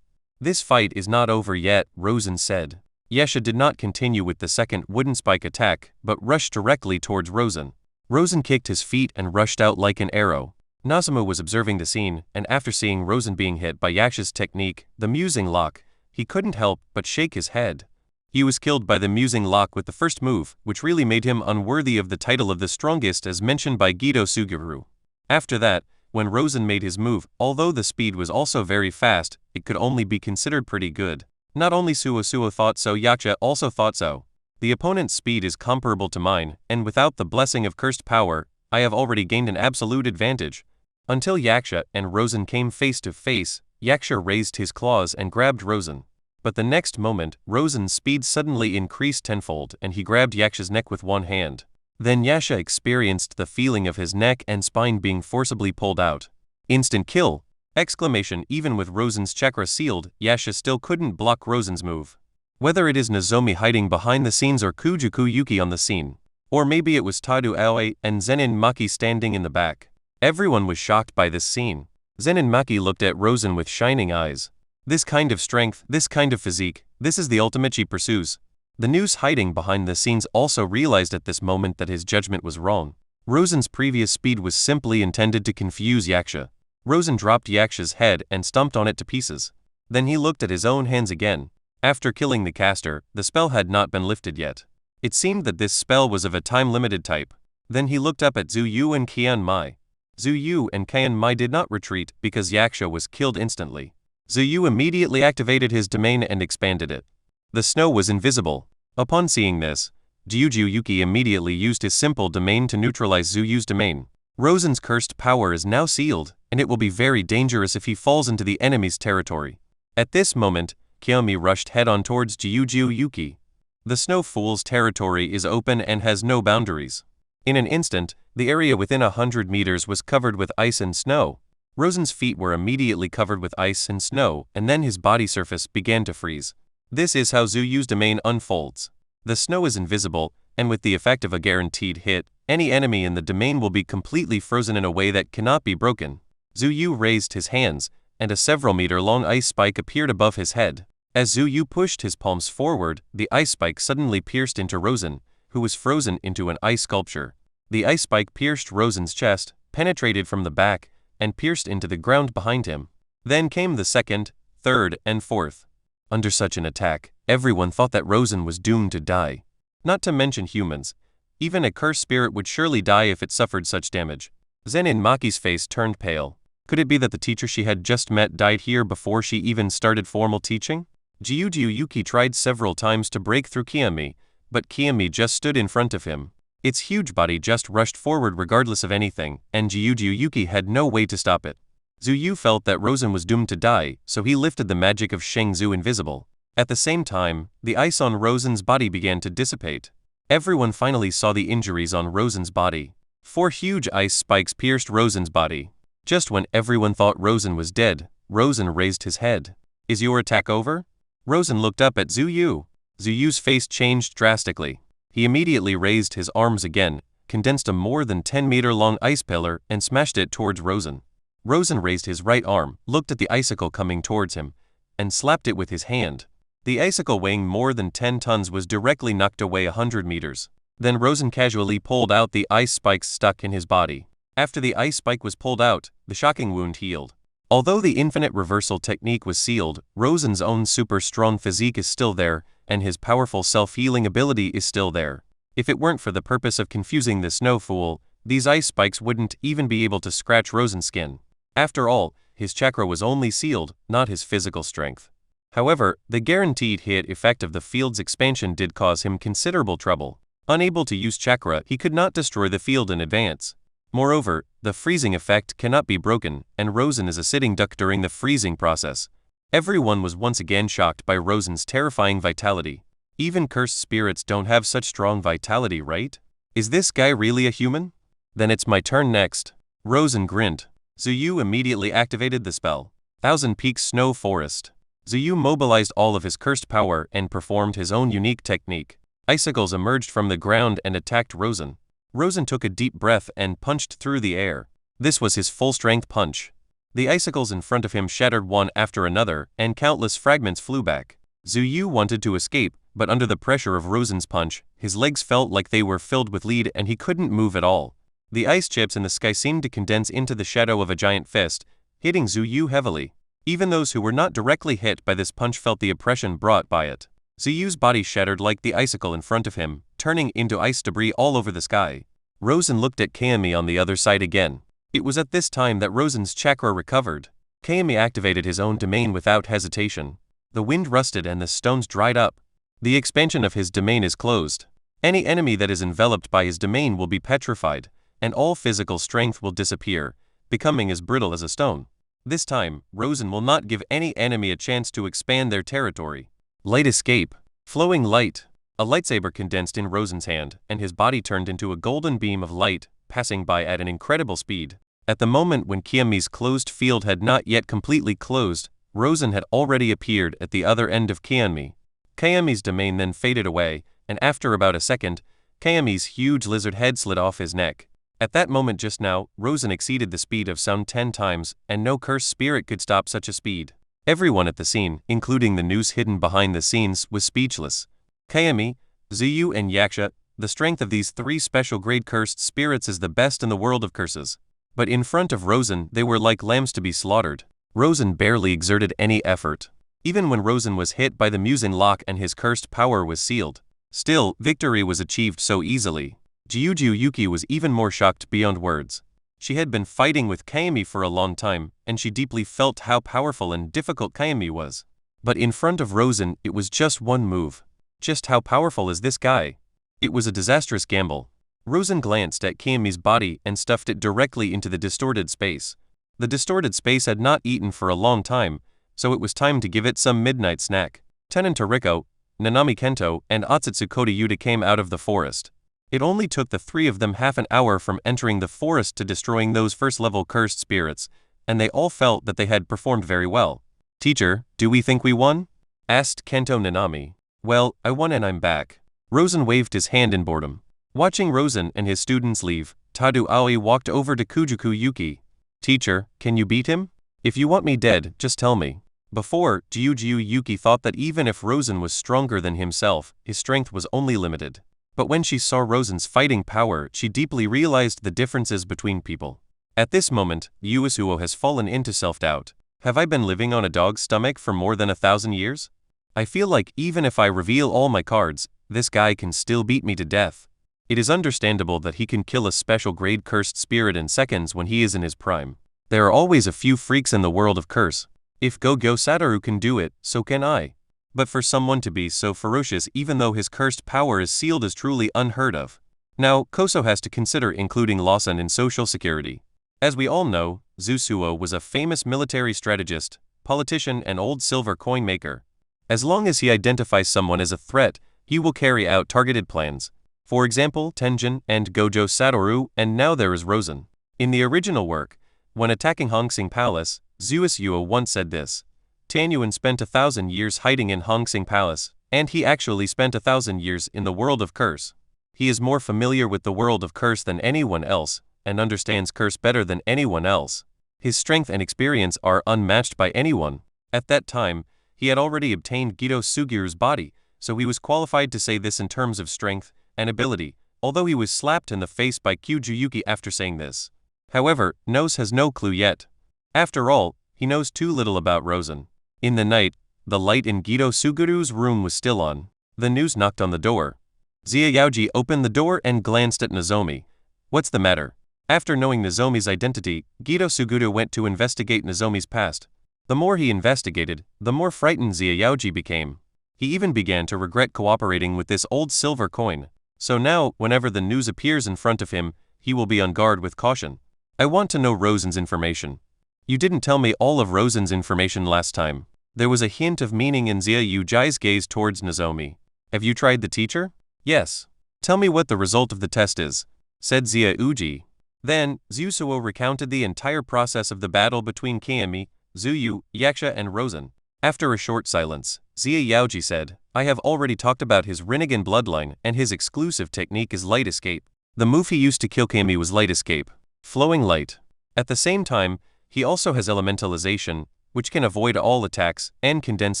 Speaker 2: This fight is not over yet, Rosen said. Yasha did not continue with the second wooden spike attack, but rushed directly towards Rosen. Rosen kicked his feet and rushed out like an arrow. Nazumu was observing the scene, and after seeing Rosen being hit by Yasha's technique, the musing lock, he couldn't help but shake his head. He was killed by the musing lock with the first move, which really made him unworthy of the title of the strongest as mentioned by Gido Suguru. After that, when Rosen made his move, although the speed was also very fast, it could only be considered pretty good. Not only Suo thought so, Yaksha also thought so. The opponent's speed is comparable to mine, and without the blessing of cursed power, I have already gained an absolute advantage. Until Yaksha and Rosen came face to face, Yaksha raised his claws and grabbed Rosen. But the next moment, Rosen's speed suddenly increased tenfold and he grabbed Yaksha's neck with one hand. Then Yasha experienced the feeling of his neck and spine being forcibly pulled out. Instant kill! Exclamation. Even with Rosen's chakra sealed, Yasha still couldn't block Rosen's move. Whether it is Nozomi hiding behind the scenes or Kujuku Yuki on the scene, or maybe it was Tadu Aoi and Zenin Maki standing in the back. Everyone was shocked by this scene. Zenin Maki looked at Rosen with shining eyes. This kind of strength, this kind of physique, this is the ultimate she pursues. The news hiding behind the scenes also realized at this moment that his judgment was wrong. Rosen's previous speed was simply intended to confuse Yaksha. Rosen dropped Yaksha's head and stomped on it to pieces. Then he looked at his own hands again. After killing the caster, the spell had not been lifted yet. It seemed that this spell was of a time-limited type. Then he looked up at Zuyu and Kian Mai. Zuyu and Kian Mai did not retreat because Yaksha was killed instantly. Zuyu immediately activated his domain and expanded it. The snow was invisible. Upon seeing this, Gyuju Yuki immediately used his simple domain to neutralize Zuyu's domain. Rosen's cursed power is now sealed, and it will be very dangerous if he falls into the enemy's territory. At this moment, Kiyomi rushed head-on towards Gyuju Yuki. The Snow Fool's territory is open and has no boundaries. In an instant, the area within 100 meters was covered with ice and snow. Rosen's feet were immediately covered with ice and snow, and then his body surface began to freeze. This is how Zuyu's domain unfolds. The snow is invisible, and with the effect of a guaranteed hit, any enemy in the domain will be completely frozen in a way that cannot be broken. Zuyu raised his hands, and a several-meter-long ice spike appeared above his head. As Zuyu pushed his palms forward, the ice spike suddenly pierced into Rosen, who was frozen into an ice sculpture. The ice spike pierced Rosen's chest, penetrated from the back, and pierced into the ground behind him. Then came the second, third, and fourth. Under such an attack, everyone thought that Rosen was doomed to die. Not to mention humans. Even a cursed spirit would surely die if it suffered such damage. Zenin Maki's face turned pale. Could it be that the teacher she had just met died here before she even started formal teaching? Gyuju Yuki tried several times to break through Kiyomi, but Kiyomi just stood in front of him. Its huge body just rushed forward regardless of anything, and Gyuju Yuki had no way to stop it. Zuyu felt that Rosen was doomed to die, so he lifted the magic of Shengzu Invisible. At the same time, the ice on Rosen's body began to dissipate. Everyone finally saw the injuries on Rosen's body. 4 huge ice spikes pierced Rosen's body. Just when everyone thought Rosen was dead, Rosen raised his head. "Is your attack over?" Rosen looked up at Zuyu. Zuyu's face changed drastically. He immediately raised his arms again, condensed a more than 10-meter-long ice pillar, and smashed it towards Rosen. Rosen raised his right arm, looked at the icicle coming towards him, and slapped it with his hand. The icicle weighing more than 10 tons was directly knocked away 100 meters. Then Rosen casually pulled out the ice spikes stuck in his body. After the ice spike was pulled out, the shocking wound healed. Although the infinite reversal technique was sealed, Rosen's own super strong physique is still there, and his powerful self-healing ability is still there. If it weren't for the purpose of confusing the Snow Fool, these ice spikes wouldn't even be able to scratch Rosen's skin. After all, his chakra was only sealed, not his physical strength. However, the guaranteed hit effect of the field's expansion did cause him considerable trouble. Unable to use chakra, he could not destroy the field in advance. Moreover, the freezing effect cannot be broken, and Rosen is a sitting duck during the freezing process. Everyone was once again shocked by Rosen's terrifying vitality. Even cursed spirits don't have such strong vitality, right? Is this guy really a human? Then it's my turn next. Rosen grinned. Zuyu immediately activated the spell. Thousand Peaks Snow Forest. Zuyu mobilized all of his cursed power and performed his own unique technique. Icicles emerged from the ground and attacked Rosen. Rosen took a deep breath and punched through the air. This was his full-strength punch. The icicles in front of him shattered one after another, and countless fragments flew back. Zuyu wanted to escape, but under the pressure of Rosen's punch, his legs felt like they were filled with lead and he couldn't move at all. The ice chips in the sky seemed to condense into the shadow of a giant fist, hitting Zuyu heavily. Even those who were not directly hit by this punch felt the oppression brought by it. Zuyu's body shattered like the icicle in front of him, turning into ice debris all over the sky. Rosen looked at Kayami on the other side again. It was at this time that Rosen's chakra recovered. Kayami activated his own domain without hesitation. The wind rusted and the stones dried up. The expansion of his domain is closed. Any enemy that is enveloped by his domain will be petrified, and all physical strength will disappear, becoming as brittle as a stone. This time, Rosen will not give any enemy a chance to expand their territory. Light escape. Flowing light. A lightsaber condensed in Rosen's hand, and his body turned into a golden beam of light, passing by at an incredible speed. At the moment when Kayami's closed field had not yet completely closed, Rosen had already appeared at the other end of Kayami. Kayami's domain then faded away, and after about a second, Kayami's huge lizard head slid off his neck. At that moment just now, Rosen exceeded the speed of sound 10 times, and no cursed spirit could stop such a speed. Everyone at the scene, including the news hidden behind the scenes, was speechless. Kayami, Zuyu and Yaksha, the strength of these 3 special grade cursed spirits is the best in the world of curses. But in front of Rosen, they were like lambs to be slaughtered. Rosen barely exerted any effort. Even when Rosen was hit by the Musin lock and his cursed power was sealed. Still, victory was achieved so easily. Gyuju Yuki was even more shocked beyond words. She had been fighting with Kayami for a long time, and she deeply felt how powerful and difficult Kayami was. But in front of Rosen, it was just one move. Just how powerful is this guy? It was a disastrous gamble. Rosen glanced at Kayami's body and stuffed it directly into the distorted space. The distorted space had not eaten for a long time, so it was time to give it some midnight snack. Tenon Toriko, Nanami Kento, and Otsutsu Kodayuta came out of the forest. It only took the 3 of them half an hour from entering the forest to destroying those first-level cursed spirits, and they all felt that they had performed very well. "Teacher, do we think we won?" asked Kento Nanami. "Well, I won and I'm back." Rosen waved his hand in boredom. Watching Rosen and his students leave, Tadu Aoi walked over to Kujuku Yuki. "Teacher, can you beat him? If you want me dead, just tell me." Before, Gyuju Yuki thought that even if Rosen was stronger than himself, his strength was only limited. But when she saw Rosen's fighting power, she deeply realized the differences between people. At this moment, Yasuo has fallen into self-doubt. Have I been living on a dog's stomach for more than 1,000 years? I feel like even if I reveal all my cards, this guy can still beat me to death. It is understandable that he can kill a special grade cursed spirit in seconds when he is in his prime. There are always a few freaks in the world of curse. If Go-Go Satoru can do it, so can I. But for someone to be so ferocious even though his cursed power is sealed is truly unheard of. Now, Koso has to consider including Lawson in social security. As we all know, Zusuo was a famous military strategist, politician and old silver coin maker. As long as he identifies someone as a threat, he will carry out targeted plans. For example, Tenjin and Gojo Satoru, and now there is Rosen. In the original work, when attacking Hongsing Palace, Zusuo once said this: "Tanyuan spent 1,000 years hiding in Hongsing Palace, and he actually spent 1,000 years in the world of curse. He is more familiar with the world of curse than anyone else, and understands curse better than anyone else. His strength and experience are unmatched by anyone." At that time, he had already obtained Gido Sugiru's body, so he was qualified to say this in terms of strength and ability, although he was slapped in the face by Kyujuyuki after saying this. However, Nos has no clue yet. After all, he knows too little about Rosen. In the night, the light in Gido Sugiru's room was still on. The news knocked on the door. Zia Yaoji opened the door and glanced at Nozomi. "What's the matter?" After knowing Nozomi's identity, Gido Suguru went to investigate Nozomi's past. The more he investigated, the more frightened Zia Yaoji became. He even began to regret cooperating with this old silver coin. So now, whenever the news appears in front of him, he will be on guard with caution. "I want to know Rosen's information." "You didn't tell me all of Rosen's information last time." There was a hint of meaning in Zia Yujai's gaze towards Nozomi. "Have you tried the teacher?" "Yes." "Tell me what the result of the test is," said Zia Uji. Then, Zusuo recounted the entire process of the battle between Kayami, Zuyu, Yaksha and Rosen. After a short silence, Zia Yaoji said, "I have already talked about his Rinnegan bloodline and his exclusive technique is light escape. The move he used to kill Kami was light escape, flowing light. At the same time, he also has elementalization, which can avoid all attacks, and condense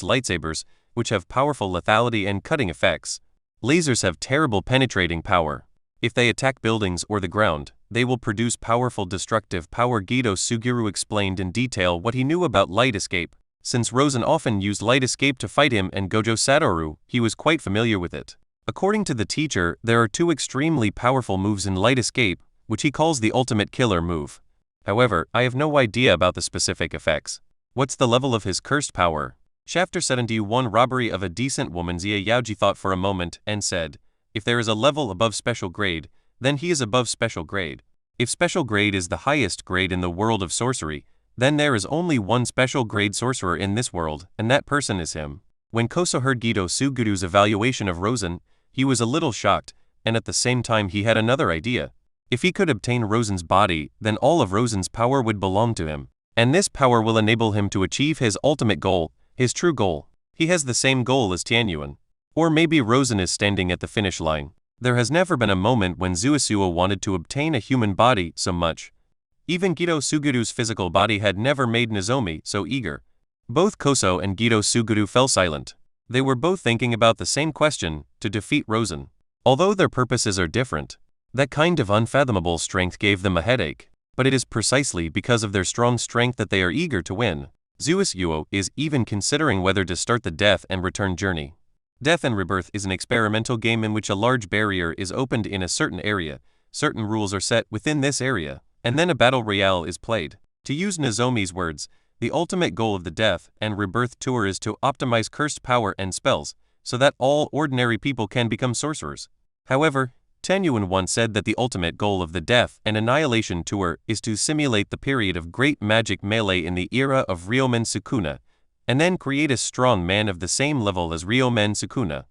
Speaker 2: lightsabers, which have powerful lethality and cutting effects. Lasers have terrible penetrating power. If they attack buildings or the ground, they will produce powerful destructive power. Guido Suguru explained in detail what he knew about light escape. Since Rosen often used light escape to fight him and Gojo Satoru, he was quite familiar with it. According to the teacher, there are two extremely powerful moves in light escape, which he calls the ultimate killer move. However, I have no idea about the specific effects. What's the level of his cursed power? Chapter 71 Robbery of a Decent Woman. Xia Yaoji thought for a moment and said, if there is a level above special grade, then he is above special grade. If special grade is the highest grade in the world of sorcery, then there is only one special grade sorcerer in this world, and that person is him. When Koso heard Guido Suguru's evaluation of Rosen, he was a little shocked, and at the same time he had another idea. If he could obtain Rosen's body, then all of Rosen's power would belong to him, and this power will enable him to achieve his ultimate goal, his true goal. He has the same goal as Tianyuan. Or maybe Rosen is standing at the finish line. There has never been a moment when Zuisuo wanted to obtain a human body so much. Even Guido Suguru's physical body had never made Nozomi so eager. Both Koso and Guido Suguru fell silent. They were both thinking about the same question, to defeat Rosen. Although their purposes are different, that kind of unfathomable strength gave them a headache. But it is precisely because of their strong strength that they are eager to win. Zuisuo is even considering whether to start the Death and Return journey. Death and Rebirth is an experimental game in which a large barrier is opened in a certain area, certain rules are set within this area, and then a battle royale is played. To use Nozomi's words, the ultimate goal of the Death and Rebirth tour is to optimize cursed power and spells, so that all ordinary people can become sorcerers. However, Tianyuan once said that the ultimate goal of the Death and Annihilation tour is to simulate the period of great magic melee in the era of Ryomen Sukuna, and then create a strong man of the same level as Ryomen Sukuna.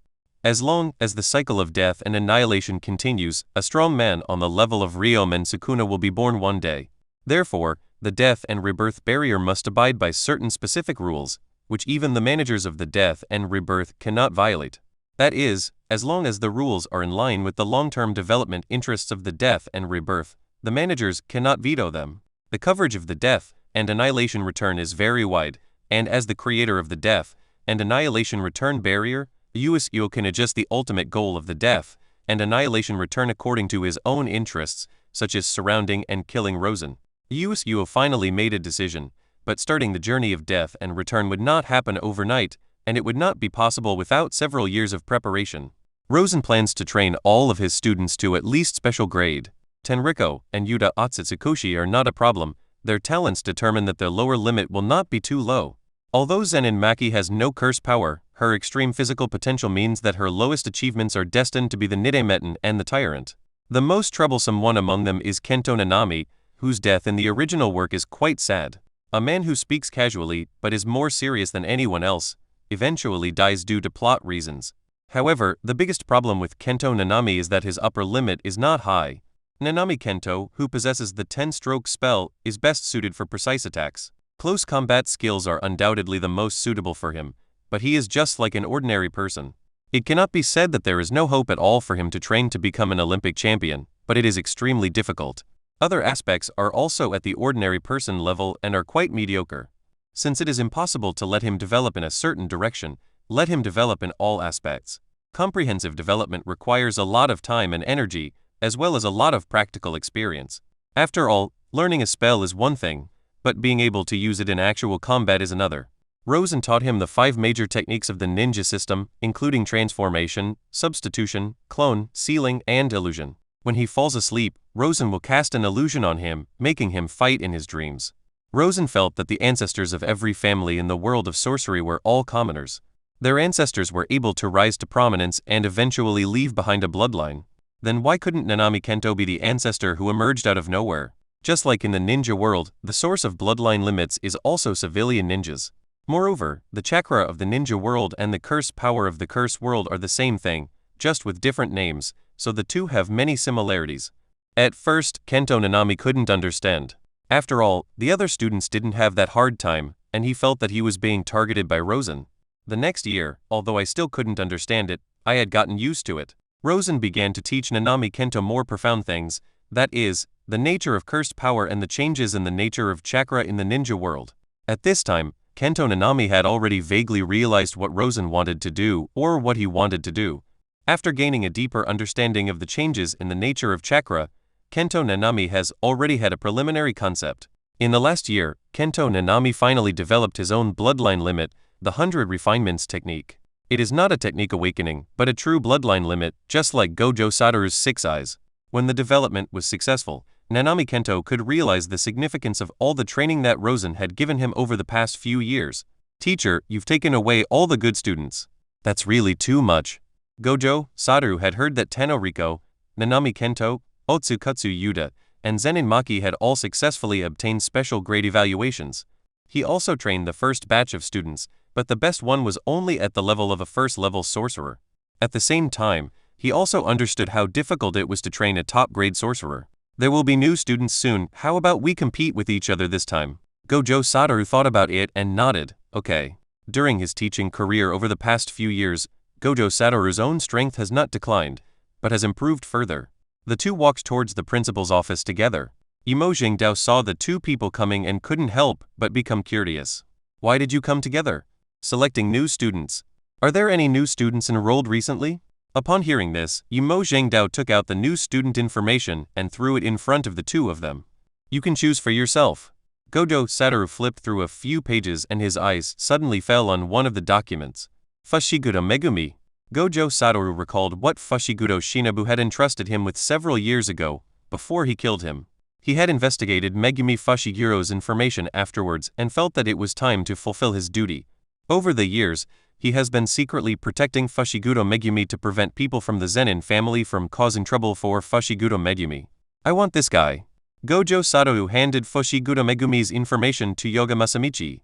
Speaker 2: As long as the cycle of death and annihilation continues, a strong man on the level of Ryomen Sukuna will be born one day. Therefore, the Death and Rebirth barrier must abide by certain specific rules, which even the managers of the Death and Rebirth cannot violate. That is, as long as the rules are in line with the long-term development interests of the Death and Rebirth, the managers cannot veto them. The coverage of the Death and Annihilation Return is very wide, and as the creator of the Death and Annihilation Return barrier, Zuisuo can adjust the ultimate goal of the Death and Annihilation Return according to his own interests, such as surrounding and killing Rosen. Zuisuo finally made a decision, but starting the journey of Death and Return would not happen overnight, and it would not be possible without several years of preparation. Rosen plans to train all of his students to at least special grade. Tenriko and Yuta Otsutsukoshi are not a problem. Their talents determine that their lower limit will not be too low. Although Zenin Maki has no curse power, her extreme physical potential means that her lowest achievements are destined to be the Nidametan and the Tyrant. The most troublesome one among them is Kento Nanami, whose death in the original work is quite sad. A man who speaks casually, but is more serious than anyone else, eventually dies due to plot reasons. However, the biggest problem with Kento Nanami is that his upper limit is not high. Nanami Kento, who possesses the 10-stroke spell, is best suited for precise attacks. Close combat skills are undoubtedly the most suitable for him, but he is just like an ordinary person. It cannot be said that there is no hope at all for him to train to become an Olympic champion, but it is extremely difficult. Other aspects are also at the ordinary person level and are quite mediocre. Since it is impossible to let him develop in a certain direction, let him develop in all aspects. Comprehensive development requires a lot of time and energy, as well as a lot of practical experience. After all, learning a spell is one thing, but being able to use it in actual combat is another. Rosen taught him the 5 major techniques of the ninja system, including transformation, substitution, clone, sealing, and illusion. When he falls asleep, Rosen will cast an illusion on him, making him fight in his dreams. Rosen felt that the ancestors of every family in the world of sorcery were all commoners. Their ancestors were able to rise to prominence and eventually leave behind a bloodline. Then why couldn't Nanami Kento be the ancestor who emerged out of nowhere? Just like in the ninja world, the source of bloodline limits is also civilian ninjas. Moreover, the chakra of the ninja world and the curse power of the curse world are the same thing, just with different names, so the two have many similarities. At first, Kento Nanami couldn't understand. After all, the other students didn't have that hard time, and he felt that he was being targeted by Rosen. The next year, although I still couldn't understand it, I had gotten used to it. Rosen began to teach Nanami Kento more profound things, that is, the nature of cursed power and the changes in the nature of chakra in the ninja world. At this time, Kento Nanami had already vaguely realized what Rosen wanted to do or what he wanted to do. After gaining a deeper understanding of the changes in the nature of chakra, Kento Nanami has already had a preliminary concept. In the last year, Kento Nanami finally developed his own bloodline limit, the 100 refinements technique. It is not a technique awakening, but a true bloodline limit, just like Gojo Satoru's 6 eyes. When the development was successful, Nanami Kento could realize the significance of all the training that Rosen had given him over the past few years. Teacher, you've taken away all the good students. That's really too much. Gojo Satoru had heard that Tenoriko, Nanami Kento, Otsukatsu Yuta, and Zenin Maki had all successfully obtained special grade evaluations. He also trained the first batch of students, but the best one was only at the level of a first-level sorcerer. At the same time, he also understood how difficult it was to train a top-grade sorcerer. There will be new students soon, how about we compete with each other this time? Gojo Satoru thought about it and nodded, okay. During his teaching career over the past few years, Gojo Satoru's own strength has not declined, but has improved further. The two walked towards the principal's office together. Imo Jingdao saw the two people coming and couldn't help but become curious. Why did you come together? Selecting new students. Are there any new students enrolled recently? Upon hearing this, Imo Jingdao took out the new student information and threw it in front of the two of them. You can choose for yourself. Gojo Satoru flipped through a few pages and his eyes suddenly fell on one of the documents. Fushigudo Megumi. Gojo Satoru recalled what Fushigudo Shinobu had entrusted him with several years ago, before he killed him. He had investigated Megumi Fushiguro's information afterwards and felt that it was time to fulfill his duty. Over the years, he has been secretly protecting Fushigudo Megumi to prevent people from the Zenin family from causing trouble for Fushigudo Megumi. I want this guy. Gojo Satoru handed Fushigudo Megumi's information to Yoga Masamichi.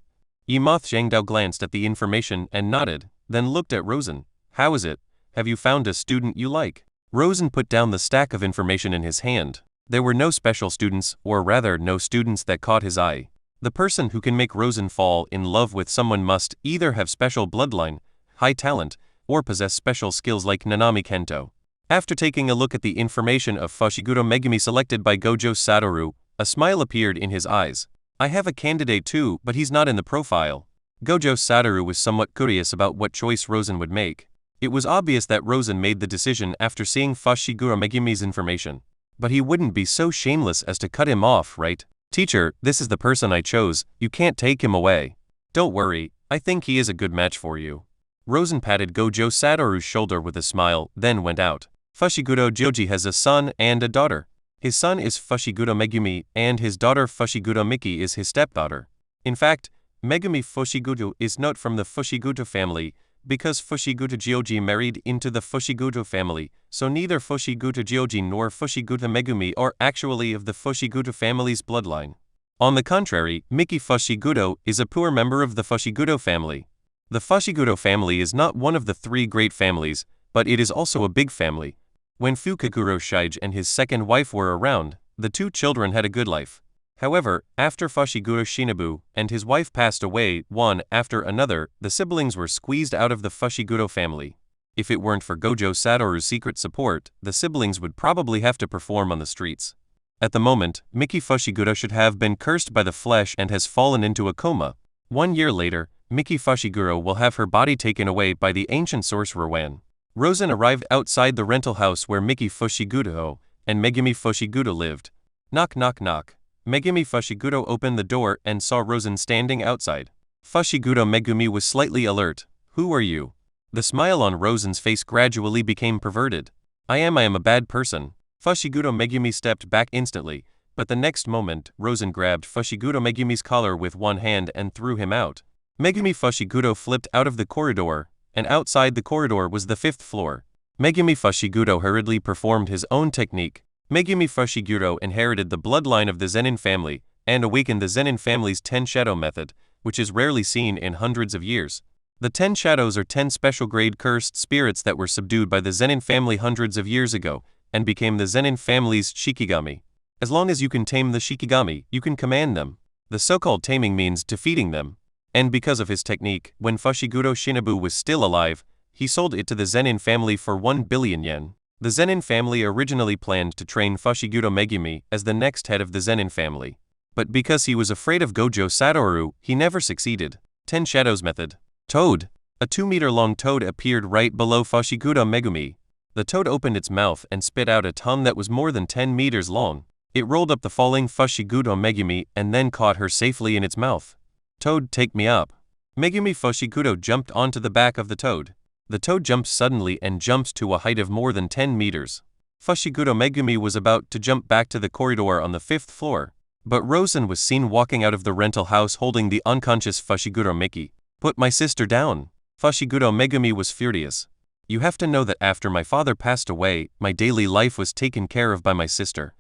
Speaker 2: Imo Jingdao glanced at the information and nodded, then looked at Rosen. How is it? Have you found a student you like? Rosen put down the stack of information in his hand. There were no special students, or rather no students that caught his eye. The person who can make Rosen fall in love with someone must either have special bloodline, high talent, or possess special skills like Nanami Kento. After taking a look at the information of Fushigudo Megumi selected by Gojo Satoru, a smile appeared in his eyes. I have a candidate too, but he's not in the profile. Gojo Satoru was somewhat curious about what choice Rosen would make. It was obvious that Rosen made the decision after seeing Fushigudo Megumi's information. But he wouldn't be so shameless as to cut him off, right? Teacher, this is the person I chose, you can't take him away. Don't worry, I think he is a good match for you. Rosen patted Gojo Satoru's shoulder with a smile, then went out. Fushigudo Joji has a son and a daughter. His son is Fushigudo Megumi, and his daughter Fushigudo Miki is his stepdaughter. In fact, Megumi Fushigudo is not from the Fushigudo family, because Fushigudo Joji married into the Fushigudo family, so neither Fushigudo Joji nor Fushigudo Megumi are actually of the Fushigudo family's bloodline. On the contrary, Miki Fushigudo is a poor member of the Fushigudo family. The Fushigudo family is not one of the 3 great families, but it is also a big family. When Fukaguro Shige and his second wife were around, the 2 children had a good life. However, after Fushigudo Shinobu and his wife passed away one after another, the siblings were squeezed out of the Fushigudo family. If it weren't for Gojo Satoru's secret support, the siblings would probably have to perform on the streets. At the moment, Miki Fushigudo should have been cursed by the flesh and has fallen into a coma. 1 year later, Miki Fushiguro will have her body taken away by the ancient sorcerer Wan. Rosen arrived outside the rental house where Miki Fushigudo and Megumi Fushigudo lived. Knock knock knock. Megumi Fushigudo opened the door and saw Rosen standing outside. Fushigudo Megumi was slightly alert. Who are you? The smile on Rosen's face gradually became perverted. I am a bad person. Fushigudo Megumi stepped back instantly, but the next moment, Rosen grabbed Fushigudo Megumi's collar with one hand and threw him out. Megumi Fushigudo flipped out of the corridor, and outside the corridor was the 5th floor. Megumi Fushigudo hurriedly performed his own technique. Megumi Fushigudo inherited the bloodline of the Zenin family, and awakened the Zenin family's 10 shadow method, which is rarely seen in hundreds of years. The 10 shadows are 10 special grade cursed spirits that were subdued by the Zenin family hundreds of years ago, and became the Zenin family's Shikigami. As long as you can tame the Shikigami, you can command them. The so-called taming means defeating them. And because of his technique, when Fushigudo Shinobu was still alive, he sold it to the Zenin family for 1 billion yen. The Zenin family originally planned to train Fushiguro Megumi as the next head of the Zenin family. But because he was afraid of Gojo Satoru, he never succeeded. 10 Shadows Method. Toad. A 2-meter-long toad appeared right below Fushiguro Megumi. The toad opened its mouth and spit out a tongue that was more than 10 meters long. It rolled up the falling Fushiguro Megumi and then caught her safely in its mouth. Toad, take me up. Megumi Fushiguro jumped onto the back of the toad. The toad jumps suddenly and jumps to a height of more than 10 meters. Fushiguro Megumi was about to jump back to the corridor on the 5th floor. But Rosen was seen walking out of the rental house holding the unconscious Fushiguro Miki. Put my sister down. Fushiguro Megumi was furious. You have to know that after my father passed away, my daily life was taken care of by my sister.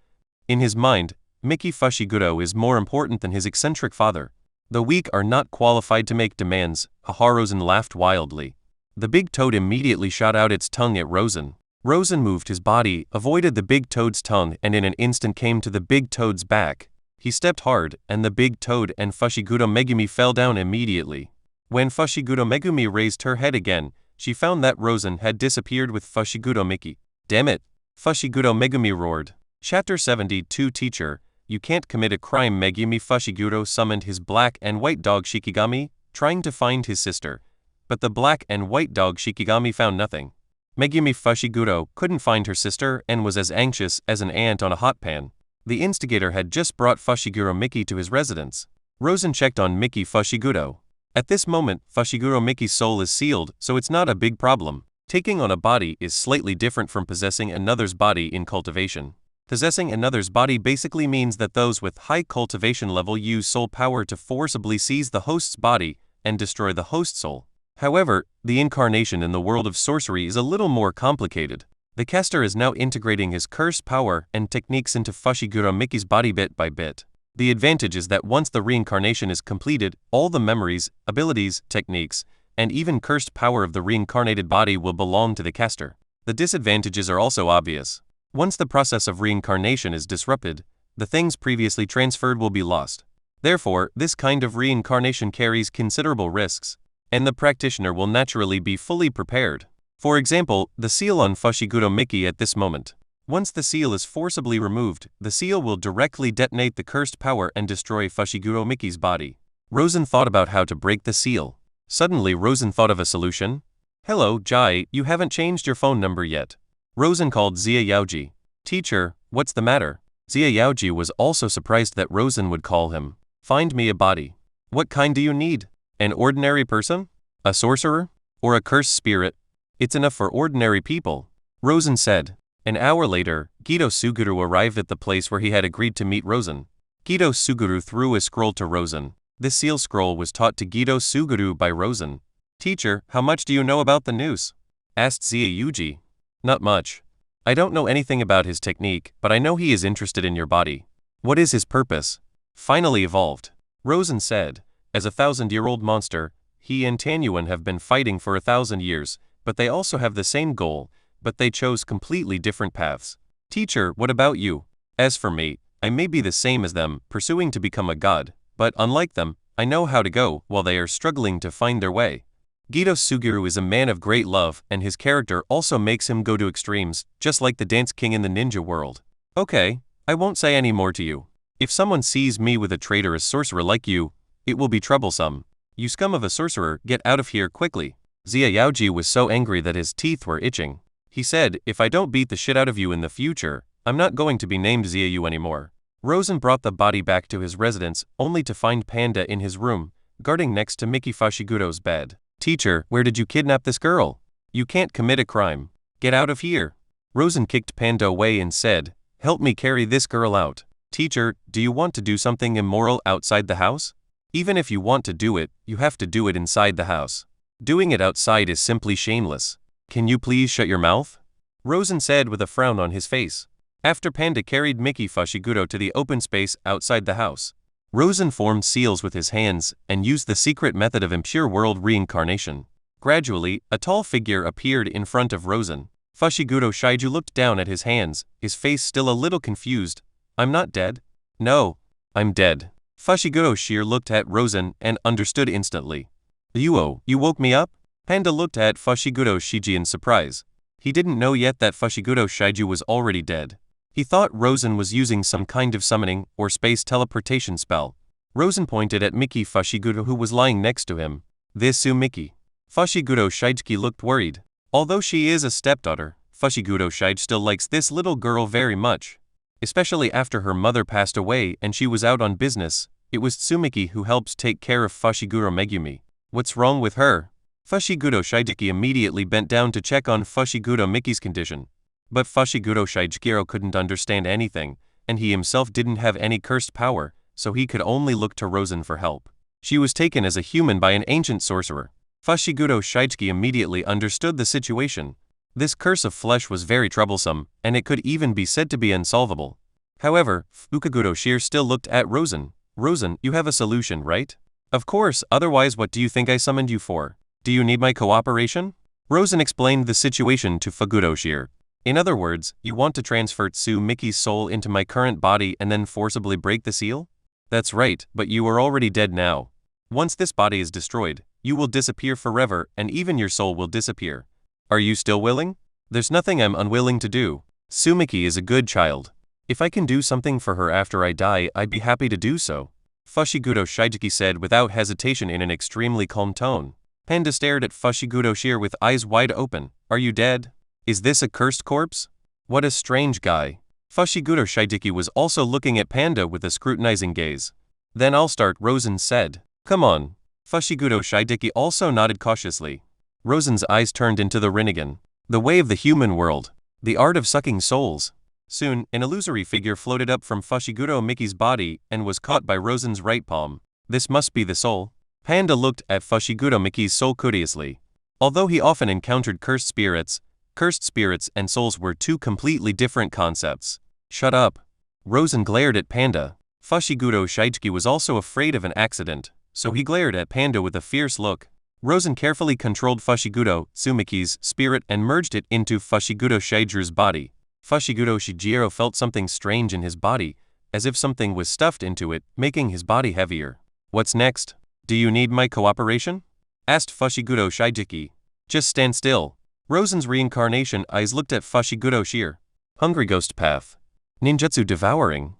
Speaker 2: In his mind, Miki Fushiguro is more important than his eccentric father. The weak are not qualified to make demands. Rosen laughed wildly. The big toad immediately shot out its tongue at Rosen. Rosen moved his body, avoided the big toad's tongue, and in an instant came to the big toad's back. He stepped hard, and the big toad and Fushiguro Megumi fell down immediately. When Fushiguro Megumi raised her head again, she found that Rosen had disappeared with Fushiguro Miki. Damn it! Fushiguro Megumi roared. Chapter 72 Teacher, you can't commit a crime. Megumi Fushiguro summoned his black and white dog Shikigami, trying to find his sister. But the black and white dog Shikigami found nothing. Megumi Fushiguro couldn't find her sister and was as anxious as an ant on a hot pan. The instigator had just brought Fushiguro Miki to his residence. Rosen checked on Miki Fushiguro. At this moment, Fushiguro Miki's soul is sealed, so it's not a big problem. Taking on a body is slightly different from possessing another's body in cultivation. Possessing another's body basically means that those with high cultivation level use soul power to forcibly seize the host's body and destroy the host soul. However, the incarnation in the world of sorcery is a little more complicated. The caster is now integrating his cursed power and techniques into Fushiguro Miki's body bit by bit. The advantage is that once the reincarnation is completed, all the memories, abilities, techniques, and even cursed power of the reincarnated body will belong to the caster. The disadvantages are also obvious. Once the process of reincarnation is disrupted, the things previously transferred will be lost. Therefore, this kind of reincarnation carries considerable risks, and the practitioner will naturally be fully prepared. For example, the seal on Fushiguro Miki at this moment. Once the seal is forcibly removed, the seal will directly detonate the cursed power and destroy Fushiguro Miki's body. Rosen thought about how to break the seal. Suddenly Rosen thought of a solution. Hello, Jai, you haven't changed your phone number yet. Rosen called Xia Yaoji. Teacher, what's the matter? Xia Yaoji was also surprised that Rosen would call him. Find me a body. What kind do you need? An ordinary person? A sorcerer? Or a cursed spirit? It's enough for ordinary people. Rosen said. An hour later, Gido Suguru arrived at the place where he had agreed to meet Rosen. Gido Suguru threw a scroll to Rosen. This seal scroll was taught to Gido Suguru by Rosen. Teacher, how much do you know about the noose? Asked Xia Yuji. Not much. I don't know anything about his technique, but I know he is interested in your body. What is his purpose? Finally evolved. Rosen said. As a 1,000-year-old monster, he and Tanyuan have been fighting for 1,000 years, but they also have the same goal, but they chose completely different paths. Teacher, what about you? As for me, I may be the same as them, pursuing to become a god, but unlike them, I know how to go while they are struggling to find their way. Gido Suguru is a man of great love, and his character also makes him go to extremes, just like the Dance King in the ninja world. Okay, I won't say any more to you. If someone sees me with a traitorous sorcerer like you, it will be troublesome. You scum of a sorcerer, get out of here quickly. Xia Yaoji was so angry that his teeth were itching. He said, if I don't beat the shit out of you in the future, I'm not going to be named Xia Yu anymore. Rosen brought the body back to his residence, only to find Panda in his room, guarding next to Miki Fushiguro's bed. Teacher, where did you kidnap this girl? You can't commit a crime. Get out of here. Rosen kicked Panda away and said, help me carry this girl out. Teacher, do you want to do something immoral outside the house? Even if you want to do it, you have to do it inside the house. Doing it outside is simply shameless. Can you please shut your mouth? Rosen said with a frown on his face. After Panda carried Miki Fushiguro to the open space outside the house, Rosen formed seals with his hands and used the secret method of impure world reincarnation. Gradually, a tall figure appeared in front of Rosen. Fushiguro Shiju looked down at his hands, his face still a little confused. I'm not dead? No, I'm dead. Fushiguro Shir looked at Rosen and understood instantly. You woke me up? Panda looked at Fushiguro Shiji in surprise. He didn't know yet that Fushigudo Shaiju was already dead. He thought Rosen was using some kind of summoning or space teleportation spell. Rosen pointed at Miki Fushigudo, who was lying next to him. This Miki. Fushigudo Shaiji looked worried. Although she is a stepdaughter, Fushigudo Shaiji still likes this little girl very much. Especially after her mother passed away and she was out on business, it was Tsumiki who helped take care of Fushigudo Megumi. What's wrong with her? Fushigudo Shaiji immediately bent down to check on Fushigudo Miki's condition. But Fushigudo Shaijiro couldn't understand anything, and he himself didn't have any cursed power, so he could only look to Rosen for help. She was taken as a human by an ancient sorcerer. Fushigudo Shaiji immediately understood the situation. This curse of flesh was very troublesome, and it could even be said to be unsolvable. However, Fukagudo Shir still looked at Rosen. Rosen, you have a solution, right? Of course, otherwise what do you think I summoned you for? Do you need my cooperation? Rosen explained the situation to Fukagudo Shir. In other words, you want to transfer Miki's soul into my current body and then forcibly break the seal? That's right, but you are already dead now. Once this body is destroyed, you will disappear forever and even your soul will disappear. Are you still willing? There's nothing I'm unwilling to do. Tsumiki is a good child. If I can do something for her after I die, I'd be happy to do so. Fushigudo Shaiji said without hesitation in an extremely calm tone. Panda stared at Fushigudo Shir with eyes wide open. Are you dead? Is this a cursed corpse? What a strange guy. Fushigudo Shaiji was also looking at Panda with a scrutinizing gaze. Then I'll start, Rosen said. Come on. Fushigudo Shaiji also nodded cautiously. Rosen's eyes turned into the Rinnegan. The way of the human world. The art of sucking souls. Soon, an illusory figure floated up from Fushigudo Miki's body and was caught by Rosen's right palm. This must be the soul. Panda looked at Fushigudo Miki's soul curiously. Although he often encountered cursed spirits and souls were two completely different concepts. Shut up. Rosen glared at Panda. Fushigudo Shaiji was also afraid of an accident, so he glared at Panda with a fierce look. Rosen carefully controlled Fushigudo Tsumiki's spirit and merged it into Fushigudo Shaijiru's body. Fushigudo Shijiro felt something strange in his body, as if something was stuffed into it, making his body heavier. What's next? Do you need my cooperation? Asked Fushigudo Shaiji. Just stand still. Rosen's reincarnation eyes looked at Fushigudo Shir. Hungry Ghost Path. Ninjutsu Devouring.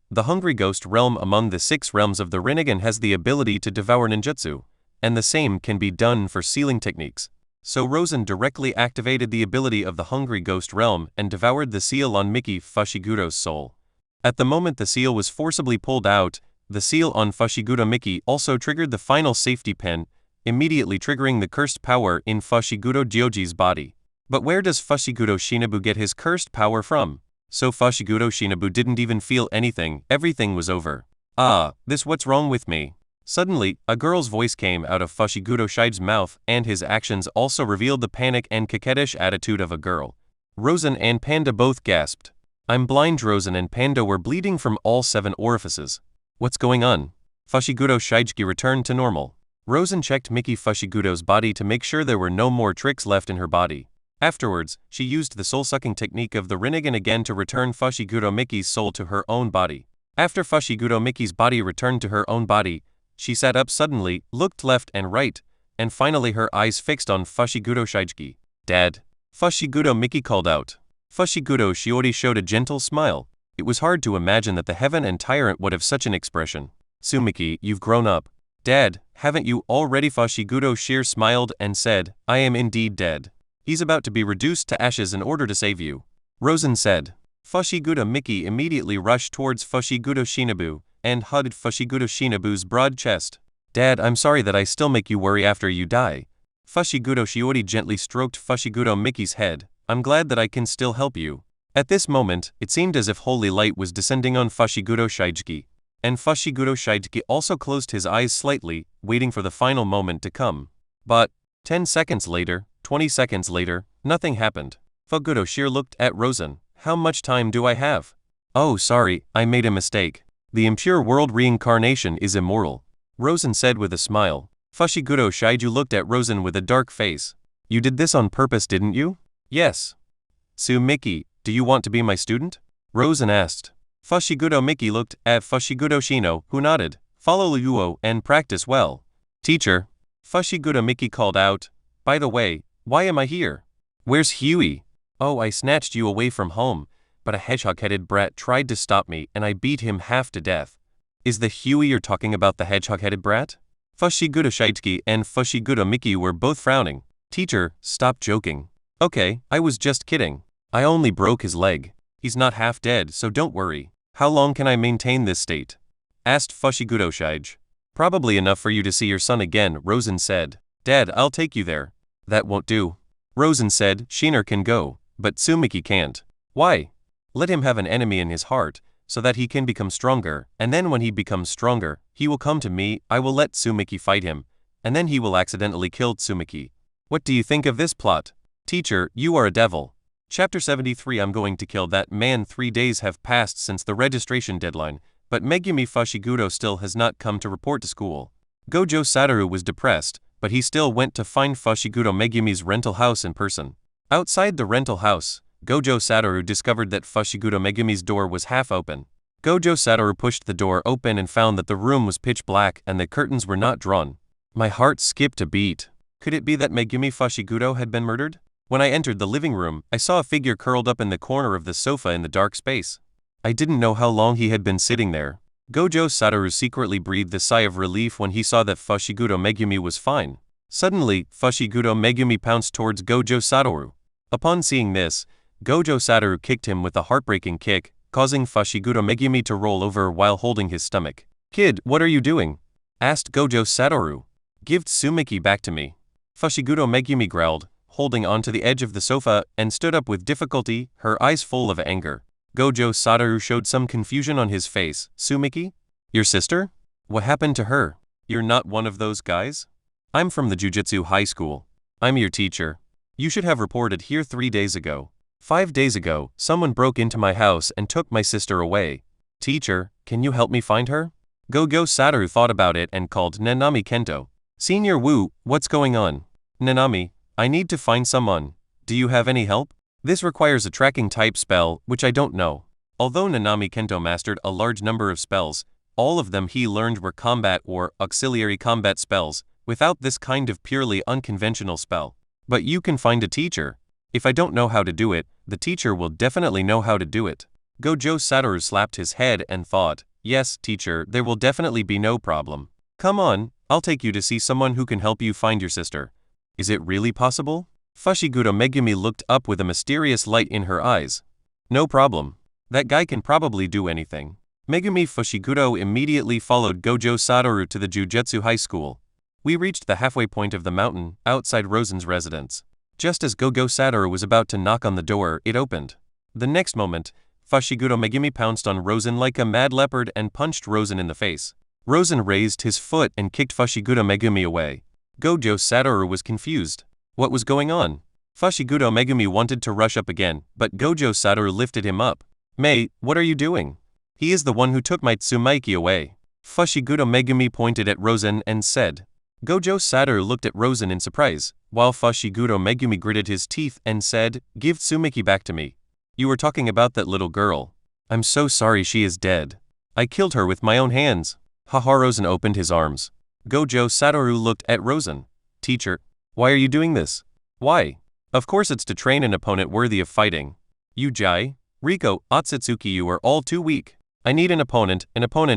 Speaker 2: The Hungry Ghost realm among the 6 realms of the Rinnegan has the ability to devour ninjutsu, and the same can be done for sealing techniques. So Rosen directly activated the ability of the Hungry Ghost realm and devoured the seal on Miki Fushigudo's soul. At the moment the seal was forcibly pulled out, the seal on Fushigudo Miki also triggered the final safety pin, immediately triggering the cursed power in Fushigudo Gyoji's body. But where does Fushigudo Shinobu get his cursed power from? So Fushigudo Shinobu didn't even feel anything, everything was over. What's wrong with me? Suddenly, a girl's voice came out of Fushigudo Shaiji's mouth, and his actions also revealed the panic and coquettish attitude of a girl. Rosen and Panda both gasped. I'm blind. Rosen and Panda were bleeding from all 7 orifices. What's going on? Fushigudo Shaiji returned to normal. Rosen checked Miki Fushigudo's body to make sure there were no more tricks left in her body. Afterwards, she used the soul-sucking technique of the Rinnegan again to return Fushigudo Miki's soul to her own body. After Fushigudo Miki's body returned to her own body, she sat up suddenly, looked left and right, and finally her eyes fixed on Fushigudo Shaiji. Dad. Fushigudo Miki called out. Fushigudo Shiori showed a gentle smile. It was hard to imagine that the heaven and tyrant would have such an expression. Tsumiki, you've grown up. Dad, haven't you already? Fushigudo Shir smiled and said, I am indeed dead. He's about to be reduced to ashes in order to save you. Rosen said. Fushigudo Miki immediately rushed towards Fushigudo Shinobu and hugged Fushigudo Shinobu's broad chest. Dad, I'm sorry that I still make you worry after you die. Fushigudo Shiori gently stroked Fushigudo Miki's head. I'm glad that I can still help you. At this moment, it seemed as if holy light was descending on Fushigudo Shaiji. And Fushigudo Shaiji also closed his eyes slightly, waiting for the final moment to come. But 10 seconds later, 20 seconds later, nothing happened. Fushigudo Shir looked at Rosen. How much time do I have? Oh, sorry, I made a mistake. The impure world reincarnation is immoral. Rosen said with a smile. Fushigudo Shaiji looked at Rosen with a dark face. You did this on purpose, didn't you? Yes. Tsumiki, do you want to be my student? Rosen asked. Fushigudo Miki looked at Fushigudo Shino, who nodded. Follow Luo and practice well. Teacher. Fushigudo Miki called out. By the way, why am I here? Where's Huey? Oh, I snatched you away from home, but a hedgehog-headed brat tried to stop me and I beat him half to death. Is the Huey you're talking about the hedgehog-headed brat? Fushiguro Shiitsuki and Fushiguro Miki were both frowning. Teacher, stop joking. Okay, I was just kidding. I only broke his leg. He's not half dead, so don't worry. How long can I maintain this state? Asked Fushiguro Shiige. Probably enough for you to see your son again, Rosen said. Dad, I'll take you there. That won't do. Rosen said, Shiner can go, but Tsumiki can't. Why? Let him have an enemy in his heart, so that he can become stronger, and then when he becomes stronger, he will come to me, I will let Tsumiki fight him, and then he will accidentally kill Tsumiki. What do you think of this plot? Teacher, you are a devil. Chapter 73 I'm going to kill that man. 3 days have passed since the registration deadline, but Megumi Fushiguro still has not come to report to school. Gojo Satoru was depressed, but he still went to find Fushiguro Megumi's rental house in person. Outside the rental house, Gojo Satoru discovered that Fushiguro Megumi's door was half open. Gojo Satoru pushed the door open and found that the room was pitch black and the curtains were not drawn. My heart skipped a beat. Could it be that Megumi Fushiguro had been murdered? When I entered the living room, I saw a figure curled up in the corner of the sofa in the dark space. I didn't know how long he had been sitting there. Gojo Satoru secretly breathed a sigh of relief when he saw that Fushiguro Megumi was fine. Suddenly, Fushiguro Megumi pounced towards Gojo Satoru. Upon seeing this, Gojo Satoru kicked him with a heartbreaking kick, causing Fushiguro Megumi to roll over while holding his stomach. Kid, what are you doing? Asked Gojo Satoru. Give Tsumiki back to me. Fushiguro Megumi growled, holding onto the edge of the sofa, and stood up with difficulty, her eyes full of anger. Gojo Satoru showed some confusion on his face. Tsumiki? Your sister? What happened to her? You're not one of those guys? I'm from the Jujutsu High School. I'm your teacher. You should have reported here 3 days ago. 5 days ago, someone broke into my house and took my sister away. Teacher, can you help me find her? Gojo Satoru thought about it and called Nanami Kento. Senior Wu, what's going on? Nanami, I need to find someone. Do you have any help? This requires a tracking type spell, which I don't know. Although Nanami Kento mastered a large number of spells, all of them he learned were combat or auxiliary combat spells, without this kind of purely unconventional spell. But you can find a teacher. If I don't know how to do it, the teacher will definitely know how to do it. Gojo Satoru slapped his head and thought, yes, teacher, there will definitely be no problem. Come on, I'll take you to see someone who can help you find your sister. Is it really possible? Fushiguro Megumi looked up with a mysterious light in her eyes. No problem. That guy can probably do anything. Megumi Fushiguro immediately followed Gojo Satoru to the Jujutsu High School. We reached the halfway point of the mountain, outside Rosen's residence. Just as Gojo Satoru was about to knock on the door, it opened. The next moment, Fushiguro Megumi pounced on Rosen like a mad leopard and punched Rosen in the face. Rosen raised his foot and kicked Fushiguro Megumi away. Gojo Satoru was confused. What was going on? Fushiguro Megumi wanted to rush up again, but Gojo Satoru lifted him up. Mei, what are you doing? He is the one who took my Tsumiki away. Fushiguro Megumi pointed at Rosen and said. Gojo Satoru looked at Rosen in surprise, while Fushiguro Megumi gritted his teeth and said, Give Tsumiki back to me. You were talking about that little girl. I'm so sorry she is dead. I killed her with my own hands. Haha. Rosen opened his arms. Gojo Satoru looked at Rosen. Teacher, why are you doing this? Why? Of course it's to train an opponent worthy of fighting. You Jai, Riko, Otsutsuki, you are all too weak. I need an opponent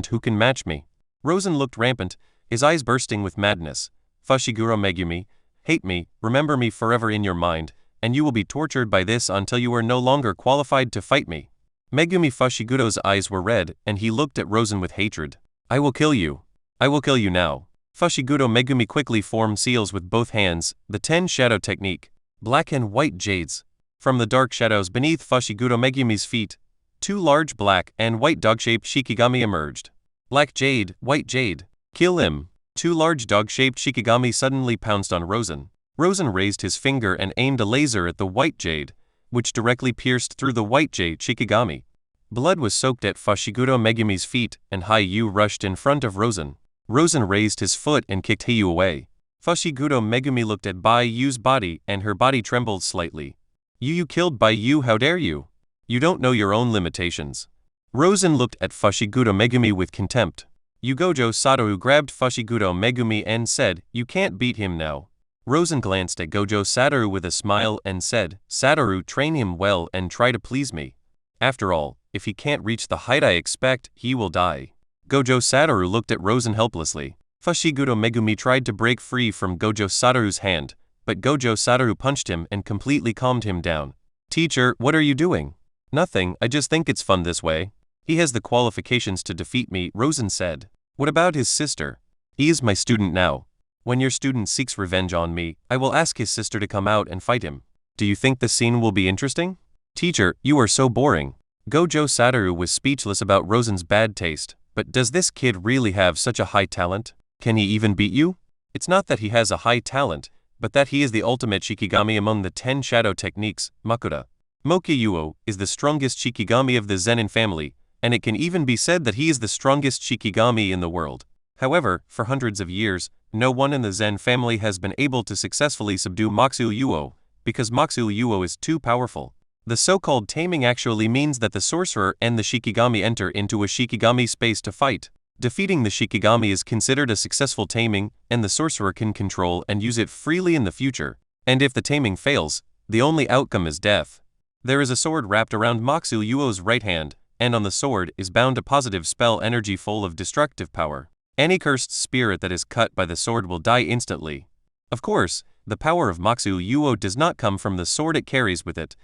Speaker 2: who can match me. Rosen looked rampant, his eyes bursting with madness. Fushiguro Megumi, hate me, remember me forever in your mind, and you will be tortured by this until you are no longer qualified to fight me. Megumi Fushiguro's eyes were red, and he looked at Rosen with hatred. I will kill you. I will kill you now. Fushiguro Megumi quickly formed seals with both hands, the 10 shadow technique. Black and white jades. From the dark shadows beneath Fushiguro Megumi's feet, 2 large black and white dog-shaped shikigami emerged. Black jade, white jade. Kill him. 2 large dog-shaped shikigami suddenly pounced on Rosen. Rosen raised his finger and aimed a laser at the white jade, which directly pierced through the white jade shikigami. Blood was soaked at Fushiguro Megumi's feet, and Heir rushed in front of Rosen. Rosen raised his foot and kicked Heir away. Fushiguro Megumi looked at Bai Yu's body, and her body trembled slightly. You killed Bai Yu, how dare you? You don't know your own limitations. Rosen looked at Fushiguro Megumi with contempt. Gojo Satoru grabbed Fushiguro Megumi and said, You can't beat him now. Rosen glanced at Gojo Satoru with a smile and said, Satoru, train him well and try to please me. After all, if he can't reach the height I expect, he will die. Gojo Satoru looked at Rosen helplessly. Fushiguro Megumi tried to break free from Gojo Satoru's hand, but Gojo Satoru punched him and completely calmed him down. Teacher, what are you doing? Nothing, I just think it's fun this way. He has the qualifications to defeat me, Rosen said. What about his sister? He is my student now. When your student seeks revenge on me, I will ask his sister to come out and fight him. Do you think the scene will be interesting? Teacher, you are so boring. Gojo Satoru was speechless about Rosen's bad taste, but does this kid really have such a high talent? Can he even beat you? It's not that he has a high talent, but that he is the ultimate Shikigami among the 10 shadow techniques, Makura. Mokyuo is the strongest Shikigami of the Zenin family, and it can even be said that he is the strongest Shikigami in the world. However, for hundreds of years, no one in the Zen family has been able to successfully subdue Mokyuo, because Mokyuo is too powerful. The so-called taming actually means that the sorcerer and the Shikigami enter into a Shikigami space to fight. Defeating the Shikigami is considered a successful taming, and the sorcerer can control and use it freely in the future. And if the taming fails, the only outcome is death. There is a sword wrapped around Mokyuo's right hand, and on the sword is bound a positive spell energy full of destructive power. Any cursed spirit that is cut by the sword will die instantly. Of course, the power of Mokyuo does not come from the sword it carries with it,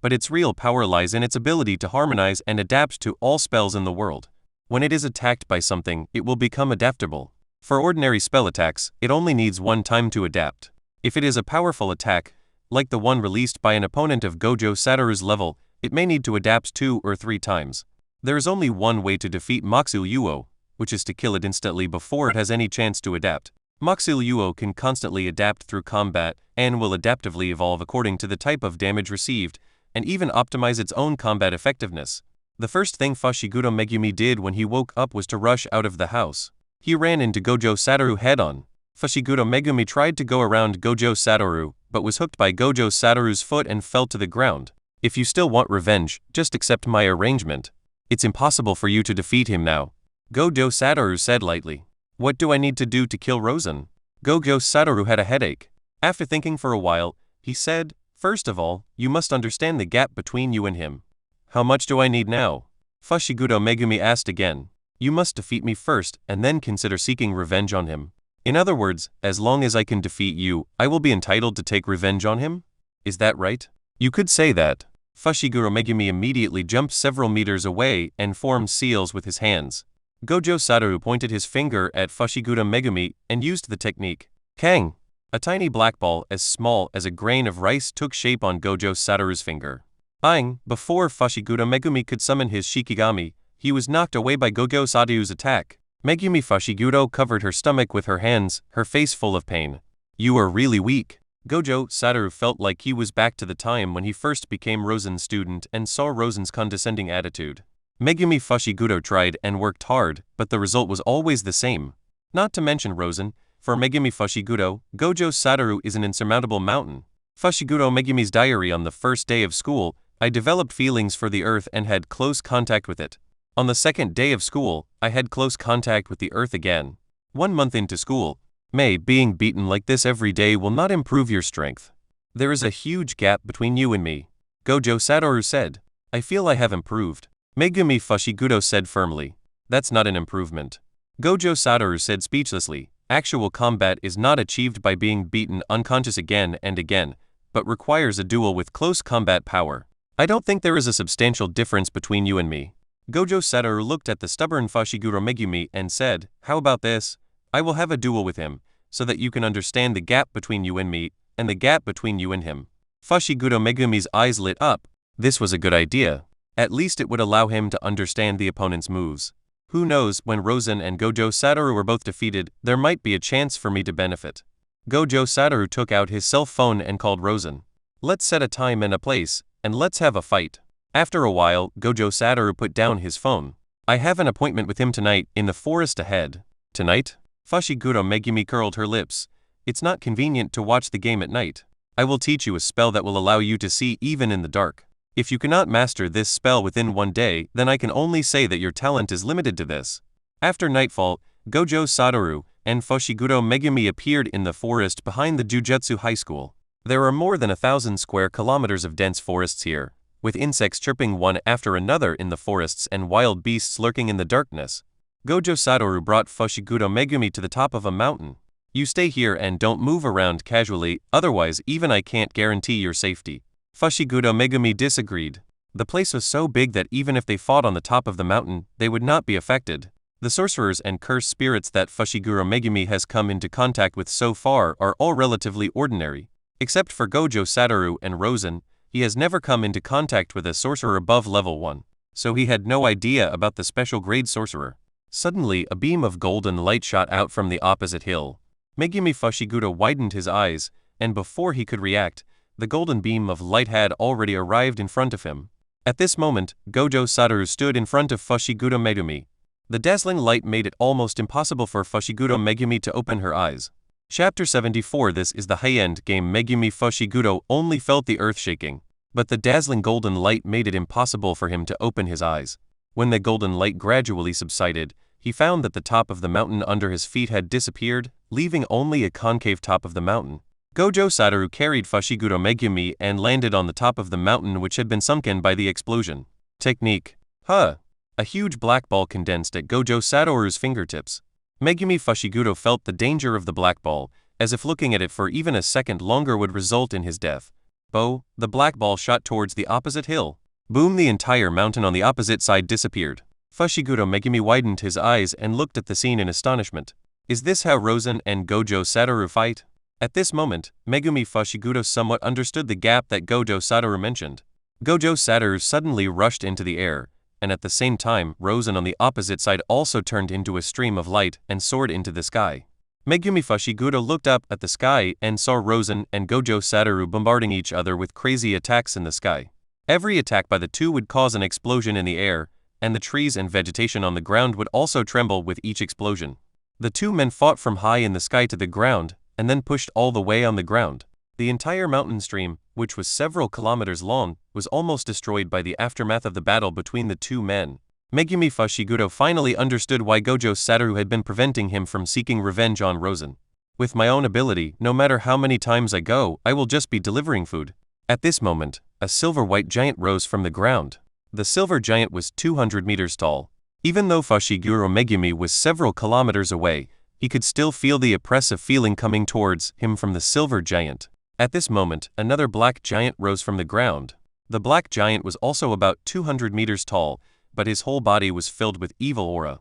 Speaker 2: but its real power lies in its ability to harmonize and adapt to all spells in the world. When it is attacked by something, it will become adaptable. For ordinary spell attacks, it only needs one time to adapt. If it is a powerful attack, like the one released by an opponent of Gojo Satoru's level, it may need to adapt 2 or 3 times. There is only one way to defeat Mokyuo, which is to kill it instantly before it has any chance to adapt. Mokyuo can constantly adapt through combat and will adaptively evolve according to the type of damage received, and even optimize its own combat effectiveness. The first thing Fushiguro Megumi did when he woke up was to rush out of the house. He ran into Gojo Satoru head-on. Fushiguro Megumi tried to go around Gojo Satoru, but was hooked by Gojo Satoru's foot and fell to the ground. If you still want revenge, just accept my arrangement. It's impossible for you to defeat him now. Gojo Satoru said lightly. What do I need to do to kill Rosen? Gojo Satoru had a headache. After thinking for a while, he said, First of all, you must understand the gap between you and him. How much do I need now? Fushiguro Megumi asked again. You must defeat me first and then consider seeking revenge on him. In other words, as long as I can defeat you, I will be entitled to take revenge on him? Is that right? You could say that. Fushiguro Megumi immediately jumped several meters away and formed seals with his hands. Gojo Satoru pointed his finger at Fushiguro Megumi and used the technique. Kang! A tiny black ball as small as a grain of rice took shape on Gojo Satoru's finger. Before Fushiguro Megumi could summon his Shikigami, he was knocked away by Gojo Satoru's attack. Megumi Fushiguro covered her stomach with her hands, her face full of pain. You are really weak. Gojo Satoru felt like he was back to the time when he first became Rosen's student and saw Rosen's condescending attitude. Megumi Fushiguro tried and worked hard, but the result was always the same. Not to mention Rosen, for Megumi Fushiguro, Gojo Satoru is an insurmountable mountain. Fushiguro Megumi's diary on the first day of school, I developed feelings for the earth and had close contact with it. On the second day of school, I had close contact with the earth again. 1 month into school, being beaten like this every day will not improve your strength. There is a huge gap between you and me. Gojo Satoru said. I feel I have improved. Megumi Fushiguro said firmly. That's not an improvement. Gojo Satoru said speechlessly. Actual combat is not achieved by being beaten unconscious again and again, but requires a duel with close combat power. I don't think there is a substantial difference between you and me. Gojo Satoru looked at the stubborn Fushiguro Megumi and said, How about this? I will have a duel with him, so that you can understand the gap between you and me, and the gap between you and him. Fushiguro Megumi's eyes lit up. This was a good idea. At least it would allow him to understand the opponent's moves. Who knows, when Rosen and Gojo Satoru were both defeated, there might be a chance for me to benefit. Gojo Satoru took out his cell phone and called Rosen. Let's set a time and a place, and let's have a fight. After a while, Gojo Satoru put down his phone. I have an appointment with him tonight in the forest ahead. Tonight? Fushiguro Megumi curled her lips. It's not convenient to watch the game at night. I will teach you a spell that will allow you to see even in the dark. If you cannot master this spell within 1 day, then I can only say that your talent is limited to this. After nightfall, Gojo Satoru, and Fushiguro Megumi appeared in the forest behind the Jujutsu High School. There are more than 1,000 square kilometers of dense forests here, with insects chirping one after another in the forests and wild beasts lurking in the darkness. Gojo Satoru brought Fushiguro Megumi to the top of a mountain. You stay here and don't move around casually, otherwise even I can't guarantee your safety. Fushiguro Megumi disagreed. The place was so big that even if they fought on the top of the mountain, they would not be affected. The sorcerers and cursed spirits that Fushiguro Megumi has come into contact with so far are all relatively ordinary. Except for Gojo Satoru and Rosen, he has never come into contact with a sorcerer above level 1, so he had no idea about the special grade sorcerer. Suddenly, a beam of golden light shot out from the opposite hill. Megumi Fushiguro widened his eyes, and before he could react, the golden beam of light had already arrived in front of him. At this moment, Gojo Satoru stood in front of Fushiguro Megumi. The dazzling light made it almost impossible for Fushiguro Megumi to open her eyes. Chapter 74. This is the high-end game. Megumi Fushiguro only felt the earth shaking, but the dazzling golden light made it impossible for him to open his eyes. When the golden light gradually subsided, he found that the top of the mountain under his feet had disappeared, leaving only a concave top of the mountain. Gojo Satoru carried Fushiguro Megumi and landed on the top of the mountain which had been sunken by the explosion. Technique. A huge black ball condensed at Gojo Satoru's fingertips. Megumi Fushiguro felt the danger of the black ball, as if looking at it for even a second longer would result in his death. The black ball shot towards the opposite hill. Boom! The entire mountain on the opposite side disappeared. Fushiguro Megumi widened his eyes and looked at the scene in astonishment. Is this how Rosen and Gojo Satoru fight? At this moment, Megumi Fushiguro somewhat understood the gap that Gojo Satoru mentioned. Gojo Satoru suddenly rushed into the air, and at the same time, Rosen on the opposite side also turned into a stream of light and soared into the sky. Megumi Fushiguro looked up at the sky and saw Rosen and Gojo Satoru bombarding each other with crazy attacks in the sky. Every attack by the two would cause an explosion in the air, and the trees and vegetation on the ground would also tremble with each explosion. The two men fought from high in the sky to the ground, and then pushed all the way on the ground. The entire mountain stream, which was several kilometers long, was almost destroyed by the aftermath of the battle between the two men. Megumi Fushiguro finally understood why Gojo Satoru had been preventing him from seeking revenge on Rosen. With my own ability, no matter how many times I go, I will just be delivering food. At this moment, a silver-white giant rose from the ground. The silver giant was 200 meters tall. Even though Fushiguro Megumi was several kilometers away, he could still feel the oppressive feeling coming towards him from the silver giant. At this moment, another black giant rose from the ground. The black giant was also about 200 meters tall, but his whole body was filled with evil aura.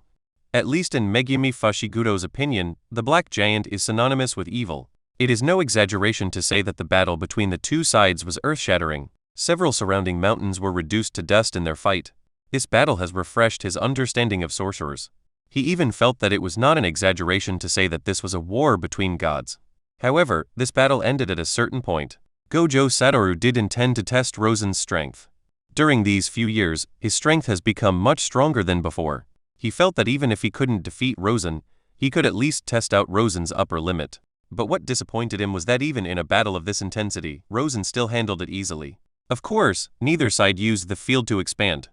Speaker 2: At least in Megumi Fushiguro's opinion, the black giant is synonymous with evil. It is no exaggeration to say that the battle between the two sides was earth-shattering. Several surrounding mountains were reduced to dust in their fight. This battle has refreshed his understanding of sorcerers. He even felt that it was not an exaggeration to say that this was a war between gods. However, this battle ended at a certain point. Gojo Satoru did intend to test Rosen's strength. During these few years, his strength has become much stronger than before. He felt that even if he couldn't defeat Rosen, he could at least test out Rosen's upper limit. But what disappointed him was that even in a battle of this intensity, Rosen still handled it easily. Of course, neither side used the field to expand,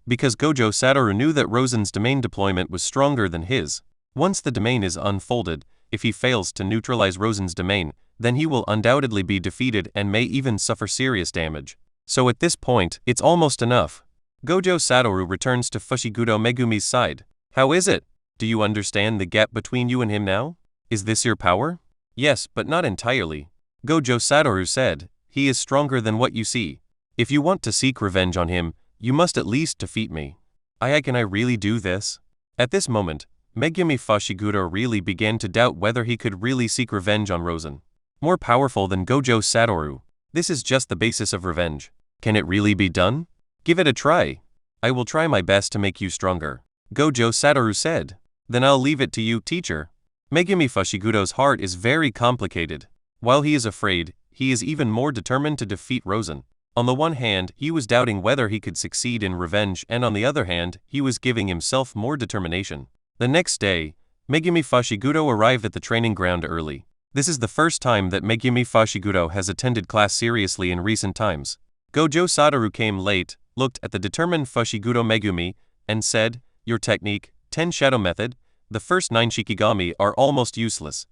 Speaker 2: because Gojo Satoru knew that Rosen's domain deployment was stronger than his. Once the domain is unfolded, if he fails to neutralize Rosen's domain, then he will undoubtedly be defeated and may even suffer serious damage. So at this point, it's almost enough. Gojo Satoru returns to Fushiguro Megumi's side. How is it? Do you understand the gap between you and him now? Is this your power? Yes, but not entirely. Gojo Satoru said, he is stronger than what you see. If you want to seek revenge on him, you must at least defeat me. Can I really do this? At this moment, Megumi Fushiguro really began to doubt whether he could really seek revenge on Rosen. More powerful than Gojo Satoru. This is just the basis of revenge. Can it really be done? Give it a try. I will try my best to make you stronger. Gojo Satoru said. Then I'll leave it to you, teacher. Megumi Fushiguro's heart is very complicated. While he is afraid, he is even more determined to defeat Rosen. On the one hand, he was doubting whether he could succeed in revenge, and on the other hand, he was giving himself more determination. The next day, Megumi Fushiguro arrived at the training ground early. This is the first time that Megumi Fushiguro has attended class seriously in recent times. Gojo Satoru came late, looked at the determined Fushiguro Megumi, and said, "Your technique, 10 shadow method, The first 9 Shikigami are almost useless.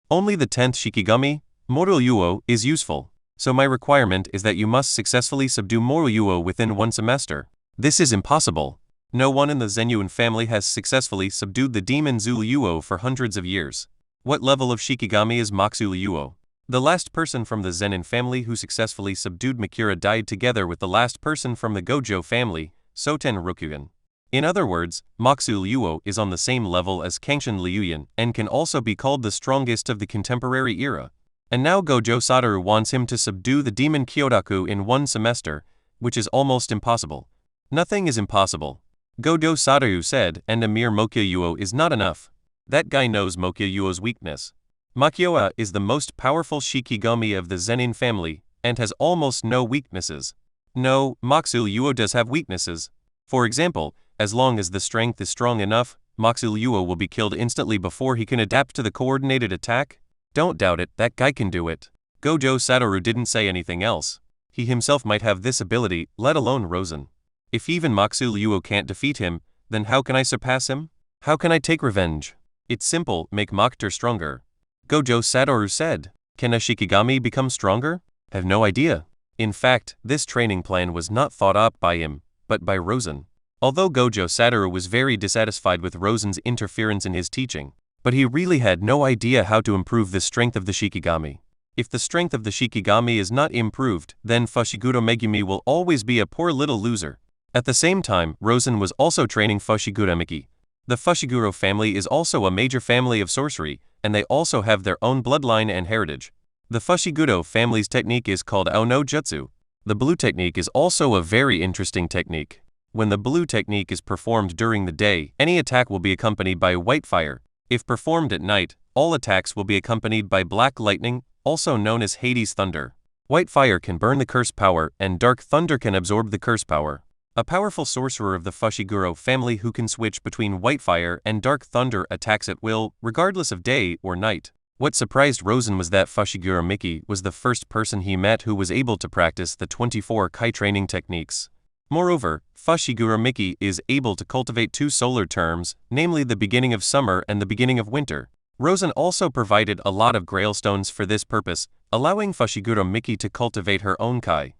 Speaker 2: Only the 10th Shikigami, Moryuo, is useful. So my requirement is that you must successfully subdue Moryuo within 1 semester. This is impossible. No one in the Zenyuan family has successfully subdued the demon Zuryuo for hundreds of years. What level of Shikigami is Moryuo? The last person from the Zenin family who successfully subdued Makura died together with the last person from the Gojo family, Soten Rokugan. In other words, Moryuo is on the same level as Kangshin Liuyan and can also be called the strongest of the contemporary era. And now Gojo Satoru wants him to subdue the demon Kyodaku in 1 semester, which is almost impossible. Nothing is impossible. Gojo Satoru said, and a mere Moryuo is not enough. That guy knows Moryuo's weakness. Makyoa is the most powerful Shikigami of the Zenin family, and has almost no weaknesses. No, Moryuo does have weaknesses. For example, as long as the strength is strong enough, Moryuo will be killed instantly before he can adapt to the coordinated attack. Don't doubt it, that guy can do it. Gojo Satoru didn't say anything else. He himself might have this ability, let alone Rosen. If even Moryuo can't defeat him, then how can I surpass him? How can I take revenge? It's simple, make Mokter stronger. Gojo Satoru said. Can a Shikigami become stronger? I have no idea. In fact, this training plan was not thought up by him, but by Rosen. Although Gojo Satoru was very dissatisfied with Rosen's interference in his teaching, but he really had no idea how to improve the strength of the Shikigami. If the strength of the Shikigami is not improved, then Fushiguro Megumi will always be a poor little loser. At the same time, Rosen was also training Fushiguro Miki. The Fushiguro family is also a major family of sorcery, and they also have their own bloodline and heritage. The Fushiguro family's technique is called Aono Jutsu. The blue technique is also a very interesting technique. When the blue technique is performed during the day, any attack will be accompanied by white fire. If performed at night, all attacks will be accompanied by black lightning, also known as Hades thunder. White fire can burn the curse power, and dark thunder can absorb the curse power. A powerful sorcerer of the Fushiguro family who can switch between white fire and dark thunder attacks at will, regardless of day or night. What surprised Rosen was that Fushiguro Miki was the first person he met who was able to practice the 24 Kai training techniques. Moreover, Fushiguro Miki is able to cultivate 2 solar terms, namely the beginning of summer and the beginning of winter. Rosen also provided a lot of grail stones for this purpose, allowing Fushiguro Miki to cultivate her own Kai.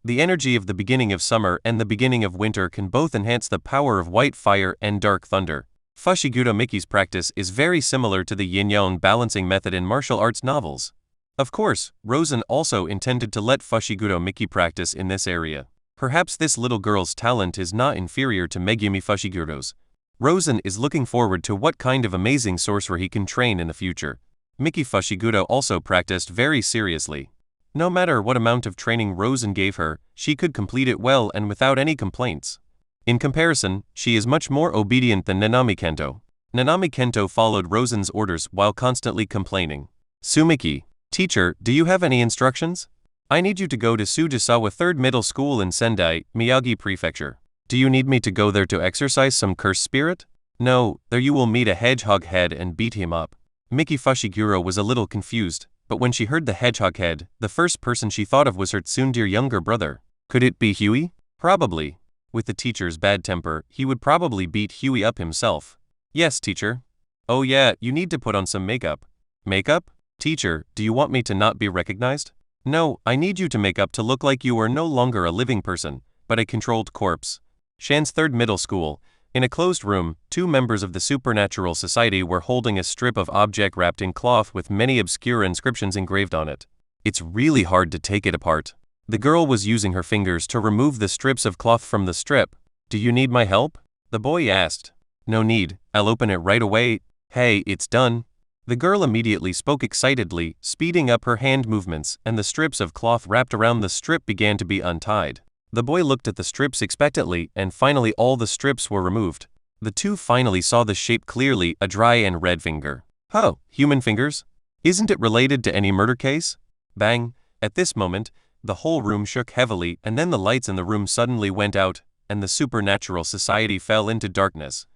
Speaker 2: The energy of the beginning of summer and the beginning of winter can both enhance the power of white fire and dark thunder. Fushiguro Miki's practice is very similar to the yin-yang balancing method in martial arts novels. Of course, Rosen also intended to let Fushiguro Miki practice in this area. Perhaps this little girl's talent is not inferior to Megumi Fushiguro's. Rosen is looking forward to what kind of amazing sorcerer he can train in the future. Miki Fushiguro also practiced very seriously. No matter what amount of training Rosen gave her, she could complete it well and without any complaints. In comparison, she is much more obedient than Nanami Kento. Nanami Kento followed Rosen's orders while constantly complaining. Sumiki, teacher, do you have any instructions? I need you to go to Sujisawa 3rd Middle School in Sendai, Miyagi Prefecture. Do you need me to go there to exercise some cursed spirit? No, there you will meet a hedgehog head and beat him up. Miki Fushiguro was a little confused, but when she heard the hedgehog head, the first person she thought of was her tsundere younger brother. Could it be Huey? Probably. With the teacher's bad temper, he would probably beat Huey up himself. Yes, teacher. Oh yeah, you need to put on some makeup. Makeup? Teacher, do you want me to not be recognized? No, I need you to make up to look like you are no longer a living person, but a controlled corpse. Shan's 3rd Middle School. In a closed room, 2 members of the Supernatural Society were holding a strip of object wrapped in cloth with many obscure inscriptions engraved on it. It's really hard to take it apart. The girl was using her fingers to remove the strips of cloth from the strip. Do you need my help? The boy asked. No need, I'll open it right away. Hey, it's done. The girl immediately spoke excitedly, speeding up her hand movements, and the strips of cloth wrapped around the strip began to be untied. The boy looked at the strips expectantly, and finally all the strips were removed. The 2 finally saw the shape clearly, a dry and red finger. Oh, human fingers? Isn't it related to any murder case? Bang! At this moment, the whole room shook heavily, and then the lights in the room suddenly went out, and the Supernatural Society fell into darkness.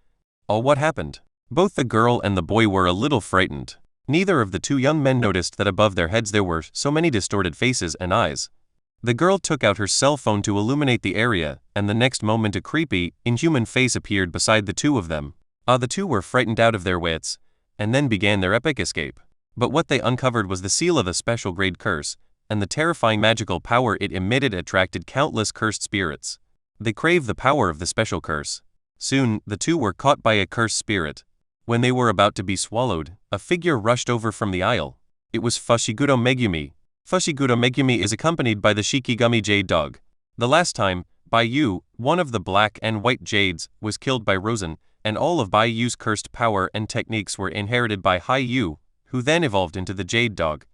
Speaker 2: Oh, what happened? Both the girl and the boy were a little frightened. Neither of the 2 young men noticed that above their heads there were so many distorted faces and eyes. The girl took out her cell phone to illuminate the area, and the next moment a creepy, inhuman face appeared beside the 2 of them. The two were frightened out of their wits, and then began their epic escape. But what they uncovered was the seal of a special grade curse, and the terrifying magical power it emitted attracted countless cursed spirits. They craved the power of the special curse. Soon, the two were caught by a cursed spirit. When they were about to be swallowed, a figure rushed over from the aisle. It was Fushiguro Megumi. Fushiguro Megumi is accompanied by the Shikigami Jade Dog. The last time, Baiyu, one of the black and white jades, was killed by Rosen, and all of Baiyu's cursed power and techniques were inherited by Haiyu, who then evolved into the Jade Dog.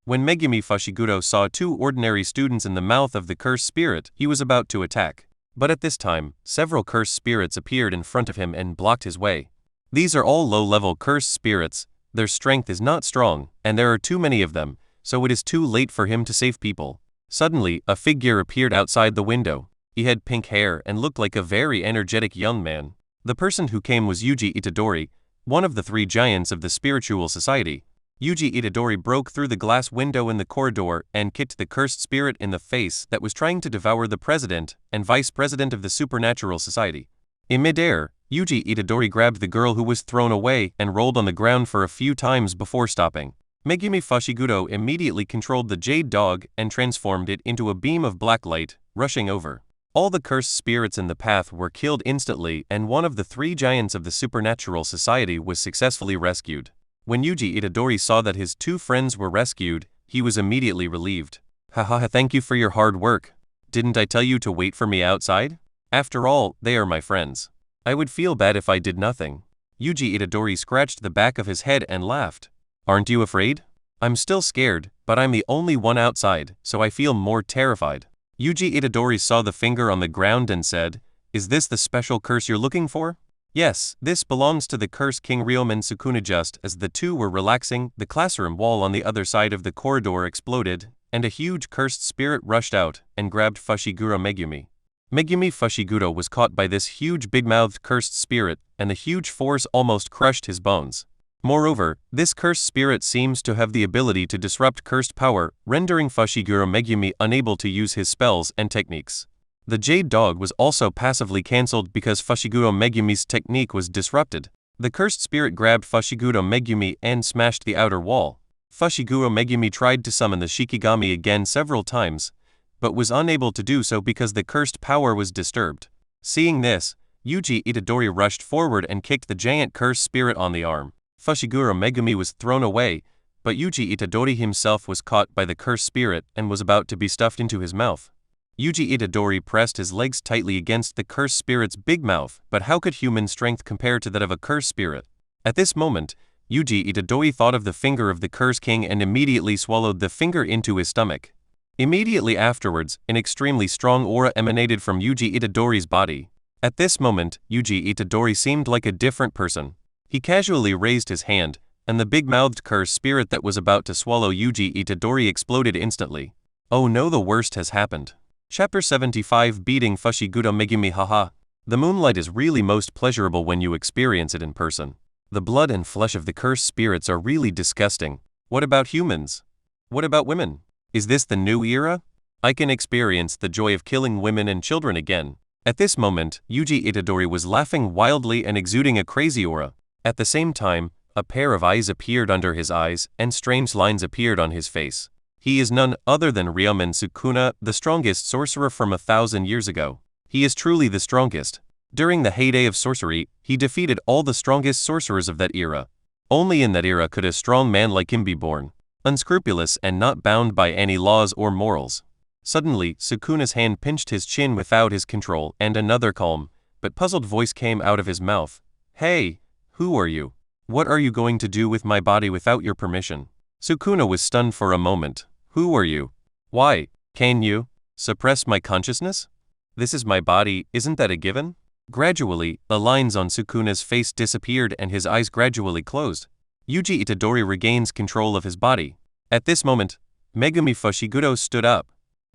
Speaker 2: When Megumi Fushiguro saw two ordinary students in the mouth of the cursed spirit, he was about to attack. But at this time, several cursed spirits appeared in front of him and blocked his way. These are all low-level cursed spirits, their strength is not strong, and there are too many of them, so it is too late for him to save people. Suddenly, a figure appeared outside the window. He had pink hair and looked like a very energetic young man. The person who came was Yuji Itadori, one of the three giants of the spiritual society. Yuji Itadori broke through the glass window in the corridor and kicked the cursed spirit in the face that was trying to devour the president and vice president of the supernatural society. In midair, Yuji Itadori grabbed the girl who was thrown away and rolled on the ground for a few times before stopping. Megumi Fushiguro immediately controlled the Jade Dog and transformed it into a beam of black light, rushing over. All the cursed spirits in the path were killed instantly, and one of the three giants of the supernatural society was successfully rescued. When Yuji Itadori saw that his two friends were rescued, he was immediately relieved. Haha, thank you for your hard work. Didn't I tell you to wait for me outside? After all, they are my friends. I would feel bad if I did nothing. Yuji Itadori scratched the back of his head and laughed. Aren't you afraid? I'm still scared, but I'm the only one outside, so I feel more terrified. Yuji Itadori saw the finger on the ground and said, "Is this the special curse you're looking for?" Yes, this belongs to the curse King Ryomen Sukuna. Just as the two were relaxing, the classroom wall on the other side of the corridor exploded, and a huge cursed spirit rushed out and grabbed Fushiguro Megumi. Megumi Fushiguro was caught by this huge big-mouthed cursed spirit, and the huge force almost crushed his bones. Moreover, this cursed spirit seems to have the ability to disrupt cursed power, rendering Fushiguro Megumi unable to use his spells and techniques. The Jade Dog was also passively cancelled because Fushiguro Megumi's technique was disrupted. The cursed spirit grabbed Fushiguro Megumi and smashed the outer wall. Fushiguro Megumi tried to summon the Shikigami again several times, but was unable to do so because the cursed power was disturbed. Seeing this, Yuji Itadori rushed forward and kicked the giant cursed spirit on the arm. Fushiguro Megumi was thrown away, but Yuji Itadori himself was caught by the cursed spirit and was about to be stuffed into his mouth. Yuji Itadori pressed his legs tightly against the cursed spirit's big mouth, but how could human strength compare to that of a cursed spirit? At this moment, Yuji Itadori thought of the finger of the Curse King and immediately swallowed the finger into his stomach. Immediately afterwards, an extremely strong aura emanated from Yuji Itadori's body. At this moment, Yuji Itadori seemed like a different person. He casually raised his hand, and the big-mouthed cursed spirit that was about to swallow Yuji Itadori exploded instantly. Oh no, the worst has happened. Chapter 75 Beating Fushiguro Megumi. Haha. The moonlight is really most pleasurable when you experience it in person. The blood and flesh of the cursed spirits are really disgusting. What about humans? What about women? Is this the new era? I can experience the joy of killing women and children again. At this moment, Yuji Itadori was laughing wildly and exuding a crazy aura. At the same time, a pair of eyes appeared under his eyes, and strange lines appeared on his face. He is none other than Ryomen Sukuna, the strongest sorcerer from 1,000 years ago. He is truly the strongest. During the heyday of sorcery, he defeated all the strongest sorcerers of that era. Only in that era could a strong man like him be born, unscrupulous and not bound by any laws or morals. Suddenly, Sukuna's hand pinched his chin without his control, and another calm, but puzzled voice came out of his mouth. Hey, who are you? What are you going to do with my body without your permission? Sukuna was stunned for a moment. Who are you? Why, can you suppress my consciousness? This is my body, isn't that a given? Gradually, the lines on Sukuna's face disappeared and his eyes gradually closed. Yuji Itadori regains control of his body. At this moment, Megumi Fushiguro stood up.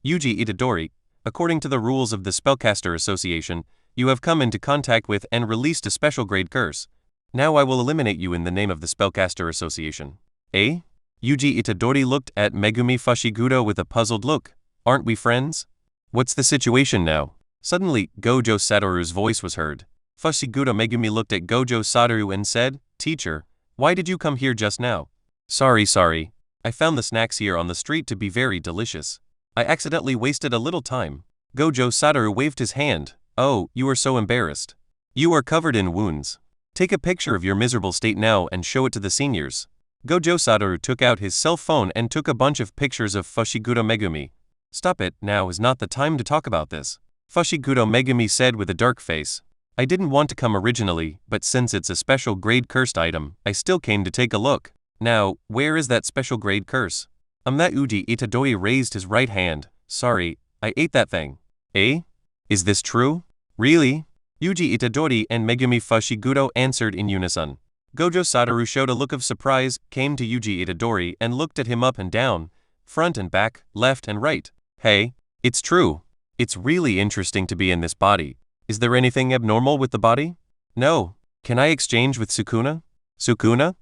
Speaker 2: Yuji Itadori, according to the rules of the Spellcaster Association, you have come into contact with and released a special grade curse. Now I will eliminate you in the name of the Spellcaster Association. Eh? Yuji Itadori looked at Megumi Fushiguro with a puzzled look. Aren't we friends? What's the situation now? Suddenly, Gojo Satoru's voice was heard. Fushigudo Megumi looked at Gojo Satoru and said, "Teacher, why did you come here just now?" Sorry. I found the snacks here on the street to be very delicious. I accidentally wasted a little time." Gojo Satoru waved his hand. "Oh, you are so embarrassed. You are covered in wounds. Take a picture of your miserable state now and show it to the seniors." Gojo Satoru took out his cell phone and took a bunch of pictures of Fushigudo Megumi. "Stop it, now is not the time to talk about this," Fushigudo Megumi said with a dark face. "I didn't want to come originally, but since it's a special grade cursed item, I still came to take a look. Now, where is that special grade curse?" That Uji Itadori raised his right hand. "Sorry, I ate that thing." "Eh? Is this true? Really?" Uji Itadori and Megumi Fushigudo answered in unison. Gojo Satoru showed a look of surprise, came to Uji Itadori and looked at him up and down, front and back, left and right. "Hey, it's true. It's really interesting to be in this body. Is there anything abnormal with the body?" "No. Can I exchange with Sukuna?" "Sukuna?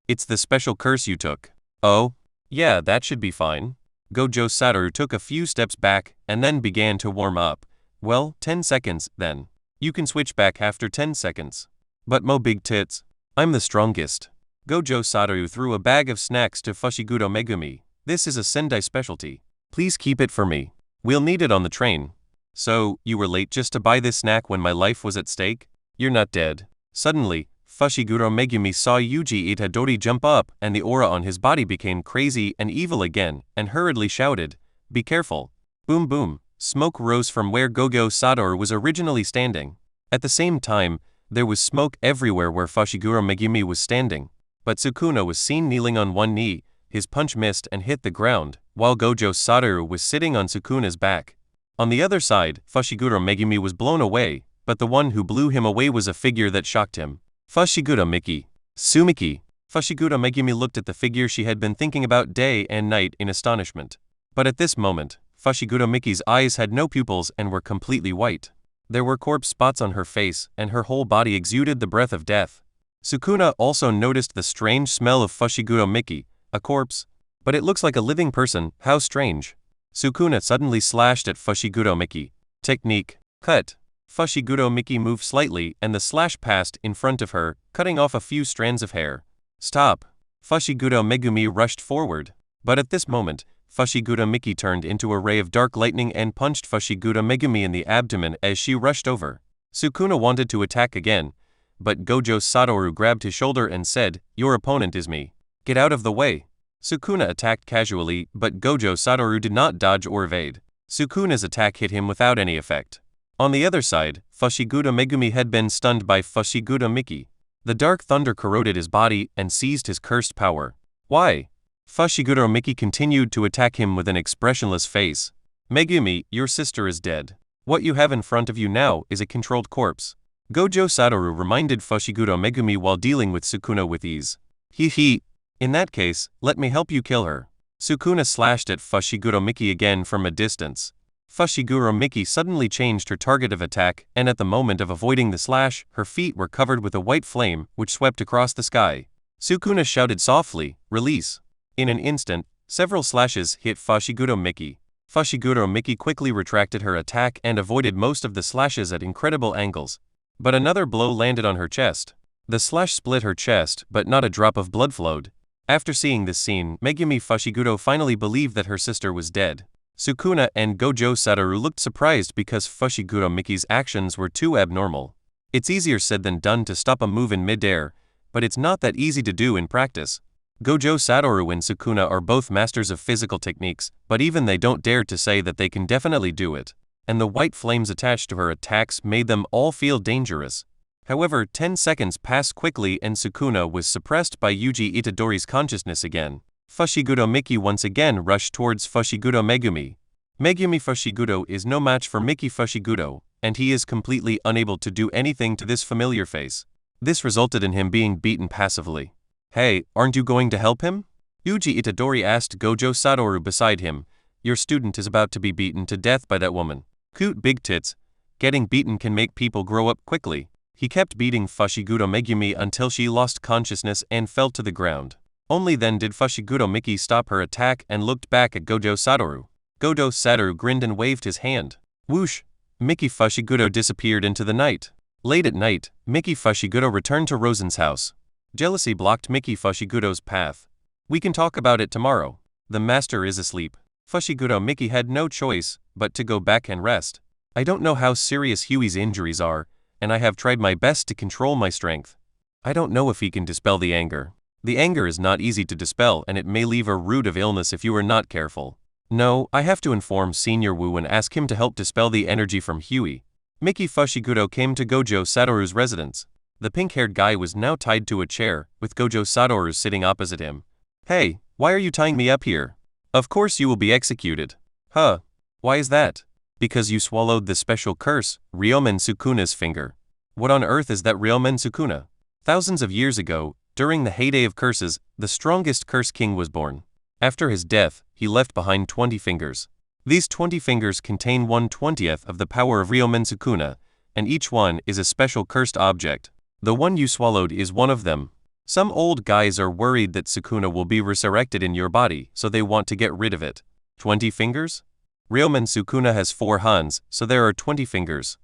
Speaker 2: It's the special curse you took." "Oh? Yeah, that should be fine." Gojo Satoru took a few steps back and then began to warm up. "Well, 10 seconds, then. You can switch back after 10 seconds. But mo big tits. I'm the strongest." Gojo Satoru threw a bag of snacks to Fushigudo Megumi. "This is a Sendai specialty. Please keep it for me. We'll need it on the train." "So, you were late just to buy this snack when my life was at stake? You're not dead." Suddenly, Fushigudo Megumi saw Yuji Itadori jump up and the aura on his body became crazy and evil again, and hurriedly shouted, "Be careful." Boom boom, smoke rose from where Gojo Satoru was originally standing. At the same time, there was smoke everywhere where Fushigudo Megumi was standing. But Sukuna was seen kneeling on one knee, his punch missed and hit the ground, while Gojo Satoru was sitting on Sukuna's back. On the other side, Fushigudo Megumi was blown away, but the one who blew him away was a figure that shocked him. Fushigudo Miki. Sumiki. Fushigudo Megumi looked at the figure she had been thinking about day and night in astonishment. But at this moment, Fushigudo Miki's eyes had no pupils and were completely white. There were corpse spots on her face, and her whole body exuded the breath of death. Sukuna also noticed the strange smell of Fushigudo Miki, a corpse. "But it looks like a living person, how strange." Sukuna suddenly slashed at Fushigudo Miki. Technique. Cut. Fushigudo Miki moved slightly and the slash passed in front of her, cutting off a few strands of hair. "Stop." Fushigudo Megumi rushed forward. But at this moment, Fushigudo Miki turned into a ray of dark lightning and punched Fushigudo Megumi in the abdomen as she rushed over. Sukuna wanted to attack again, but Gojo Satoru grabbed his shoulder and said, "Your opponent is me. Get out of the way." Sukuna attacked casually, but Gojo Satoru did not dodge or evade. Sukuna's attack hit him without any effect. On the other side, Fushigudo Megumi had been stunned by Fushigudo Miki. The dark thunder corroded his body and seized his cursed power. "Why?" Fushigudo Miki continued to attack him with an expressionless face. "Megumi, your sister is dead. What you have in front of you now is a controlled corpse." Gojo Satoru reminded Fushigudo Megumi while dealing with Sukuna with ease. He. "In that case, let me help you kill her." Sukuna slashed at Fushigudo Miki again from a distance. Fushigudo Miki suddenly changed her target of attack, and at the moment of avoiding the slash, her feet were covered with a white flame, which swept across the sky. Sukuna shouted softly, "Release." In an instant, several slashes hit Fushigudo Miki. Fushigudo Miki quickly retracted her attack and avoided most of the slashes at incredible angles. But another blow landed on her chest. The slash split her chest, but not a drop of blood flowed. After seeing this scene, Megumi Fushigudo finally believed that her sister was dead. Sukuna and Gojo Satoru looked surprised because Fushigudo Miki's actions were too abnormal. It's easier said than done to stop a move in mid-air, but it's not that easy to do in practice. Gojo Satoru and Sukuna are both masters of physical techniques, but even they don't dare to say that they can definitely do it. And the white flames attached to her attacks made them all feel dangerous. However, 10 seconds passed quickly and Sukuna was suppressed by Yuji Itadori's consciousness again. Fushigudo Miki once again rushed towards Fushigudo Megumi. Megumi Fushigudo is no match for Miki Fushigudo, and he is completely unable to do anything to this familiar face. This resulted in him being beaten passively. "Hey, aren't you going to help him?" Yuji Itadori asked Gojo Satoru beside him. "Your student is about to be beaten to death by that woman. Cute big tits. Getting beaten can make people grow up quickly." He kept beating Fushigudo Megumi until she lost consciousness and fell to the ground. Only then did Fushigudo Miki stop her attack and looked back at Gojo Satoru. Gojo Satoru grinned and waved his hand. Whoosh! Miki Fushigudo disappeared into the night. Late at night, Miki Fushigudo returned to Rosen's house. Jealousy blocked Miki Fushigudo's path. We can talk about it tomorrow. The master is asleep. Fushigudo Miki had no choice but to go back and rest. I don't know how serious Huey's injuries are, and I have tried my best to control my strength. I don't know if he can dispel the anger. The anger is not easy to dispel and it may leave a root of illness if you are not careful. No, I have to inform Senior Wu and ask him to help dispel the energy from Huey. Miki Fushigudo came to Gojo Satoru's residence. The pink-haired guy was now tied to a chair, with Gojo Satoru sitting opposite him. Hey, why are you tying me up here? Of course you will be executed. Huh? Why is that? Because you swallowed the special curse, Ryomen Sukuna's finger. What on earth is that Ryomen Sukuna? Thousands of years ago, during the heyday of curses, the strongest curse king was born. After his death, he left behind 20 fingers. These 20 fingers contain 1/20th of the power of Ryomen Sukuna, and each one is a special cursed object. The one you swallowed is one of them. Some old guys are worried that Sukuna will be resurrected in your body, so they want to get rid of it. 20 fingers? Ryomen Sukuna has 4 hands, so there are 20 fingers.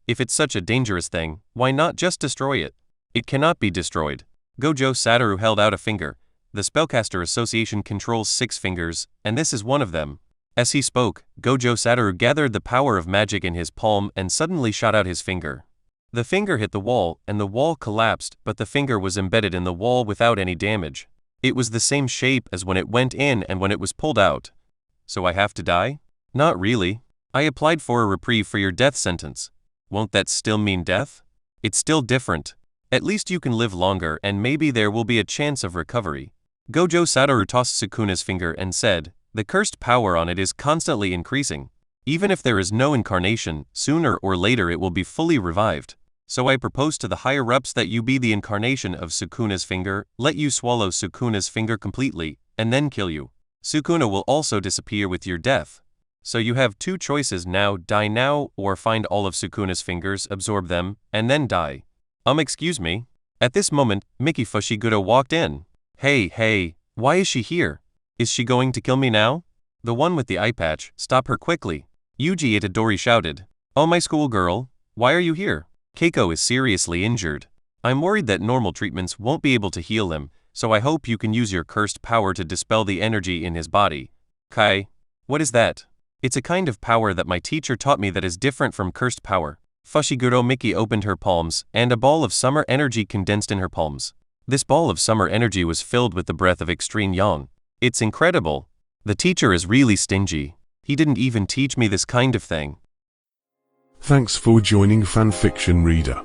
Speaker 2: If it's such a dangerous thing, why not just destroy it? It cannot be destroyed. Gojo Satoru held out a finger. The Spellcaster Association controls 6 fingers, and this is one of them. As he spoke, Gojo Satoru gathered the power of magic in his palm and suddenly shot out his finger. The finger hit the wall, and the wall collapsed, but the finger was embedded in the wall without any damage. It was the same shape as when it went in and when it was pulled out. So I have to die? Not really. I applied for a reprieve for your death sentence. Won't that still mean death? It's still different. At least you can live longer and maybe there will be a chance of recovery. Gojo Satoru tossed Sukuna's finger and said, the cursed power on it is constantly increasing. Even if there is no incarnation, sooner or later it will be fully revived. So I propose to the higher-ups that you be the incarnation of Sukuna's finger, let you swallow Sukuna's finger completely, and then kill you. Sukuna will also disappear with your death. So you have 2 choices now: die now, or find all of Sukuna's fingers, absorb them, and then die. Excuse me? At this moment, Miki Fushigudo walked in. Hey, why is she here? Is she going to kill me now? The one with the eye patch, stop her quickly. Yuji Itadori shouted. Oh my schoolgirl, why are you here? Keiko is seriously injured. I'm worried that normal treatments won't be able to heal him, so I hope you can use your cursed power to dispel the energy in his body. Kai, what is that? It's a kind of power that my teacher taught me that is different from cursed power. Fushiguro Miki opened her palms, and a ball of summer energy condensed in her palms. This ball of summer energy was filled with the breath of extreme yang. It's incredible. The teacher is really stingy. He didn't even teach me this kind of thing.
Speaker 3: Thanks for joining Fanfiction Reader.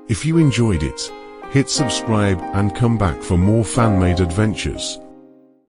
Speaker 3: If you enjoyed it, hit subscribe and come back for more fan-made adventures.